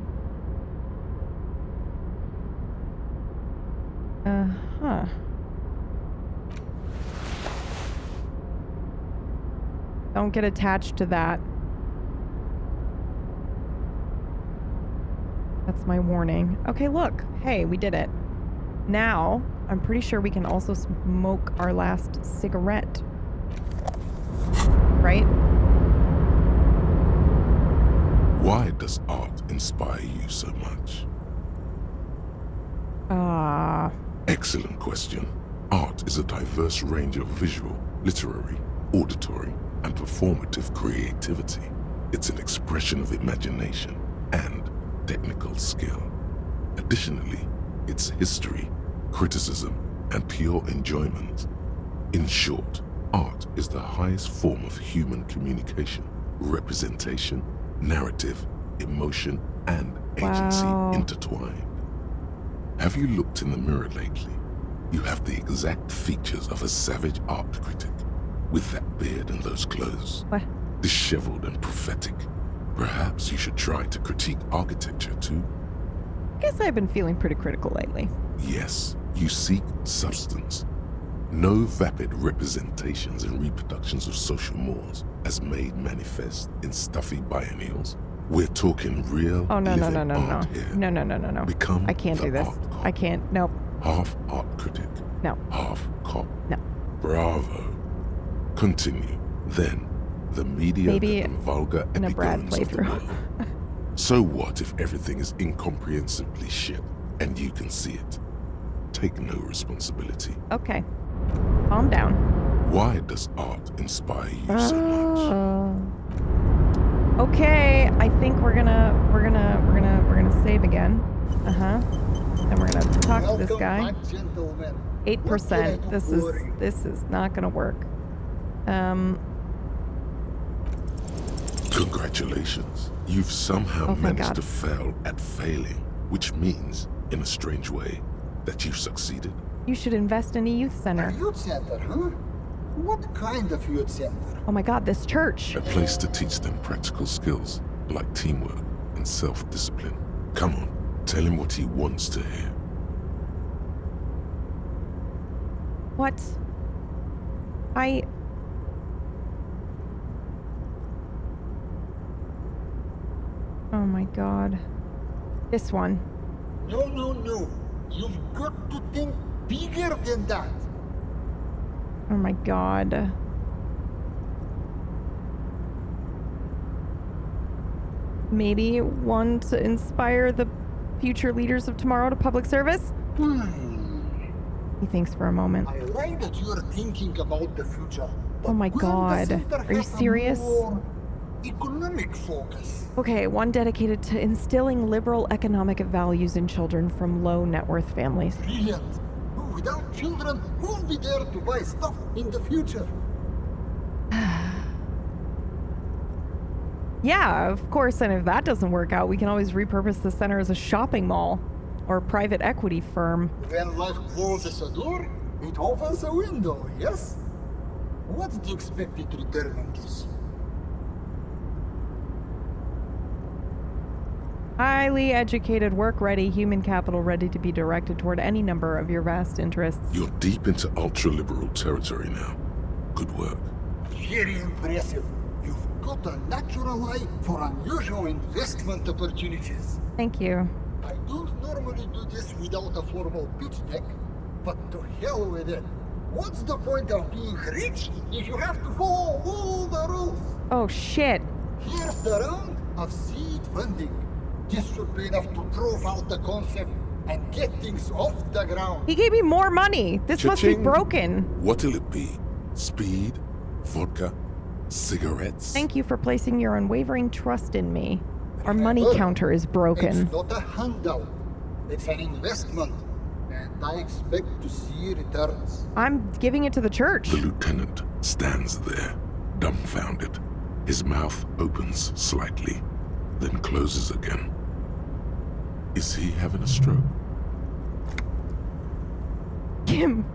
Huh. Don't get attached to that. That's my warning. Okay, look. Hey, we did it. Now, I'm pretty sure we can also smoke our last cigarette. Right? Why does art inspire you so much? Excellent question. Art is a diverse range of visual, literary, auditory, and performative creativity. It's an expression of imagination and technical skill. Additionally, it's history, criticism, and pure enjoyment. In short, art is the highest form of human communication, representation, narrative, emotion, and agency intertwined. Have you looked in the mirror lately? You have the exact features of a savage art critic, with that beard and those clothes. What? Disheveled and prophetic. Perhaps you should try to critique architecture too. Guess I've been feeling pretty critical lately. Yes, you seek substance. No vapid representations and reproductions of social mores as made manifest in stuffy biennials. We're talking real Oh, no. here. No. Become I can't the do this. art cop. I can't. Nope. Half art critic. No. Half cop. No. Bravo. Continue. Then, the mediocre Maybe and vulgar in a Brad epigones of the playthrough. world. So what if everything is incomprehensibly shit and you can see it? Take no responsibility. Okay. Calm down. Why does art inspire you so much? Okay, I think we're gonna save again. And we're gonna talk to this guy. Welcome back, gentlemen. 8%. This is not gonna work. Congratulations. You've somehow thank managed God. to fail at failing, which means, in a strange way, that you've succeeded. You should invest in a youth center. Youth center, huh? What kind of youth center? Oh my God, this church. A place to teach them practical skills like teamwork and self-discipline. Come on, tell him what he wants to hear. What? Oh my God. This one. No. You've got to think bigger than that. Oh my God. Maybe one to inspire the future leaders of tomorrow to public service? He thinks for a moment. I like that you're thinking about the future. Oh my God. Are you serious? Economic focus. Okay, one dedicated to instilling liberal economic values in children from low net worth families. Brilliant. Without children, who'll be there to buy stuff in the future? Yeah, of course, and if that doesn't work out, we can always repurpose the center as a shopping mall or a private equity firm. When life closes a door, it opens a window, yes? What's the expected return on this? Highly educated, work-ready, human capital ready to be directed toward any number of your vast interests. You're deep into ultra-liberal territory now. Good work. Very impressive. You've got a natural eye for unusual investment opportunities. Thank you. I don't normally do this without a formal pitch deck, but to hell with it. What's the point of being rich if you have to follow all the rules? Oh, shit. Here's the round of seed funding. This should be enough to prove out the concept and get things off the ground. He gave me more money. This must be Cha-ching. broken. What'll it be? Speed? Vodka? Cigarettes? Thank you for placing your unwavering trust in me. Our money counter is broken. It's not a handout. It's an investment. And I expect to see returns. I'm giving it to the church. The lieutenant stands there, dumbfounded. His mouth opens slightly, then closes again. Is he having a stroke? Kim,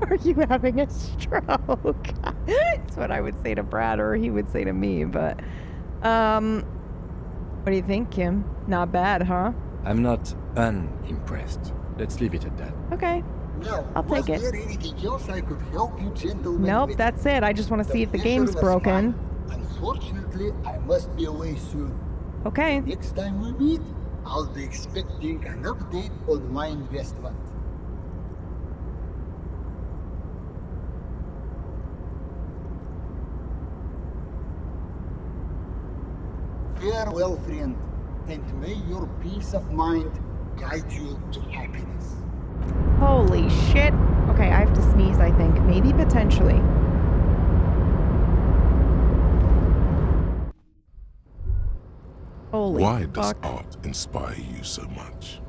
are you having a stroke? That's what I would say to Brad, or he would say to me, but... What do you think, Kim? Not bad, huh? I'm not unimpressed. Let's leave it at that. Okay. Now, I'll take it. Was there anything else I could help you gentlemen Nope, with? that's it. I just want to see if the pleasure game's was broken. mine. Unfortunately, I must be away soon. Okay. Next time we meet, I'll be expecting an update on my investment. Farewell, friend, and may your peace of mind guide you to happiness. Holy shit. Okay, I have to sneeze, I think. Maybe potentially. Holy Why fuck. does art inspire you so much?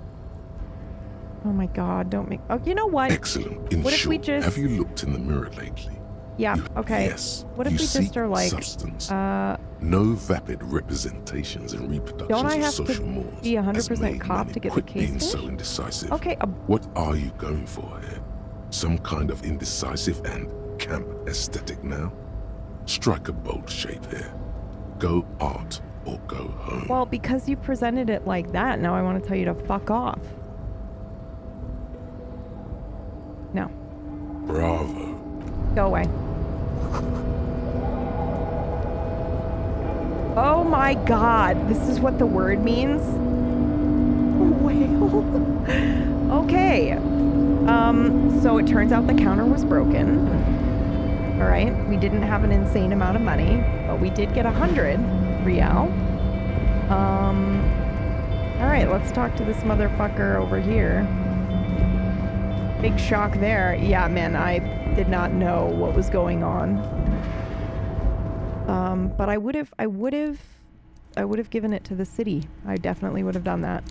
Oh my god, don't make... Oh, you know what? Excellent. In What if we short, just... have you looked in the mirror lately? Yeah, okay. Yes. What if you we seek just are like... substance. No vapid representations and don't reproductions I of have to social mores. be 100% has made cop many to get the quit case being so finished? indecisive. Okay, What are you going for here? Some kind of indecisive and camp aesthetic now? Strike a bold shape here. Go art or go home. Well, because you presented it like that, now I want to tell you to fuck off. No. Bravo. Go away. Oh my god, this is what the word means? Whale. Okay. So it turns out the counter was broken. All right, we didn't have an insane amount of money, but we did get 100 real. All right, let's talk to this motherfucker over here. Big shock there. Yeah, man, I did not know what was going on. But I would have given it to the city. I definitely would have done that.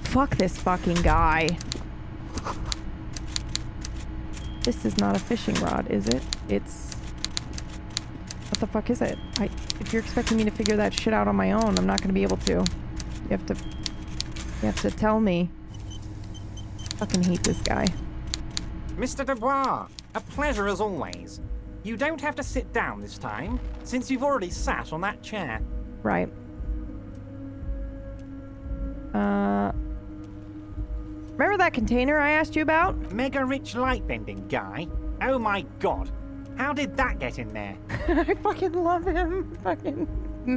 Fuck this fucking guy. This is not a fishing rod, is it? It's... What the fuck is it? If you're expecting me to figure that shit out on my own, I'm not gonna be able to. You have to tell me. Fucking hate this guy. Mr. Dubois, a pleasure as always. You don't have to sit down this time, since you've already sat on that chair. Right. Remember that container I asked you about? Mega rich light bending guy? Oh my god. How did that get in there? I fucking love him. Fucking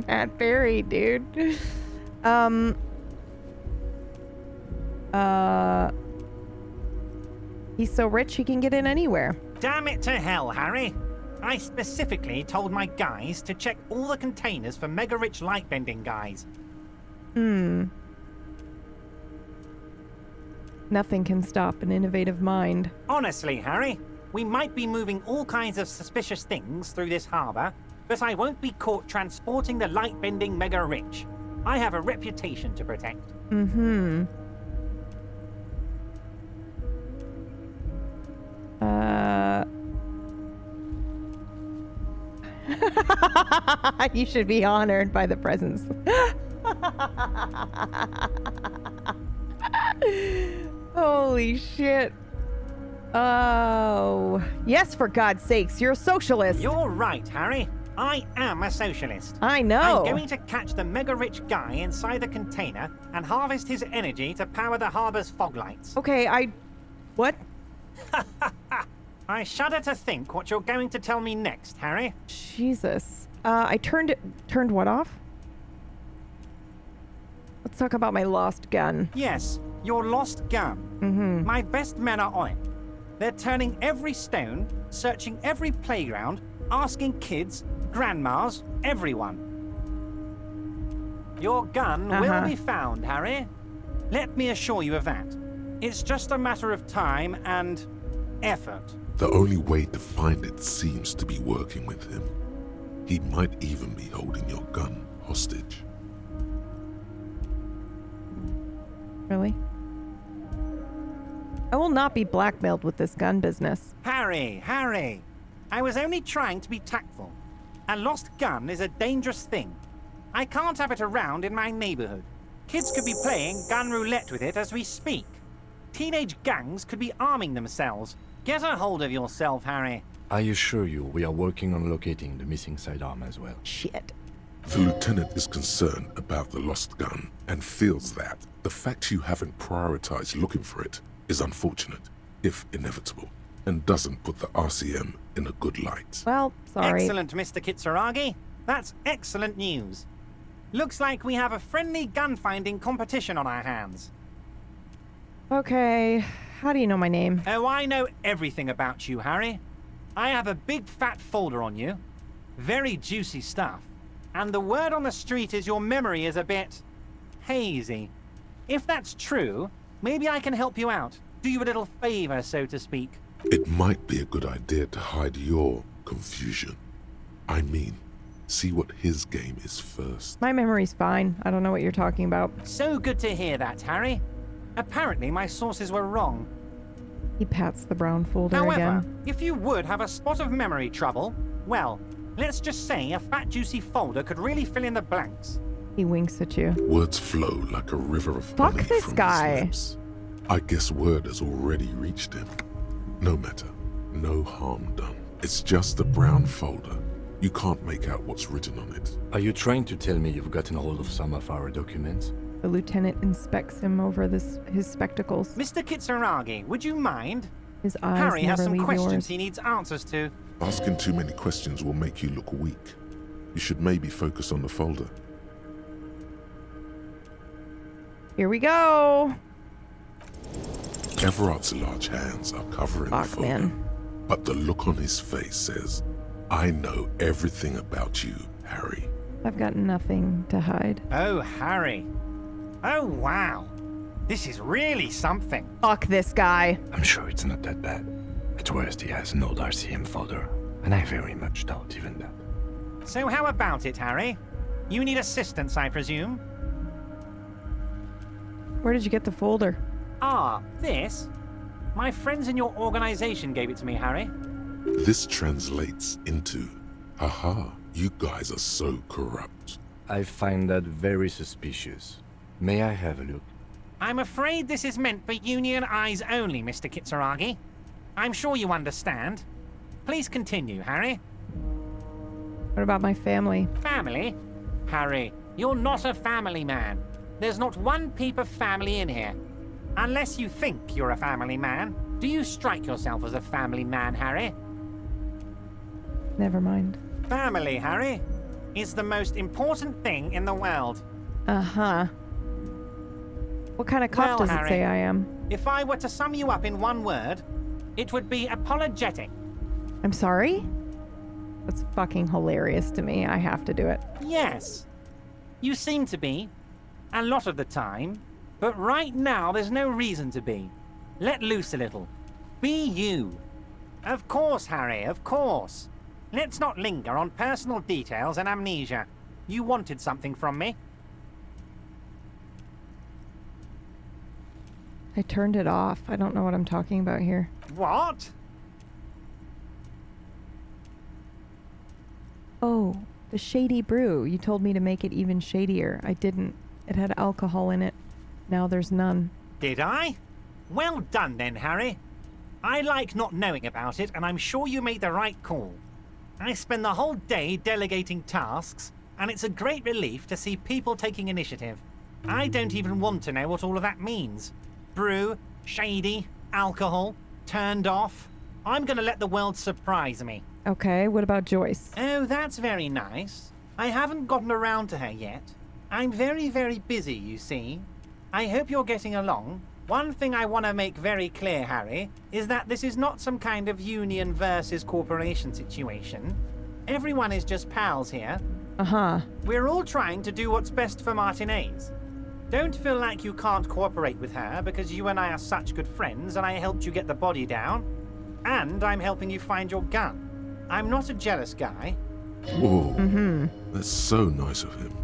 Matt Berry, dude. He's so rich he can get in anywhere. Damn it to hell, Harry. I specifically told my guys to check all the containers for mega rich light bending guys. Nothing can stop an innovative mind. Honestly, Harry, we might be moving all kinds of suspicious things through this harbor, but I won't be caught transporting the light bending mega rich. I have a reputation to protect. You should be honored by the presence. Holy shit. Oh. Yes, for God's sakes, you're a socialist. You're right, Harry. I am a socialist. I know. I'm going to catch the mega rich guy inside the container and harvest his energy to power the harbor's fog lights. Okay, What? I shudder to think what you're going to tell me next, Harry. Jesus. I turned what off? Let's talk about my lost gun. Yes, your lost gun. My best men are on it. They're turning every stone, searching every playground, asking kids, grandmas, everyone. Your gun will be found, Harry. Let me assure you of that. It's just a matter of time and effort. The only way to find it seems to be working with him. He might even be holding your gun hostage. Really? I will not be blackmailed with this gun business. Harry! I was only trying to be tactful. A lost gun is a dangerous thing. I can't have it around in my neighborhood. Kids could be playing gun roulette with it as we speak. Teenage gangs could be arming themselves. Get a hold of yourself, Harry. I assure you, we are working on locating the missing sidearm as well. Shit. The lieutenant is concerned about the lost gun and feels that the fact you haven't prioritized looking for it is unfortunate, if inevitable, and doesn't put the RCM in a good light. Well, sorry. Excellent, Mr. Kitsuragi. That's excellent news. Looks like we have a friendly gun-finding competition on our hands. Okay, how do you know my name? Oh, I know everything about you, Harry. I have a big fat folder on you. Very juicy stuff. And the word on the street is your memory is a bit hazy. If that's true, maybe I can help you out. Do you a little favor, so to speak. It might be a good idea to hide your confusion. I mean, see what his game is first. My memory's fine. I don't know what you're talking about. So good to hear that, Harry. Apparently, my sources were wrong. He pats the brown folder However, again. if you would have a spot of memory trouble, well, let's just say a fat, juicy folder could really fill in the blanks. He winks at you. Words flow like a river of Fuck honey this from guy. his lips. I guess word has already reached him. No matter. No harm done. It's just a brown folder. You can't make out what's written on it. Are you trying to tell me you've gotten hold of some of our documents? The lieutenant inspects him over his spectacles. Mr. Kitsuragi, would you mind? His eyes Harry has never some leave questions yours. he needs answers to. Asking too many questions will make you look weak. You should maybe focus on the folder. Here we go. Everard's large hands are covering the folder. Man. But the look on his face says, I know everything about you, Harry. I've got nothing to hide. Oh, Harry. Oh, wow. This is really something. Fuck this guy. I'm sure it's not that bad. At worst, he has an old RCM folder, and I very much doubt even that. So how about it, Harry? You need assistance, I presume? Where did you get the folder? Ah, this? My friends in your organization gave it to me, Harry. This translates into, haha, you guys are so corrupt. I find that very suspicious. May I have a look? I'm afraid this is meant for Union eyes only, Mr. Kitsuragi. I'm sure you understand. Please continue, Harry. What about my family? Family? Harry, you're not a family man. There's not one peep of family in here. Unless you think you're a family man. Do you strike yourself as a family man, Harry? Never mind. Family, Harry, is the most important thing in the world. Uh-huh. What kind of cop does Harry, it say I am? If I were to sum you up in one word, it would be apologetic. I'm sorry? That's fucking hilarious to me. I have to do it. Yes. You seem to be. A lot of the time. But right now, there's no reason to be. Let loose a little. Be you. Of course, Harry, of course. Let's not linger on personal details and amnesia. You wanted something from me. I turned it off. I don't know what I'm talking about here. What? Oh, the shady brew. You told me to make it even shadier. I didn't. It had alcohol in it. Now there's none. Did I? Well done then, Harry. I like not knowing about it, and I'm sure you made the right call. I spend the whole day delegating tasks, and it's a great relief to see people taking initiative. I don't even want to know what all of that means. Brew, shady, alcohol, turned off. I'm gonna let the world surprise me. Okay, what about Joyce? Oh, that's very nice. I haven't gotten around to her yet. I'm very, very busy, you see. I hope you're getting along. One thing I want to make very clear, Harry, is that this is not some kind of union versus corporation situation. Everyone is just pals here. Uh-huh. We're all trying to do what's best for Martinez. Don't feel like you can't cooperate with her because you and I are such good friends and I helped you get the body down. And I'm helping you find your gun. I'm not a jealous guy. Whoa. Mm-hmm. That's so nice of him.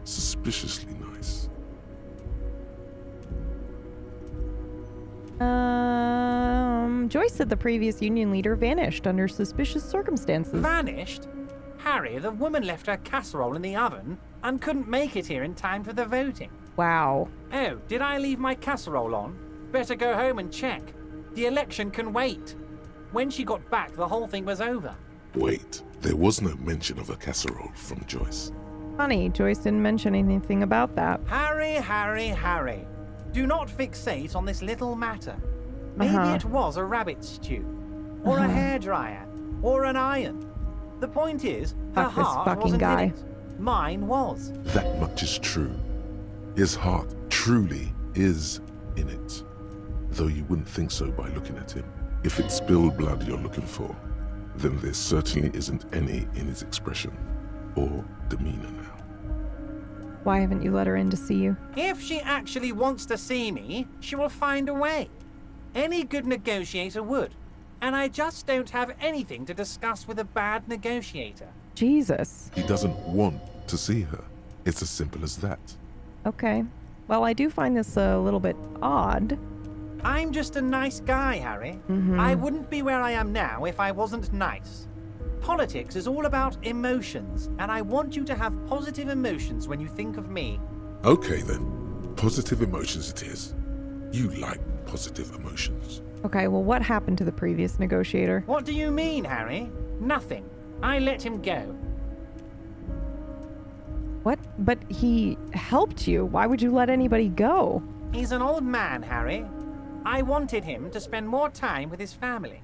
Suspiciously nice. Joyce said the previous union leader vanished under suspicious circumstances. Vanished? Harry, the woman left her casserole in the oven and couldn't make it here in time for the voting. Wow. Oh, did I leave my casserole on? Better go home and check. The election can wait. When she got back, the whole thing was over. Wait, there was no mention of a casserole from Joyce. Funny, Joyce didn't mention anything about that. Harry, Harry, Harry. Do not fixate on this little matter. Maybe it was a rabbit stew, or a hairdryer, or an iron. The point is, her Fuck this heart fucking wasn't guy. in it. Mine was. That much is true. His heart truly is in it. Though you wouldn't think so by looking at him. If it's spilled blood you're looking for, then there certainly isn't any in his expression or demeanor now. Why haven't you let her in to see you? If she actually wants to see me, she will find a way. Any good negotiator would. And I just don't have anything to discuss with a bad negotiator. Jesus. He doesn't want to see her. It's as simple as that. Okay. Well, I do find this a little bit odd. I'm just a nice guy, Harry. I wouldn't be where I am now if I wasn't nice. Politics is all about emotions, and I want you to have positive emotions when you think of me. Okay then. Positive emotions it is. You like positive emotions. Okay, well, what happened to the previous negotiator? What do you mean, Harry? Nothing. I let him go. What? But he helped you. Why would you let anybody go? He's an old man, Harry. I wanted him to spend more time with his family.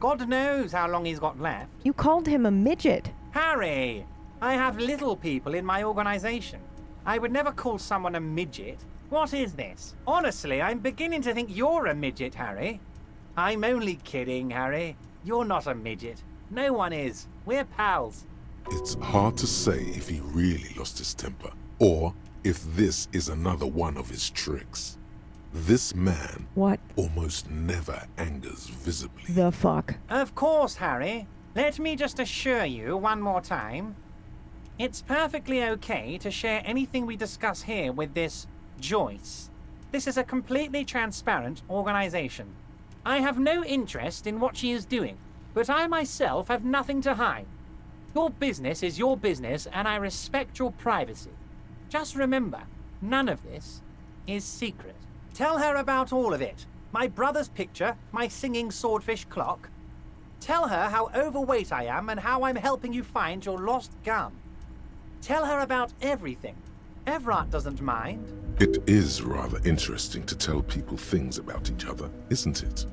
God knows how long he's got left. You called him a midget. Harry, I have little people in my organization. I would never call someone a midget. What is this? Honestly, I'm beginning to think you're a midget, Harry. I'm only kidding, Harry. You're not a midget. No one is. We're pals. It's hard to say if he really lost his temper, or if this is another one of his tricks. This man almost never angers visibly. The fuck? Of course, Harry. Let me just assure you one more time. It's perfectly okay to share anything we discuss here with this Joyce. This is a completely transparent organization. I have no interest in what she is doing, but I myself have nothing to hide. Your business is your business, and I respect your privacy. Just remember, none of this is secret. Tell her about all of it. My brother's picture, my singing swordfish clock. Tell her how overweight I am and how I'm helping you find your lost gun. Tell her about everything. Everard doesn't mind. It is rather interesting to tell people things about each other, isn't it?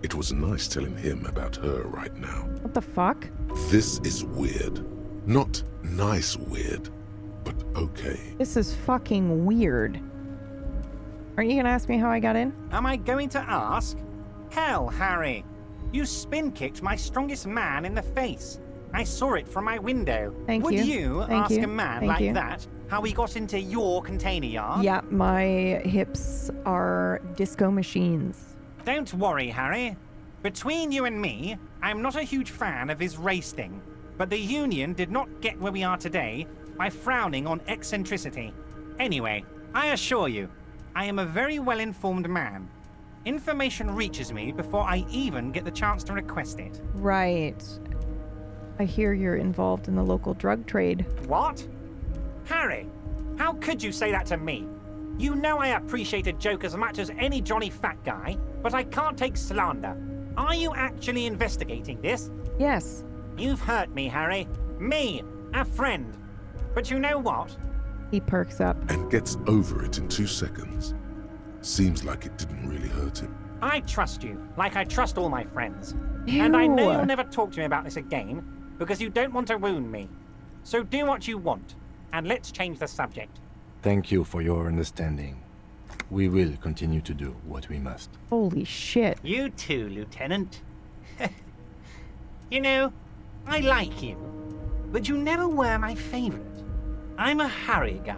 It was nice telling him about her right now. What the fuck? This is weird. Not nice weird, but okay. This is fucking weird. Aren't you gonna ask me how I got in? Am I going to ask? Hell, Harry. You spin-kicked my strongest man in the face. I saw it from my window. Would you ask a man like that how he got into your container yard? Yeah, my hips are disco machines. Don't worry, Harry. Between you and me, I'm not a huge fan of his race thing, but the Union did not get where we are today by frowning on eccentricity. Anyway, I assure you, I am a very well-informed man. Information reaches me before I even get the chance to request it. Right. I hear you're involved in the local drug trade. What? Harry, how could you say that to me? You know I appreciate a joke as much as any Johnny Fat Guy, but I can't take slander. Are you actually investigating this? Yes. You've hurt me, Harry. Me, a friend. But you know what? He perks up. And gets over it in 2 seconds. Seems like it didn't really hurt him. I trust you, like I trust all my friends. Ew. And I know you'll never talk to me about this again, because you don't want to wound me. So do what you want, and let's change the subject. Thank you for your understanding. We will continue to do what we must. Holy shit. You too, Lieutenant. You know, I like you, but you never were my favorite. I'm a Harry guy.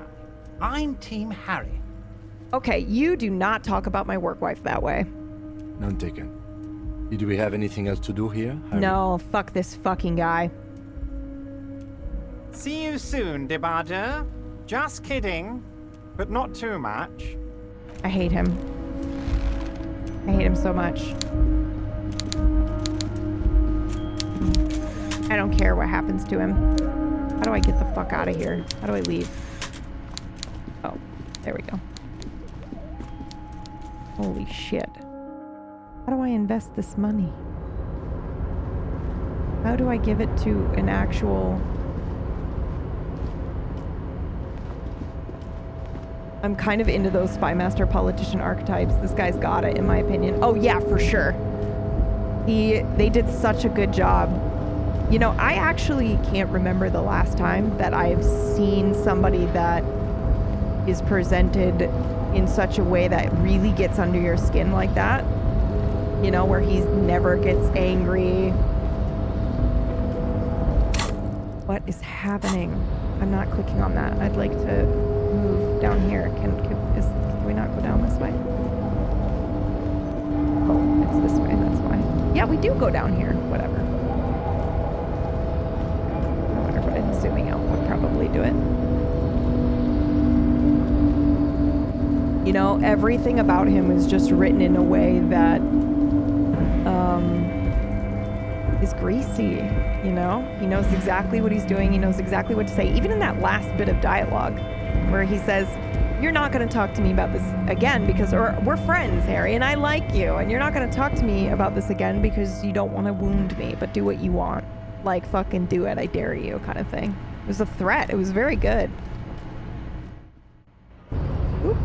I'm Team Harry. Okay, you do not talk about my work wife that way. None taken. Do we have anything else to do here, Harry? No, fuck this fucking guy. See you soon, Debadger. Just kidding, but not too much. I hate him. I hate him so much. I don't care what happens to him. How do I get the fuck out of here? How do I leave? Oh, there we go. Holy shit. How do I invest this money? How do I give it to an actual... I'm kind of into those spy master politician archetypes. This guy's got it, in my opinion. Oh yeah, for sure. They did such a good job. You know, I actually can't remember the last time that I've seen somebody that is presented in such a way that really gets under your skin like that. You know, where he never gets angry. What is happening? I'm not clicking on that. I'd like to move down here. Can we not go down this way? Oh, it's this way, that's why. Yeah, we do go down here. Whatever. I wonder if zooming out would probably do it. You know, everything about him is just written in a way that is greasy, you know? He knows exactly what he's doing. He knows exactly what to say. Even in that last bit of dialogue where he says, you're not going to talk to me about this again because we're friends, Harry, and I like you, and you're not going to talk to me about this again because you don't want to wound me, but do what you want. like fucking do it, I dare you kind of thing. It was a threat. It was very good. Oop.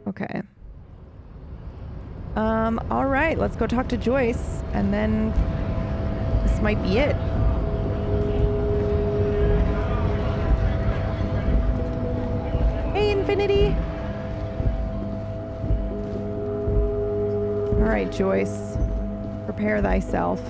Okay. All right, let's go talk to Joyce, and then this might be it. Hey, Infinity. All right, Joyce, prepare thyself.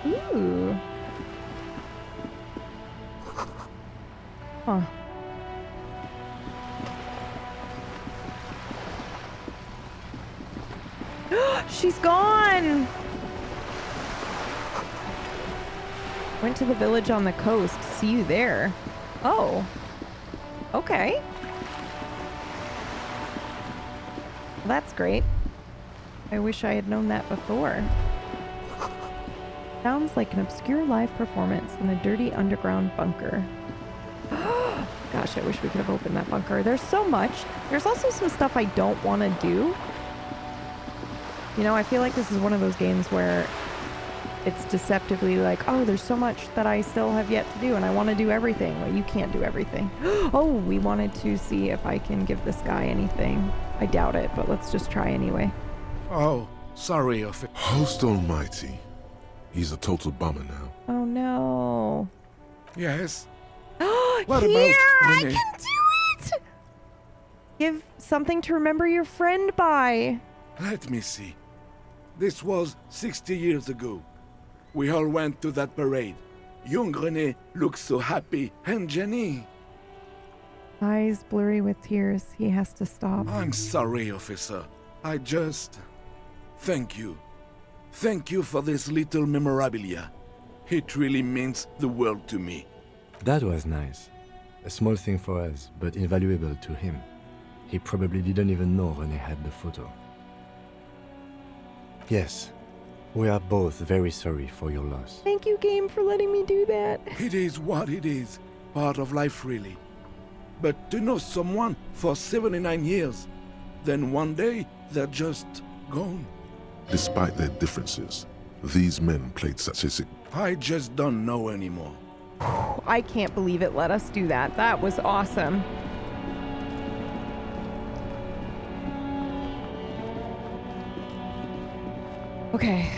Ooh. Huh. She's gone! Went to the village on the coast. See you there. Oh. Okay. Well, that's great. I wish I had known that before. Sounds like an obscure live performance in a dirty underground bunker. Gosh, I wish we could have opened that bunker. There's so much. There's also some stuff I don't want to do. You know, I feel like this is one of those games where it's deceptively like, oh, there's so much that I still have yet to do and I want to do everything. Well, you can't do everything. Oh, we wanted to see if I can give this guy anything. I doubt it, but let's just try anyway. Oh, sorry, Host almighty. He's a total bummer now. Oh, no. Yes? What Here! I can do it! Give something to remember your friend by. Let me see. This was 60 years ago. We all went to that parade. Young René looked so happy, and Jenny. Eyes blurry with tears. He has to stop. I'm sorry, officer. I just... Thank you. Thank you for this little memorabilia. It really means the world to me. That was nice. A small thing for us, but invaluable to him. He probably didn't even know René had the photo. Yes, we are both very sorry for your loss. Thank you, game, for letting me do that. It is what it is. Part of life, really. But to know someone for 79 years, then one day they're just gone. Despite their differences, these men played such a... I just don't know anymore. I can't believe it let us do that. That was awesome. Okay,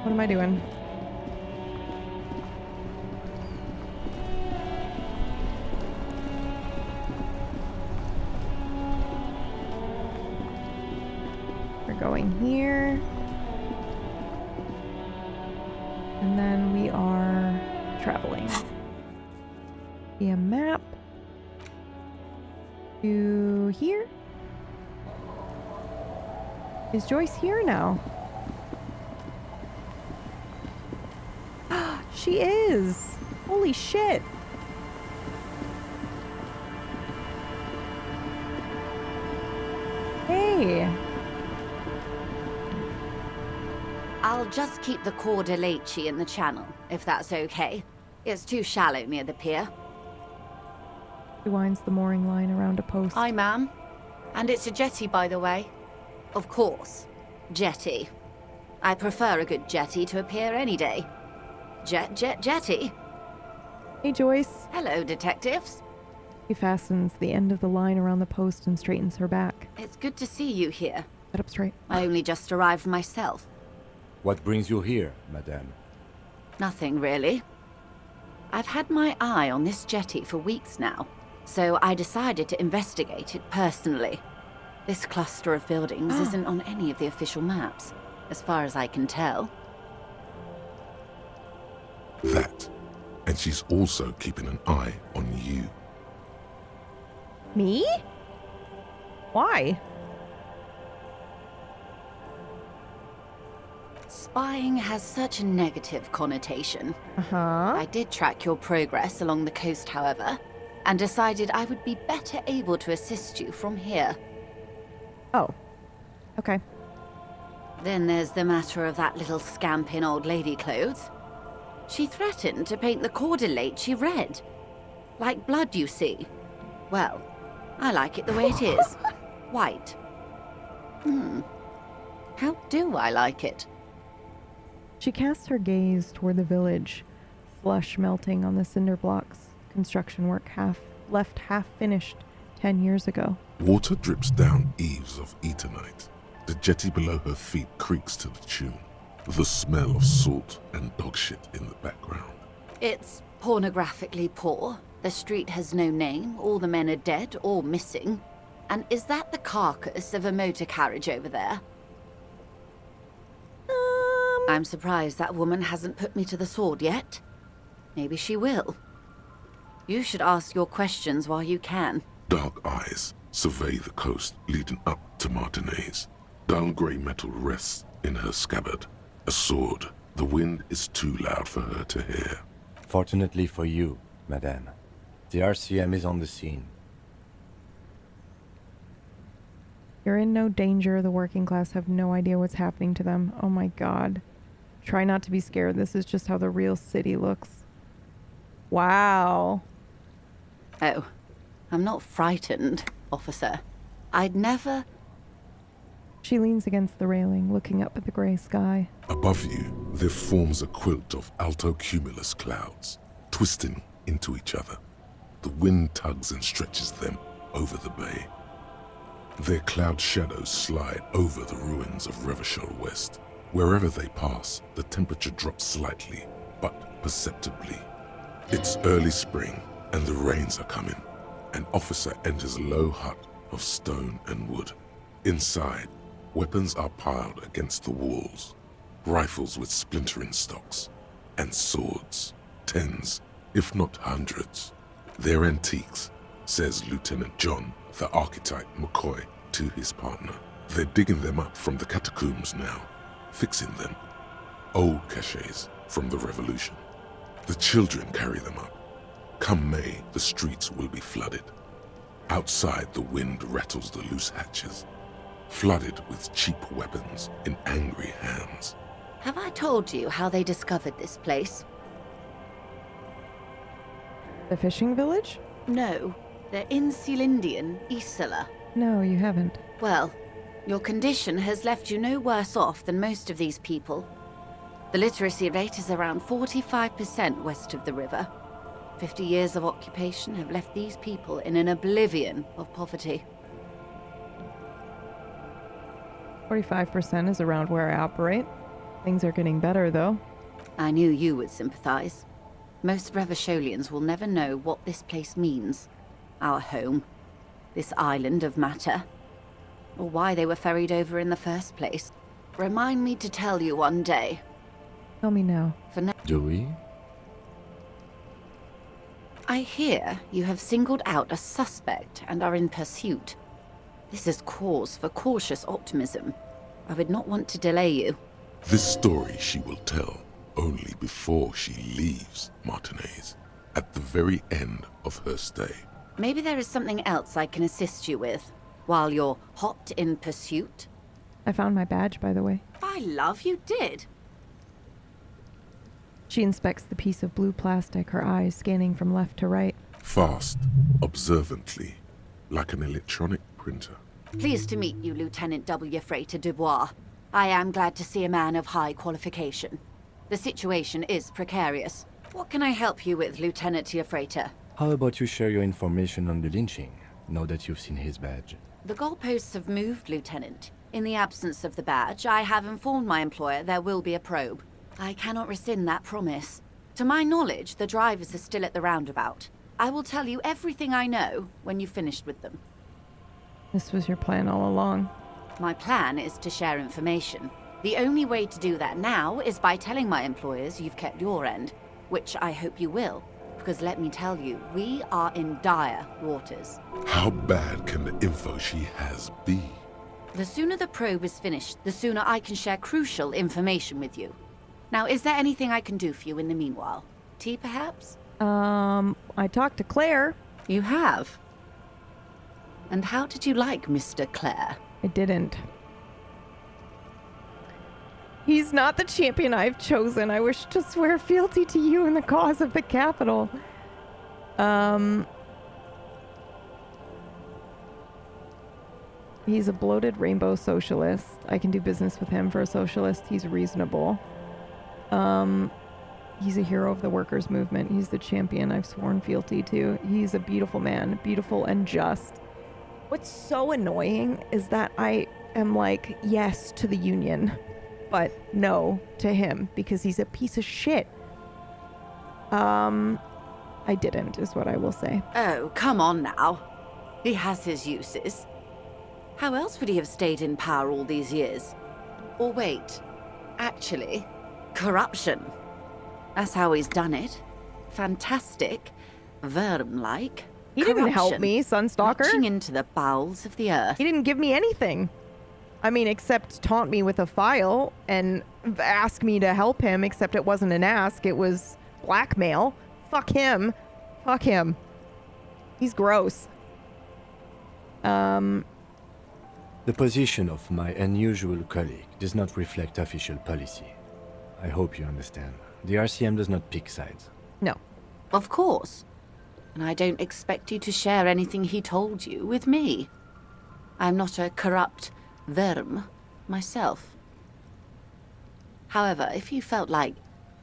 what am I doing? We're going here. And then we are traveling. Via map. To here? Is Joyce here now? She is! Holy shit! Hey! I'll just keep the Cor de Leche in the channel, if that's okay. It's too shallow near the pier. He winds the mooring line around a post. Hi, ma'am. And it's a jetty, by the way. Of course. Jetty. I prefer a good jetty to a pier any day. Jetty? Hey, Joyce. Hello, detectives. He fastens the end of the line around the post and straightens her back. It's good to see you here. Sit up straight. I only just arrived myself. What brings you here, madame? Nothing, really. I've had my eye on this jetty for weeks now, so I decided to investigate it personally. This cluster of buildings isn't on any of the official maps, as far as I can tell. That. And she's also keeping an eye on you. Me? Why? Spying has such a negative connotation. Uh-huh. I did track your progress along the coast, however, and decided I would be better able to assist you from here. Oh. Okay. Then there's the matter of that little scamp in old lady clothes. She threatened to paint the cordelate she read. Like blood, you see. Well, I like it the way it is. White. How do I like it? She casts her gaze toward the village, slush melting on the cinder blocks, construction work left half finished 10 years ago. Water drips down eaves of Eternite. The jetty below her feet creaks to the tune. The smell of salt and dog shit in the background. It's pornographically poor. The street has no name, all the men are dead or missing. And is that the carcass of a motor carriage over there? I'm surprised that woman hasn't put me to the sword yet. Maybe she will. You should ask your questions while you can. Dark eyes survey the coast leading up to Martinez. Dull grey metal rests in her scabbard. A sword. The wind is too loud for her to hear. Fortunately for you, madame, the RCM is on the scene. You're in no danger. The working class have no idea what's happening to them. Oh my god. Try not to be scared. This is just how the real city looks. Wow. Oh, I'm not frightened, officer. I'd never... She leans against the railing, looking up at the grey sky. Above you, there forms a quilt of altocumulus clouds, twisting into each other. The wind tugs and stretches them over the bay. Their cloud shadows slide over the ruins of Revachol West. Wherever they pass, the temperature drops slightly, but perceptibly. It's early spring, and the rains are coming. An officer enters a low hut of stone and wood. Inside, weapons are piled against the walls. Rifles with splintering stocks, and swords. Tens, if not hundreds. They're antiques, says Lieutenant John, the archetype McCoy, to his partner. They're digging them up from the catacombs now, fixing them. Old caches from the revolution. The children carry them up. Come May, the streets will be flooded. Outside, the wind rattles the loose hatches, flooded with cheap weapons in angry hands. Have I told you how they discovered this place? The fishing village? No, they're in Celindian, Isola. No, you haven't. Well, your condition has left you no worse off than most of these people. The literacy rate is around 45% west of the river. 50 years of occupation have left these people in an oblivion of poverty. 45% is around where I operate. Things are getting better, though. I knew you would sympathize. Most Revacholians will never know what this place means. Our home. This island of matter. Or why they were ferried over in the first place. Remind me to tell you one day. Tell me now. For now. Do we? I hear you have singled out a suspect and are in pursuit. This is cause for cautious optimism. I would not want to delay you. This story she will tell only before she leaves Martinez, at the very end of her stay. Maybe there is something else I can assist you with, while you're hot in pursuit. I found my badge, by the way. By love, you did. She inspects the piece of blue plastic, her eyes scanning from left to right. Fast, observantly, like an electronic printer. Pleased to meet you, Lieutenant W. Frater Dubois. I am glad to see a man of high qualification. The situation is precarious. What can I help you with, Lieutenant Frater? How about you share your information on the lynching, now that you've seen his badge? The goalposts have moved, Lieutenant. In the absence of the badge, I have informed my employer there will be a probe. I cannot rescind that promise. To my knowledge, the drivers are still at the roundabout. I will tell you everything I know when you've finished with them. This was your plan all along. My plan is to share information. The only way to do that now is by telling my employers you've kept your end, which I hope you will, because let me tell you, we are in dire waters. How bad can the info she has be? The sooner the probe is finished, the sooner I can share crucial information with you. Now, is there anything I can do for you in the meanwhile? Tea, perhaps? I talked to Claire. You have? And how did you like Mr. Clare? I didn't. He's not the champion I've chosen. I wish to swear fealty to you in the cause of the capital. He's a bloated rainbow socialist. I can do business with him for a socialist. He's reasonable. He's a hero of the workers' movement. He's the champion I've sworn fealty to. He's a beautiful man, beautiful and just. What's so annoying is that I am like, yes to the union, but no to him because he's a piece of shit. I didn't, is what I will say. Oh, come on now. He has his uses. How else would he have stayed in power all these years? Or wait, actually, corruption. That's how he's done it. Fantastic, Worm-like. He didn't help me, Sunstalker. Reaching into the bowels of the earth. He didn't give me anything. I mean, except taunt me with a file and ask me to help him, except it wasn't an ask, it was blackmail. Fuck him. Fuck him. He's gross. The position of my unusual colleague does not reflect official policy. I hope you understand. The RCM does not pick sides. No. Of course. And I don't expect you to share anything he told you with me. I'm not a corrupt Worm myself. However, if you felt like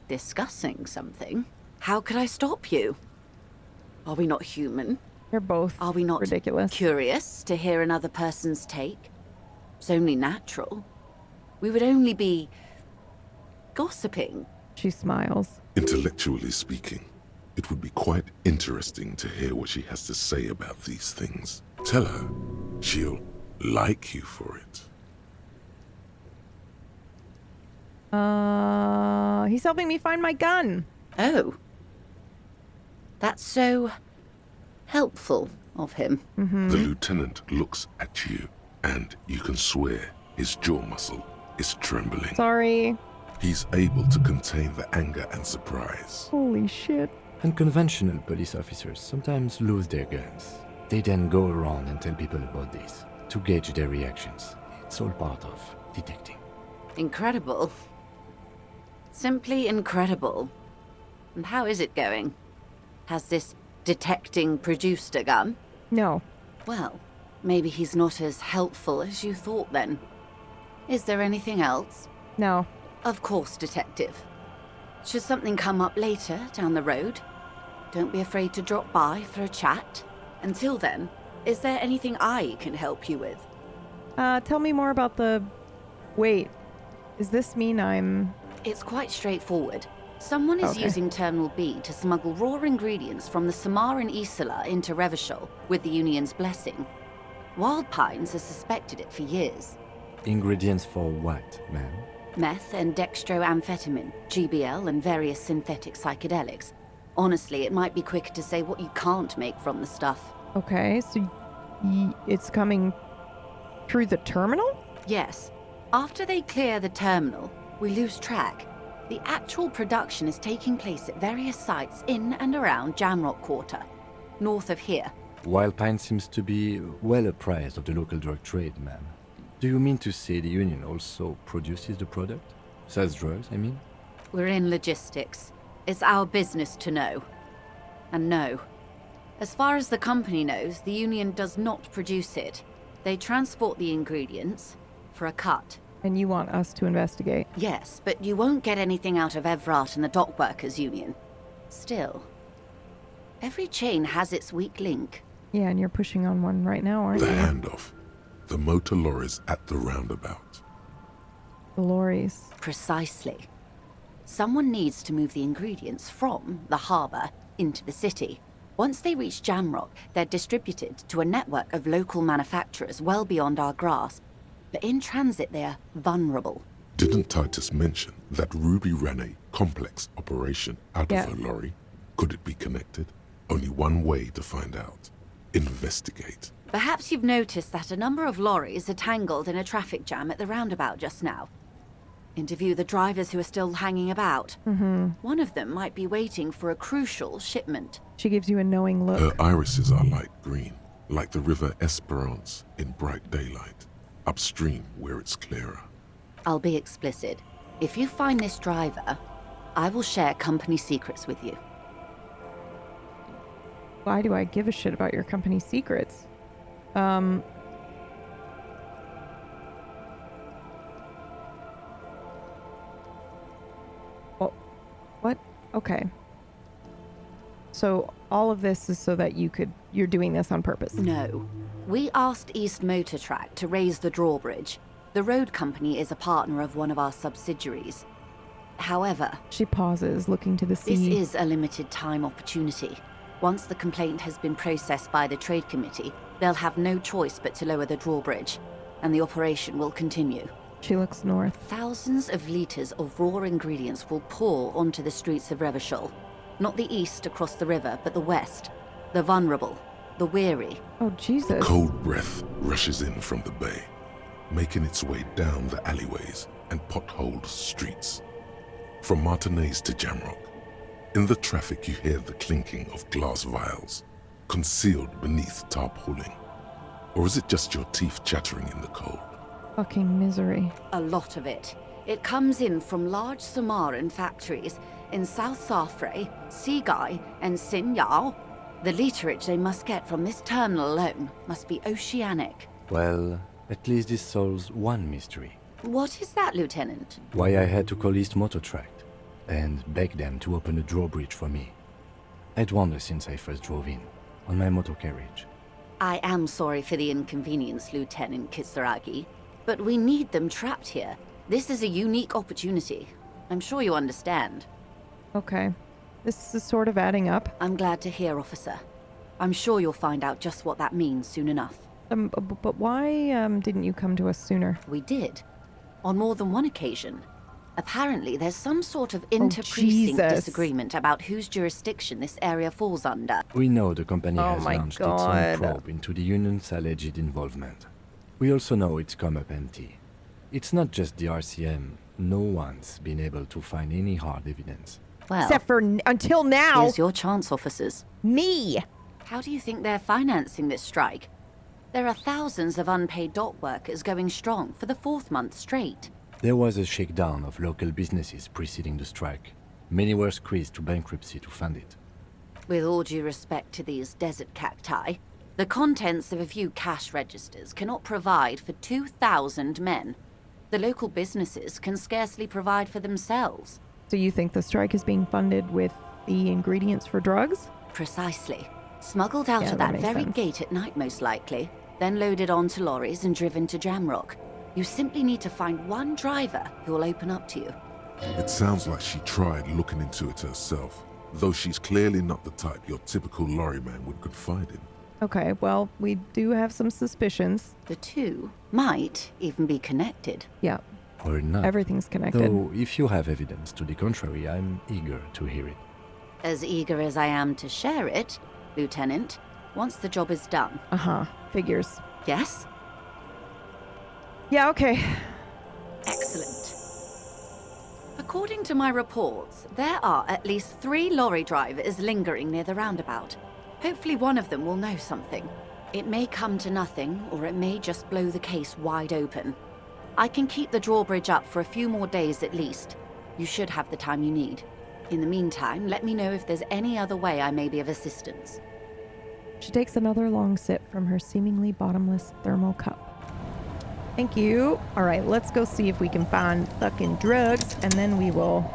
discussing something, how could I stop you? Are we not human? You're both Are we not ridiculous. Curious to hear another person's take? It's only natural. We would only be gossiping. She smiles. Intellectually speaking, it would be quite interesting to hear what she has to say about these things. Tell her she'll like you for it. He's helping me find my gun. Oh. That's so helpful of him. The lieutenant looks at you, and you can swear his jaw muscle is trembling. Sorry. He's able to contain the anger and surprise. Holy shit. Unconventional police officers sometimes lose their guns. They then go around and tell people about this to gauge their reactions. It's all part of detecting. Incredible. Simply incredible. And how is it going? Has this detecting produced a gun? No. Well, maybe he's not as helpful as you thought then. Is there anything else? No. Of course, Detective. Should something come up later down the road, don't be afraid to drop by for a chat. Until then, is there anything I can help you with? Tell me more about the... Wait. Does this mean I'm... It's quite straightforward. Someone is using Terminal B to smuggle raw ingredients from the Samar and Isola into Revachol with the Union's blessing. Wild Pines has suspected it for years. Ingredients for what, ma'am? Meth and dextroamphetamine, GBL, and various synthetic psychedelics. Honestly, it might be quicker to say what you can't make from the stuff. Okay, so it's coming through the terminal? Yes. After they clear the terminal, we lose track. The actual production is taking place at various sites in and around Jamrock Quarter, north of here. Wild Pine seems to be well apprised of the local drug trade, ma'am. Do you mean to say the Union also produces the product? Sells drugs, I mean? We're in logistics. It's our business to know. And no. As far as the company knows, the Union does not produce it. They transport the ingredients for a cut. And you want us to investigate? Yes, but you won't get anything out of Evrat and the Dock Workers Union. Still, every chain has its weak link. Yeah, and you're pushing on one right now, aren't The you? handoff. The motor lorries at the roundabout. The lorries. Precisely. Someone needs to move the ingredients from the harbour into the city. Once they reach Jamrock, they're distributed to a network of local manufacturers well beyond our grasp. But in transit, they're vulnerable. Didn't Titus mention that Ruby ran a complex operation out of her lorry? Could it be connected? Only one way to find out. Investigate. Perhaps you've noticed that a number of lorries are tangled in a traffic jam at the roundabout just now. Interview the drivers who are still hanging about. One of them might be waiting for a crucial shipment. She gives you a knowing look. Her irises are light green, like the river Esperance in bright daylight, upstream where it's clearer. I'll be explicit. If you find this driver, I will share company secrets with you. Why do I give a shit about your company secrets? Well, what? Okay. So all of this is so that you're doing this on purpose? No. We asked East Motor Track to raise the drawbridge. The road company is a partner of one of our subsidiaries. However... She pauses, looking to the sea. This is a limited time opportunity. Once the complaint has been processed by the trade committee, they'll have no choice but to lower the drawbridge, and the operation will continue. She looks north. Thousands of liters of raw ingredients will pour onto the streets of Revachol. Not the east across the river, but the west. The vulnerable, the weary. Oh, Jesus. Cold breath rushes in from the bay, making its way down the alleyways and potholed streets. From Martinez to Jamrock, in the traffic you hear the clinking of glass vials, concealed beneath tarpaulin. Or is it just your teeth chattering in the cold? Fucking misery. A lot of it. It comes in from large Samaran factories in South Safre, Sigai, and Sinyao. The literage they must get from this terminal alone must be oceanic. Well, at least this solves one mystery. What is that, Lieutenant? Why I had to call East Motor Track and beg them to open a drawbridge for me. I'd wondered since I first drove in, on my motor carriage. I am sorry for the inconvenience, Lieutenant Kisaragi, but we need them trapped here. This is a unique opportunity. I'm sure you understand. Okay. This is sort of adding up. I'm glad to hear, officer. I'm sure you'll find out just what that means soon enough. But why didn't you come to us sooner? We did. On more than one occasion. Apparently, there's some sort of inter-precinct disagreement about whose jurisdiction this area falls under. We know the company has launched its own probe into the union's alleged involvement. We also know it's come up empty. It's not just the RCM. No one's been able to find any hard evidence. Well, except for until now. Here's your chance, officers. Me! How do you think they're financing this strike? There are thousands of unpaid dock workers going strong for the 4th month straight. There was a shakedown of local businesses preceding the strike. Many were squeezed to bankruptcy to fund it. With all due respect to these desert cacti, the contents of a few cash registers cannot provide for 2,000 men. The local businesses can scarcely provide for themselves. So you think the strike is being funded with the ingredients for drugs? Precisely. Smuggled out of that very gate at night, most likely, then loaded onto lorries and driven to Jamrock. You simply need to find one driver who will open up to you. It sounds like she tried looking into it herself, though she's clearly not the type your typical lorryman would confide in. Okay, well, we do have some suspicions. The two might even be connected. Yeah. Or not. Everything's connected. Though, if you have evidence to the contrary, I'm eager to hear it. As eager as I am to share it, Lieutenant, once the job is done. Figures. Yes? Yeah, okay. Excellent. According to my reports, there are at least 3 lorry drivers lingering near the roundabout. Hopefully one of them will know something. It may come to nothing, or it may just blow the case wide open. I can keep the drawbridge up for a few more days at least. You should have the time you need. In the meantime, let me know if there's any other way I may be of assistance. She takes another long sip from her seemingly bottomless thermal cup. Thank you. All right, let's go see if we can find fucking drugs, and then we will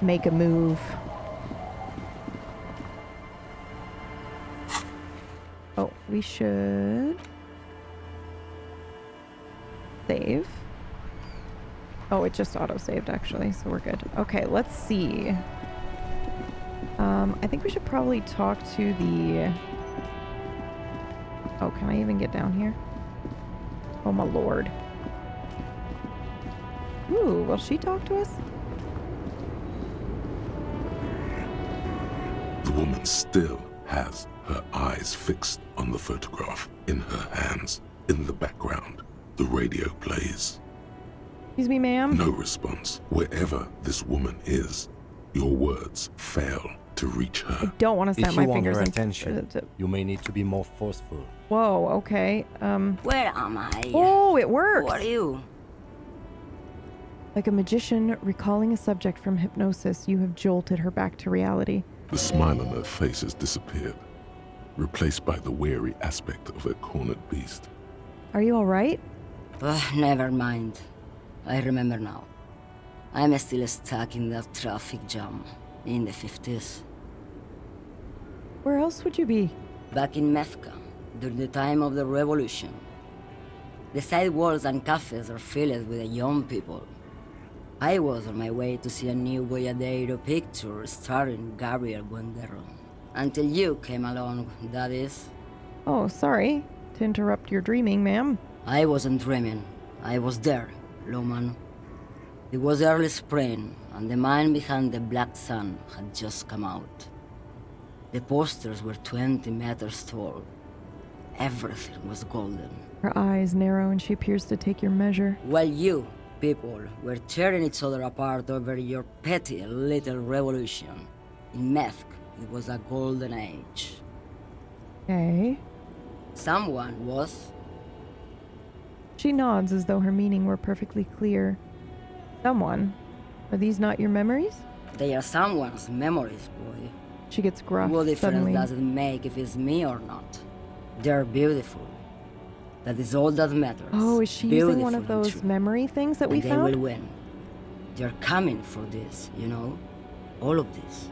make a move. Oh, we should save. Oh, it just auto-saved, actually, so we're good. Okay, let's see. I think we should probably talk to the... Oh, can I even get down here? Oh, my lord. Ooh, will she talk to us? The woman still has her eyes fixed on the photograph in her hands. In the background, the radio plays. Excuse me, ma'am? No response. Wherever this woman is, your words fail to reach her. I don't want to snap If my you want fingers her in. attention, you may need to be more forceful. Whoa, okay. Where am I? Oh, it worked! Who are you? Like a magician recalling a subject from hypnosis, you have jolted her back to reality. The smile on her face has disappeared, replaced by the weary aspect of a cornered beast. Are you alright? Never mind. I remember now. I'm still stuck in that traffic jam in the 50s. Where else would you be? Back in Methka, during the time of the revolution. The sidewalks and cafes are filled with young people. I was on my way to see a new Boyadero picture starring Gabriel Buenguerro. Until you came along, that is. Oh, sorry to interrupt your dreaming, ma'am. I wasn't dreaming. I was there, Loman. It was early spring, and the man behind the black sun had just come out. The posters were 20 meters tall. Everything was golden. Her eyes narrow and she appears to take your measure. While you, people, were tearing each other apart over your petty little revolution, in Methk, it was a golden age. Okay. Someone was. She nods as though her meaning were perfectly clear. Someone? Are these not your memories? They are someone's memories, boy. She gets gruff What difference suddenly. does it make if it's me or not? They're beautiful. That is all that matters. Oh, is she using one of those memory things that we They found? will win. They're coming for this, you know? All of this.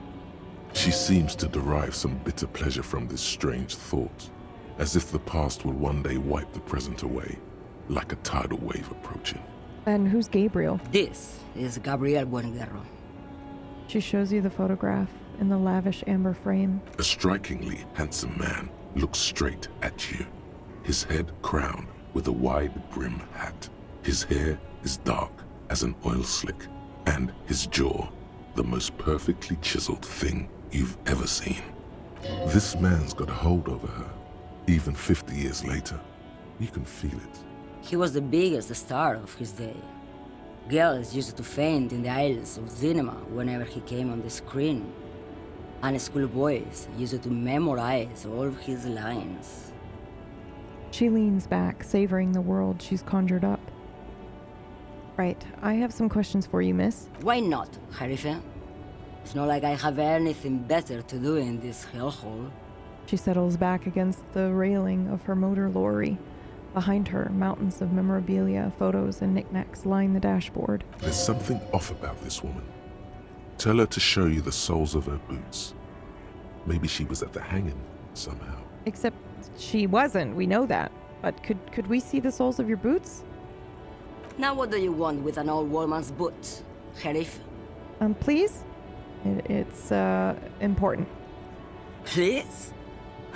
She seems to derive some bitter pleasure from this strange thought, as if the past will one day wipe the present away, like a tidal wave approaching. And who's Gabriel? This is Gabriel Buenguerro. She shows you the photograph in the lavish amber frame. A strikingly handsome man looks straight at you, his head crowned with a wide brim hat. His hair is dark as an oil slick, and his jaw the most perfectly chiseled thing you've ever seen. This man's got a hold over her, even 50 years later. You can feel it. He was the biggest star of his day. Girls used to faint in the aisles of cinema whenever he came on the screen. And schoolboys used to memorize all of his lines. She leans back, savoring the world she's conjured up. Right, I have some questions for you, miss. Why not, Harife? It's not like I have anything better to do in this hellhole. She settles back against the railing of her motor lorry. Behind her, mountains of memorabilia, photos, and knickknacks line the dashboard. There's something off about this woman. Tell her to show you the soles of her boots. Maybe she was at the hanging somehow. Except she wasn't, we know that. But could we see the soles of your boots? Now what do you want with an old woman's boots, Sheriff? Please? It's important. Please?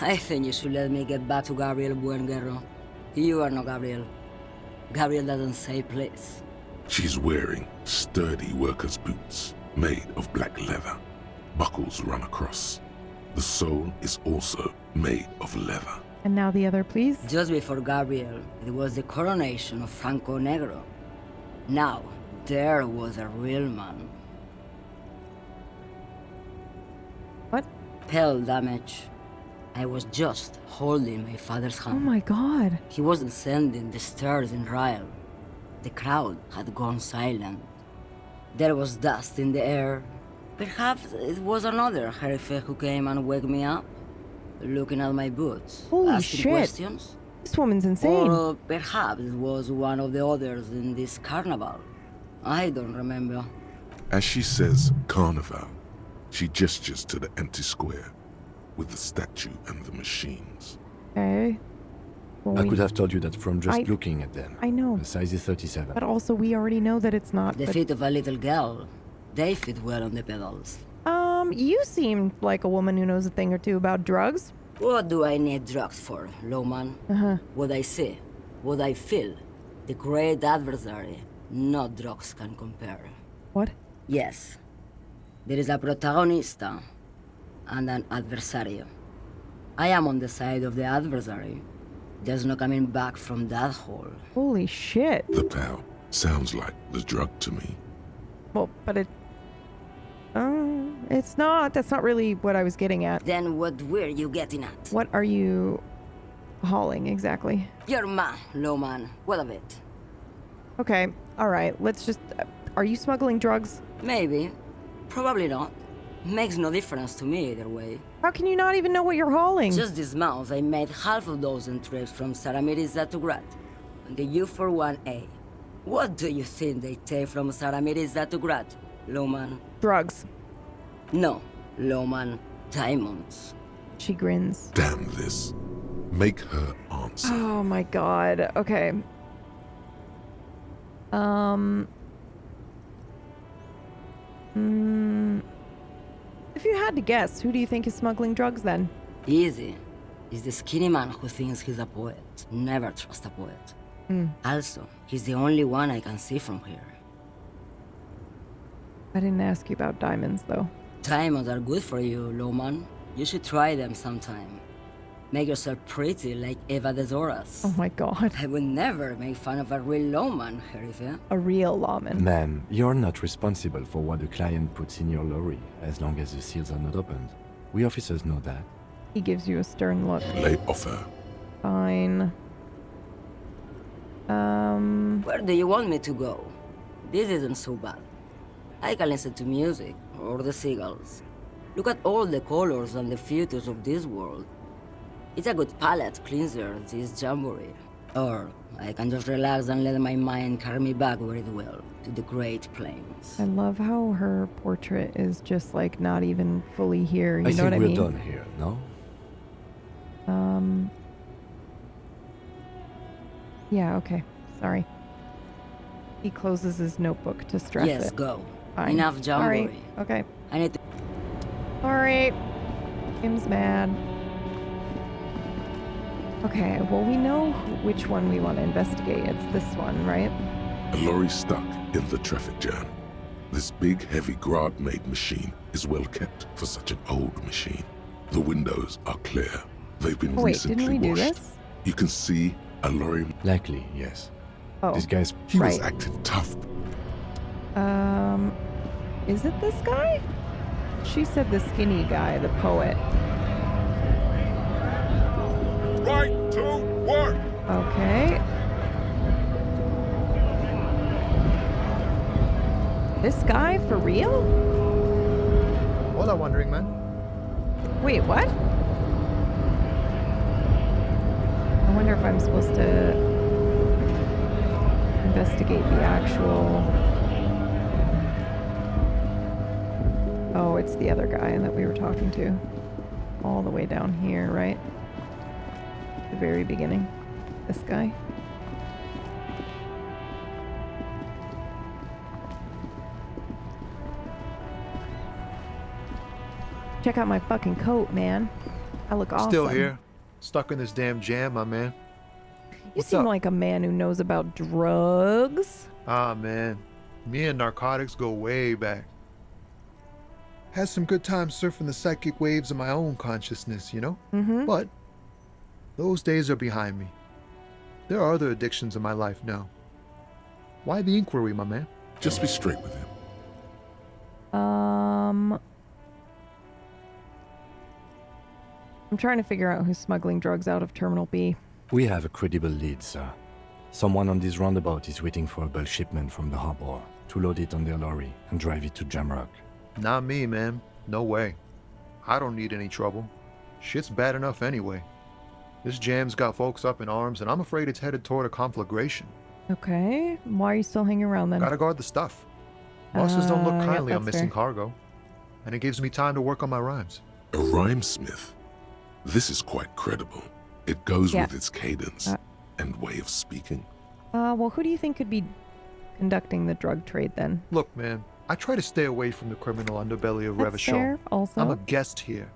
I think you should let me get back to Gabriel Buenguerro. You are not Gabriel. Gabriel doesn't say please. She's wearing sturdy worker's boots made of black leather. Buckles run across. The sole is also made of leather. And now the other, please. Just before Gabriel, it was the coronation of Franco Negro. Now, there was a real man. What? Pale damage. I was just holding my father's hand. Oh my god. He wasn't sending the stairs in riot. The crowd had gone silent. There was dust in the air. Perhaps it was another Harife who came and woke me up, looking at my boots, Holy asking shit. questions. This woman's insane. Or perhaps it was one of the others in this carnival. I don't remember. As she says carnival, she gestures to the empty square with the statue and the machines. Okay. Well, I could have told you that from just I- looking at them. I know. The size is 37. But also, we already know that it's not. The but- feet of a little girl. They fit well on the pedals. You seem like a woman who knows a thing or two about drugs. What do I need drugs for, Lowman? Uh-huh. What I see, what I feel, the great adversary, no drugs can compare. What? Yes. There is a protagonista and an adversario. I am on the side of the adversary. There's no coming back from that hole. Holy shit. The POW sounds like the drug to me. Well, but it's not. That's not really what I was getting at. Then what were you getting at? What are you hauling exactly? Your man, Lowman. What of it? Okay, all right. Let's just... are you smuggling drugs? Maybe. Probably not. Makes no difference to me either way. How can you not even know what you're hauling? Just this month, I made half a dozen trips from Saramiriza to Grat on the U41A. What do you think they take from Saramiriza to Grat, Lowman? Drugs. No, Lowman. Diamonds. She grins. Damn this. Make her answer. Oh my god. Okay. If you had to guess, who do you think is smuggling drugs then? Easy. He's the skinny man who thinks he's a poet. Never trust a poet. Also, he's the only one I can see from here. I didn't ask you about diamonds, though. Diamonds are good for you, Lowman. You should try them sometime. Make yourself pretty like Eva de Zoras. Oh my god. I would never make fun of a real lawman, Herife. A real lawman. Ma'am, you're not responsible for what the client puts in your lorry, as long as the seals are not opened. We officers know that. He gives you a stern look. Lay off her. Fine. Where do you want me to go? This isn't so bad. I can listen to music, or the seagulls. Look at all the colors and the futures of this world. It's a good palate cleanser, this jamboree. Or I can just relax and let my mind carry me back where it will, to the Great Plains. I love how her portrait is just like not even fully here. You know what I mean? I think we're done here, no? Yeah, okay. Sorry. He closes his notebook to stress it. Yes, go. Fine. Enough jamboree. Sorry. Okay. I need to... Sorry. Kim's mad. Okay, well, we know which one we want to investigate. It's this one, right? A lorry stuck in the traffic jam. This big, heavy Grad-made machine is well kept for such an old machine. The windows are clear. They've been recently didn't we washed. do this? You can see a lorry. Likely, yes. Oh, This guy's... He was acting tough. Is it this guy? She said the skinny guy, the poet. Right to work! Okay. This guy, for real? Hola, Wandering Man. Wait, what? I wonder if I'm supposed to investigate the actual... Oh, it's the other guy that we were talking to. All the way down here, right? The very beginning. This guy. Check out my fucking coat, man. I look awesome. Still here. Stuck in this damn jam, my man. You seem like a man who knows about drugs. Ah, man. Me and narcotics go way back. Had some good times surfing the psychic waves of my own consciousness, you know? But those days are behind me. There are other addictions in my life now. Why the inquiry, my man? Just be straight with him. I'm trying to figure out who's smuggling drugs out of Terminal B. We have a credible lead, sir. Someone on this roundabout is waiting for a bulk shipment from the harbor to load it on their lorry and drive it to Jamrock. Not me, man. No way. I don't need any trouble. Shit's bad enough anyway. This jam's got folks up in arms, and I'm afraid it's headed toward a conflagration. Okay. Why are you still hanging around then? Gotta guard the stuff. Bosses don't look kindly yeah, on that's missing fair. cargo. And it gives me time to work on my rhymes. A rhymesmith. This is quite credible. It goes Yeah. with its cadence and way of speaking. Well, who do you think could be conducting the drug trade then? Look, man, I try to stay away from the criminal underbelly of That's Revachol. fair, also. I'm a guest here.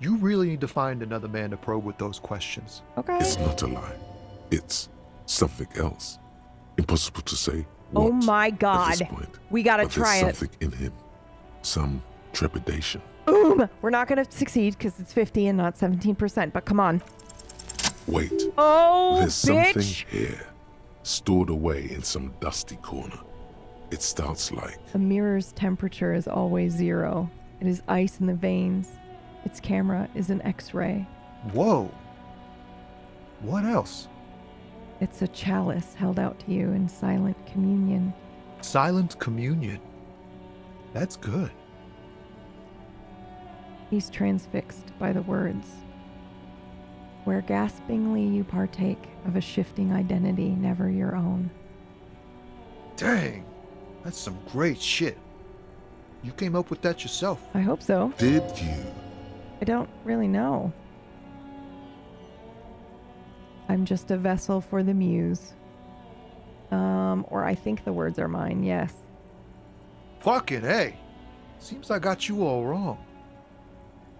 You really need to find another man to probe with those questions. Okay. It's not a lie. It's something else. Impossible to say Oh what my at god. this point. We gotta But try there's it. something in him. Some trepidation. Boom! We're not going to succeed because it's 50 and not 17%, but come on. Wait. Oh, There's bitch. something here, stored away in some dusty corner. It starts like... The mirror's temperature is always 0. It is ice in the veins. Its camera is an X-ray. Whoa. What else? It's a chalice held out to you in silent communion. Silent communion. That's good. He's transfixed by the words. Where gaspingly you partake of a shifting identity never your own. Dang. That's some great shit. You came up with that yourself. I hope so. Did you? I don't really know. I'm just a vessel for the muse. Or I think the words are mine, yes. Fucking A. Seems I got you all wrong.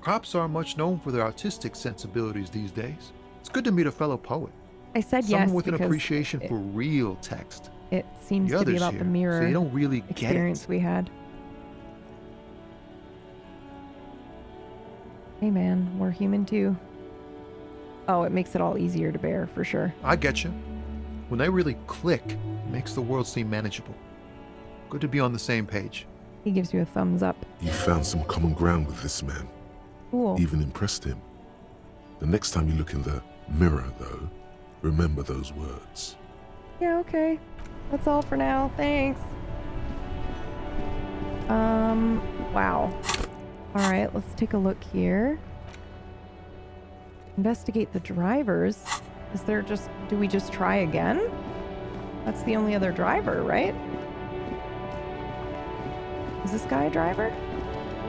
Cops aren't much known for their artistic sensibilities these days. It's good to meet a fellow poet. I said Someone yes with an because appreciation for real text. It seems The to be others about here, the mirror so you don't really get experience it. we had. Hey man, we're human too. Oh, it makes it all easier to bear, for sure. I get you. When they really click, it makes the world seem manageable. Good to be on the same page. He gives you a thumbs up. You found some common ground with this man. Cool. Even impressed him. The next time you look in the mirror, though, remember those words. Yeah, okay. That's all for now. Thanks. Wow. All right, let's take a look here. Investigate the drivers. Is there just... Do we just try again? That's the only other driver, right? Is this guy a driver?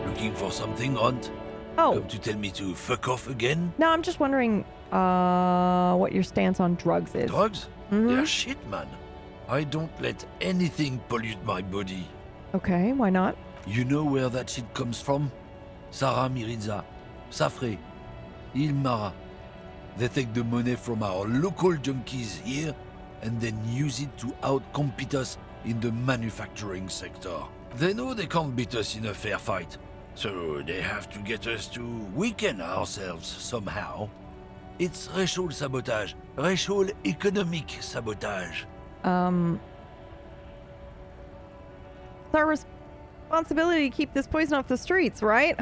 Looking for something, Hunt? Oh. Come to tell me to fuck off again? No, I'm just wondering what your stance on drugs is. Drugs? Mhm. They're shit, man. I don't let anything pollute my body. Okay, why not? You know where that shit comes from? Sarah Miriza, Safre, Ilmara. They take the money from our local junkies here and then use it to outcompete us in the manufacturing sector. They know they can't beat us in a fair fight, so they have to get us to weaken ourselves somehow. It's racial sabotage, racial economic sabotage. It's our responsibility to keep this poison off the streets, right?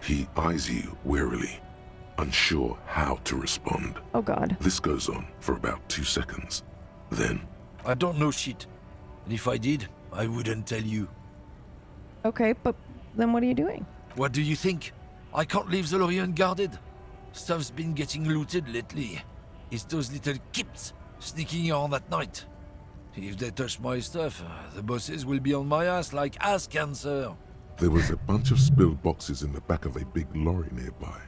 He eyes you warily, unsure how to respond. Oh God. This goes on for about 2 seconds. Then... I don't know shit. And if I did, I wouldn't tell you. Okay, but then what are you doing? What do you think? I can't leave the lorry unguarded. Stuff's been getting looted lately. It's those little kips sneaking around at night. If they touch my stuff, the bosses will be on my ass like ass cancer. There was a bunch of spilled boxes in the back of a big lorry nearby.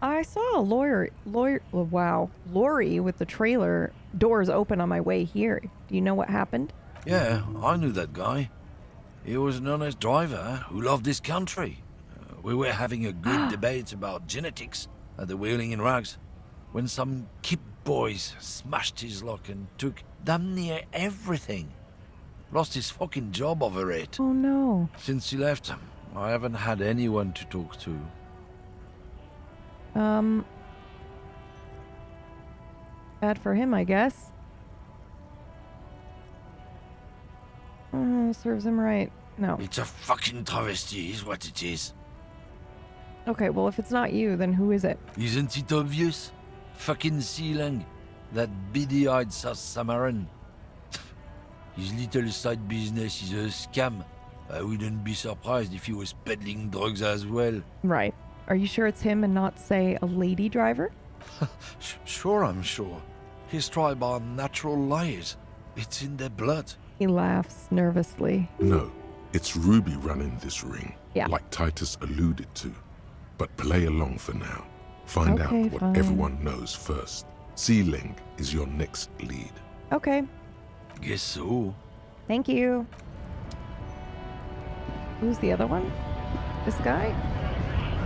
I saw a lorry with the trailer doors open on my way here. Do you know what happened? Yeah, I knew that guy. He was an honest driver who loved this country. We were having a good debate about genetics at the Wheeling in Rags when some kip boys smashed his lock and took damn near everything. Lost his fucking job over it. Oh no. Since he left, I haven't had anyone to talk to. Bad for him, I guess. Serves him right. No. It's a fucking travesty is what it is. Okay, well, if it's not you, then who is it? Isn't it obvious? Fucking Sealang, that beady-eyed South Samaran. His little side business is a scam. I wouldn't be surprised if he was peddling drugs as well. Right. Are you sure it's him and not, say, a lady driver? Sure, I'm sure. His tribe are natural liars. It's in their blood. He laughs nervously. No, it's Ruby running this ring, Yeah. like Titus alluded to. But play along for now. Find Okay, out what fine. everyone knows first. Sealing is your next lead. Okay. Guess so. Thank you. Who's the other one? This guy?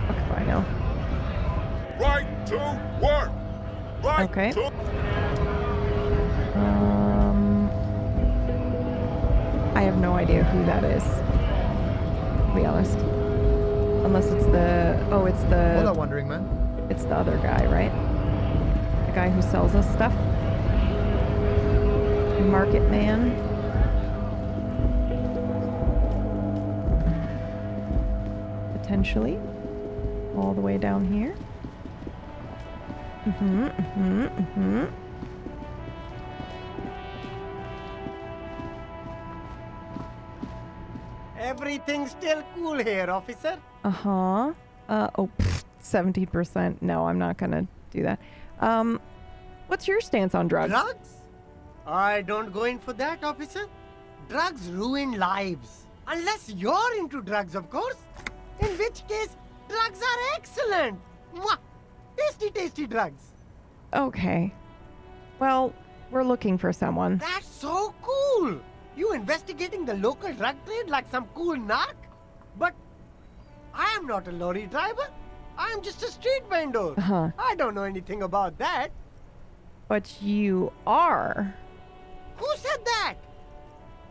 Okay, I know. Right to work! Right Okay. I have no idea who that is, to be honest. Unless it's the... Oh, it's the... Hold on, Wandering Man. It's the other guy, right? The guy who sells us stuff? Market man. Potentially. All the way down here. Everything's still cool here, officer. Uh-huh. 17%. No, I'm not gonna do that. What's your stance on drugs? Drugs? I don't go in for that, officer. Drugs ruin lives. Unless you're into drugs, of course. In which case, drugs are excellent. Mwah! Tasty, tasty drugs. Okay. Well, we're looking for someone. That's so cool. You investigating the local drug trade like some cool narc? But I am not a lorry driver. I am just a street vendor. Uh-huh. I don't know anything about that. But you are. Who said that?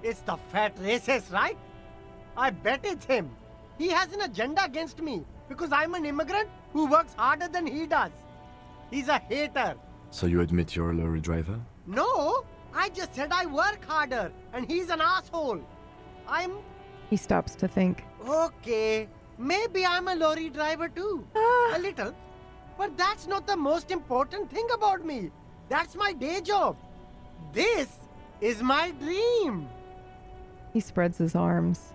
It's the fat racist, right? I bet it's him. He has an agenda against me because I'm an immigrant who works harder than he does. He's a hater. So you admit you're a lorry driver? No, I just said I work harder and he's an asshole. He stops to think. Okay, maybe I'm a lorry driver too. A little. But that's not the most important thing about me. That's my day job. This is my dream. He spreads his arms.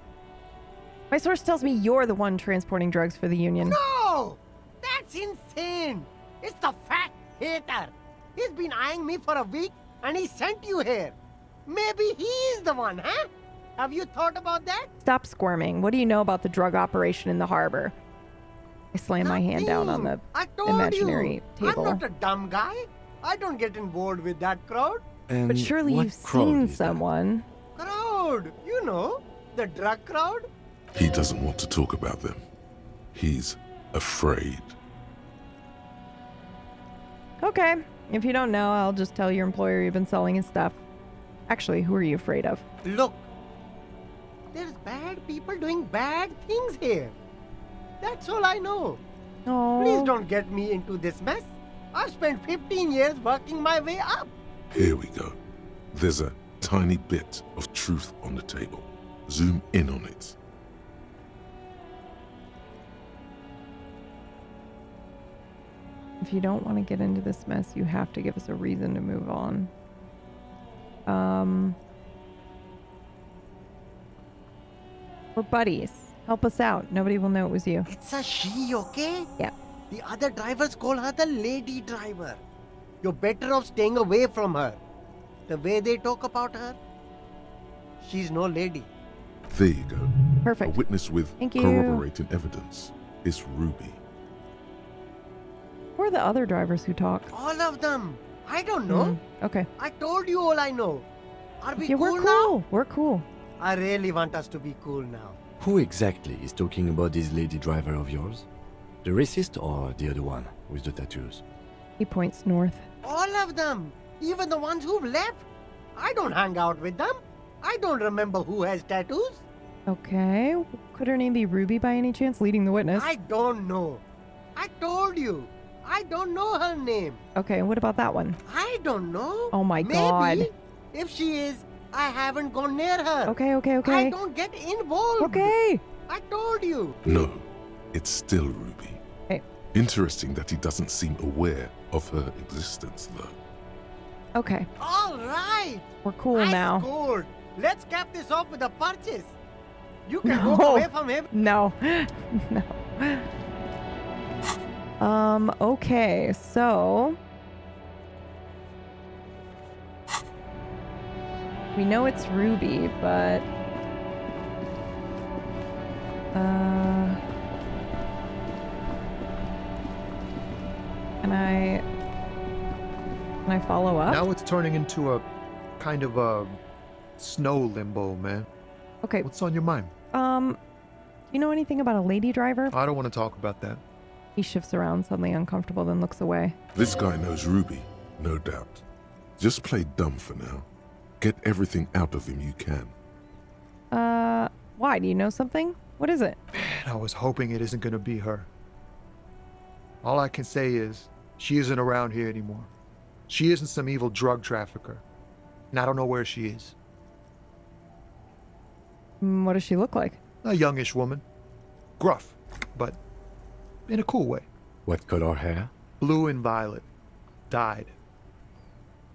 My source tells me you're the one transporting drugs for the Union. No! That's insane! It's the fat hater. He's been eyeing me for a week and he sent you here. Maybe he's the one, huh? Have you thought about that? Stop squirming. What do you know about the drug operation in the harbor? I slam my hand down on the imaginary table. I'm not a dumb guy. I don't get involved with that crowd. And but surely what you've crowd seen is that? someone. Crowd, you know, the drug crowd. He doesn't want to talk about them. He's afraid. Okay. If you don't know, I'll just tell your employer you've been selling his stuff. Actually, who are you afraid of? Look, there's bad people doing bad things here. That's all I know. Oh. Please don't get me into this mess. I've spent 15 years working my way up. Here we go. There's a tiny bit of truth on the table. Zoom in on it. If you don't want to get into this mess, you have to give us a reason to move on. We're buddies. Help us out. Nobody will know it was you. It's a she, okay? Yeah. The other drivers call her the lady driver. You're better off staying away from her. The way they talk about her, she's no lady. There you go. Perfect. A witness with Thank you. corroborating evidence. It's Ruby. Who are the other drivers who talk? All of them. I don't know. Okay. I told you all I know. Are we Yeah, cool we're now? cool. We're cool. I really want us to be cool now. Who exactly is talking about this lady driver of yours? The racist or the other one with the tattoos? He points north. All of them. Even the ones who've left. I don't hang out with them. I don't remember who has tattoos. Okay. Could her name be Ruby by any chance? Leading the witness. I don't know. I told you. I don't know her name. Okay, what about that one? I don't know. Oh my Maybe. God. If she is, I haven't gone near her. Okay. I don't get involved. Okay. I told you. No, it's still Ruby. Hey. Interesting that he doesn't seem aware of her existence, though. Okay. All right. We're cool I now. scored. Let's cap this off with a purchase. You can No. walk away from him. No. No. Okay, so we know it's Ruby, but can I follow up? Now it's turning into a kind of a snow limbo, man. Okay. What's on your mind? You know anything about a lady driver? I don't want to talk about that. He shifts around, suddenly uncomfortable, then looks away. This guy knows Ruby, no doubt. Just play dumb for now. Get everything out of him you can. Why? Do you know something? What is it? Man, I was hoping it isn't gonna be her. All I can say is, she isn't around here anymore. She isn't some evil drug trafficker. And I don't know where she is. What does she look like? A youngish woman. Gruff, but in a cool way. What color hair? Blue and violet. Dyed.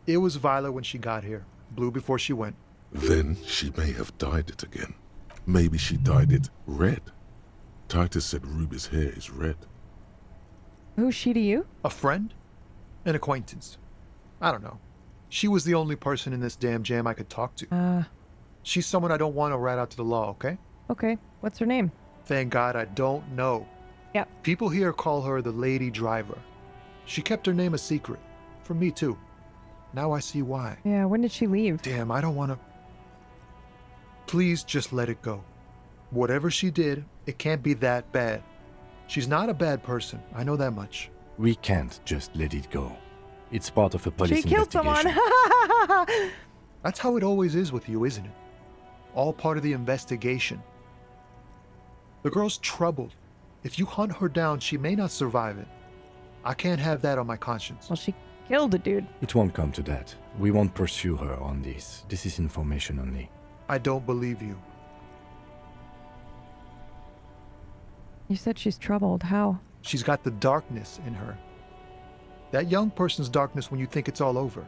It was violet when she got here. Blue before she went. Then she may have dyed it again. Maybe she dyed it red. Titus said Ruby's hair is red. Who's she to you? A friend? An acquaintance. I don't know. She was the only person in this damn jam I could talk to. She's someone I don't want to rat out to the law, okay? Okay. What's her name? Thank God I don't know. Yep. People here call her the Lady Driver. She kept her name a secret. From me, too. Now I see why. Yeah, when did she leave? Damn, I don't want to... Please just let it go. Whatever she did, it can't be that bad. She's not a bad person. I know that much. We can't just let it go. It's part of a police She killed investigation. someone! That's how it always is with you, isn't it? All part of the investigation. The girl's troubled. If you hunt her down, she may not survive it. I can't have that on my conscience. Well, she killed a dude. It won't come to that. We won't pursue her on this. This is information only. I don't believe you. You said she's troubled. How? She's got the darkness in her. That young person's darkness when you think it's all over.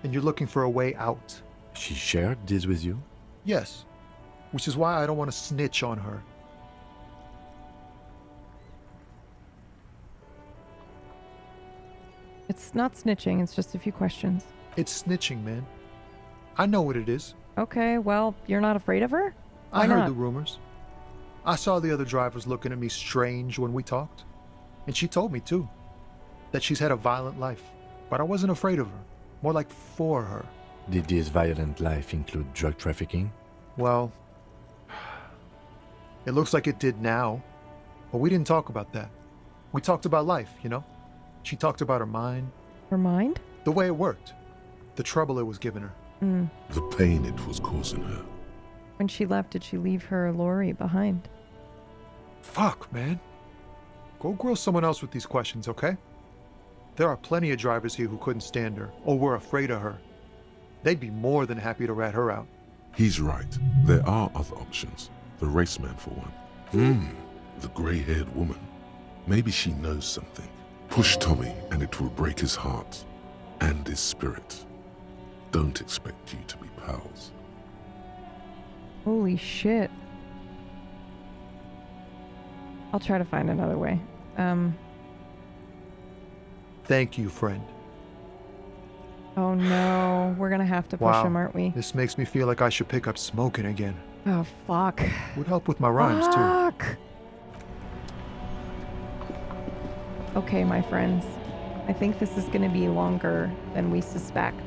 And you're looking for a way out. She shared this with you? Yes. Which is why I don't want to snitch on her. It's not snitching, it's just a few questions. It's snitching, man. I know what it is. Okay, well, you're not afraid of her? Why I heard not? the rumors. I saw the other drivers looking at me strange when we talked. And she told me, too, that she's had a violent life. But I wasn't afraid of her. More like for her. Did this violent life include drug trafficking? Well, it looks like it did now. But we didn't talk about that. We talked about life, you know? She talked about her mind. Her mind? The way it worked. The trouble it was giving her. The pain it was causing her. When she left, did she leave her lorry behind? Fuck, man. Go grill someone else with these questions, okay? There are plenty of drivers here who couldn't stand her, or were afraid of her. They'd be more than happy to rat her out. He's right. There are other options. The raceman, for one. The grey-haired woman. Maybe she knows something. Push Tommy, and it will break his heart and his spirit. Don't expect you to be pals. Holy shit. I'll try to find another way. Thank you, friend. Oh no, we're gonna have to push him, aren't we? This makes me feel like I should pick up smoking again. Oh, fuck. Would help with my rhymes, Fuck. Okay, my friends. I think this is gonna be longer than we suspect.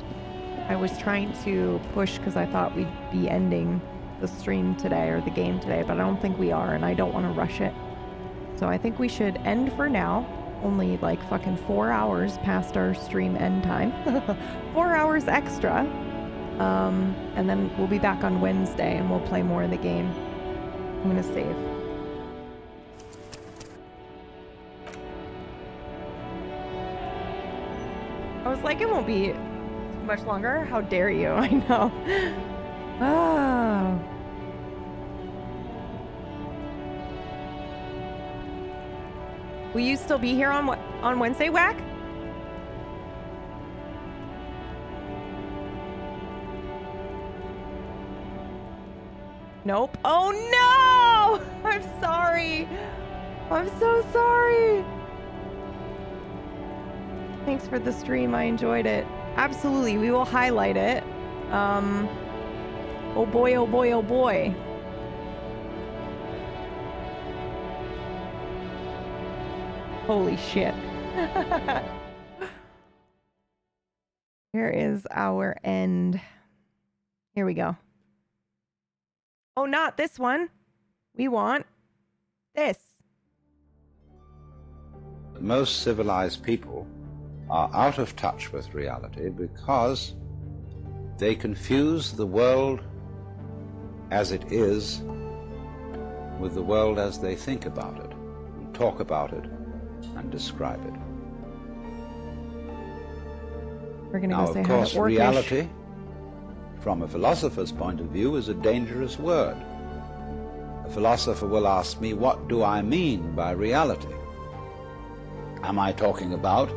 I was trying to push because I thought we'd be ending the stream today or the game today, but I don't think we are, and I don't want to rush it. So I think we should end for now. Only like fucking 4 hours past our stream end time. 4 hours extra. And then we'll be back on Wednesday and we'll play more of the game. I'm gonna save. I was like, it won't be much longer. How dare you? I know. Oh. Will you still be here on Wednesday, Whack? Nope. Oh no! I'm sorry. I'm so sorry. Thanks for the stream. I enjoyed it. Absolutely. We will highlight it. Oh boy, oh boy, oh boy. Holy shit. Here is our end. Here we go. Oh, not this one. We want this. Most civilized people are out of touch with reality because they confuse the world as it is with the world as they think about it, and talk about it, and describe it. We're gonna Now, go say of hi course, to Orcish. reality, from a philosopher's point of view, is a dangerous word. A philosopher will ask me, what do I mean by reality? Am I talking about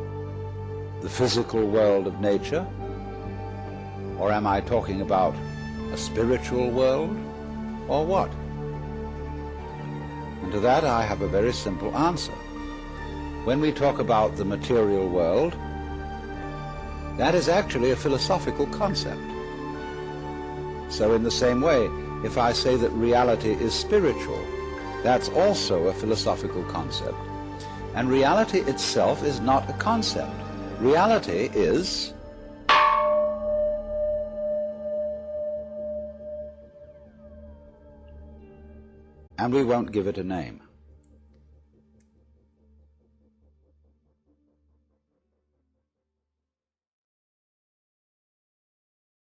the physical world of nature? Or am I talking about a spiritual world? Or what? And to that I have a very simple answer. When we talk about the material world, that is actually a philosophical concept. So in the same way, if I say that reality is spiritual, that's also a philosophical concept. And reality itself is not a concept. Reality is and we won't give it a name.